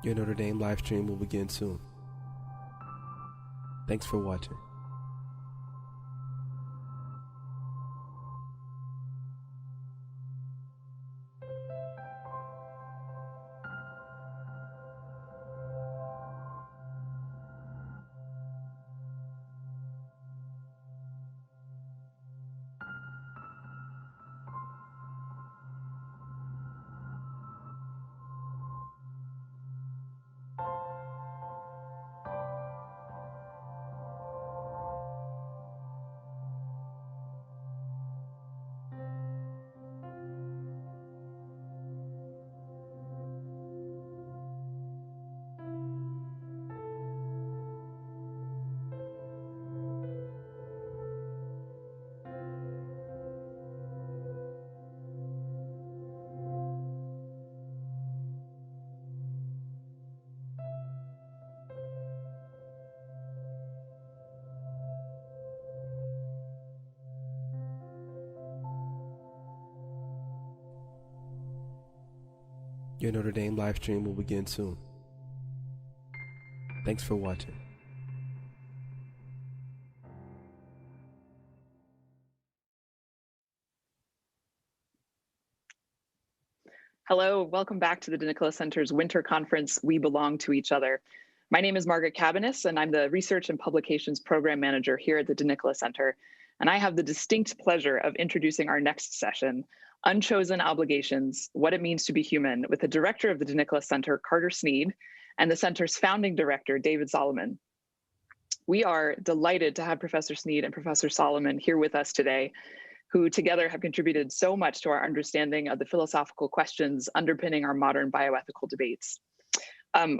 Your Notre Dame live stream will begin soon. Thanks for watching. Your Notre Dame live stream will begin soon. Thanks for watching. Hello, welcome back to the DeNicola Center's Winter Conference, We Belong to Each Other. My name is Margaret Cabanis, and I'm the Research and Publications Program Manager here at the DeNicola Center. And I have the distinct pleasure of introducing our next session, Unchosen Obligations, What It Means to Be Human, with the director of the DeNicola Center, Carter Sneed, and the center's founding director, David Solomon. We are delighted to have Professor Sneed and Professor Solomon here with us today, who together have contributed so much to our understanding of the philosophical questions underpinning our modern bioethical debates.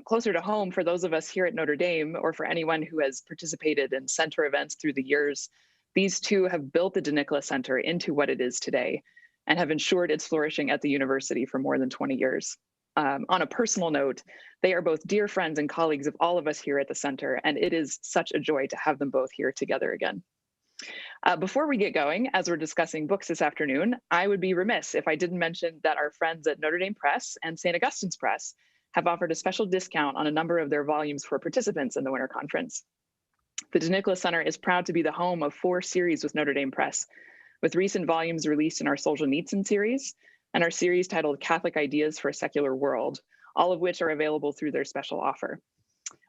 Closer to home, for those of us here at Notre Dame, or for anyone who has participated in center events through the years, these two have built the DeNicola Center into what it is today and have ensured its flourishing at the university for more than 20 years. On a personal note, they are both dear friends and colleagues of all of us here at the center, and it is such a joy to have them both here together again. Before we get going, as we're discussing books this afternoon, I would be remiss if I didn't mention that our friends at Notre Dame Press and St. Augustine's Press have offered a special discount on a number of their volumes for participants in the Winter Conference. The DeNicola Center is proud to be the home of 4 series with Notre Dame Press, with recent volumes released in our Solzhenitsyn series and our series titled Catholic Ideas for a Secular World, all of which are available through their special offer.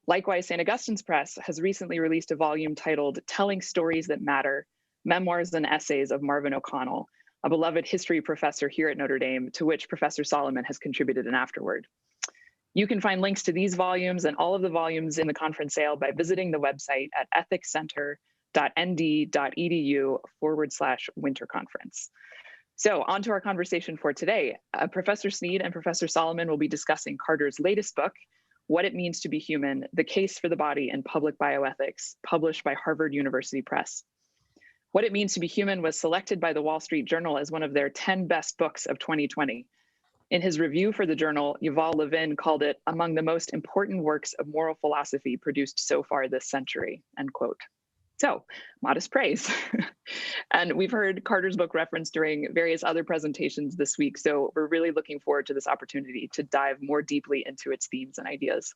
Likewise, St. Augustine's Press has recently released a volume titled Telling Stories That Matter, Memoirs and Essays of Marvin O'Connell, a beloved history professor here at Notre Dame, to which Professor Solomon has contributed an afterword. You can find links to these volumes and all of the volumes in the conference sale by visiting the website at ethicscenter.nd.edu/winterconference. So on to our conversation for today. Professor Sneed and Professor Solomon will be discussing Carter's latest book, What It Means to Be Human, The Case for the Body in Public Bioethics, published by Harvard University Press. What It Means to Be Human was selected by the Wall Street Journal as one of their 10 best books of 2020. In his review for the journal, Yuval Levin called it among the most important works of moral philosophy produced so far this century, end quote. So, modest praise. And we've heard Carter's book referenced during various other presentations this week, so we're really looking forward to this opportunity to dive more deeply into its themes and ideas.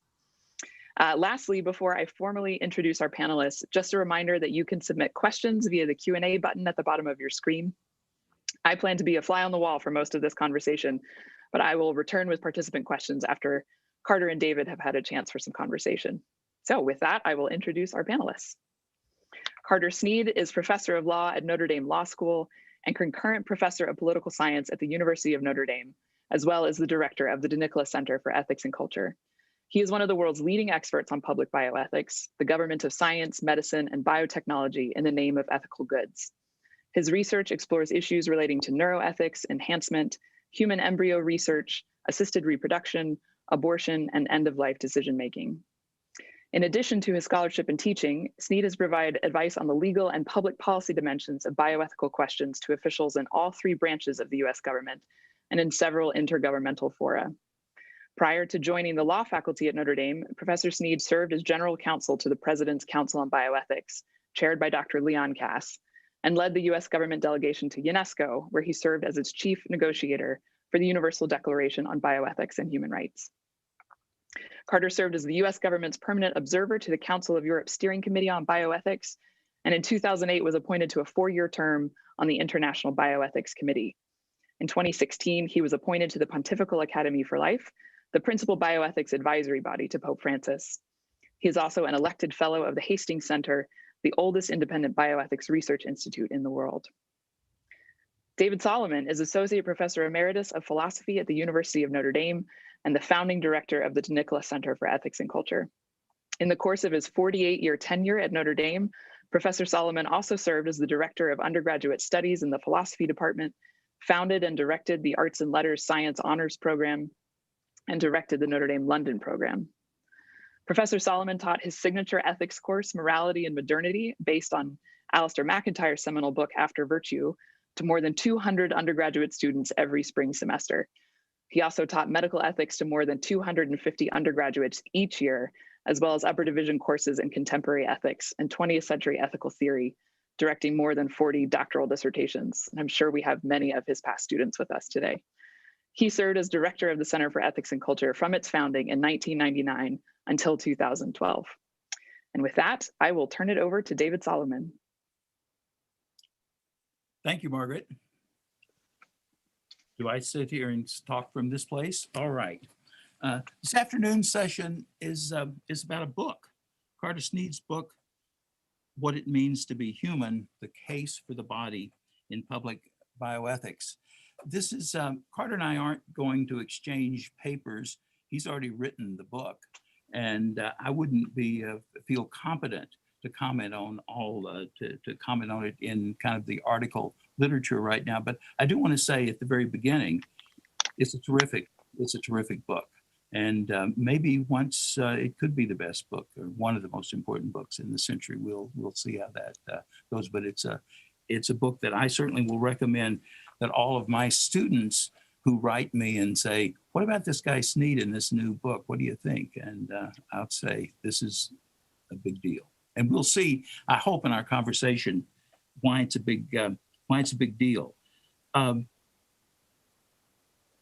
Lastly, before I formally introduce our panelists, just a reminder that you can submit questions via the Q&A button at the bottom of your screen. I plan to be a fly on the wall for most of this conversation, but I will return with participant questions after Carter and David have had a chance for some conversation. So with that, I will introduce our panelists. Carter Snead is professor of law at Notre Dame Law School and concurrent professor of political science at the University of Notre Dame, as well as the director of the DeNicola Center for Ethics and Culture. He is one of the world's leading experts on public bioethics, the government of science, medicine, and biotechnology in the name of ethical goods. His research explores issues relating to neuroethics, enhancement, human embryo research, assisted reproduction, abortion, and end-of-life decision-making. In addition to his scholarship and teaching, Snead has provided advice on the legal and public policy dimensions of bioethical questions to officials in all 3 branches of the US government and in several intergovernmental fora. Prior to joining the law faculty at Notre Dame, Professor Snead served as general counsel to the President's Council on Bioethics, chaired by Dr. Leon Kass, and led the US government delegation to UNESCO, where he served as its chief negotiator for the Universal Declaration on Bioethics and Human Rights. Carter served as the US government's permanent observer to the Council of Europe Steering Committee on Bioethics, and in 2008 was appointed to a 4-year term on the International Bioethics Committee. In 2016, he was appointed to the Pontifical Academy for Life, the principal bioethics advisory body to Pope Francis. He is also an elected fellow of the Hastings Center, the oldest independent bioethics research institute in the world. David Solomon is Associate Professor Emeritus of Philosophy at the University of Notre Dame and the founding director of the DeNicola Center for Ethics and Culture. In the course of his 48-year tenure at Notre Dame, Professor Solomon also served as the director of undergraduate studies in the philosophy department, founded and directed the Arts and Letters Science Honors Program, and directed the Notre Dame London program. Professor Solomon taught his signature ethics course, Morality and Modernity, based on Alistair McIntyre's seminal book, After Virtue, to more than 200 undergraduate students every spring semester. He also taught medical ethics to more than 250 undergraduates each year, as well as upper division courses in contemporary ethics and 20th century ethical theory, directing more than 40 doctoral dissertations. And I'm sure we have many of his past students with us today. He served as director of the Center for Ethics and Culture from its founding in 1999 until 2012. And with that, I will turn it over to David Solomon. Thank you, Margaret. Do I sit here and talk from this place? All right. This afternoon's session is about a book, Carter Snead's book, What It Means to Be Human, The Case for the Body in Public Bioethics. This is, Carter and I aren't going to exchange papers. He's already written the book, and I wouldn't feel competent to comment on to comment on it in kind of the article literature right now. But I do want to say at the very beginning, it's a terrific book. And maybe once it could be the best book or one of the most important books in the century. We'll see how that goes. But it's a book that I certainly will recommend that all of my students who write me and say, what about this guy Snead in this new book? What do you think? And I'll say, this is a big deal. And we'll see, I hope in our conversation, why it's a big deal.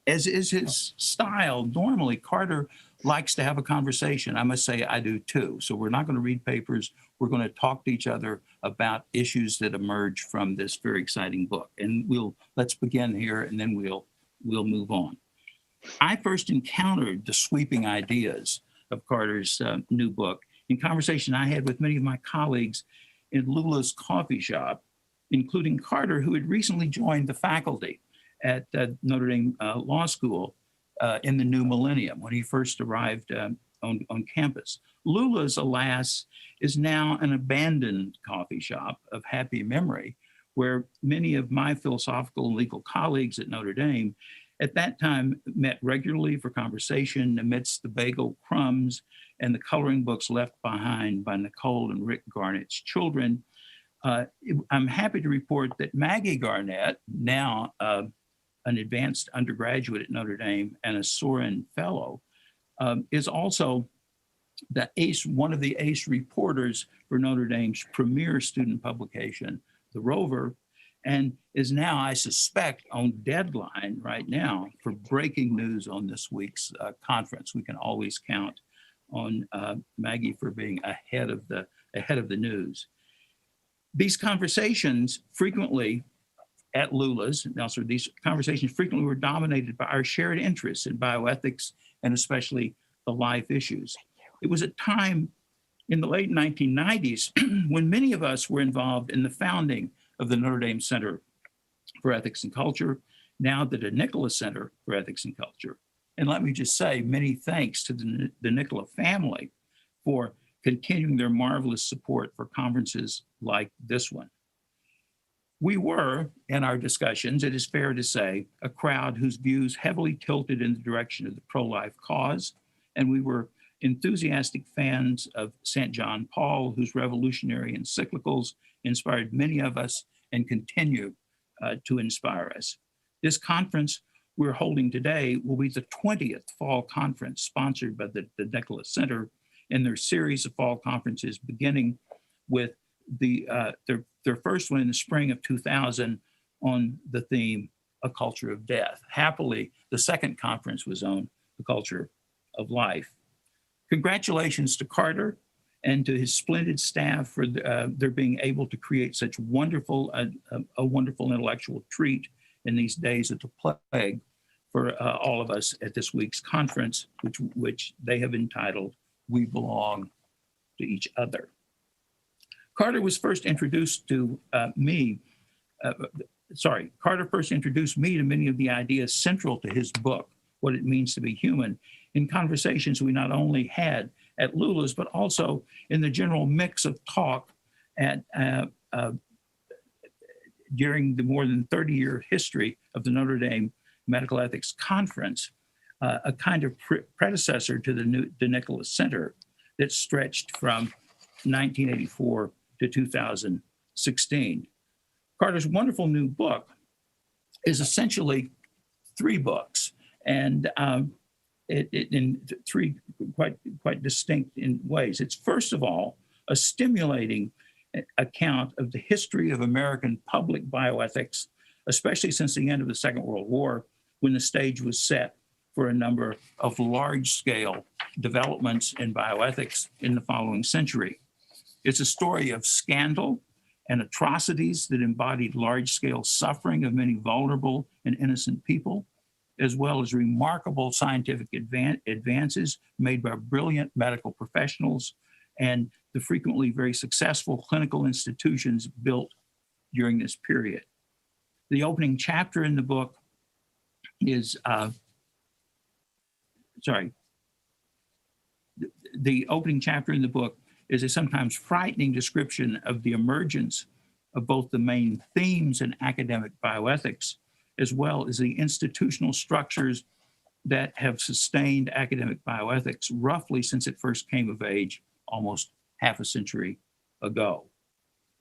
As is his style, normally Carter likes to have a conversation. I must say I do too. So we're not going to read papers. We're going to talk to each other about issues that emerge from this very exciting book. And let's begin here and then we'll move on. I first encountered the sweeping ideas of Carter's new book in conversation I had with many of my colleagues in Lula's coffee shop, including Carter, who had recently joined the faculty at Notre Dame Law School in the new millennium when he first arrived on campus. Lula's, alas, is now an abandoned coffee shop of happy memory, where many of my philosophical and legal colleagues at Notre Dame at that time met regularly for conversation amidst the bagel crumbs and the coloring books left behind by Nicole and Rick Garnett's children. I'm happy to report that Maggie Garnett, now an advanced undergraduate at Notre Dame and a Sorin Fellow, is also the one of the ace reporters for Notre Dame's premier student publication, The Rover, and is now, I suspect, on deadline right now for breaking news on this week's conference. We can always count on Maggie for being ahead of the news. These conversations frequently at Lula's, these conversations frequently were dominated by our shared interests in bioethics and especially the life issues. It was a time in the late 1990s when many of us were involved in the founding of the Notre Dame Center for Ethics and Culture, now the DeNicola Center for Ethics and Culture. And let me just say many thanks to the DeNicola family for continuing their marvelous support for conferences like this one. We were, in our discussions, it is fair to say, a crowd whose views heavily tilted in the direction of the pro-life cause, and we were enthusiastic fans of St. John Paul, whose revolutionary encyclicals inspired many of us and continue to inspire us. This conference we're holding today will be the 20th fall conference sponsored by the DeNicola Center in their series of fall conferences, beginning with their first one in the spring of 2000 on the theme, A Culture of Death. Happily, the second conference was on the culture of life. Congratulations to Carter and to his splendid staff for their being able to create such a wonderful intellectual treat in these days of the plague for all of us at this week's conference, which they have entitled, We Belong to Each Other. Carter was first introduced to Carter first introduced me to many of the ideas central to his book, What It Means to Be Human, in conversations we not only had at Lula's, but also in the general mix of talk at during the more than 30-year history of the Notre Dame Medical Ethics Conference, a kind of predecessor to the DeNicola Center that stretched from 1984 to 2016. Carter's wonderful new book is essentially 3 books, and in 3 quite distinct in ways. It's first of all a stimulating account of the history of American public bioethics, especially since the end of the Second World War, when the stage was set for a number of large-scale developments in bioethics in the following century. It's a story of scandal and atrocities that embodied large-scale suffering of many vulnerable and innocent people, as well as remarkable scientific advances made by brilliant medical professionals and the frequently very successful clinical institutions built during this period. The opening chapter in the book is, the opening chapter in the book is a sometimes frightening description of the emergence of both the main themes in academic bioethics, as well as the institutional structures that have sustained academic bioethics roughly since it first came of age almost half a century ago.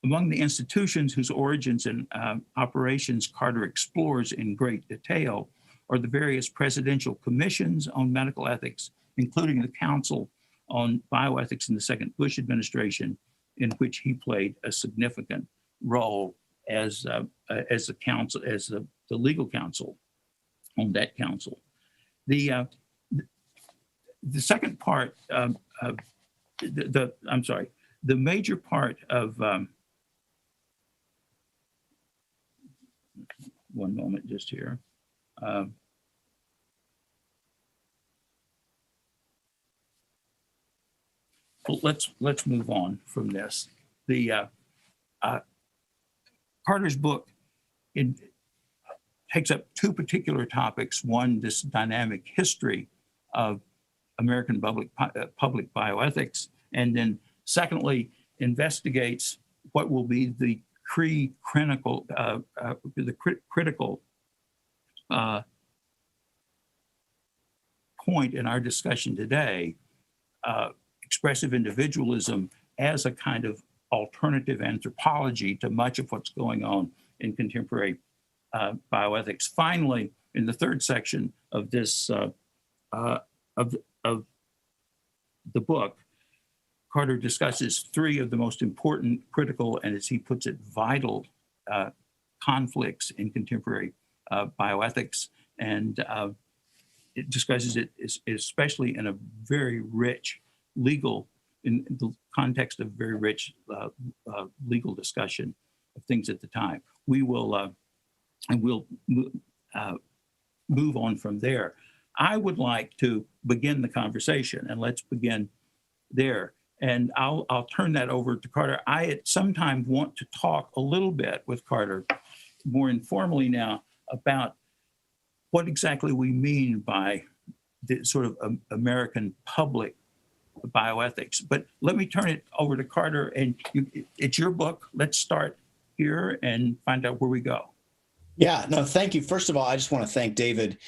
Among the institutions whose origins and operations Carter explores in great detail are the various presidential commissions on medical ethics, including the Council on Bioethics in the second Bush administration, in which he played a significant role as the legal counsel on that council. The second part, the major part of, one moment just here. Let's move on from this. Carter's book takes up 2 particular topics. One, this dynamic history of American public bioethics, and then secondly, investigates what will be the critical point in our discussion today, expressive individualism as a kind of alternative anthropology to much of what's going on in contemporary bioethics. Finally, in the third section of this of the book, Carter discusses three of the most important, critical, and as he puts it, vital conflicts in contemporary bioethics, and it discusses it especially in a very rich legal, in the context of very rich legal discussion of things at the time. We will, and we'll move on from there. I would like to begin the conversation, and let's begin there. And I'll turn that over to Carter. I at some time want to talk a little bit with Carter, more informally now, about what exactly we mean by the sort of American public bioethics. But let me turn it over to Carter, and it's your book. Let's start here and find out where we go. Yeah, no, thank you. First of all, I just want to thank David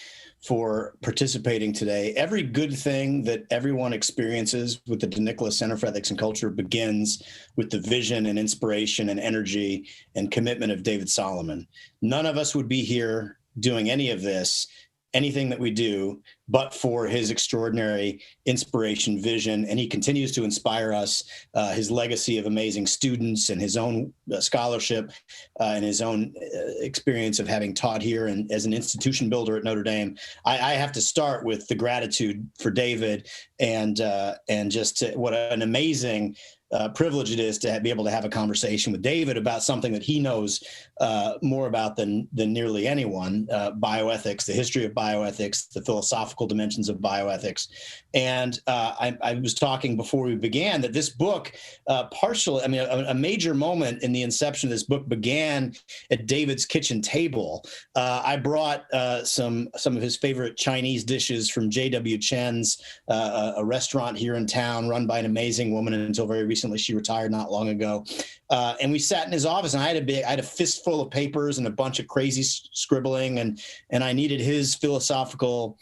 for participating today. Every good thing that everyone experiences with the DeNicola Center for Ethics and Culture begins with the vision and inspiration and energy and commitment of David Solomon. None of us would be here doing any of this, anything that we do, but for his extraordinary inspiration, vision, and he continues to inspire us. His legacy of amazing students and his own scholarship and his own experience of having taught here and as an institution builder at Notre Dame. I have to start with the gratitude for David and just what an amazing privilege it is to be able to have a conversation with David about something that he knows more about than nearly anyone, bioethics, the history of bioethics, the philosophical dimensions of bioethics. And I was talking before we began that this book partially, I mean, a major moment in the inception of this book began at David's kitchen table. I brought some of his favorite Chinese dishes from J.W. Chen's, a restaurant here in town run by an amazing woman until very recently. She retired not long ago. And we sat in his office, and I had a fistful of papers and a bunch of crazy scribbling, and I needed his philosophical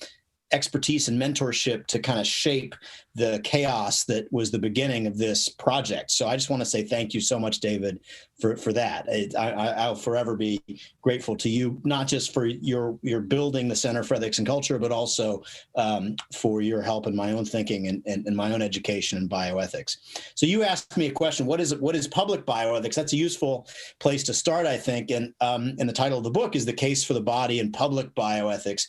expertise and mentorship to kind of shape the chaos that was the beginning of this project. So I just want to say thank you so much, David, for that. I'll forever be grateful to you, not just for your building the Center for Ethics and Culture, but also for your help in my own thinking and my own education in bioethics. So you asked me a question, what is public bioethics? That's a useful place to start, I think. And the title of the book is The Case for the Body in Public Bioethics.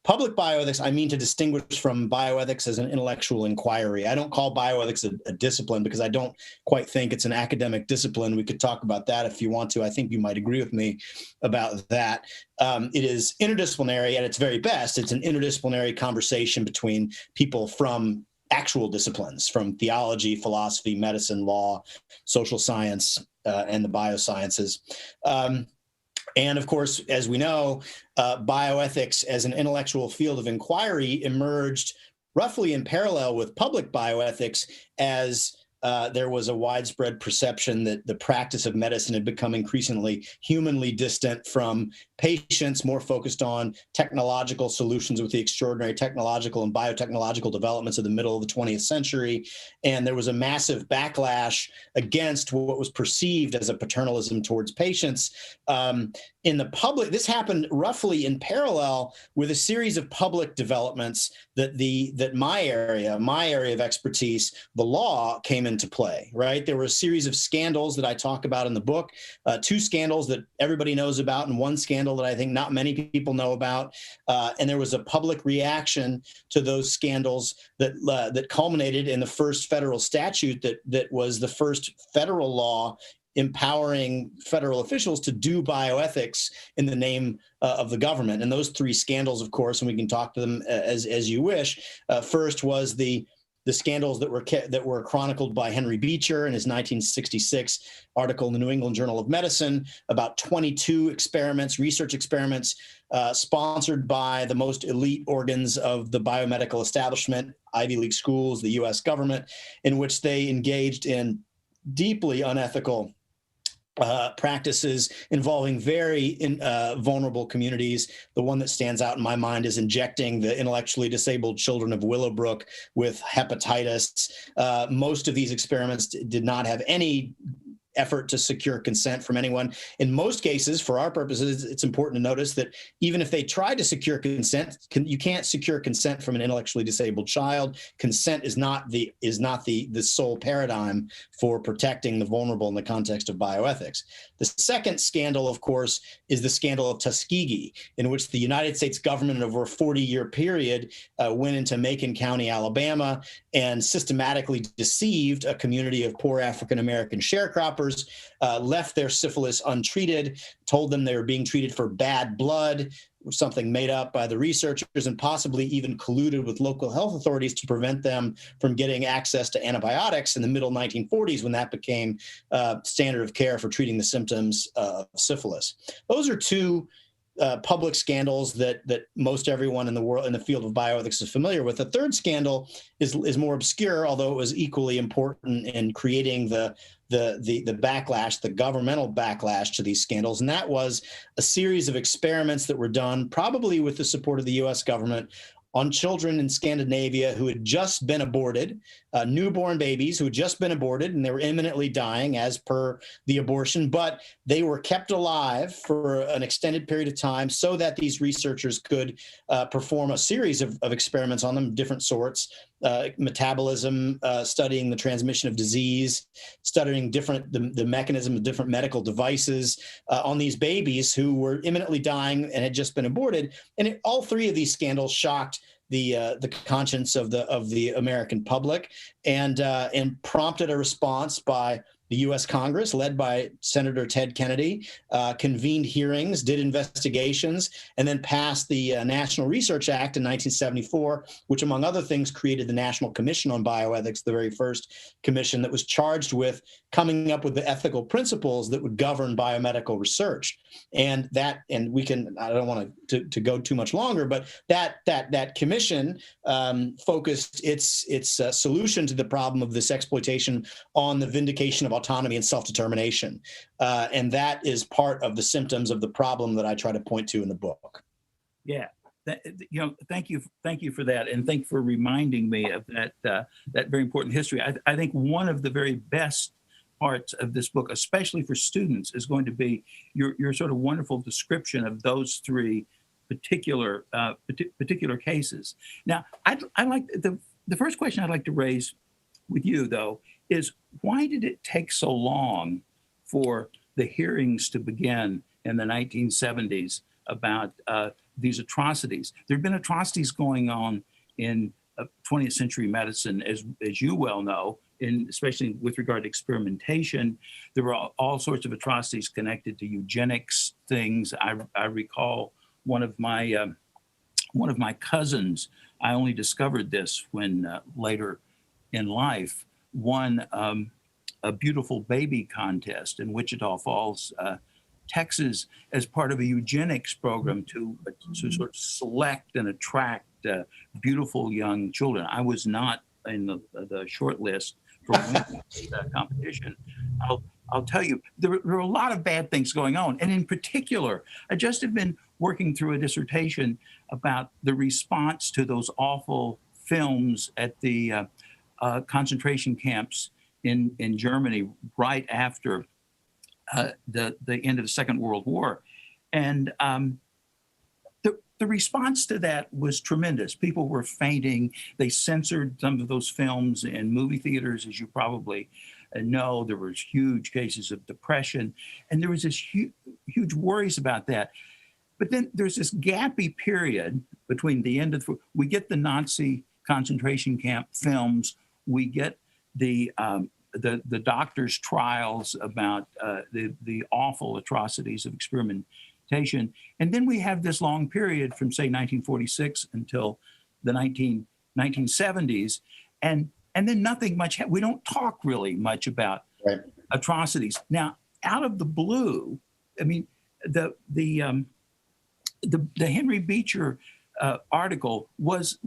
Public bioethics, I mean to distinguish from bioethics as an intellectual inquiry. I don't call bioethics a discipline because I don't quite think it's an academic discipline. We could talk about that if you want to. I think you might agree with me about that. It is interdisciplinary at its very best. It's an interdisciplinary conversation between people from actual disciplines, from theology, philosophy, medicine, law, social science, and the biosciences. And of course, as we know, bioethics as an intellectual field of inquiry emerged roughly in parallel with public bioethics as there was a widespread perception that the practice of medicine had become increasingly humanly distant from patients, more focused on technological solutions with the extraordinary technological and biotechnological developments of the middle of the 20th century. And there was a massive backlash against what was perceived as a paternalism towards patients. In the public, this happened roughly in parallel with a series of public developments that my area of expertise, the law, came into play, right? There were a series of scandals that I talk about in the book, two scandals that everybody knows about and one scandal that I think not many people know about. And there was a public reaction to those scandals that culminated in the first federal statute that was the first federal law empowering federal officials to do bioethics in the name of the government. And those three scandals, of course, and we can talk to them as you wish. First was the scandals that were chronicled by Henry Beecher in his 1966 article in the New England Journal of Medicine about 22 research experiments sponsored by the most elite organs of the biomedical establishment, Ivy League schools, the U.S. government, in which they engaged in deeply unethical practices involving very vulnerable communities. The one that stands out in my mind is injecting the intellectually disabled children of Willowbrook with hepatitis. Most of these experiments did not have any effort to secure consent from anyone. In most cases, for our purposes, it's important to notice that even if they try to secure consent, you can't secure consent from an intellectually disabled child. Consent is not the sole paradigm for protecting the vulnerable in the context of bioethics. The second scandal, of course, is the scandal of Tuskegee, in which the United States government over a 40-year period went into Macon County, Alabama, and systematically deceived a community of poor African-American sharecroppers, left their syphilis untreated, told them they were being treated for bad blood, something made up by the researchers, and possibly even colluded with local health authorities to prevent them from getting access to antibiotics in the middle 1940s, when that became standard of care for treating the symptoms of syphilis. Those are two public scandals that most everyone in the world in the field of bioethics is familiar with. The third scandal is more obscure, although it was equally important in creating the backlash, the governmental backlash to these scandals. And that was a series of experiments that were done, probably with the support of the US government, on children in Scandinavia who had just been aborted, newborn babies who had just been aborted, and they were imminently dying as per the abortion, but they were kept alive for an extended period of time so that these researchers could perform a series of experiments on them, different sorts, metabolism, studying the transmission of disease, studying the mechanism of different medical devices on these babies who were imminently dying and had just been aborted. And all three of these scandals shocked the conscience of the American public and prompted a response by the U.S. Congress, led by Senator Ted Kennedy, convened hearings, did investigations, and then passed the National Research Act in 1974, which, among other things, created the National Commission on Bioethics, the very first commission that was charged with coming up with the ethical principles that would govern biomedical research. And we can, I don't want to go too much longer, but that commission focused its solution to the problem of this exploitation on the vindication of autonomy and self-determination. And that is part of the symptoms of the problem that I try to point to in the book. Yeah. Thank you for that, and thank you for reminding me of that very important history. I think one of the very best parts of this book, especially for students, is going to be your sort of wonderful description of those three particular cases. Now, I like the first question I'd like to raise with you, though, is why did it take so long for the hearings to begin in the 1970s about these atrocities? There have been atrocities going on in 20th century medicine, as you well know, especially with regard to experimentation. There were all sorts of atrocities connected to eugenics things. I recall one of my cousins, I only discovered this when later in life, won a beautiful baby contest in Wichita Falls, Texas, as part of a eugenics program to sort of select and attract beautiful young children. I was not in the short list for the competition. I'll tell you, there are a lot of bad things going on. And in particular, I just have been working through a dissertation about the response to those awful films at the concentration camps in Germany right after the end of the Second World War. And the response to that was tremendous. People were fainting. They censored some of those films in movie theaters, as you probably know. There was huge cases of depression, and there was this huge worries about that. But then there's this gappy period between the end of we get the Nazi concentration camp films, we get the doctors' trials about the awful atrocities of experimentation, and then we have this long period from say 1946 until the 1970s, and then nothing much. We don't talk really much about atrocities. Now, out of the blue, I mean, the Henry Beecher article was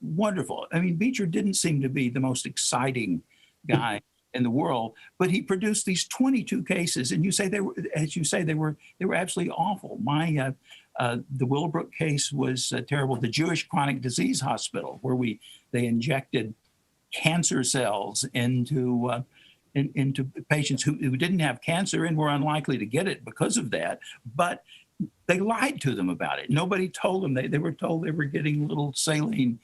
wonderful. I mean, Beecher didn't seem to be the most exciting guy in the world, but he produced these 22 cases, and you say they were, as you say, they were absolutely awful. The Willowbrook case was terrible. The Jewish Chronic Disease Hospital, where they injected cancer cells into into patients who didn't have cancer and were unlikely to get it because of that, but they lied to them about it. Nobody told them. They were told they were getting little saline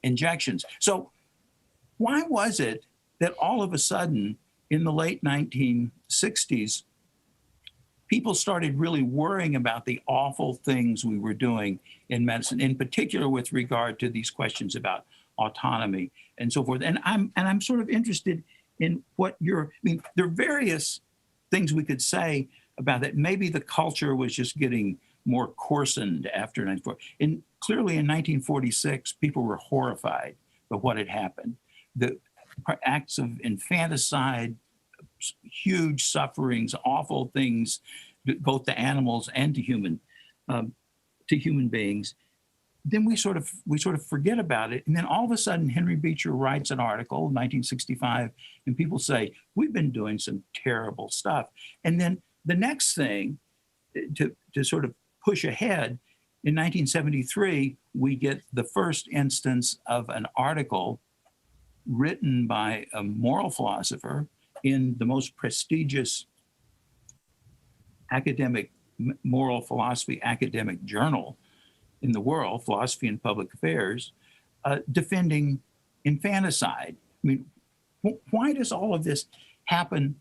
injections. So why was it that all of a sudden in the late 1960s, people started really worrying about the awful things we were doing in medicine, in particular with regard to these questions about autonomy and so forth? And I'm sort of interested in what I mean, there are various things we could say about that. Maybe the culture was just getting more coarsened after 1944. And clearly in 1946, people were horrified by what had happened. The acts of infanticide, huge sufferings, awful things, both to animals and to human beings. Then we sort of forget about it. And then all of a sudden, Henry Beecher writes an article in 1965, and people say, we've been doing some terrible stuff. And then the next thing, to sort of push ahead, in 1973, we get the first instance of an article written by a moral philosopher in the most prestigious academic moral philosophy academic journal in the world, Philosophy and Public Affairs, defending infanticide. I mean, why does all of this happen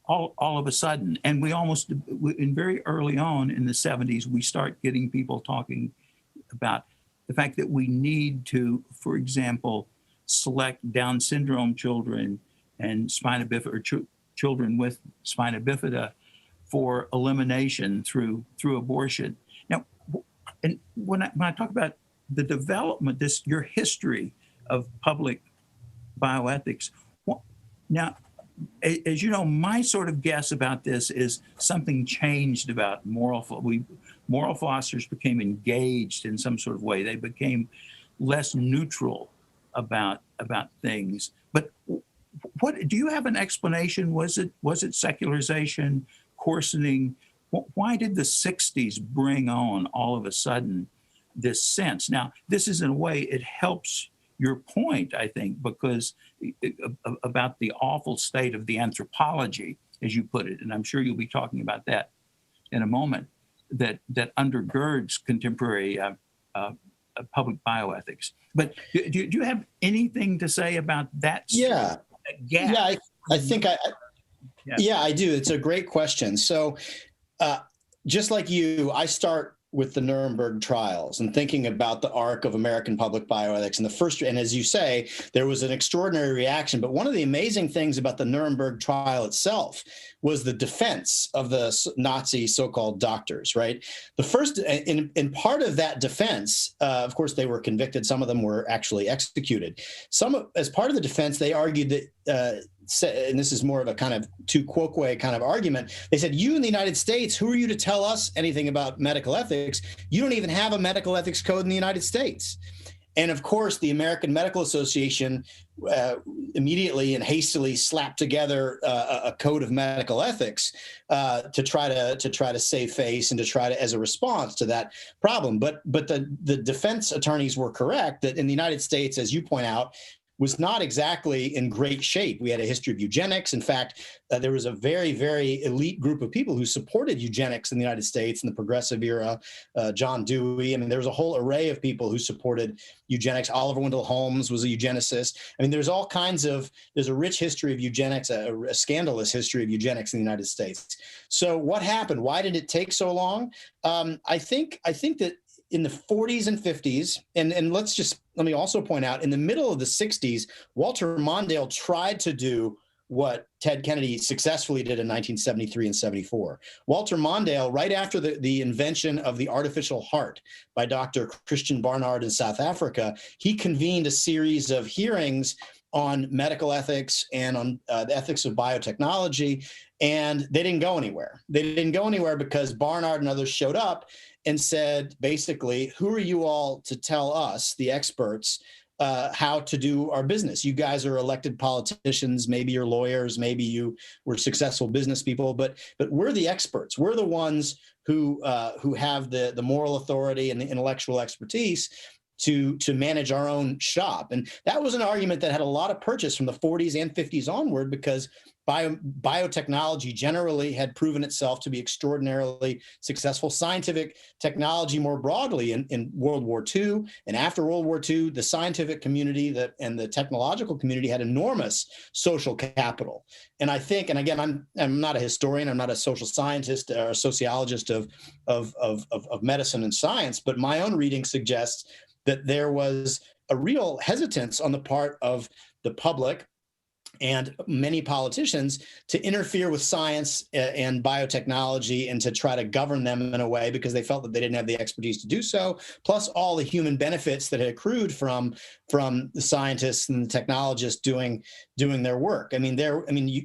all of a sudden? And we almost, in very early on in the 70s, we start getting people talking about the fact that we need to, for example, select Down syndrome children and spina bifida, or children with spina bifida, for elimination through abortion. Now, and when I talk about the development, your history of public bioethics, now, as you know, my sort of guess about this is something changed about moral philosophers became engaged in some sort of way. They became less neutral about things. But what do you have an explanation? Was it secularization, coarsening? Why did the 60s bring on all of a sudden this sense? Now, this is in a way, it helps your point, I think, because about the awful state of the anthropology, as you put it, and I'm sure you'll be talking about that in a moment, that undergirds contemporary public bioethics. But do you have anything to say about that? Yeah. Gap? Yeah, I think I do. It's a great question. So just like you, I start with the Nuremberg trials and thinking about the arc of American public bioethics. And as you say, there was an extraordinary reaction. But one of the amazing things about the Nuremberg trial itself was the defense of the Nazi so-called doctors, right? The first, in part of that defense, of course, they were convicted. Some of them were actually executed. As part of the defense, they argued that, and this is more of a kind of tu quoque kind of argument. They said, you in the United States, who are you to tell us anything about medical ethics? You don't even have a medical ethics code in the United States. And of course, the American Medical Association immediately and hastily slapped together a code of medical ethics to try to save face and to try to, as a response to that problem. But the defense attorneys were correct that in the United States, as you point out, was not exactly in great shape. We had a history of eugenics. In fact, there was a very, very elite group of people who supported eugenics in the United States in the progressive era. John Dewey. I mean, there was a whole array of people who supported eugenics. Oliver Wendell Holmes was a eugenicist. I mean, there's a rich history of eugenics, a scandalous history of eugenics in the United States. So what happened? Why did it take so long? I think that in the 40s and 50s, and let me also point out, in the middle of the 60s, Walter Mondale tried to do what Ted Kennedy successfully did in 1973 and 74. Walter Mondale, right after the invention of the artificial heart by Dr. Christian Barnard in South Africa, he convened a series of hearings on medical ethics and on the ethics of biotechnology, and they didn't go anywhere. They didn't go anywhere because Barnard and others showed up and said, basically, who are you all to tell us, the experts, how to do our business? You guys are elected politicians, maybe you're lawyers, maybe you were successful business people, but we're the experts. We're the ones who have the moral authority and the intellectual expertise. to manage our own shop. And that was an argument that had a lot of purchase from the 40s and 50s onward, because biotechnology generally had proven itself to be extraordinarily successful. Scientific technology more broadly in World War II and after World War II, the scientific community and the technological community had enormous social capital. And I think, and again, I'm not a historian, I'm not a social scientist or a sociologist of medicine and science, but my own reading suggests that there was a real hesitance on the part of the public and many politicians to interfere with science and biotechnology and to try to govern them in a way, because they felt that they didn't have the expertise to do so, plus all the human benefits that had accrued from the scientists and the technologists doing their work. I mean,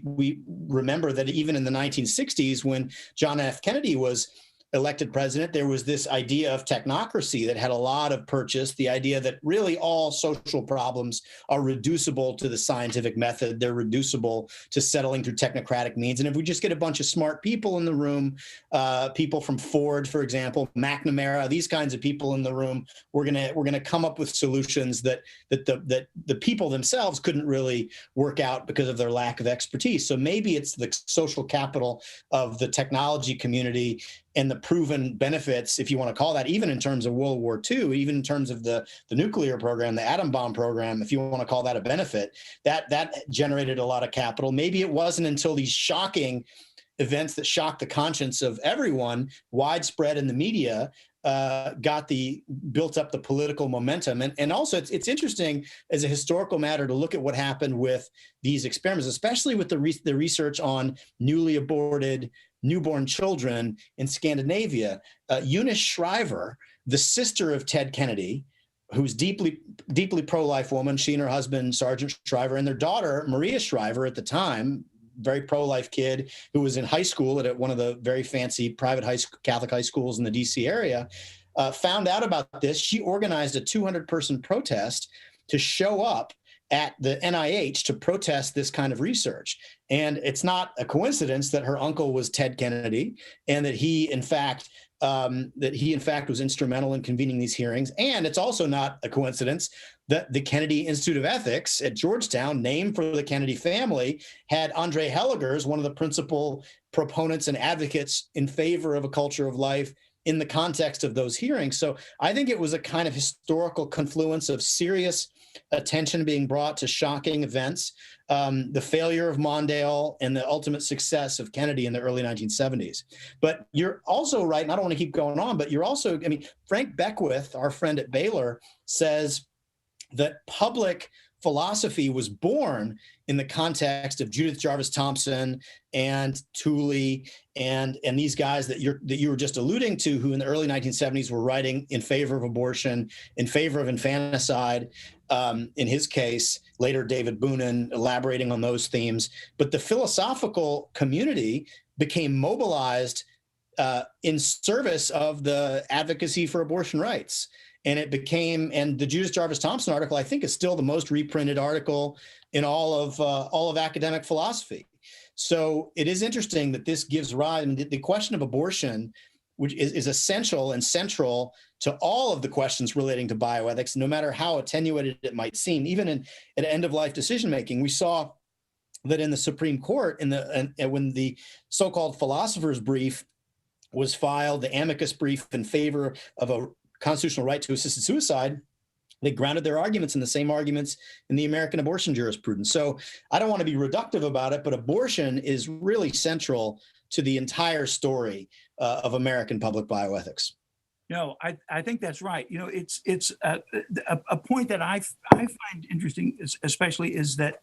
we remember that even in the 1960s, when John F. Kennedy was elected president, there was this idea of technocracy that had a lot of purchase, the idea that really all social problems are reducible to the scientific method. They're reducible to settling through technocratic means. And if we just get a bunch of smart people in the room, people from Ford, for example, McNamara, these kinds of people in the room, we're gonna come up with solutions that the people themselves couldn't really work out because of their lack of expertise. So maybe it's the social capital of the technology community and the proven benefits, if you want to call that, even in terms of World War II, even in terms of the nuclear program, the atom bomb program, if you want to call that a benefit, that generated a lot of capital. Maybe it wasn't until these shocking events that shocked the conscience of everyone, widespread in the media, built up the political momentum. And also it's interesting as a historical matter to look at what happened with these experiments, especially with the research on newly aborted newborn children in Scandinavia. Eunice Shriver, the sister of Ted Kennedy, who's deeply pro-life woman, she and her husband, Sergeant Shriver, and their daughter, Maria Shriver, at the time, very pro-life kid who was in high school at one of the very fancy private Catholic high schools in the DC area, found out about this. She organized a 200-person protest to show up at the NIH to protest this kind of research. And it's not a coincidence that her uncle was Ted Kennedy, and that he, in fact, was instrumental in convening these hearings. And it's also not a coincidence that the Kennedy Institute of Ethics at Georgetown, named for the Kennedy family, had Andre Helligers, one of the principal proponents and advocates in favor of a culture of life, in the context of those hearings. So I think it was a kind of historical confluence of serious attention being brought to shocking events, the failure of Mondale and the ultimate success of Kennedy in the early 1970s. But you're also right, and I don't want to keep going on, but you're also, Frank Beckwith, our friend at Baylor, says that public philosophy was born in the context of Judith Jarvis Thompson and Tooley and these guys that you were just alluding to, who in the early 1970s were writing in favor of abortion, in favor of infanticide. In his case, later David Boonen elaborating on those themes. But the philosophical community became mobilized in service of the advocacy for abortion rights. And the Judith Jarvis Thompson article, I think, is still the most reprinted article in all of academic philosophy. So it is interesting that this gives rise, the question of abortion, which is essential and central to all of the questions relating to bioethics, no matter how attenuated it might seem, even at end-of-life decision-making. We saw that in the Supreme Court, when the so-called philosopher's brief was filed, the amicus brief in favor of a constitutional right to assisted suicide, they grounded their arguments in the same arguments in the American abortion jurisprudence. So I don't want to be reductive about it, but abortion is really central to the entire story of American public bioethics. No, I think that's right. It's a point that I find interesting, especially, is that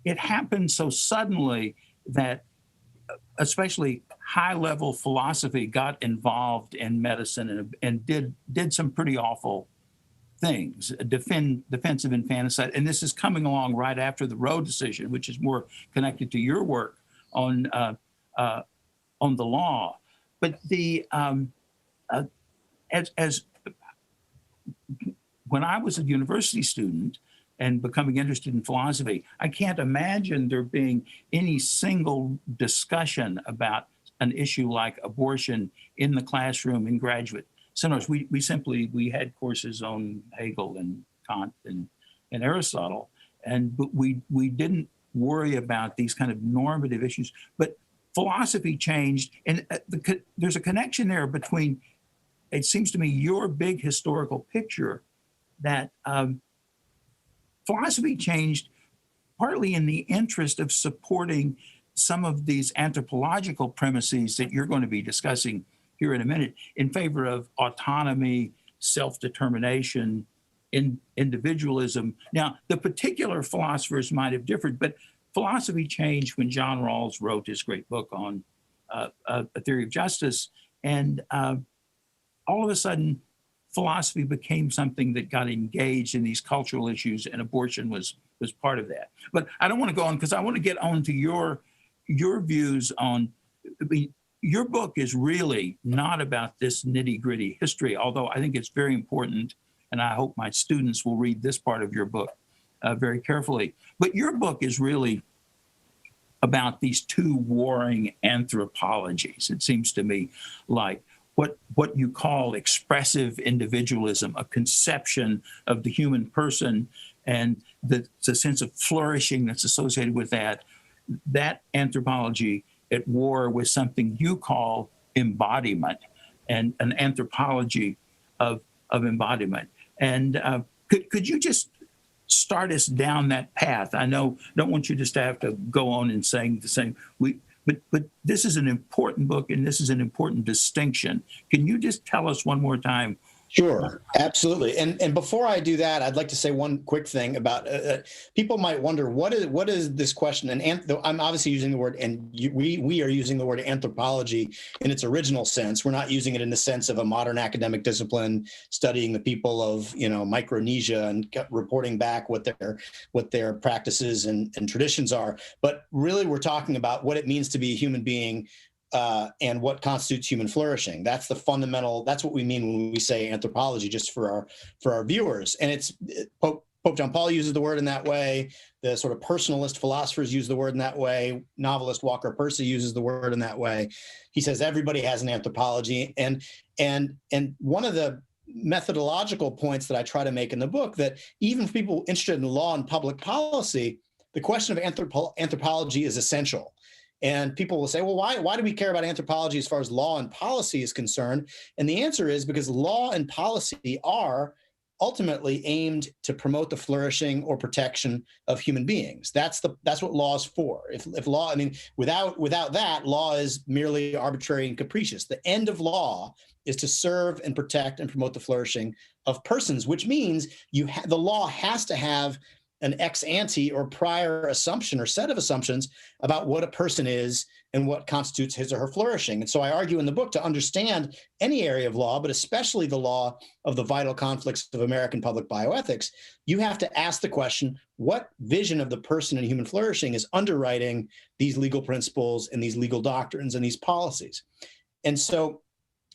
it happened so suddenly that especially high-level philosophy got involved in medicine and did some pretty awful things, defense of infanticide. And this is coming along right after the Roe decision, which is more connected to your work on the law. But as when I was a university student and becoming interested in philosophy, I can't imagine there being any single discussion about an issue like abortion in the classroom in graduate seminars. We had courses on Hegel and Kant and Aristotle, but we didn't worry about these kind of normative issues. But philosophy changed, and there's a connection there between, it seems to me, your big historical picture that philosophy changed partly in the interest of supporting some of these anthropological premises that you're going to be discussing here in a minute, in favor of autonomy, self-determination, individualism. Now, the particular philosophers might have differed, but philosophy changed when John Rawls wrote his great book on A Theory of Justice. And all of a sudden, philosophy became something that got engaged in these cultural issues, and abortion was part of that. But I don't want to go on, because I want to get on to your views on, your book is really not about this nitty-gritty history, although I think it's very important, and I hope my students will read this part of your book very carefully. But your book is really about these two warring anthropologies, it seems to me, like what you call expressive individualism, a conception of the human person and the sense of flourishing that's associated with that anthropology at war with something you call embodiment, and an anthropology of embodiment. And could you just start us down that path? I don't want you just to have to go on and saying the same. But this is an important book, and this is an important distinction. Can you just tell us one more time? Sure, absolutely. And before I do that, I'd like to say one quick thing about people might wonder, what is this question? And I'm obviously using the word, and we are using the word anthropology in its original sense. We're not using it in the sense of a modern academic discipline studying the people of Micronesia and reporting back what their practices and traditions are. But really, we're talking about what it means to be a human being. And what constitutes human flourishing. That's the fundamental, that's what we mean when we say anthropology, just for our viewers. And it's Pope John Paul uses the word in that way. The sort of personalist philosophers use the word in that way. Novelist Walker Percy uses the word in that way. He says everybody has an anthropology. And one of the methodological points that I try to make in the book, that even for people interested in law and public policy, the question of anthropology is essential. And people will say, well, why do we care about anthropology as far as law and policy is concerned? And the answer is because law and policy are ultimately aimed to promote the flourishing or protection of human beings. That's what law is for. If law, without that, law is merely arbitrary and capricious. The end of law is to serve and protect and promote the flourishing of persons, which means the law has to have an ex ante or prior assumption or set of assumptions about what a person is and what constitutes his or her flourishing. And so I argue in the book, to understand any area of law, but especially the law of the vital conflicts of American public bioethics, you have to ask the question, what vision of the person and human flourishing is underwriting these legal principles and these legal doctrines and these policies? And so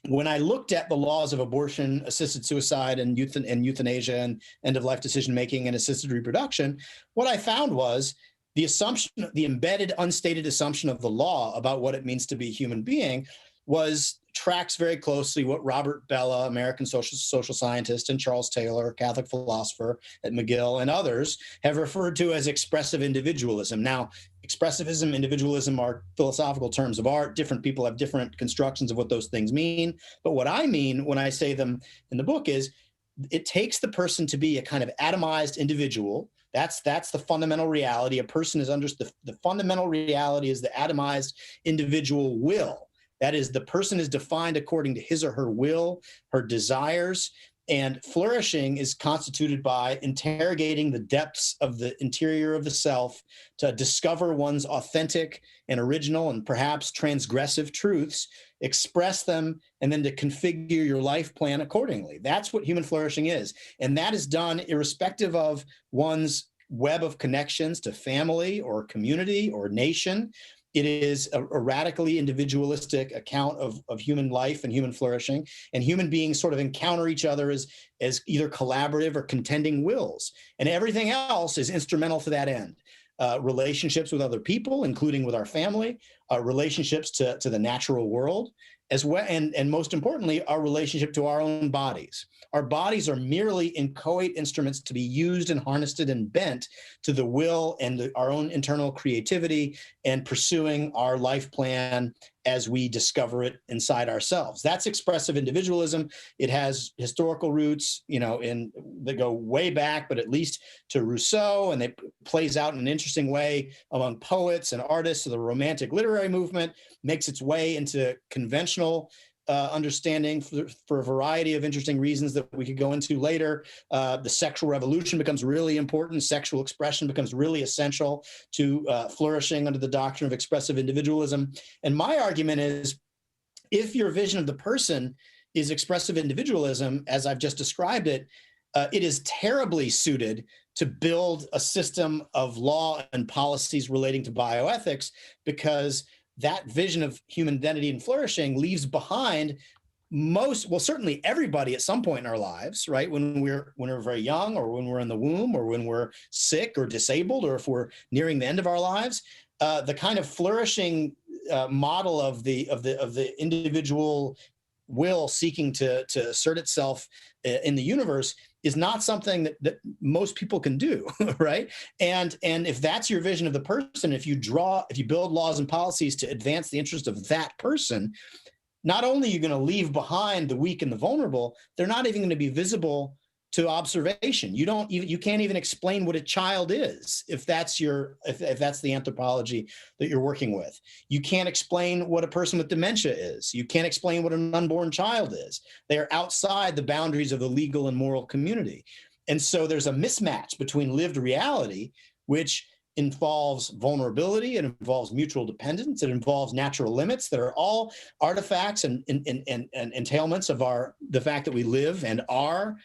when I looked at the laws of abortion, assisted suicide, and euthanasia, and end-of-life decision-making and assisted reproduction, what I found was the assumption, the embedded, unstated assumption of the law about what it means to be a human being tracks very closely what Robert Bellah, American social scientist, and Charles Taylor, Catholic philosopher at McGill, and others have referred to as expressive individualism. Now, expressivism, individualism are philosophical terms of art. Different people have different constructions of what those things mean. But what I mean when I say them in the book is it takes the person to be a kind of atomized individual. That's the fundamental reality. A person is the fundamental reality is the atomized individual will. That is, the person is defined according to his or her will, her desires, and flourishing is constituted by interrogating the depths of the interior of the self to discover one's authentic and original and perhaps transgressive truths, express them, and then to configure your life plan accordingly. That's what human flourishing is. And that is done irrespective of one's web of connections to family or community or nation. It is a radically individualistic account of human life and human flourishing, and human beings sort of encounter each other as either collaborative or contending wills. And everything else is instrumental to that end. Relationships with other people, including with our family, relationships to the natural world, as well, and most importantly, our relationship to our own bodies. Our bodies are merely inchoate instruments to be used and harnessed and bent to the will and our own internal creativity and pursuing our life plan as we discover it inside ourselves. That's expressive individualism. It has historical roots, they go way back, but at least to Rousseau, and it plays out in an interesting way among poets and artists of the Romantic literary movement, makes its way into conventional understanding for a variety of interesting reasons that we could go into later. The sexual revolution becomes really important. Sexual expression becomes really essential to flourishing under the doctrine of expressive individualism. And my argument is, if your vision of the person is expressive individualism, as I've just described it, it is terribly suited to build a system of law and policies relating to bioethics, because that vision of human identity and flourishing leaves behind certainly everybody at some point in our lives, right? When we're very young, or when we're in the womb, or when we're sick or disabled, or if we're nearing the end of our lives, the kind of flourishing model of the individual will seeking to assert itself in the universe is not something that most people can do, right? And if that's your vision of the person, if you build laws and policies to advance the interest of that person, not only are you going to leave behind the weak and the vulnerable, they're not even going to be visible to observation. You can't even explain what a child is if that's the anthropology that you're working with. You can't explain what a person with dementia is. You can't explain what an unborn child is. They are outside the boundaries of the legal and moral community. And so there's a mismatch between lived reality, which involves vulnerability, it involves mutual dependence, it involves natural limits that are all artifacts and entailments of the fact that we live and are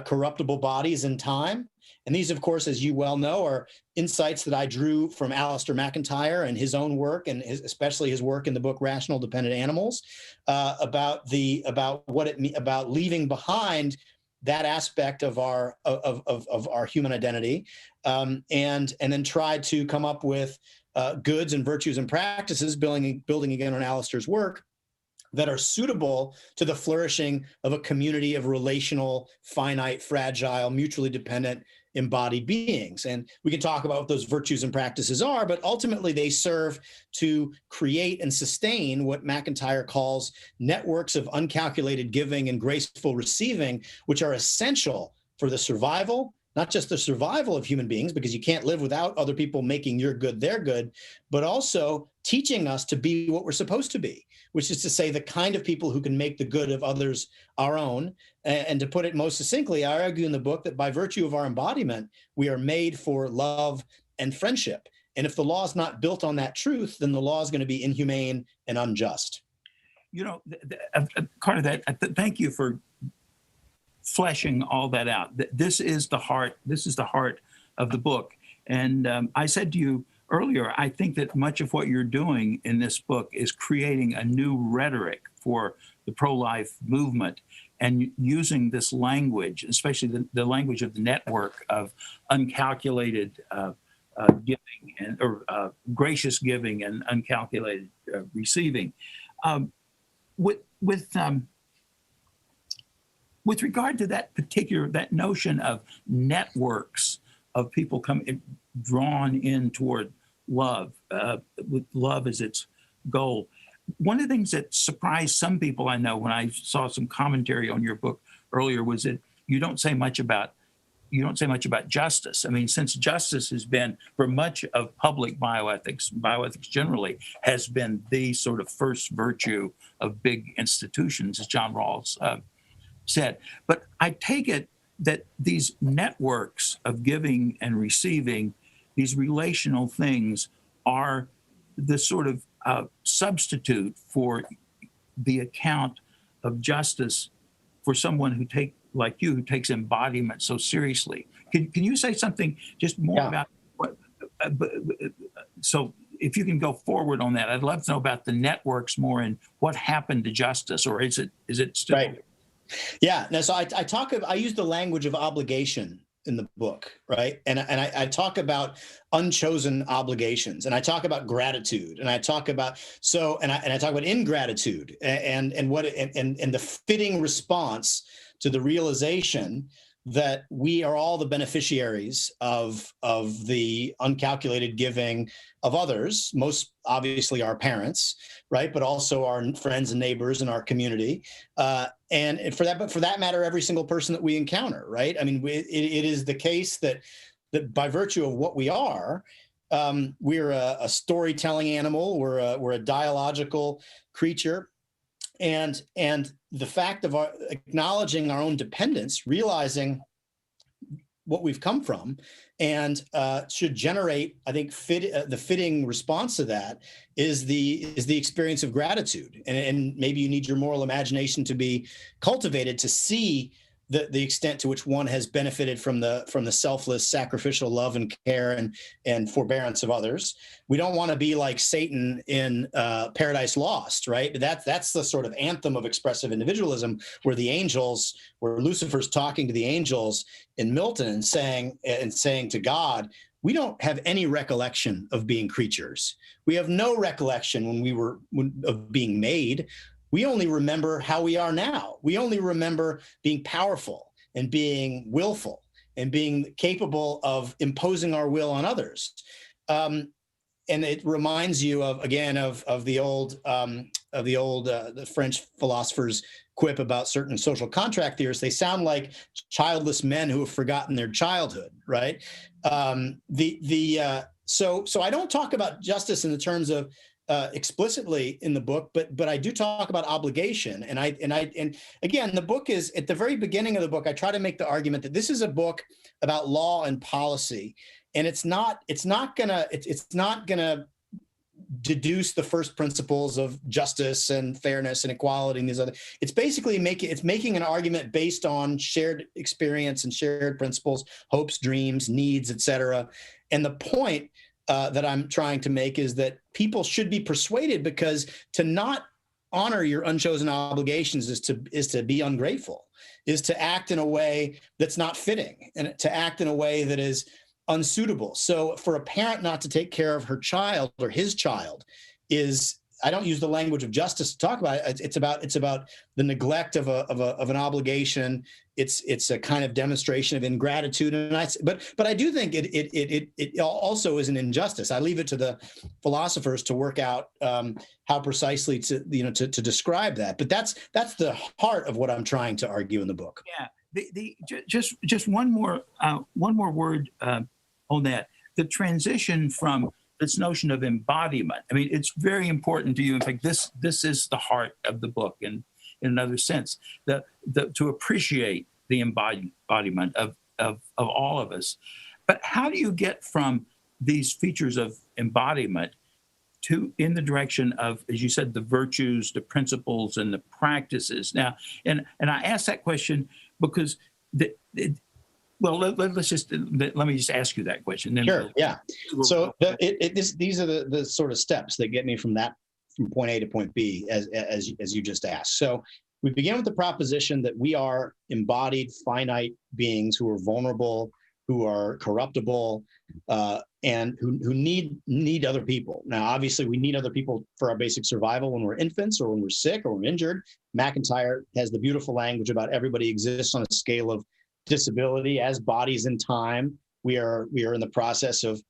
corruptible bodies in time. And these, of course, as you well know, are insights that I drew from Alistair McIntyre and his own work, and especially his work in the book Rational Dependent Animals, about leaving behind that aspect of our human identity, and then tried to come up with goods and virtues and practices, building again on Alistair's work, that are suitable to the flourishing of a community of relational, finite, fragile, mutually dependent, embodied beings. And we can talk about what those virtues and practices are, but ultimately they serve to create and sustain what McIntyre calls networks of uncalculated giving and graceful receiving, which are essential for the survival, not just the survival of human beings, because you can't live without other people making your good their good, but also teaching us to be what we're supposed to be, which is to say the kind of people who can make the good of others our own. And to put it most succinctly, I argue in the book that by virtue of our embodiment, we are made for love and friendship. And if the law is not built on that truth, then the law is going to be inhumane and unjust. Carter, thank you for fleshing all that out. This is the heart of the book. And I said to you earlier, I think that much of what you're doing in this book is creating a new rhetoric for the pro-life movement, and using this language, especially the language of the network of uncalculated giving or gracious giving and uncalculated receiving. With regard to that notion of networks of people drawn in toward love, with love as its goal, one of the things that surprised some people I know when I saw some commentary on your book earlier was that you don't say much about justice. I mean, since justice has been, for much of public bioethics generally, has been the sort of first virtue of big institutions, as John Rawls said. But I take it that these networks of giving and receiving, these relational things, are the sort of substitute for the account of justice for someone like you who takes embodiment so seriously. Can you say something just more about what? So if you can go forward on that, I'd love to know about the networks more and what happened to justice, or is it still right? Yeah. No, so I use the language of obligation in the book, right? And I talk about unchosen obligations, and I talk about gratitude, and I talk about I talk about ingratitude and the fitting response to the realization that we are all the beneficiaries of the uncalculated giving of others, most obviously our parents, right? But also our friends and neighbors in our community. And for that matter, every single person that we encounter, right? I mean, it is the case that by virtue of what we are, we're a storytelling animal, we're a dialogical creature. And the fact of our acknowledging our own dependence, realizing what we've come from, and should generate, I think, the fitting response to that is the experience of gratitude. And maybe you need your moral imagination to be cultivated to see the extent to which one has benefited from the selfless, sacrificial love and care and forbearance of others. We don't want to be like Satan in Paradise Lost, right? That's the sort of anthem of expressive individualism, where Lucifer's talking to the angels in Milton and saying to God, we don't have any recollection of being creatures. We have no recollection of being made. We only remember how we are now. We only remember being powerful and being willful and being capable of imposing our will on others. And it reminds you of the French philosophers' quip about certain social contract theorists. They sound like childless men who have forgotten their childhood, right? So I don't talk about justice in the terms of explicitly in the book, but I do talk about obligation. And again, the book is at the very beginning of the book, I try to make the argument that this is a book about law and policy, and it's not gonna deduce the first principles of justice and fairness and equality and these other. It's basically making an argument based on shared experience and shared principles, hopes, dreams, needs, etc. And the point that I'm trying to make is that people should be persuaded, because to not honor your unchosen obligations is to be ungrateful, is to act in a way that's not fitting, and to act in a way that is unsuitable. So for a parent not to take care of her child or his child is, I don't use the language of justice to talk about it. It's about the neglect of an obligation. It's a kind of demonstration of ingratitude, but I do think it also is an injustice. I leave it to the philosophers to work out how precisely to describe that. But that's the heart of what I'm trying to argue in the book. Yeah, just one more word on that. The transition from this notion of embodiment. I mean, it's very important to you. In fact, this is the heart of the book in another sense, to appreciate the embodiment of all of us. But how do you get from these features of embodiment in the direction of, as you said, the virtues, the principles, and the practices? Now, and I ask that question because let me just ask you that question. Then sure. Yeah. So these are the sort of steps that get me from point A to point B, as you just asked. So we begin with the proposition that we are embodied, finite beings who are vulnerable, who are corruptible, and who need other people. Now, obviously, we need other people for our basic survival when we're infants or when we're sick or when we're injured. McIntyre has the beautiful language about everybody exists on a scale of disability as bodies in time. We are in the process of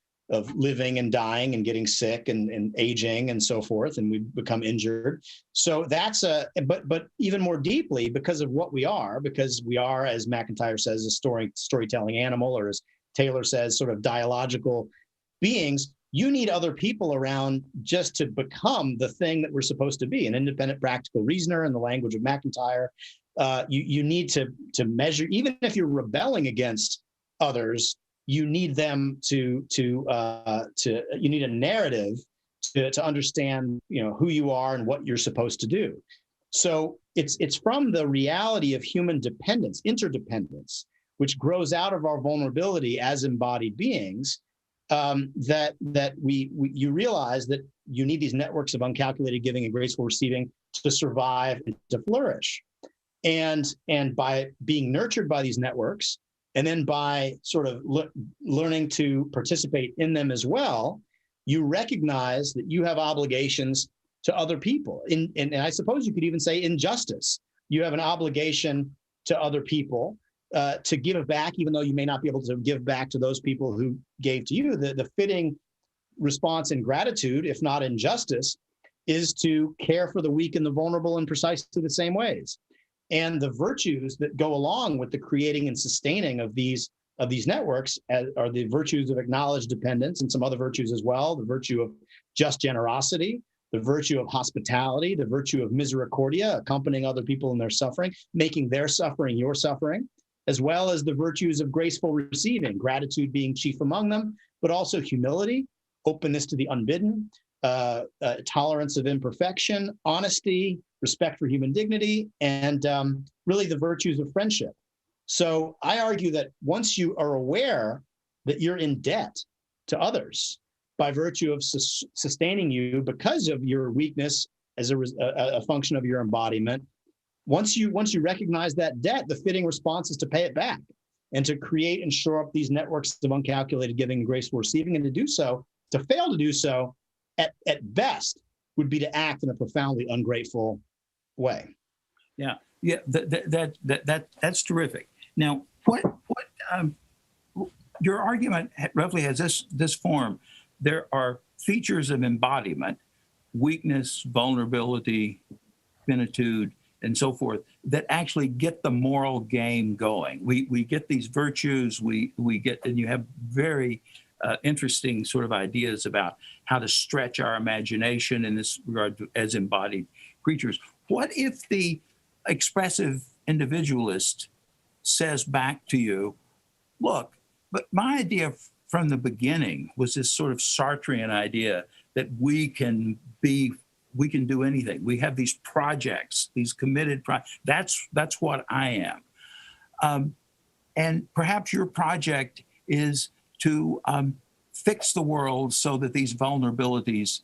living and dying and getting sick and aging and so forth, and we become injured. So that's but even more deeply, because of what we are, because we are, as McIntyre says, a storytelling animal, or as Taylor says, sort of dialogical beings. You need other people around just to become the thing that we're supposed to be, an independent practical reasoner in the language of McIntyre. You need to measure, even if you're rebelling against others, you need them you need a narrative to understand, who you are and what you're supposed to do. So it's from the reality of human dependence, interdependence, which grows out of our vulnerability as embodied beings, that you realize that you need these networks of uncalculated giving and graceful receiving to survive and to flourish. And by being nurtured by these networks, And then by sort of learning to participate in them as well, you recognize that you have obligations to other people. And I suppose you could even say injustice. You have an obligation to other people to give back, even though you may not be able to give back to those people who gave to you. The fitting response in gratitude, if not injustice, is to care for the weak and the vulnerable in precisely the same ways. And the virtues that go along with the creating and sustaining of these networks are the virtues of acknowledged dependence and some other virtues as well, the virtue of just generosity, the virtue of hospitality, the virtue of misericordia, accompanying other people in their suffering, making their suffering your suffering, as well as the virtues of graceful receiving, gratitude being chief among them, but also humility, openness to the unbidden, tolerance of imperfection, honesty, respect for human dignity, and really the virtues of friendship. So I argue that once you are aware that you're in debt to others by virtue of sustaining you because of your weakness as a function of your embodiment, once you recognize that debt, the fitting response is to pay it back and to create and shore up these networks of uncalculated giving and graceful receiving. And to do so, to fail to do so, at best, would be to act in a profoundly ungrateful way. Yeah, that's terrific. Now, what your argument roughly has this form. There are features of embodiment, weakness, vulnerability, finitude, and so forth, that actually get the moral game going. We get these virtues, we get, and you have very interesting sort of ideas about how to stretch our imagination in this regard as embodied creatures. What if the expressive individualist says back to you, look, but my idea from the beginning was this sort of Sartrean idea that we can do anything. We have these projects, these committed projects. That's what I am. And perhaps your project is to fix the world so that these vulnerabilities,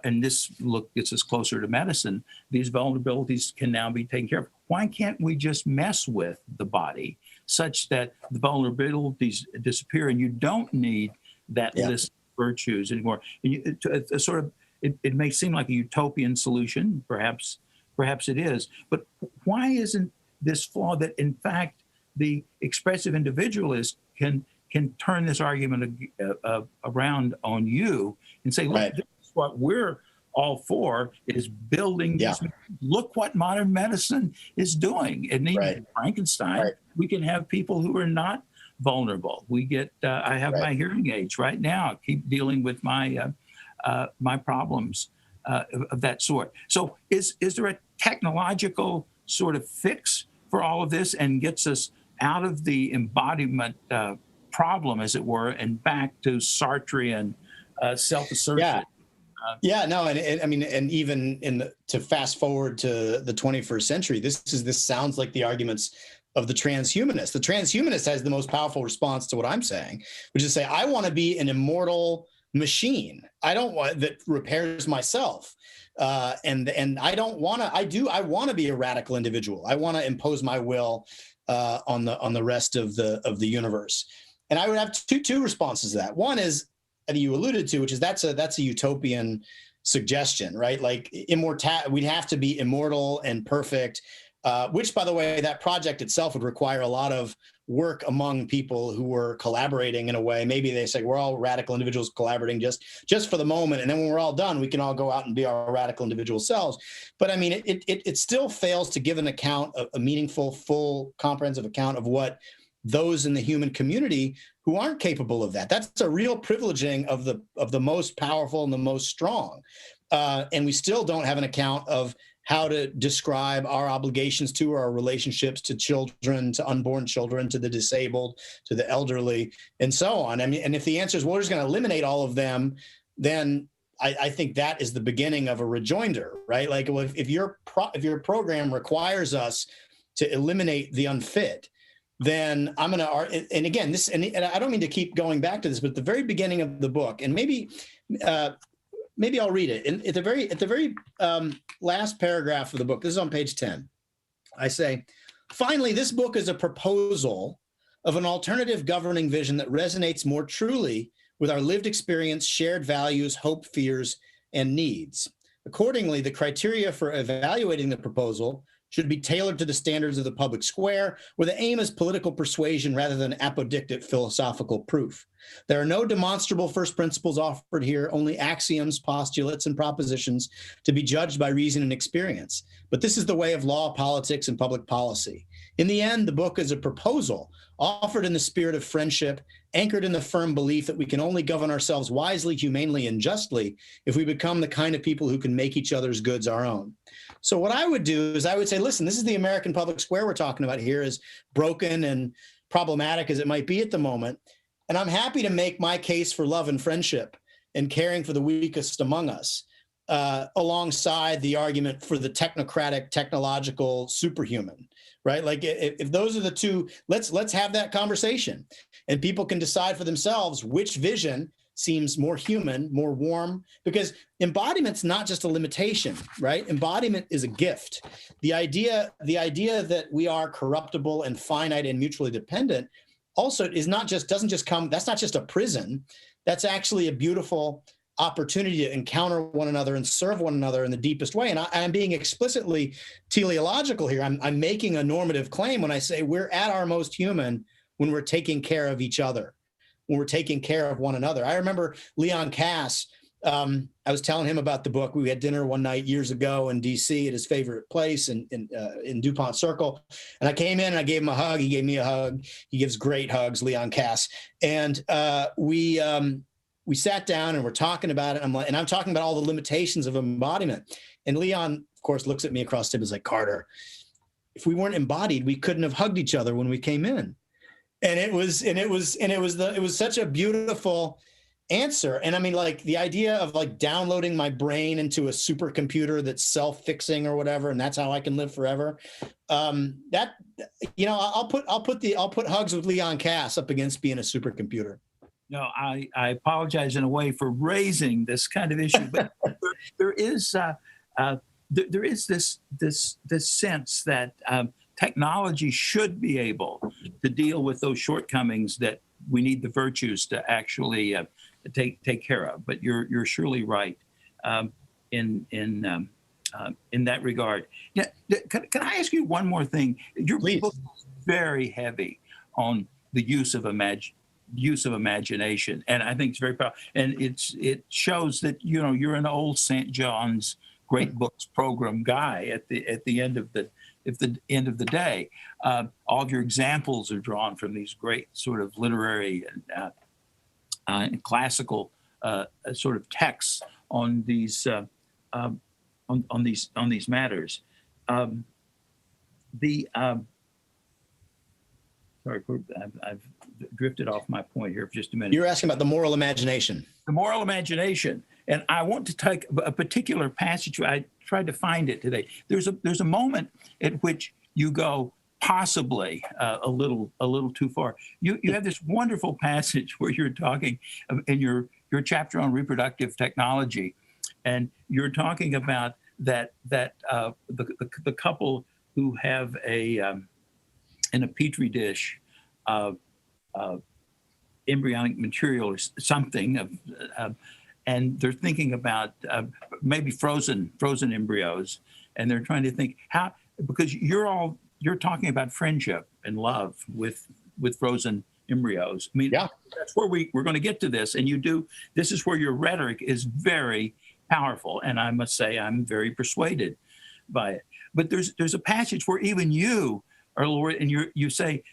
and this gets us closer to medicine, these vulnerabilities can now be taken care of. Why can't we just mess with the body such that the vulnerabilities disappear and you don't need that list of virtues anymore? And it may seem like a utopian solution, perhaps it is, but why isn't this flaw that in fact the expressive individualist can turn this argument around on you and say, look, this is what we're all for, is building this. Look what modern medicine is doing. It needs Frankenstein. We can have people who are not vulnerable. We get, I have my hearing aids right now. I keep dealing with my my problems of that sort. So is there a technological sort of fix for all of this and gets us out of the embodiment problem, as it were, and back to Sartrean self-assertion? And even to fast forward to the 21st century, this sounds like the arguments of the transhumanist. The transhumanist has the most powerful response to what I'm saying, which is say, I want to be an immortal machine. I don't want that repairs myself. And I don't want to, I want to be a radical individual. I want to impose my will on the rest of the universe. And I would have two responses to that. One is, that you alluded to, which is that's a utopian suggestion, right? Like we'd have to be immortal and perfect, which, by the way, that project itself would require a lot of work among people who were collaborating in a way. Maybe they say we're all radical individuals collaborating just for the moment, and then when we're all done, we can all go out and be our radical individual selves. But I mean, it still fails to give an account, a meaningful, full, comprehensive account of what those in the human community who aren't capable of that. That's a real privileging of the most powerful and the most strong. And we still don't have an account of how to describe our obligations to our relationships to children, to unborn children, to the disabled, to the elderly, and so on. I mean, and if the answer is, well, we're just going to eliminate all of them, then I think that is the beginning of a rejoinder, right? Like, well, if your program requires us to eliminate the unfit, then I'm going to, and again, and I don't mean to keep going back to this, but at the very beginning of the book, and maybe I'll read it. At the very last paragraph of the book, this is on page 10. I say, finally, this book is a proposal of an alternative governing vision that resonates more truly with our lived experience, shared values, hope, fears, and needs. Accordingly, the criteria for evaluating the proposal should be tailored to the standards of the public square, where the aim is political persuasion rather than apodictic philosophical proof. There are no demonstrable first principles offered here, only axioms, postulates, and propositions to be judged by reason and experience. But this is the way of law, politics, and public policy. In the end, the book is a proposal offered in the spirit of friendship, anchored in the firm belief that we can only govern ourselves wisely, humanely, and justly if we become the kind of people who can make each other's goods our own. So what I would do is I would say, listen, this is the American public square we're talking about here, as broken and problematic as it might be at the moment. And I'm happy to make my case for love and friendship and caring for the weakest among us, alongside the argument for the technocratic, technological superhuman, right? Like if those are the two, let's have that conversation, and people can decide for themselves which vision seems more human, more warm, because embodiment's not just a limitation, right? Embodiment is a gift. The idea that we are corruptible and finite and mutually dependent also doesn't just come, that's not just a prison. That's actually a beautiful opportunity to encounter one another and serve one another in the deepest way. And I'm being explicitly teleological here. I'm making a normative claim when I say we're at our most human when we're taking care of each other, when we're taking care of one another. I remember Leon Cass, I was telling him about the book. We had dinner one night years ago in DC at his favorite place in DuPont Circle. And I came in and I gave him a hug. He gave me a hug. He gives great hugs, Leon Cass. And we sat down and we're talking about it. I'm talking about all the limitations of embodiment. And Leon, of course, looks at me across the table and is like, Carter, if we weren't embodied, we couldn't have hugged each other when we came in. And it was such a beautiful answer. And I mean, like the idea of like downloading my brain into a supercomputer that's self-fixing or whatever, and that's how I can live forever. That, you know, I'll put hugs with Leon Cass up against being a supercomputer. No, I apologize in a way for raising this kind of issue, but there is this sense that technology should be able to deal with those shortcomings that we need the virtues to actually take care of. But you're surely right in that regard. Yeah, can I ask you one more thing? Your book is very heavy on the use of imagination, and I think it's very powerful. And it shows that you're an old St. John's Great Books program guy at the end of the day. All of your examples are drawn from these great sort of literary and classical sort of texts on these on these matters. Sorry, I've drifted off my point here for just a minute. You're asking about the moral imagination. The moral imagination. And I want to take a particular passage. I tried to find it today. There's a moment at which you go possibly a little too far. You have this wonderful passage where you're talking in your chapter on reproductive technology, and you're talking about that the couple who have in a petri dish embryonic material or something and they're thinking about maybe frozen embryos, and they're trying to think how, because you're talking about friendship and love with frozen embryos. I mean, yeah. That's where we're going to get to this, and this is where your rhetoric is very powerful, and I must say I'm very persuaded by it. But there's a passage where even you are, Lord, and you say,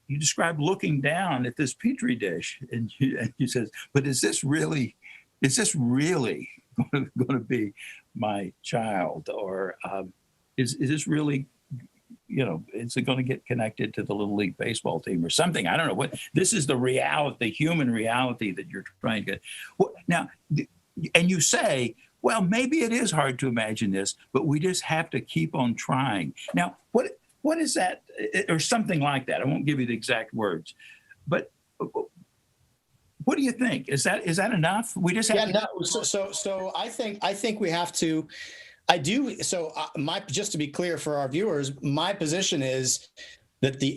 you describe looking down at this petri dish, and you says, but is this really going to be my child, or is this really, is it going to get connected to the Little League baseball team or something? I don't know what. This is the reality, the human reality that you're trying to get. Well, now, and you say, well, maybe it is hard to imagine this, but we just have to keep on trying. Now, what is that, or something like that? I won't give you the exact words, but what do you think? Is that enough? We just have So I think we have to. I do. So just to be clear for our viewers, my position is that the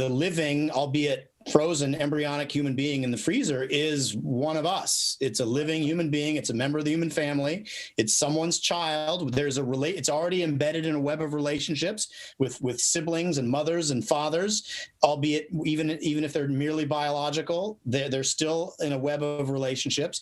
living, albeit frozen embryonic human being in the freezer is one of us. It's a living human being. It's a member of the human family. It's someone's child. It's already embedded in a web of relationships with siblings and mothers and fathers, albeit even if they're merely biological, they're still in a web of relationships.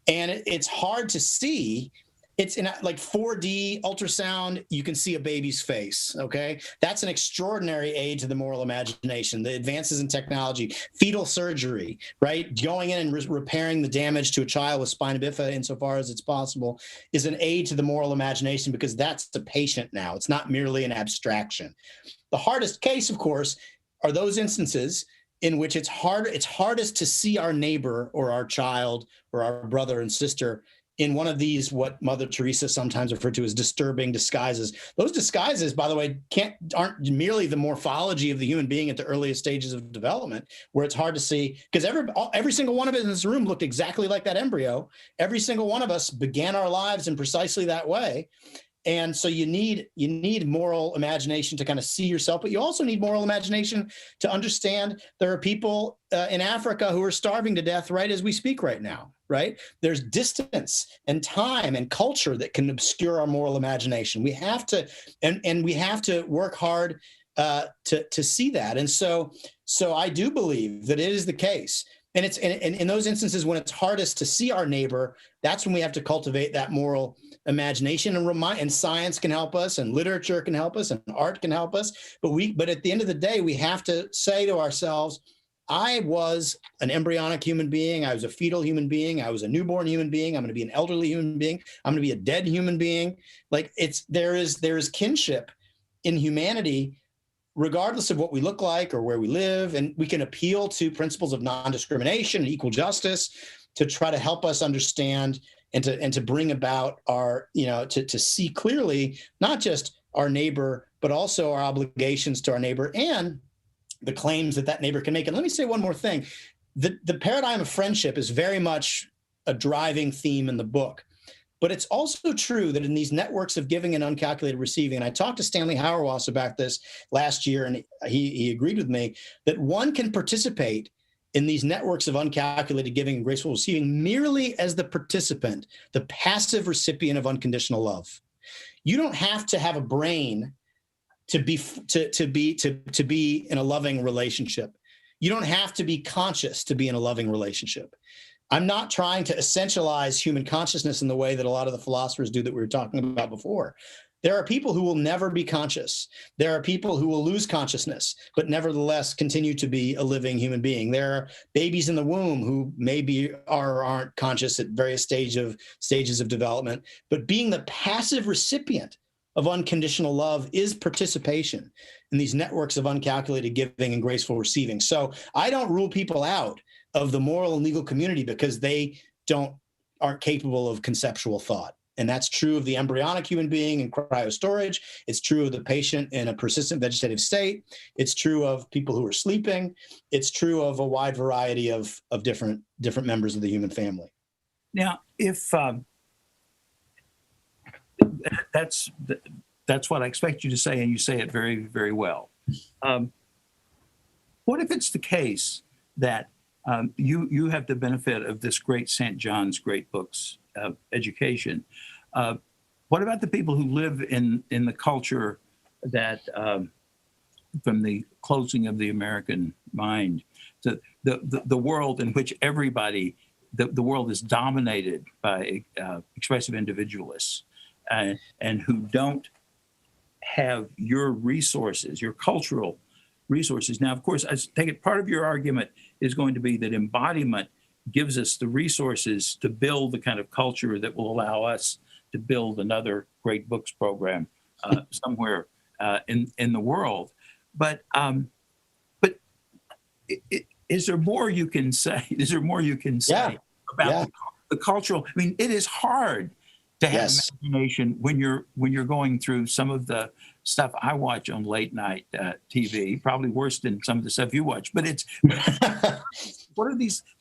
And it's hard to see. It's in like 4D ultrasound, you can see a baby's face, okay? That's an extraordinary aid to the moral imagination. The advances in technology, fetal surgery, right? Going in and repairing the damage to a child with spina bifida insofar as it's possible is an aid to the moral imagination because that's the patient now. It's not merely an abstraction. The hardest case, of course, are those instances in which it's hardest to see our neighbor or our child or our brother and sister in one of these, what Mother Teresa sometimes referred to as disturbing disguises. Those disguises, by the way, aren't merely the morphology of the human being at the earliest stages of development, where it's hard to see, because every single one of us in this room looked exactly like that embryo. Every single one of us began our lives in precisely that way. And so you need moral imagination to kind of see yourself, but you also need moral imagination to understand there are people in Africa who are starving to death right as we speak right now, right? There's distance and time and culture that can obscure our moral imagination. We have to, and we have to work hard to see that. And so I do believe that it is the case. And it's in those instances when it's hardest to see our neighbor, that's when we have to cultivate that moral imagination and science can help us, and literature can help us, and art can help us. But at the end of the day, we have to say to ourselves, I was an embryonic human being. I was a fetal human being. I was a newborn human being. I'm going to be an elderly human being. I'm going to be a dead human being. Like there is kinship in humanity, regardless of what we look like or where we live. And we can appeal to principles of non-discrimination and equal justice to try to help us understand and to bring about our, to see clearly, not just our neighbor, but also our obligations to our neighbor and the claims that neighbor can make. And let me say one more thing. The paradigm of friendship is very much a driving theme in the book. But it's also true that in these networks of giving and uncalculated receiving, and I talked to Stanley Hauerwas about this last year, and he agreed with me, that one can participate in these networks of uncalculated giving and graceful receiving merely as the participant, the passive recipient of unconditional love. You don't have to have a brain to be in a loving relationship. You don't have to be conscious to be in a loving relationship. I'm not trying to essentialize human consciousness in the way that a lot of the philosophers do that we were talking about before. There are people who will never be conscious. There are people who will lose consciousness, but nevertheless continue to be a living human being. There are babies in the womb who maybe are or aren't conscious at various stages of development, but being the passive recipient of unconditional love is participation in these networks of uncalculated giving and graceful receiving. So I don't rule people out of the moral and legal community because they aren't capable of conceptual thought. And that's true of the embryonic human being in cryostorage. It's true of the patient in a persistent vegetative state. It's true of people who are sleeping. It's true of a wide variety of different members of the human family. Now, if that's what I expect you to say, and you say it very, very well. What if it's the case that you have the benefit of this great St. John's great books education? What about the people who live in the culture that from the closing of the American mind, the world in which everybody, the world is dominated by expressive individualists and who don't have your resources, your cultural resources. Now, of course, I take it part of your argument is going to be that embodiment gives us the resources to build the kind of culture that will allow us to build another great books program somewhere in the world. But is there more you can say? Is there more you can say about the cultural? I mean, it is hard to have imagination when you're going through some of the stuff I watch on late night TV, probably worse than some of the stuff you watch. But it's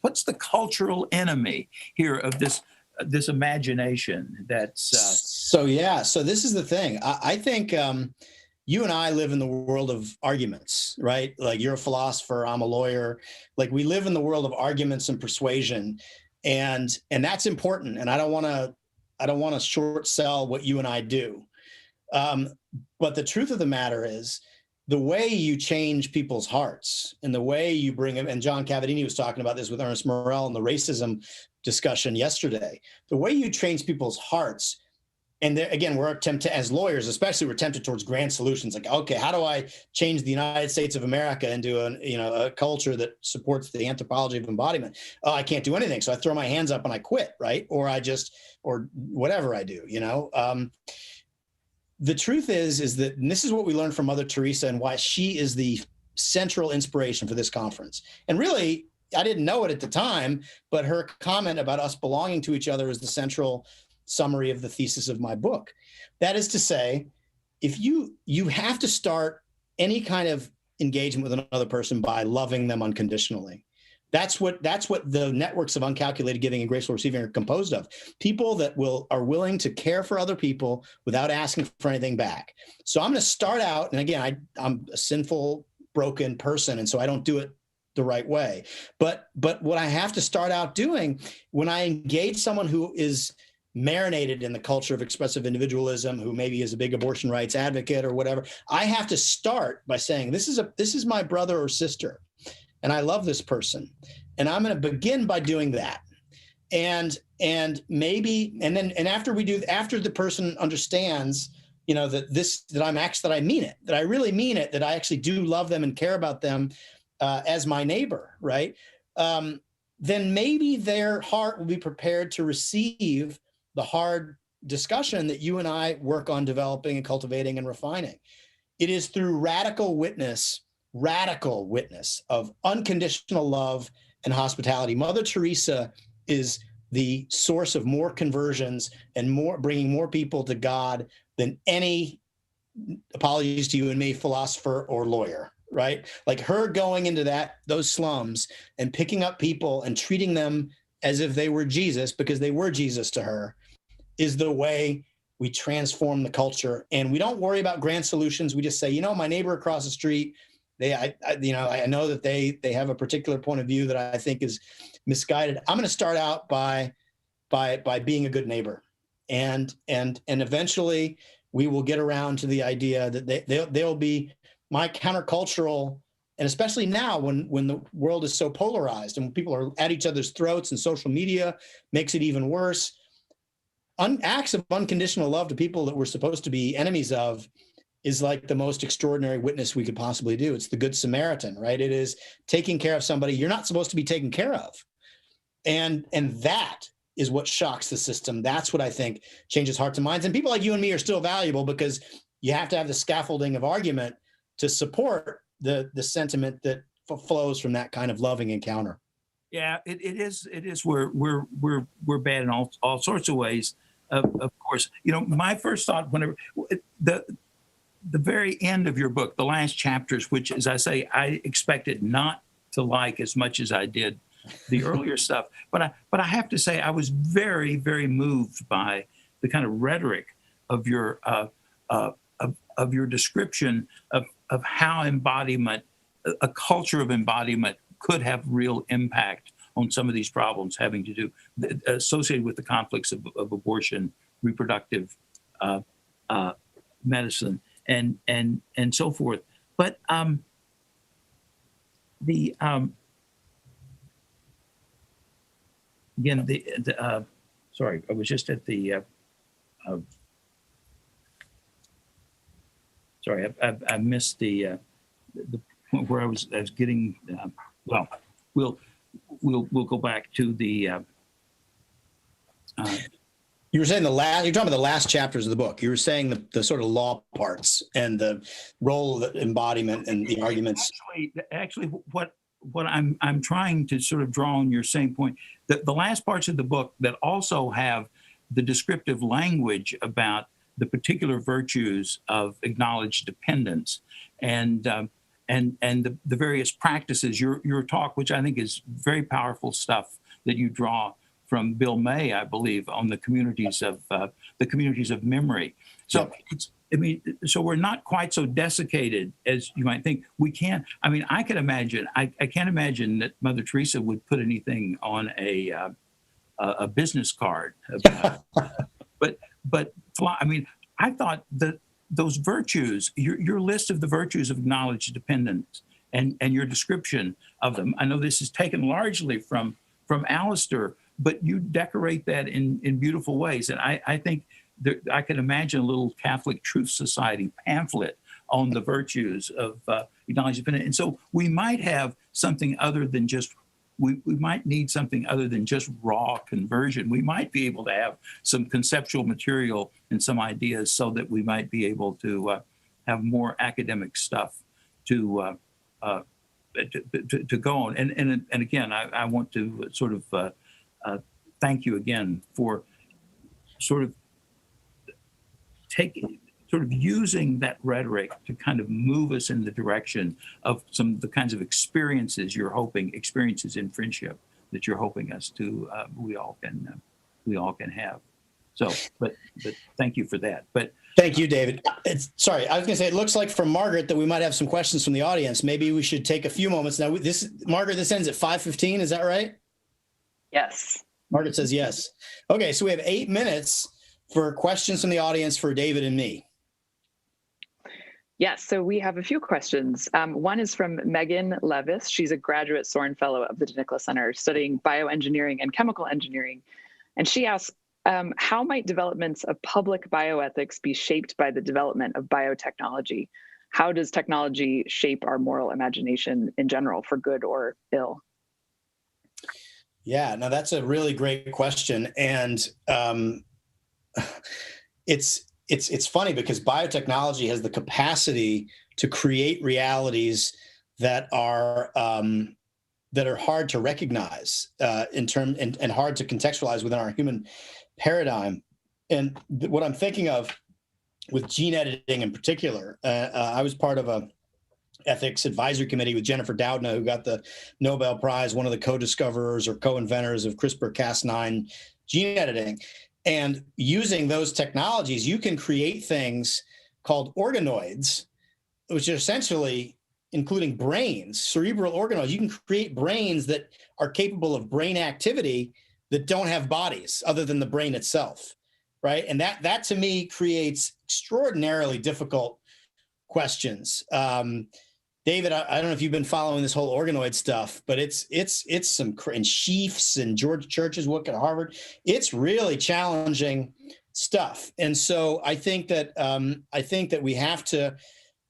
what's the cultural enemy here of this imagination that's So this is the thing. I think you and I live in the world of arguments, right? Like you're a philosopher, I'm a lawyer. Like we live in the world of arguments and persuasion, and that's important. And I don't want to short sell what you and I do. But the truth of the matter is, the way you change people's hearts and the way you bring them, and John Cavadini was talking about this with Ernest Morel in the racism discussion yesterday, the way you change people's hearts. And there, again, we're tempted as lawyers, especially, we're tempted towards grand solutions. Like, okay, how do I change the United States of America into a culture that supports the anthropology of embodiment? Oh, I can't do anything, so I throw my hands up and I quit, right? Or whatever I do. The truth is that, and this is what we learned from Mother Teresa and why she is the central inspiration for this conference. And really, I didn't know it at the time, but her comment about us belonging to each other is the central summary of the thesis of my book. That is to say, if you have to start any kind of engagement with another person by loving them unconditionally. That's what the networks of uncalculated giving and graceful receiving are composed of. People that are willing to care for other people without asking for anything back. So I'm going to start out, and again, I'm a sinful, broken person, and so I don't do it the right way. But what I have to start out doing when I engage someone who is marinated in the culture of expressive individualism, who maybe is a big abortion rights advocate or whatever, I have to start by saying, this is my brother or sister, and I love this person, and I'm going to begin by doing that. And after the person understands, that I mean it, that I really mean it, that I actually do love them and care about them as my neighbor, right? Then maybe their heart will be prepared to receive the hard discussion that you and I work on developing and cultivating and refining. It is through radical witness of unconditional love and hospitality. Mother Teresa is the source of more conversions and bringing more people to God than any, apologies to you and me, philosopher or lawyer, right? Like her going into those slums and picking up people and treating them as if they were Jesus, because they were Jesus to her, is the way we transform the culture. And we don't worry about grand solutions. We just say, my neighbor across the street, I know that they have a particular point of view that I think is misguided. I'm going to start out by being a good neighbor, and eventually we will get around to the idea that they'll be my countercultural. And especially now when the world is so polarized and people are at each other's throats and social media makes it even worse, acts of unconditional love to people that we're supposed to be enemies of is like the most extraordinary witness we could possibly do. It's the Good Samaritan, right? It is taking care of somebody you're not supposed to be taken care of. And that is what shocks the system. That's what I think changes hearts and minds. And people like you and me are still valuable because you have to have the scaffolding of argument to support the sentiment that flows from that kind of loving encounter. Yeah, it is. We're bad in all sorts of ways. Of course, my first thought whenever the very end of your book, the last chapters, which, as I say, I expected not to like as much as I did the earlier stuff, but I have to say I was very, very moved by the kind of rhetoric of your of your description of how embodiment, a culture of embodiment, could have real impact on some of these problems having to do associated with the conflicts of abortion, reproductive medicine, and so forth. But sorry, I was just at the sorry, I missed the point where I was getting. Well, we'll go back to the. You were saying you're talking about the last chapters of the book. You were saying the sort of law parts and the role of embodiment and the arguments. Actually, what I'm trying to sort of draw on your same point, the last parts of the book that also have the descriptive language about the particular virtues of acknowledged dependence and the various practices, your talk, which I think is very powerful stuff that you draw from Bill May, I believe, on the communities of memory. So I mean, so we're not quite so desiccated as you might think. We can't, I mean, I can imagine, I can't imagine that Mother Teresa would put anything on a business card. But I mean, I thought that those virtues, your list of the virtues of knowledge dependence and your description of them, I know this is taken largely from Alistair, but you decorate that in beautiful ways. And I think I can imagine a little Catholic Truth Society pamphlet on the virtues of knowledge dependence. And so we might have something other than just we might need something other than just raw conversion. We might be able to have some conceptual material and some ideas so that we might be able to have more academic stuff to go on. And again, I want to sort of thank you again for sort of using that rhetoric to kind of move us in the direction of some of the kinds of experiences in friendship that you're hoping us to we all can have. So, but thank you for that. But thank you, David. Sorry, I was going to say it looks like from Margaret that we might have some questions from the audience. Maybe we should take a few moments now. Margaret, this ends at 5:15. Is that right? Yes. Margaret says yes. Okay, so we have 8 minutes for questions from the audience for David and me. Yes, so we have a few questions. One is from Megan Levis. She's a graduate Soren Fellow of the DeNicola Center studying bioengineering and chemical engineering. And she asks, how might developments of public bioethics be shaped by the development of biotechnology? How does technology shape our moral imagination in general, for good or ill? Yeah, no, that's a really great question. And it's funny because biotechnology has the capacity to create realities that are hard to recognize and hard to contextualize within our human paradigm. And what I'm thinking of with gene editing in particular, I was part of a ethics advisory committee with Jennifer Doudna, who got the Nobel Prize, one of the co-discoverers or co-inventors of CRISPR-Cas9 gene editing. And using those technologies, you can create things called organoids, which are essentially, including brains, cerebral organoids. You can create brains that are capable of brain activity that don't have bodies other than the brain itself, right? And that to me creates extraordinarily difficult questions. David, I don't know if you've been following this whole organoid stuff, but it's some, and Schieff's and George Church's work at Harvard. It's really challenging stuff. And so I think that we have to,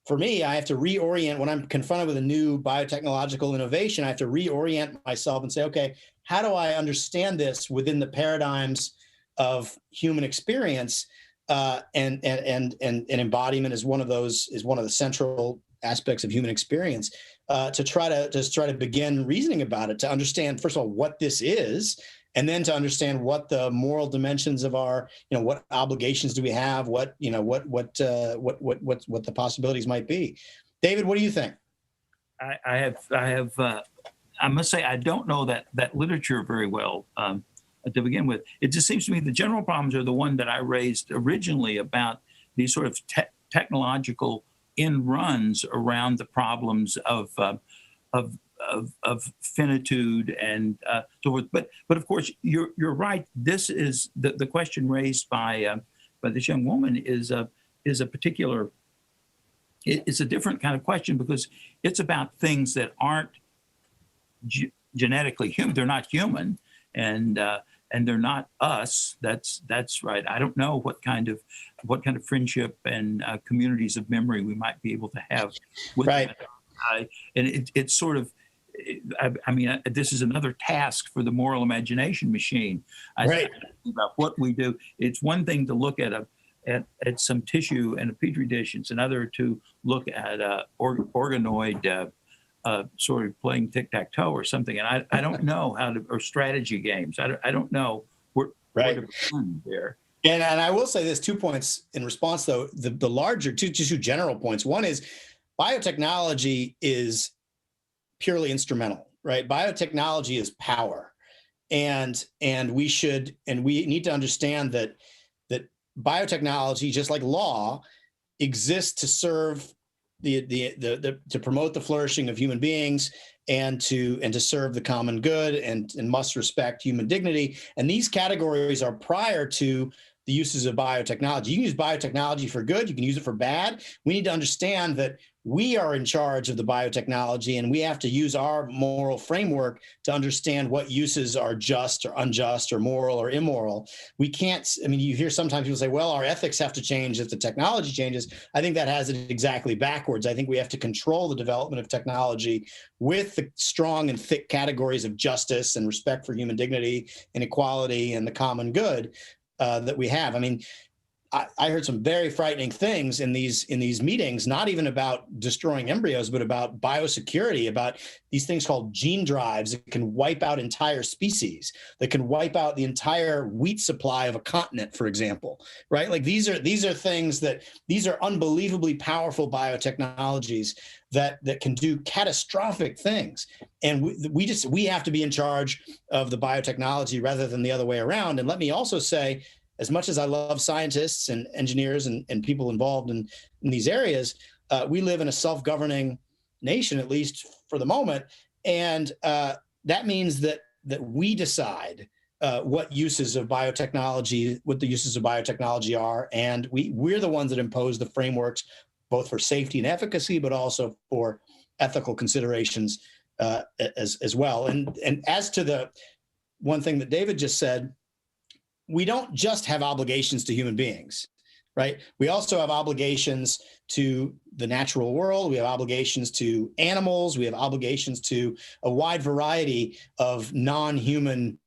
for me, I have to reorient when I'm confronted with a new biotechnological innovation. I have to reorient myself and say, okay, how do I understand this within the paradigms of human experience? And embodiment is one of the central aspects of human experience, to try to begin reasoning about it, to understand, first of all, what this is, and then to understand what the moral dimensions of our, what obligations do we have, what the possibilities might be. David, what do you think? I must say, I don't know that literature very well to begin with. It just seems to me the general problems are the one that I raised originally about these sort of technological in runs around the problems of finitude and so forth. But of course, you're right. This is the question raised by this young woman is a particular. It's a different kind of question because it's about things that aren't genetically human. They're not human, and they're not us. That's right. I don't know what kind of friendship and communities of memory we might be able to have with that. And it's sort of, I mean, this is another task for the moral imagination machine. Right. About what we do. It's one thing to look at some tissue in a petri dish. It's another to look at organoid. Sort of playing tic-tac-toe or something, and I don't know how to, or strategy games. I don't know where to begin there. And I will say this, 2 points in response, though. The larger two general points. One is biotechnology is purely instrumental, right? Biotechnology is power, and we need to understand that biotechnology, just like law, exist to serve to promote the flourishing of human beings and to serve the common good and must respect human dignity. And these categories are prior to the uses of biotechnology. You can use biotechnology for good, you can use it for bad. We need to understand that we are in charge of the biotechnology, and we have to use our moral framework to understand what uses are just or unjust or moral or immoral. We can't, I mean, you hear sometimes people say, well, our ethics have to change if the technology changes. I think that has it exactly backwards. I think we have to control the development of technology with the strong and thick categories of justice and respect for human dignity and equality and the common good that we have. I mean, I heard some very frightening things in these meetings, not even about destroying embryos, but about biosecurity, about these things called gene drives that can wipe out entire species, that can wipe out the entire wheat supply of a continent, for example, right? Like these are things these are unbelievably powerful biotechnologies that can do catastrophic things. And we have to be in charge of the biotechnology rather than the other way around. And let me also say, as much as I love scientists and engineers and people involved in these areas, we live in a self-governing nation, at least for the moment. And that means that we decide what the uses of biotechnology are. And we're the ones that impose the frameworks, both for safety and efficacy, but also for ethical considerations as well. And as to the one thing that David just said, we don't just have obligations to human beings, right? We also have obligations to the natural world. We have obligations to animals. We have obligations to a wide variety of non-human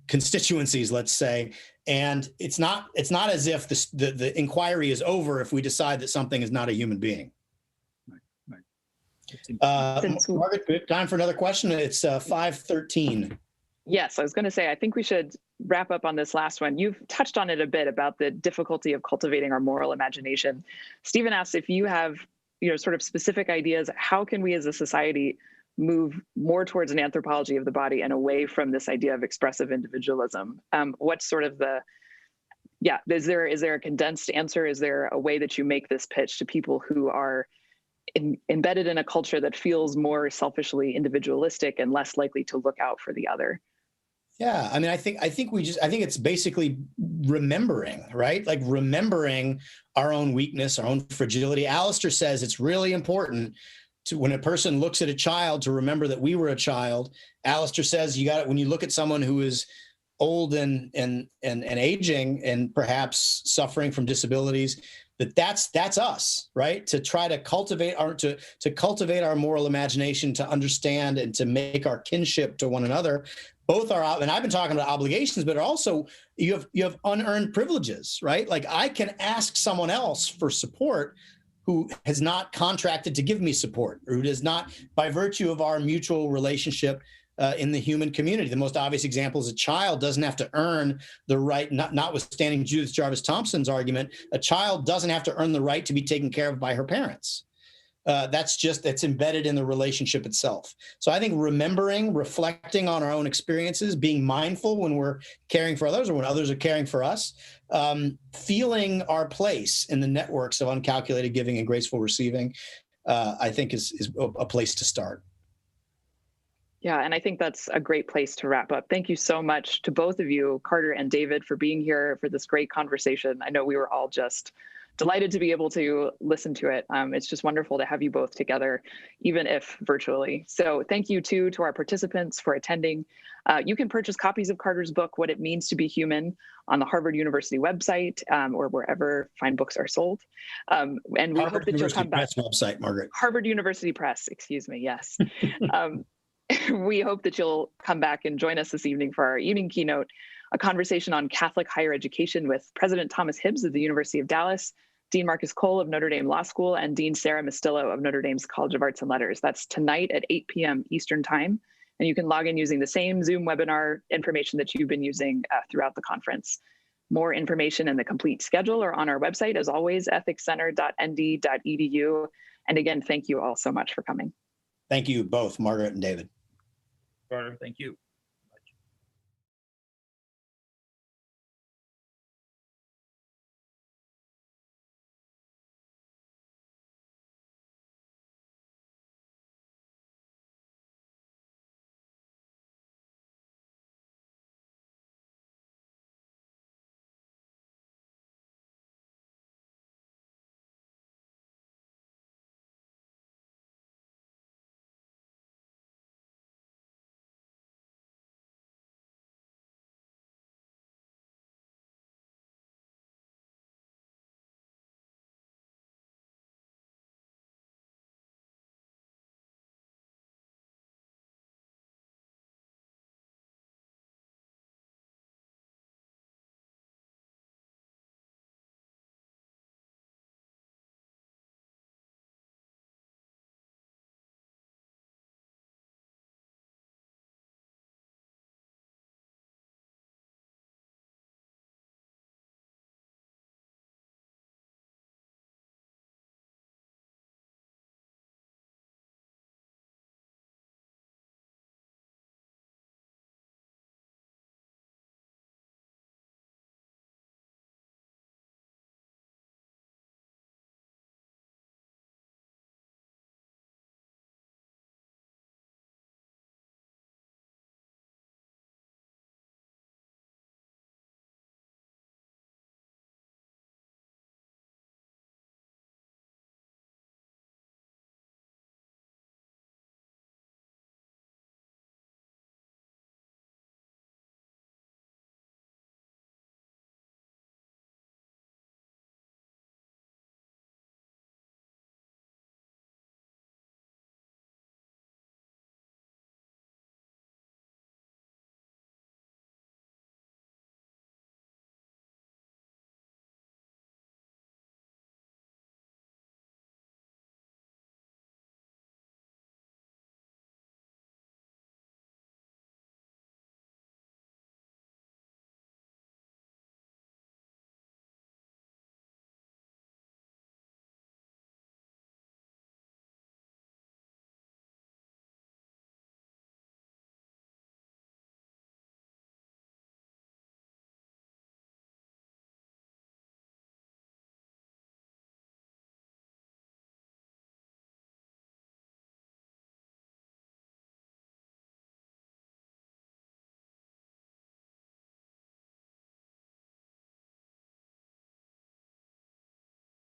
constituencies, let's say. And it's not as if the inquiry is over if we decide that something is not a human being. Right. Margaret, time for another question. It's 5:13. Yes, I was going to say, I think we should wrap up on this last one. You've touched on it a bit about the difficulty of cultivating our moral imagination. Stephen asked if you have, sort of specific ideas. How can we as a society move more towards an anthropology of the body and away from this idea of expressive individualism? What's sort of is there a condensed answer? Is there a way that you make this pitch to people who are embedded in a culture that feels more selfishly individualistic and less likely to look out for the other? Yeah, I mean, I think it's basically remembering, right? Like remembering our own weakness, our own fragility. Alistair says it's really important to, when a person looks at a child, to remember that we were a child. Alistair says when you look at someone who is old and aging and perhaps suffering from disabilities, that's us, right? To try to cultivate our moral imagination, to understand and to make our kinship to one another. Both are out, and I've been talking about obligations, but also you have unearned privileges, right? Like I can ask someone else for support who has not contracted to give me support, or who does not, by virtue of our mutual relationship in the human community. The most obvious example is a child doesn't have to earn the right, notwithstanding Judith Jarvis Thompson's argument, a child doesn't have to earn the right to be taken care of by her parents. That's embedded in the relationship itself. So I think remembering, reflecting on our own experiences, being mindful when we're caring for others or when others are caring for us, feeling our place in the networks of uncalculated giving and graceful receiving, I think is a place to start. Yeah, and I think that's a great place to wrap up. Thank you so much to both of you, Carter and David, for being here for this great conversation. I know we were all just delighted to be able to listen to it. It's just wonderful to have you both together, even if virtually. So thank you too to our participants for attending. You can purchase copies of Carter's book, What It Means to Be Human, on the Harvard University website or wherever fine books are sold. And we hope that you'll come back. Harvard University Press website, Margaret. Harvard University Press, excuse me, yes. We hope that you'll come back and join us this evening for our evening keynote, a conversation on Catholic higher education with President Thomas Hibbs of the University of Dallas, Dean Marcus Cole of Notre Dame Law School, and Dean Sarah Mastillo of Notre Dame's College of Arts and Letters. That's tonight at 8 p.m. Eastern Time. And you can log in using the same Zoom webinar information that you've been using throughout the conference. More information and the complete schedule are on our website, as always, ethicscenter.nd.edu. And again, thank you all so much for coming. Thank you both, Margaret and David. Carter, thank you.